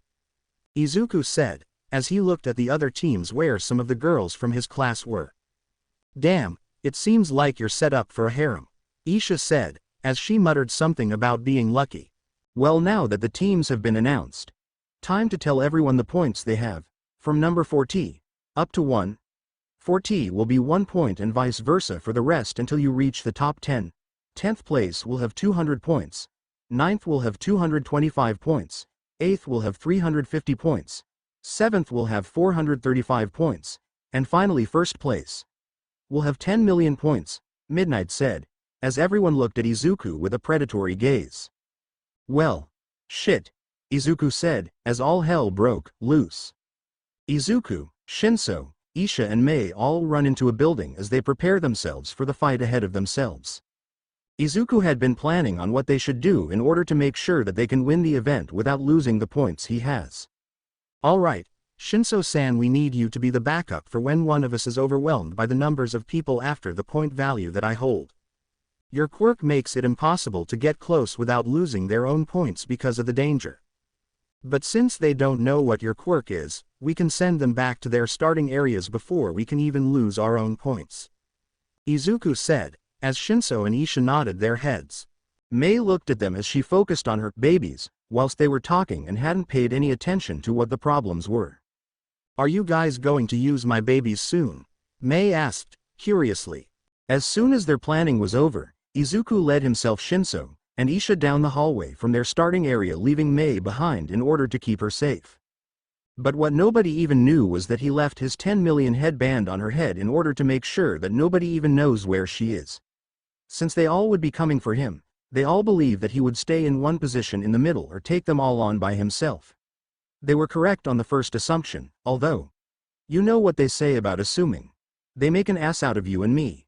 Izuku said, as he looked at the other teams where some of the girls from his class were. Damn, it seems like you're set up for a harem, Isha said, as she muttered something about being lucky. Well, now that the teams have been announced, time to tell everyone the points they have. From number 4T, up to 1. 4T will be 1 point and vice versa for the rest until you reach the top 10. 10th place will have 200 points. 9th will have 225 points. 8th will have 350 points. 7th will have 435 points. And finally 1st place will have 10 million points, Midnight said, as everyone looked at Izuku with a predatory gaze. Well, shit, Izuku said, as all hell broke loose. Izuku, Shinso, Isha and Mei all run into a building as they prepare themselves for the fight ahead of themselves. Izuku had been planning on what they should do in order to make sure that they can win the event without losing the points he has. Alright, Shinso-san, we need you to be the backup for when one of us is overwhelmed by the numbers of people after the point value that I hold. Your quirk makes it impossible to get close without losing their own points because of the danger. But since they don't know what your quirk is, we can send them back to their starting areas before we can even lose our own points. Izuku said, as Shinso and Isha nodded their heads. Mei looked at them as she focused on her babies, whilst they were talking and hadn't paid any attention to what the problems were. Are you guys going to use my babies soon? Mei asked, curiously. As soon as their planning was over, Izuku led himself Shinso and Isha down the hallway from their starting area, leaving Mei behind in order to keep her safe. But what nobody even knew was that he left his 10 million headband on her head in order to make sure that nobody even knows where she is. Since they all would be coming for him, they all believed that he would stay in one position in the middle or take them all on by himself. They were correct on the first assumption, although, you know what they say about assuming. They make an ass out of you and me.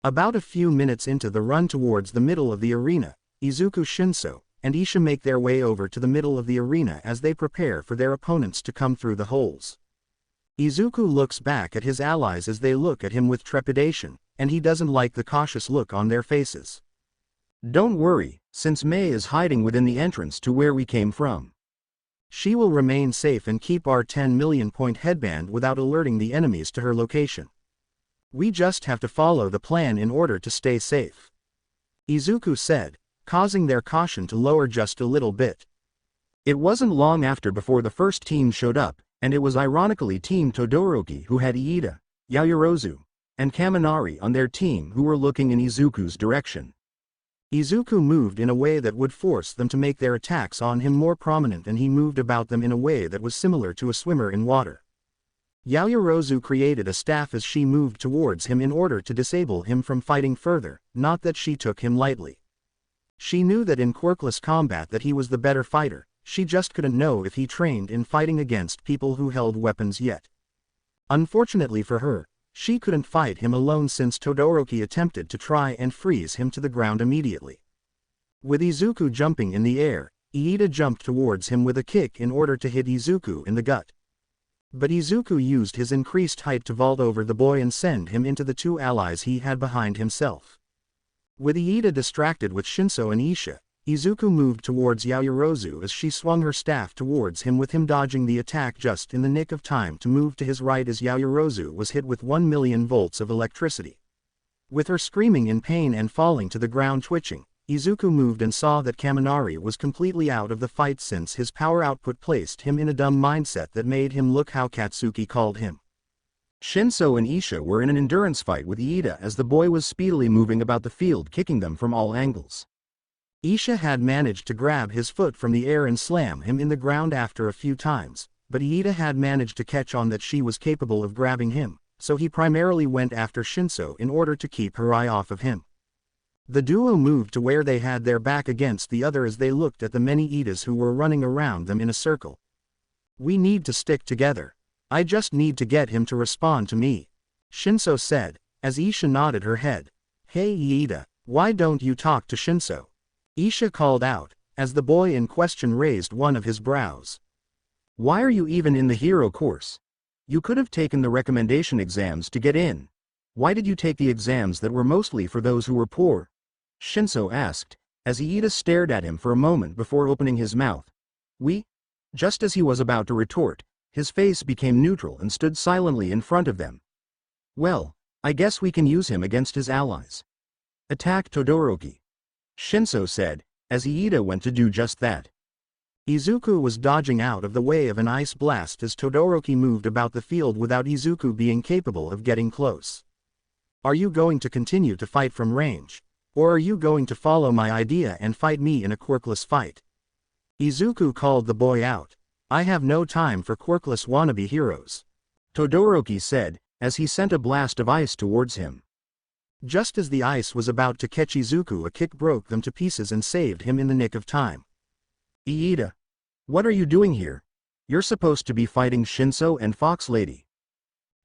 About a few minutes into the run towards the middle of the arena, Izuku, Shinso, and Isha make their way over to the middle of the arena as they prepare for their opponents to come through the holes. Izuku looks back at his allies as they look at him with trepidation, and he doesn't like the cautious look on their faces. Don't worry, since Mei is hiding within the entrance to where we came from. She will remain safe and keep our 10 million point headband without alerting the enemies to her location. We just have to follow the plan in order to stay safe. Izuku said, causing their caution to lower just a little bit. It wasn't long after before the first team showed up, and it was ironically Team Todoroki who had Iida, Yaoyorozu, and Kaminari on their team who were looking in Izuku's direction. Izuku moved in a way that would force them to make their attacks on him more prominent, and he moved about them in a way that was similar to a swimmer in water. Yaoyorozu created a staff as she moved towards him in order to disable him from fighting further, not that she took him lightly. She knew that in quirkless combat that he was the better fighter, she just couldn't know if he trained in fighting against people who held weapons yet. Unfortunately for her, she couldn't fight him alone since Todoroki attempted to try and freeze him to the ground immediately. With Izuku jumping in the air, Iida jumped towards him with a kick in order to hit Izuku in the gut. But Izuku used his increased height to vault over the boy and send him into the two allies he had behind himself. With Iida distracted with Shinso and Isha, Izuku moved towards Yaoyorozu as she swung her staff towards him, with him dodging the attack just in the nick of time to move to his right as Yaoyorozu was hit with 1 million volts of electricity. With her screaming in pain and falling to the ground twitching, Izuku moved and saw that Kaminari was completely out of the fight since his power output placed him in a dumb mindset that made him look how Katsuki called him. Shinso and Isha were in an endurance fight with Iida as the boy was speedily moving about the field, kicking them from all angles. Isha had managed to grab his foot from the air and slam him in the ground after a few times, but Iida had managed to catch on that she was capable of grabbing him, so he primarily went after Shinso in order to keep her eye off of him. The duo moved to where they had their back against the other as they looked at the many Iidas who were running around them in a circle. We need to stick together. I just need to get him to respond to me, Shinso said, as Isha nodded her head. Hey Iida, why don't you talk to Shinso? Isha called out, as the boy in question raised one of his brows. Why are you even in the hero course? You could have taken the recommendation exams to get in. Why did you take the exams that were mostly for those who were poor? Shinso asked, as Iida stared at him for a moment before opening his mouth. We? Just as he was about to retort, his face became neutral and stood silently in front of them. Well, I guess we can use him against his allies. Attack Todoroki, Shinso said, as Iida went to do just that. Izuku was dodging out of the way of an ice blast as Todoroki moved about the field without Izuku being capable of getting close. Are you going to continue to fight from range? Or are you going to follow my idea and fight me in a quirkless fight? Izuku called the boy out. I have no time for quirkless wannabe heroes, Todoroki said, as he sent a blast of ice towards him. Just as the ice was about to catch Izuku, a kick broke them to pieces and saved him in the nick of time. Iida, what are you doing here? You're supposed to be fighting Shinso and Fox Lady,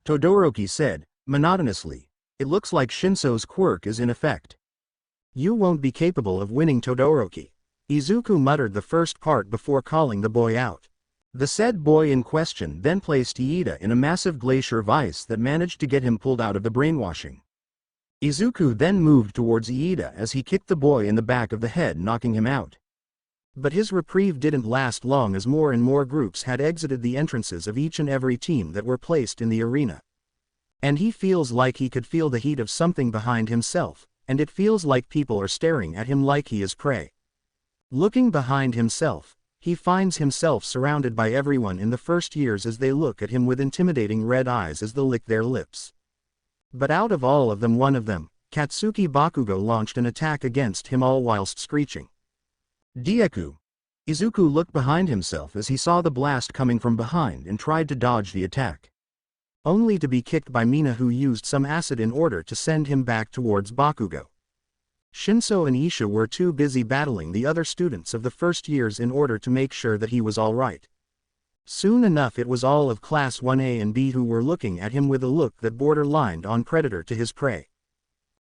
Todoroki said, monotonously. It looks like Shinso's quirk is in effect. You won't be capable of winning, Todoroki, Izuku muttered the first part before calling the boy out. The said boy in question then placed Iida in a massive glacier of ice that managed to get him pulled out of the brainwashing. Izuku then moved towards Iida as he kicked the boy in the back of the head, knocking him out. But his reprieve didn't last long as more and more groups had exited the entrances of each and every team that were placed in the arena. And he feels like he could feel the heat of something behind himself, and it feels like people are staring at him like he is prey. Looking behind himself, he finds himself surrounded by everyone in the first years as they look at him with intimidating red eyes as they lick their lips. But out of all of them, one of them, Katsuki Bakugo, launched an attack against him all whilst screeching. Deku. Izuku looked behind himself as he saw the blast coming from behind and tried to dodge the attack. Only to be kicked by Mina, who used some acid in order to send him back towards Bakugo. Shinso and Isha were too busy battling the other students of the first years in order to make sure that he was alright. Soon enough it was all of Class 1A and B who were looking at him with a look that borderlined on predator to his prey.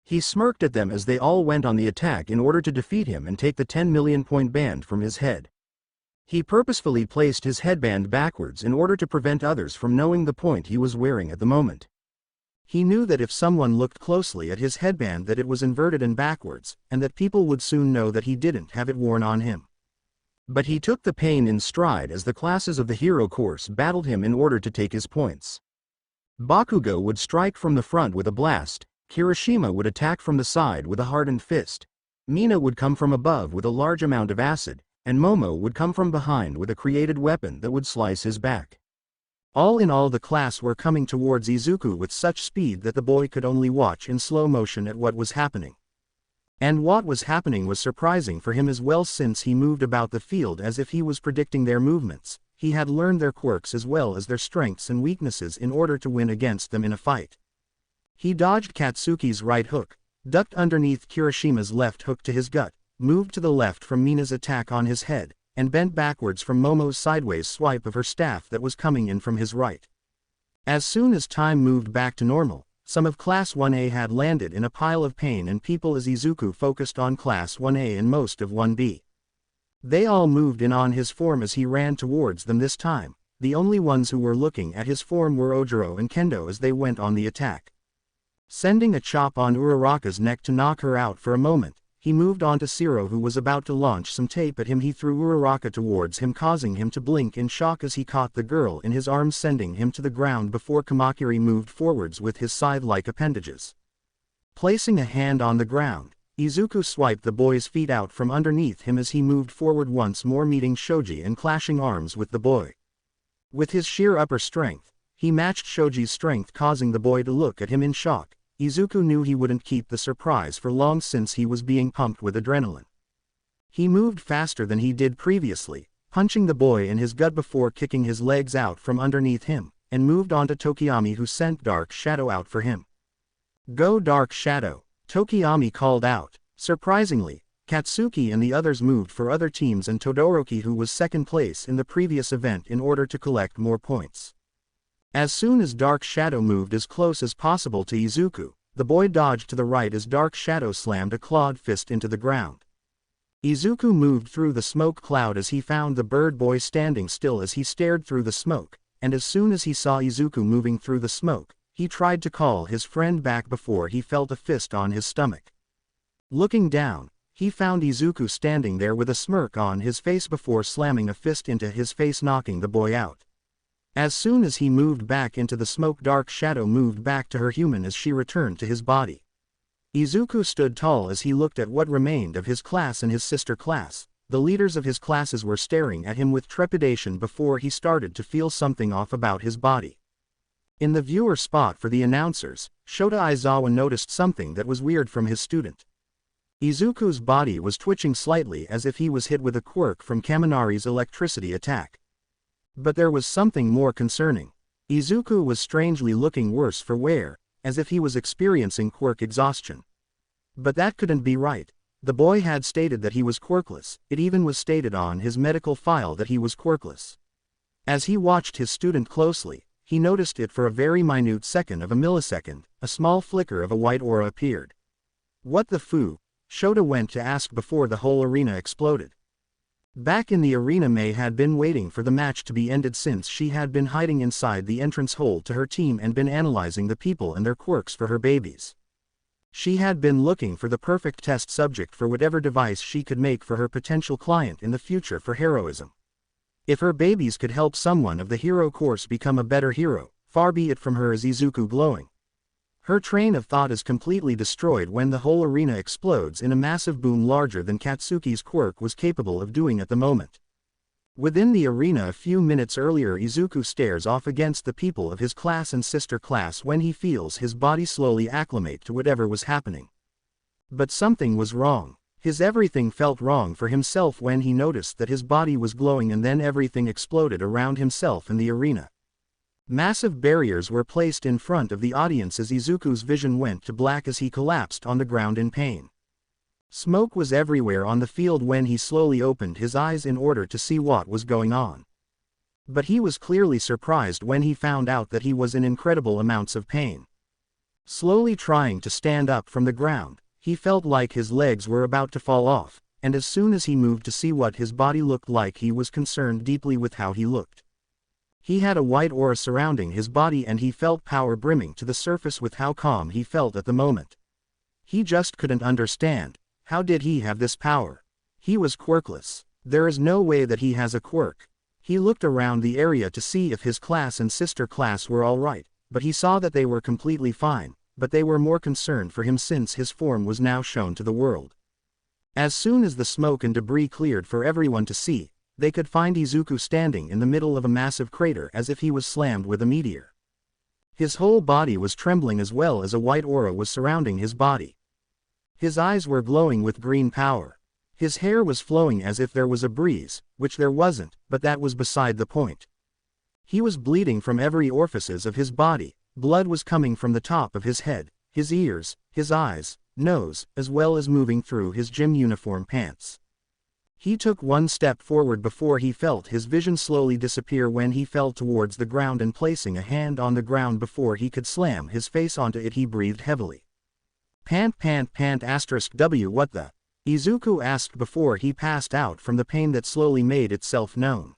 He smirked at them as they all went on the attack in order to defeat him and take the 10 million point band from his head. He purposefully placed his headband backwards in order to prevent others from knowing the point he was wearing at the moment. He knew that if someone looked closely at his headband that it was inverted and backwards, and that people would soon know that he didn't have it worn on him. But he took the pain in stride as the classes of the hero course battled him in order to take his points. Bakugo would strike from the front with a blast, Kirishima would attack from the side with a hardened fist, Mina would come from above with a large amount of acid, and Momo would come from behind with a created weapon that would slice his back. All in all the class were coming towards Izuku with such speed that the boy could only watch in slow motion at what was happening. And what was happening was surprising for him as well since he moved about the field as if he was predicting their movements. He had learned their quirks as well as their strengths and weaknesses in order to win against them in a fight. He dodged Katsuki's right hook, ducked underneath Kirishima's left hook to his gut, moved to the left from Mina's attack on his head, and bent backwards from Momo's sideways swipe of her staff that was coming in from his right. As soon as time moved back to normal, some of Class 1A had landed in a pile of pain and people as Izuku focused on Class 1A and most of 1B. They all moved in on his form as he ran towards them this time. The only ones who were looking at his form were Ojiro and Kendo as they went on the attack. Sending a chop on Uraraka's neck to knock her out for a moment, he moved on to Shiro who was about to launch some tape at him. He threw Uraraka towards him causing him to blink in shock as he caught the girl in his arms sending him to the ground before Kamakiri moved forwards with his scythe-like appendages. Placing a hand on the ground, Izuku swiped the boy's feet out from underneath him as he moved forward once more meeting Shoji and clashing arms with the boy. With his sheer upper strength, he matched Shoji's strength causing the boy to look at him in shock. Izuku knew he wouldn't keep the surprise for long since he was being pumped with adrenaline. He moved faster than he did previously, punching the boy in his gut before kicking his legs out from underneath him, and moved on to Tokiyami who sent Dark Shadow out for him. "Go Dark Shadow," Tokiyami called out. Surprisingly, Katsuki and the others moved for other teams and Todoroki who was second place in the previous event in order to collect more points. As soon as Dark Shadow moved as close as possible to Izuku, the boy dodged to the right as Dark Shadow slammed a clawed fist into the ground. Izuku moved through the smoke cloud as he found the bird boy standing still as he stared through the smoke, and as soon as he saw Izuku moving through the smoke, he tried to call his friend back before he felt a fist on his stomach. Looking down, he found Izuku standing there with a smirk on his face before slamming a fist into his face knocking the boy out. As soon as he moved back into the smoke Dark Shadow moved back to her human as she returned to his body. Izuku stood tall as he looked at what remained of his class and his sister class. The leaders of his classes were staring at him with trepidation before he started to feel something off about his body. In the viewer spot for the announcers, Shota Aizawa noticed something that was weird from his student. Izuku's body was twitching slightly as if he was hit with a quirk from Kaminari's electricity attack. But there was something more concerning. Izuku was strangely looking worse for wear, as if he was experiencing quirk exhaustion. But that couldn't be right. The boy had stated that he was quirkless, it even was stated on his medical file that he was quirkless. As he watched his student closely, he noticed it for a very minute second of a millisecond, a small flicker of a white aura appeared. What the foo? Shota went to ask before the whole arena exploded. Back in the arena Mei had been waiting for the match to be ended since she had been hiding inside the entrance hole to her team and been analyzing the people and their quirks for her babies. She had been looking for the perfect test subject for whatever device she could make for her potential client in the future for heroism. If her babies could help someone of the hero course become a better hero, far be it from her as Izuku glowing. Her train of thought is completely destroyed when the whole arena explodes in a massive boom larger than Katsuki's quirk was capable of doing at the moment. Within the arena a few minutes earlier Izuku stares off against the people of his class and sister class when he feels his body slowly acclimate to whatever was happening. But something was wrong. His everything felt wrong for himself when he noticed that his body was glowing and then everything exploded around himself in the arena. Massive barriers were placed in front of the audience as Izuku's vision went to black as he collapsed on the ground in pain. Smoke was everywhere on the field when he slowly opened his eyes in order to see what was going on. But he was clearly surprised when he found out that he was in incredible amounts of pain. Slowly trying to stand up from the ground, he felt like his legs were about to fall off, and as soon as he moved to see what his body looked like, he was concerned deeply with how he looked. He had a white aura surrounding his body and he felt power brimming to the surface with how calm he felt at the moment. He just couldn't understand, how did he have this power? He was quirkless. There is no way that he has a quirk. He looked around the area to see if his class and sister class were alright, but he saw that they were completely fine, but they were more concerned for him since his form was now shown to the world. As soon as the smoke and debris cleared for everyone to see, they could find Izuku standing in the middle of a massive crater as if he was slammed with a meteor. His whole body was trembling as well as a white aura was surrounding his body. His eyes were glowing with green power. His hair was flowing as if there was a breeze, which there wasn't, but that was beside the point. He was bleeding from every orifices of his body, blood was coming from the top of his head, his ears, his eyes, nose, as well as moving through his gym uniform pants. He took one step forward before he felt his vision slowly disappear when he fell towards the ground, and placing a hand on the ground before he could slam his face onto it, he breathed heavily. Pant *W what the? Izuku asked before he passed out from the pain that slowly made itself known.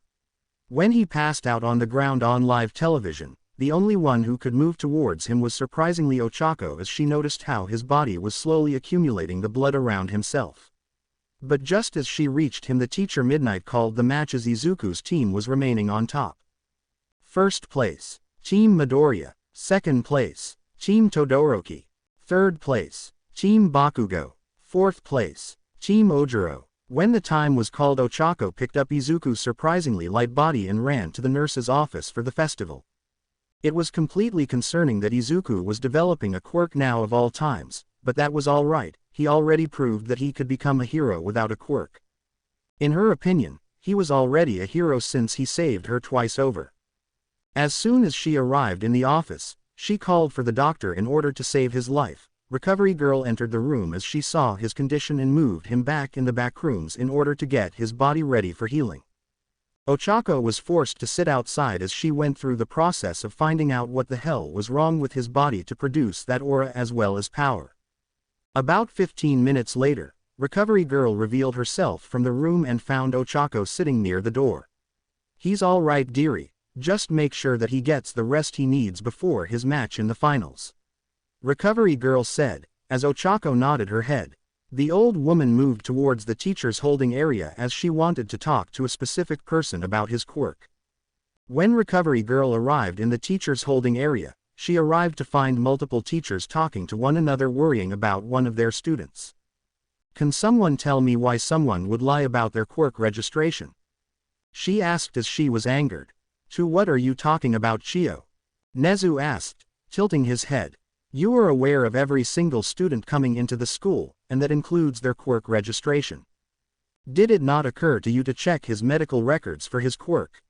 When he passed out on the ground on live television, the only one who could move towards him was surprisingly Ochako, as she noticed how his body was slowly accumulating the blood around himself. But just as she reached him, the teacher Midnight called the match as Izuku's team was remaining on top. First place, Team Midoriya. Second place, Team Todoroki. Third place, Team Bakugo. Fourth place, Team Ojiro. When the time was called, Ochako picked up Izuku's surprisingly light body and ran to the nurse's office for the festival. It was completely concerning that Izuku was developing a quirk now of all times, but that was alright, he already proved that he could become a hero without a quirk. In her opinion, he was already a hero since he saved her twice over. As soon as she arrived in the office, she called for the doctor in order to save his life. Recovery Girl entered the room as she saw his condition and moved him back in the back rooms in order to get his body ready for healing. Ochako was forced to sit outside as she went through the process of finding out what the hell was wrong with his body to produce that aura as well as power. About 15 minutes later, Recovery Girl revealed herself from the room and found Ochako sitting near the door. He's alright, dearie, just make sure that he gets the rest he needs before his match in the finals. Recovery Girl said, as Ochako nodded her head. The old woman moved towards the teacher's holding area as she wanted to talk to a specific person about his quirk. When Recovery Girl arrived in the teacher's holding area, she arrived to find multiple teachers talking to one another, worrying about one of their students. Can someone tell me why someone would lie about their quirk registration? She asked as she was angered. To what are you talking about, Chio? Nezu asked, tilting his head. You are aware of every single student coming into the school, and that includes their quirk registration. Did it not occur to you to check his medical records for his quirk?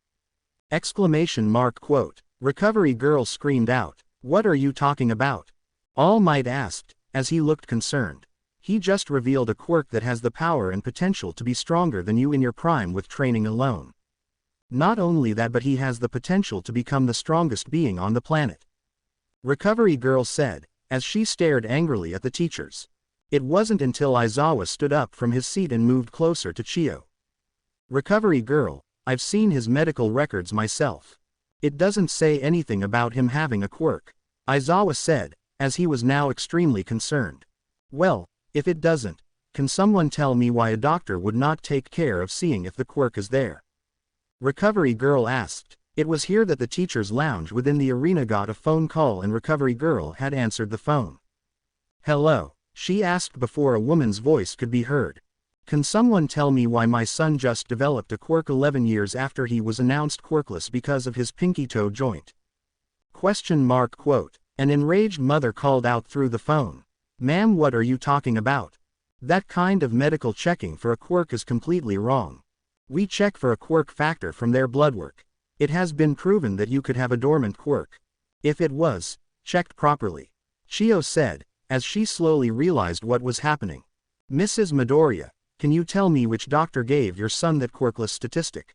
Exclamation mark quote. Recovery Girl screamed out. What are you talking about? All Might asked, as he looked concerned. He just revealed a quirk that has the power and potential to be stronger than you in your prime with training alone. Not only that, but he has the potential to become the strongest being on the planet. Recovery Girl said, as she stared angrily at the teachers. It wasn't until Aizawa stood up from his seat and moved closer to Chio. Recovery Girl, I've seen his medical records myself. It doesn't say anything about him having a quirk, Aizawa said, as he was now extremely concerned. Well, if it doesn't, can someone tell me why a doctor would not take care of seeing if the quirk is there? Recovery Girl asked. It was here that the teacher's lounge within the arena got a phone call and Recovery Girl had answered the phone. Hello, she asked before a woman's voice could be heard. Can someone tell me why my son just developed a quirk 11 years after he was announced quirkless because of his pinky toe joint? Question mark quote. An enraged mother called out through the phone. Ma'am, what are you talking about? That kind of medical checking for a quirk is completely wrong. We check for a quirk factor from their bloodwork. It has been proven that you could have a dormant quirk. If it was checked properly, Chio said, as she slowly realized what was happening. Mrs. Midoriya, can you tell me which doctor gave your son that quirkless statistic?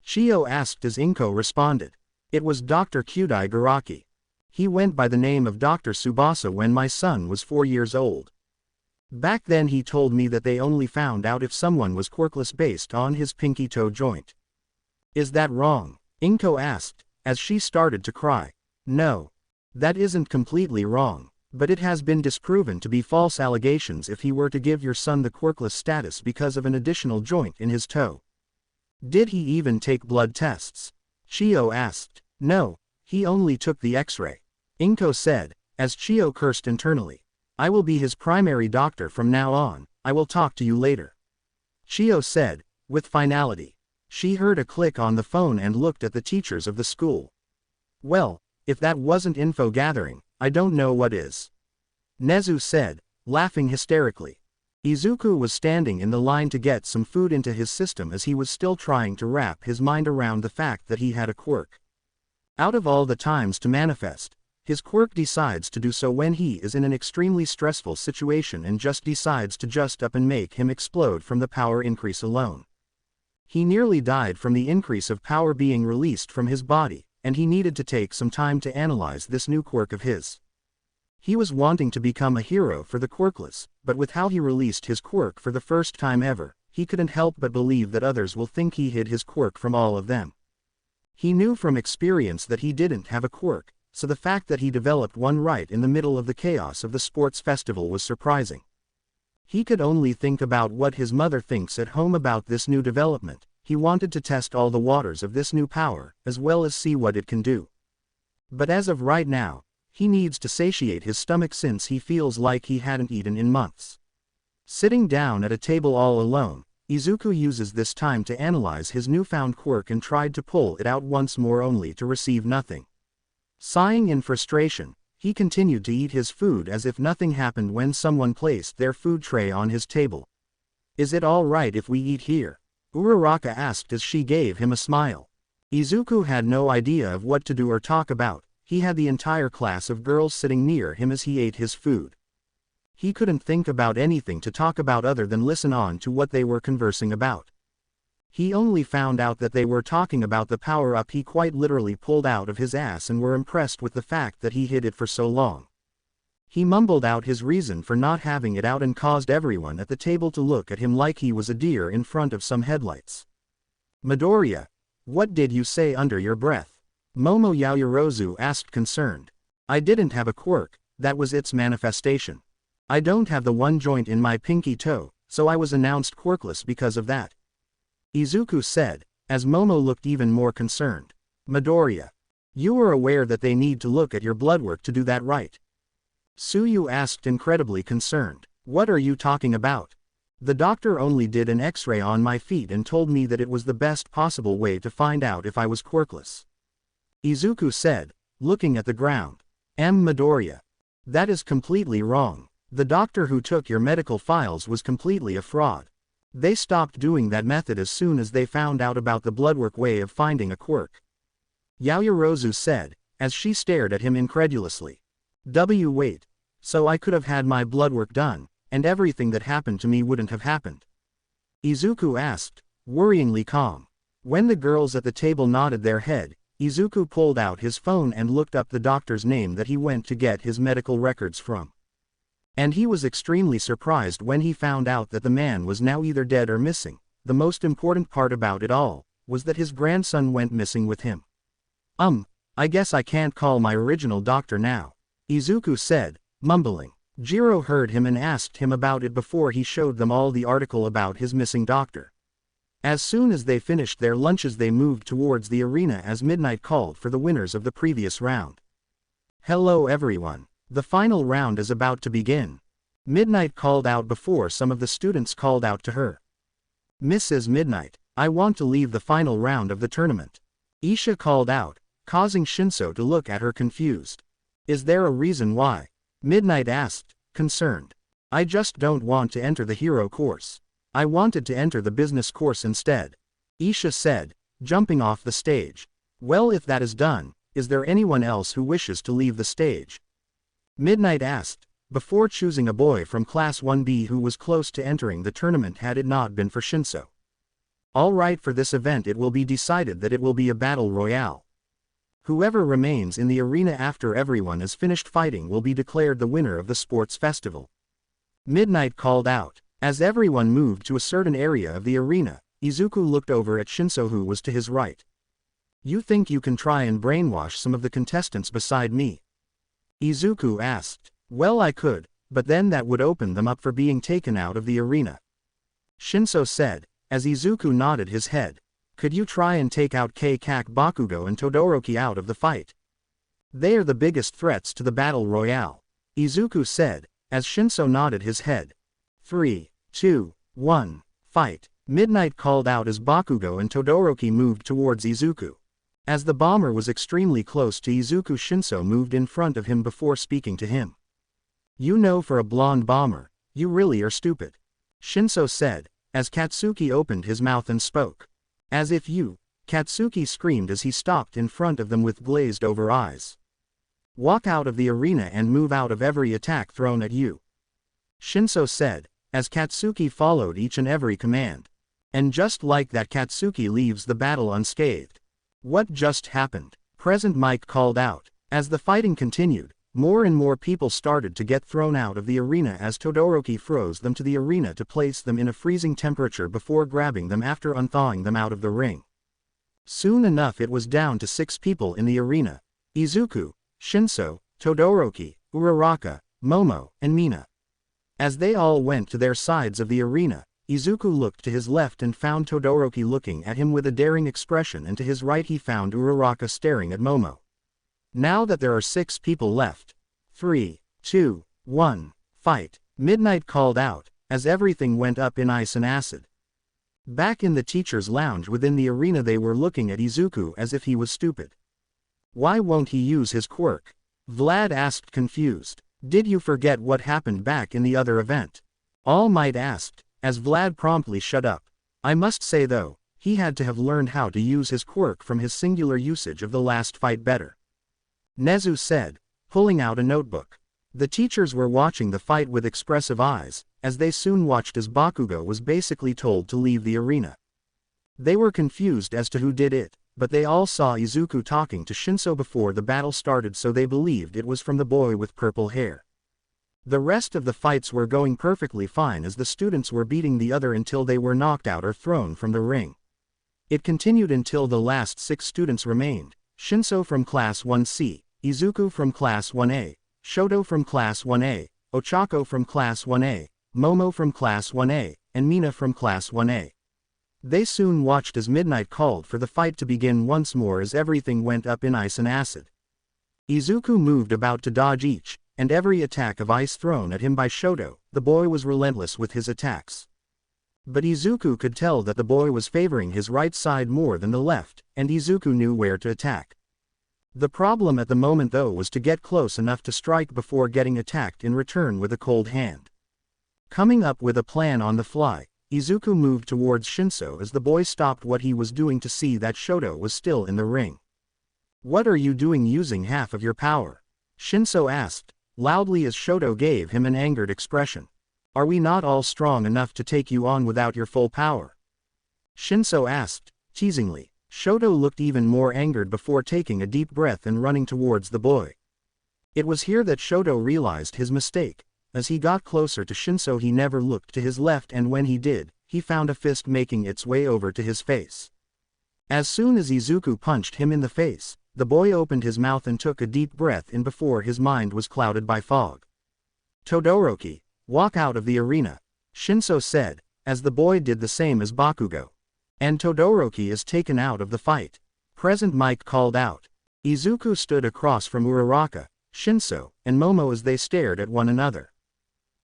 Chio asked as Inko responded. It was Dr. Kyudai Garaki. He went by the name of Dr. Tsubasa when my son was 4 years old. Back then he told me that they only found out if someone was quirkless based on his pinky toe joint. Is that wrong? Inko asked, as she started to cry. No. That isn't completely wrong, but it has been disproven to be false allegations if he were to give your son the quirkless status because of an additional joint in his toe. Did he even take blood tests? Chio asked. No, he only took the X-ray. Inko said, as Chio cursed internally. I will be his primary doctor from now on, I will talk to you later. Chio said, with finality. She heard a click on the phone and looked at the teachers of the school. Well, if that wasn't info gathering, I don't know what is. Nezu said, laughing hysterically. Izuku was standing in the line to get some food into his system as he was still trying to wrap his mind around the fact that he had a quirk. Out of all the times to manifest, his quirk decides to do so when he is in an extremely stressful situation and just decides to just up and make him explode from the power increase alone. He nearly died from the increase of power being released from his body, and he needed to take some time to analyze this new quirk of his. He was wanting to become a hero for the quirkless, but with how he released his quirk for the first time ever, he couldn't help but believe that others will think he hid his quirk from all of them. He knew from experience that he didn't have a quirk, so the fact that he developed one right in the middle of the chaos of the sports festival was surprising. He could only think about what his mother thinks at home about this new development. He wanted to test all the waters of this new power, as well as see what it can do. But as of right now, he needs to satiate his stomach since he feels like he hadn't eaten in months. Sitting down at a table all alone, Izuku uses this time to analyze his newfound quirk and tried to pull it out once more only to receive nothing. Sighing in frustration, he continued to eat his food as if nothing happened when someone placed their food tray on his table. Is it all right if we eat here? Uraraka asked as she gave him a smile. Izuku had no idea of what to do or talk about. He had the entire class of girls sitting near him as he ate his food. He couldn't think about anything to talk about other than listen on to what they were conversing about. He only found out that they were talking about the power-up he quite literally pulled out of his ass and were impressed with the fact that he hid it for so long. He mumbled out his reason for not having it out and caused everyone at the table to look at him like he was a deer in front of some headlights. Midoriya, what did you say under your breath? Momo Yaoyorozu asked concerned. I didn't have a quirk, that was its manifestation. I don't have the one joint in my pinky toe, so I was announced quirkless because of that. Izuku said, as Momo looked even more concerned. Midoriya, you are aware that they need to look at your blood work to do that, right? Tsuyu asked incredibly concerned. What are you talking about? The doctor only did an X-ray on my feet and told me that it was the best possible way to find out if I was quirkless. Izuku said, looking at the ground. Midoriya. That is completely wrong. The doctor who took your medical files was completely a fraud. They stopped doing that method as soon as they found out about the bloodwork way of finding a quirk. Yaoyorozu said, as she stared at him incredulously. Wait. So I could have had my bloodwork done, and everything that happened to me wouldn't have happened? Izuku asked, worryingly calm. When the girls at the table nodded their head, Izuku pulled out his phone and looked up the doctor's name that he went to get his medical records from. And he was extremely surprised when he found out that the man was now either dead or missing. The most important part about it all was that his grandson went missing with him. I guess I can't call my original doctor now, Izuku said, mumbling. Jiro heard him and asked him about it before he showed them all the article about his missing doctor. As soon as they finished their lunches they moved towards the arena as midnight called for the winners of the previous round. Hello everyone. The final round is about to begin. Midnight called out before some of the students called out to her. Mrs. Midnight, I want to leave the final round of the tournament. Isha called out, causing Shinso to look at her confused. Is there a reason why? Midnight asked, concerned. I just don't want to enter the hero course. I wanted to enter the business course instead. Isha said, jumping off the stage. Well, if that is done, is there anyone else who wishes to leave the stage? Midnight asked, before choosing a boy from Class 1B who was close to entering the tournament had it not been for Shinso. Alright, for this event it will be decided that it will be a battle royale. Whoever remains in the arena after everyone is finished fighting will be declared the winner of the sports festival. Midnight called out. As everyone moved to a certain area of the arena, Izuku looked over at Shinso who was to his right. You think you can try and brainwash some of the contestants beside me? Izuku asked. Well, I could, but then that would open them up for being taken out of the arena. Shinso said, as Izuku nodded his head. Could you try and take out Keikaku, Bakugo and Todoroki out of the fight? They are the biggest threats to the battle royale, Izuku said, as Shinso nodded his head. 3, 2, 1, fight. Midnight called out as Bakugo and Todoroki moved towards Izuku. As the bomber was extremely close to Izuku, Shinso moved in front of him before speaking to him. You know, for a blonde bomber, you really are stupid, Shinso said, as Katsuki opened his mouth and spoke. As if you, Katsuki screamed as he stopped in front of them with glazed over eyes. Walk out of the arena and move out of every attack thrown at you, Shinso said, as Katsuki followed each and every command. And just like that, Katsuki leaves the battle unscathed. What just happened? Present Mike called out. As the fighting continued, more and more people started to get thrown out of the arena as Todoroki froze them to the arena to place them in a freezing temperature before grabbing them after unthawing them out of the ring. Soon enough it was down to 6 people in the arena: Izuku, Shinso, Todoroki, Uraraka, Momo, and Mina. As they all went to their sides of the arena, Izuku looked to his left and found Todoroki looking at him with a daring expression, and to his right he found Uraraka staring at Momo. Now that there are 6 people left. 3, 2, 1, fight. Midnight called out, as everything went up in ice and acid. Back in the teacher's lounge within the arena they were looking at Izuku as if he was stupid. Why won't he use his quirk? Vlad asked, confused. Did you forget what happened back in the other event? All Might asked, as Vlad promptly shut up. I must say though, he had to have learned how to use his quirk from his singular usage of the last fight better, Nezu said, pulling out a notebook. The teachers were watching the fight with expressive eyes, as they soon watched as Bakugo was basically told to leave the arena. They were confused as to who did it, but they all saw Izuku talking to Shinso before the battle started, so they believed it was from the boy with purple hair. The rest of the fights were going perfectly fine as the students were beating the other until they were knocked out or thrown from the ring. It continued until the last 6 students remained: Shinso from Class 1C, Izuku from Class 1A, Shoto from Class 1A, Ochako from Class 1A, Momo from Class 1A, and Mina from Class 1A. They soon watched as Midnight called for the fight to begin once more as everything went up in ice and acid. Izuku moved about to dodge each and every attack of ice thrown at him by Shoto. The boy was relentless with his attacks. But Izuku could tell that the boy was favoring his right side more than the left, and Izuku knew where to attack. The problem at the moment though was to get close enough to strike before getting attacked in return with a cold hand. Coming up with a plan on the fly, Izuku moved towards Shinso as the boy stopped what he was doing to see that Shoto was still in the ring. What are you doing using half of your power? Shinso asked, loudly, as Shoto gave him an angered expression. Are we not all strong enough to take you on without your full power? Shinso asked, teasingly. Shoto looked even more angered before taking a deep breath and running towards the boy. It was here that Shoto realized his mistake. As he got closer to Shinso he never looked to his left, and when he did, he found a fist making its way over to his face. As soon as Izuku punched him in the face, the boy opened his mouth and took a deep breath in before his mind was clouded by fog. Todoroki, walk out of the arena, Shinso said, as the boy did the same as Bakugo. And Todoroki is taken out of the fight. Present Mike called out. Izuku stood across from Uraraka, Shinso, and Momo as they stared at one another.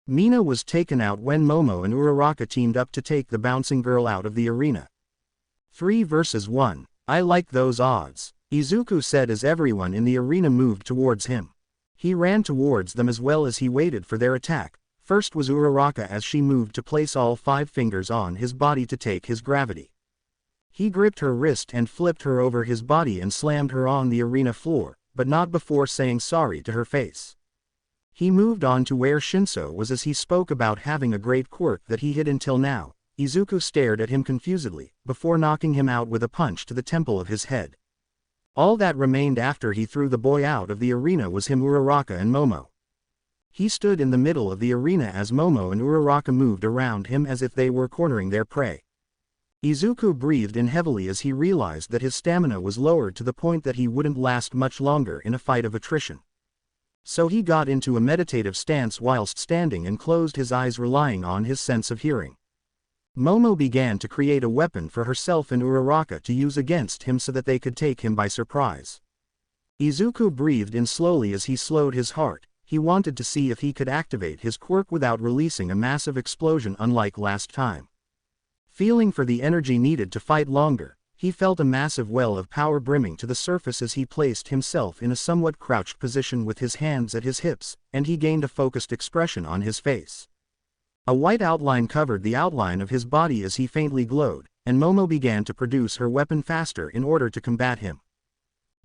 Mina was taken out when Momo and Uraraka teamed up to take the bouncing girl out of the arena. 3 versus 1. I like those odds, Izuku said as everyone in the arena moved towards him. He ran towards them as well as he waited for their attack. First was Uraraka as she moved to place all 5 fingers on his body to take his gravity. He gripped her wrist and flipped her over his body and slammed her on the arena floor, but not before saying sorry to her face. He moved on to where Shinso was as he spoke about having a great quirk that he hid until now. Izuku stared at him confusedly, before knocking him out with a punch to the temple of his head. All that remained after he threw the boy out of the arena was him, Uraraka and Momo. He stood in the middle of the arena as Momo and Uraraka moved around him as if they were cornering their prey. Izuku breathed in heavily as he realized that his stamina was lowered to the point that he wouldn't last much longer in a fight of attrition. So he got into a meditative stance whilst standing and closed his eyes, relying on his sense of hearing. Momo began to create a weapon for herself and Uraraka to use against him so that they could take him by surprise. Izuku breathed in slowly as he slowed his heart. He wanted to see if he could activate his quirk without releasing a massive explosion unlike last time. Feeling for the energy needed to fight longer, he felt a massive well of power brimming to the surface as he placed himself in a somewhat crouched position with his hands at his hips, and he gained a focused expression on his face. A white outline covered the outline of his body as he faintly glowed, and Momo began to produce her weapon faster in order to combat him.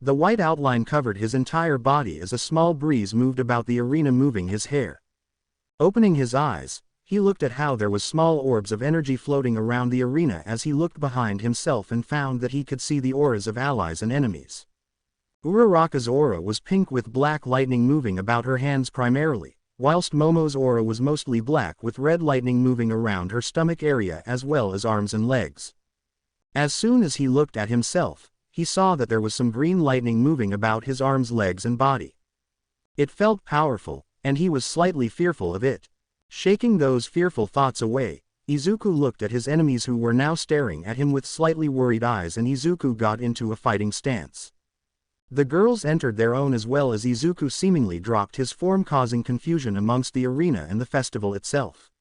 The white outline covered his entire body as a small breeze moved about the arena, moving his hair. Opening his eyes, he looked at how there was small orbs of energy floating around the arena as he looked behind himself and found that he could see the auras of allies and enemies. Uraraka's aura was pink with black lightning moving about her hands primarily, whilst Momo's aura was mostly black with red lightning moving around her stomach area as well as arms and legs. As soon as he looked at himself, he saw that there was some green lightning moving about his arms, legs and body. It felt powerful, and he was slightly fearful of it. Shaking those fearful thoughts away, Izuku looked at his enemies who were now staring at him with slightly worried eyes, and Izuku got into a fighting stance. The girls entered their own as well as Izuku seemingly dropped his form, causing confusion amongst the arena and the festival itself.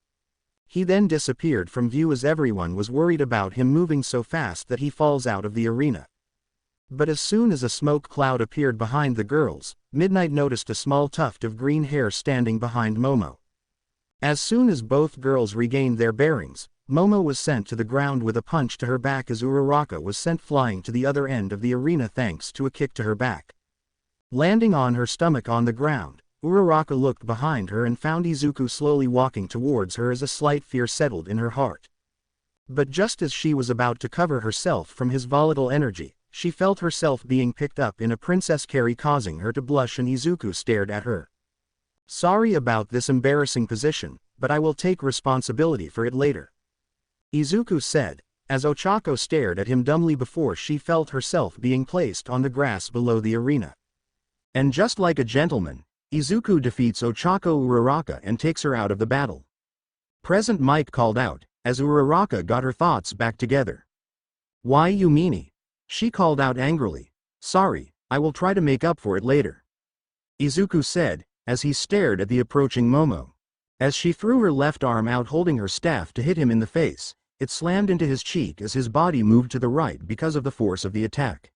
He then disappeared from view as everyone was worried about him moving so fast that he falls out of the arena. But as soon as a smoke cloud appeared behind the girls, Midnight noticed a small tuft of green hair standing behind Momo. As soon as both girls regained their bearings, Momo was sent to the ground with a punch to her back as Uraraka was sent flying to the other end of the arena thanks to a kick to her back. Landing on her stomach on the ground, Uraraka looked behind her and found Izuku slowly walking towards her as a slight fear settled in her heart. But just as she was about to cover herself from his volatile energy, she felt herself being picked up in a princess carry, causing her to blush, and Izuku stared at her. "Sorry about this embarrassing position, but I will take responsibility for it later," Izuku said, as Ochako stared at him dumbly before she felt herself being placed on the grass below the arena. And just like a gentleman, Izuku defeats Ochako Uraraka and takes her out of the battle. Present Mike called out, as Uraraka got her thoughts back together. "Why, you meanie?" she called out angrily. "Sorry, I will try to make up for it later," Izuku said, as he stared at the approaching Momo. As she threw her left arm out holding her staff to hit him in the face, it slammed into his cheek as his body moved to the right because of the force of the attack.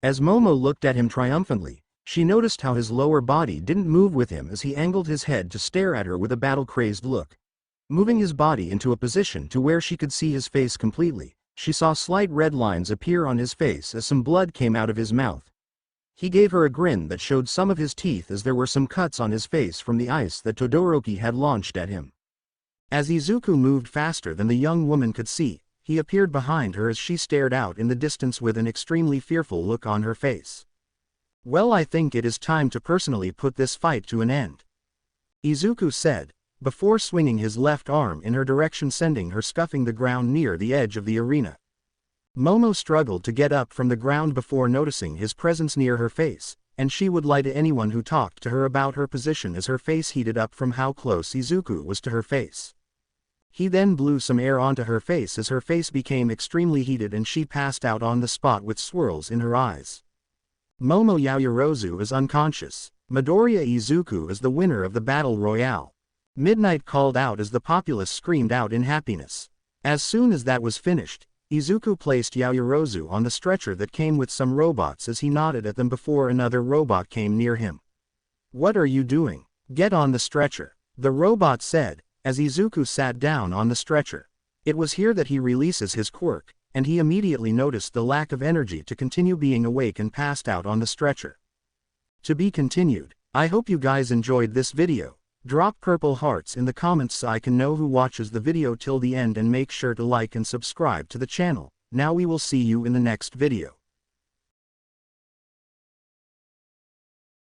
As Momo looked at him triumphantly, she noticed how his lower body didn't move with him as he angled his head to stare at her with a battle-crazed look. Moving his body into a position to where she could see his face completely, she saw slight red lines appear on his face as some blood came out of his mouth. He gave her a grin that showed some of his teeth as there were some cuts on his face from the ice that Todoroki had launched at him. As Izuku moved faster than the young woman could see, he appeared behind her as she stared out in the distance with an extremely fearful look on her face. "Well, I think it is time to personally put this fight to an end," Izuku said, before swinging his left arm in her direction, sending her scuffing the ground near the edge of the arena. Momo struggled to get up from the ground before noticing his presence near her face, and she would lie to anyone who talked to her about her position as her face heated up from how close Izuku was to her face. He then blew some air onto her face as her face became extremely heated and she passed out on the spot with swirls in her eyes. Momo Yaoyorozu is unconscious. Midoriya Izuku is the winner of the Battle Royale. Midnight called out as the populace screamed out in happiness. As soon as that was finished, Izuku placed Yaoyorozu on the stretcher that came with some robots as he nodded at them before another robot came near him. "What are you doing? Get on the stretcher," the robot said, as Izuku sat down on the stretcher. It was here that he releases his quirk, and he immediately noticed the lack of energy to continue being awake and passed out on the stretcher. To be continued, I hope you guys enjoyed this video. Drop purple hearts in the comments so I can know who watches the video till the end, and make sure to like and subscribe to the channel. Now we will see you in the next video.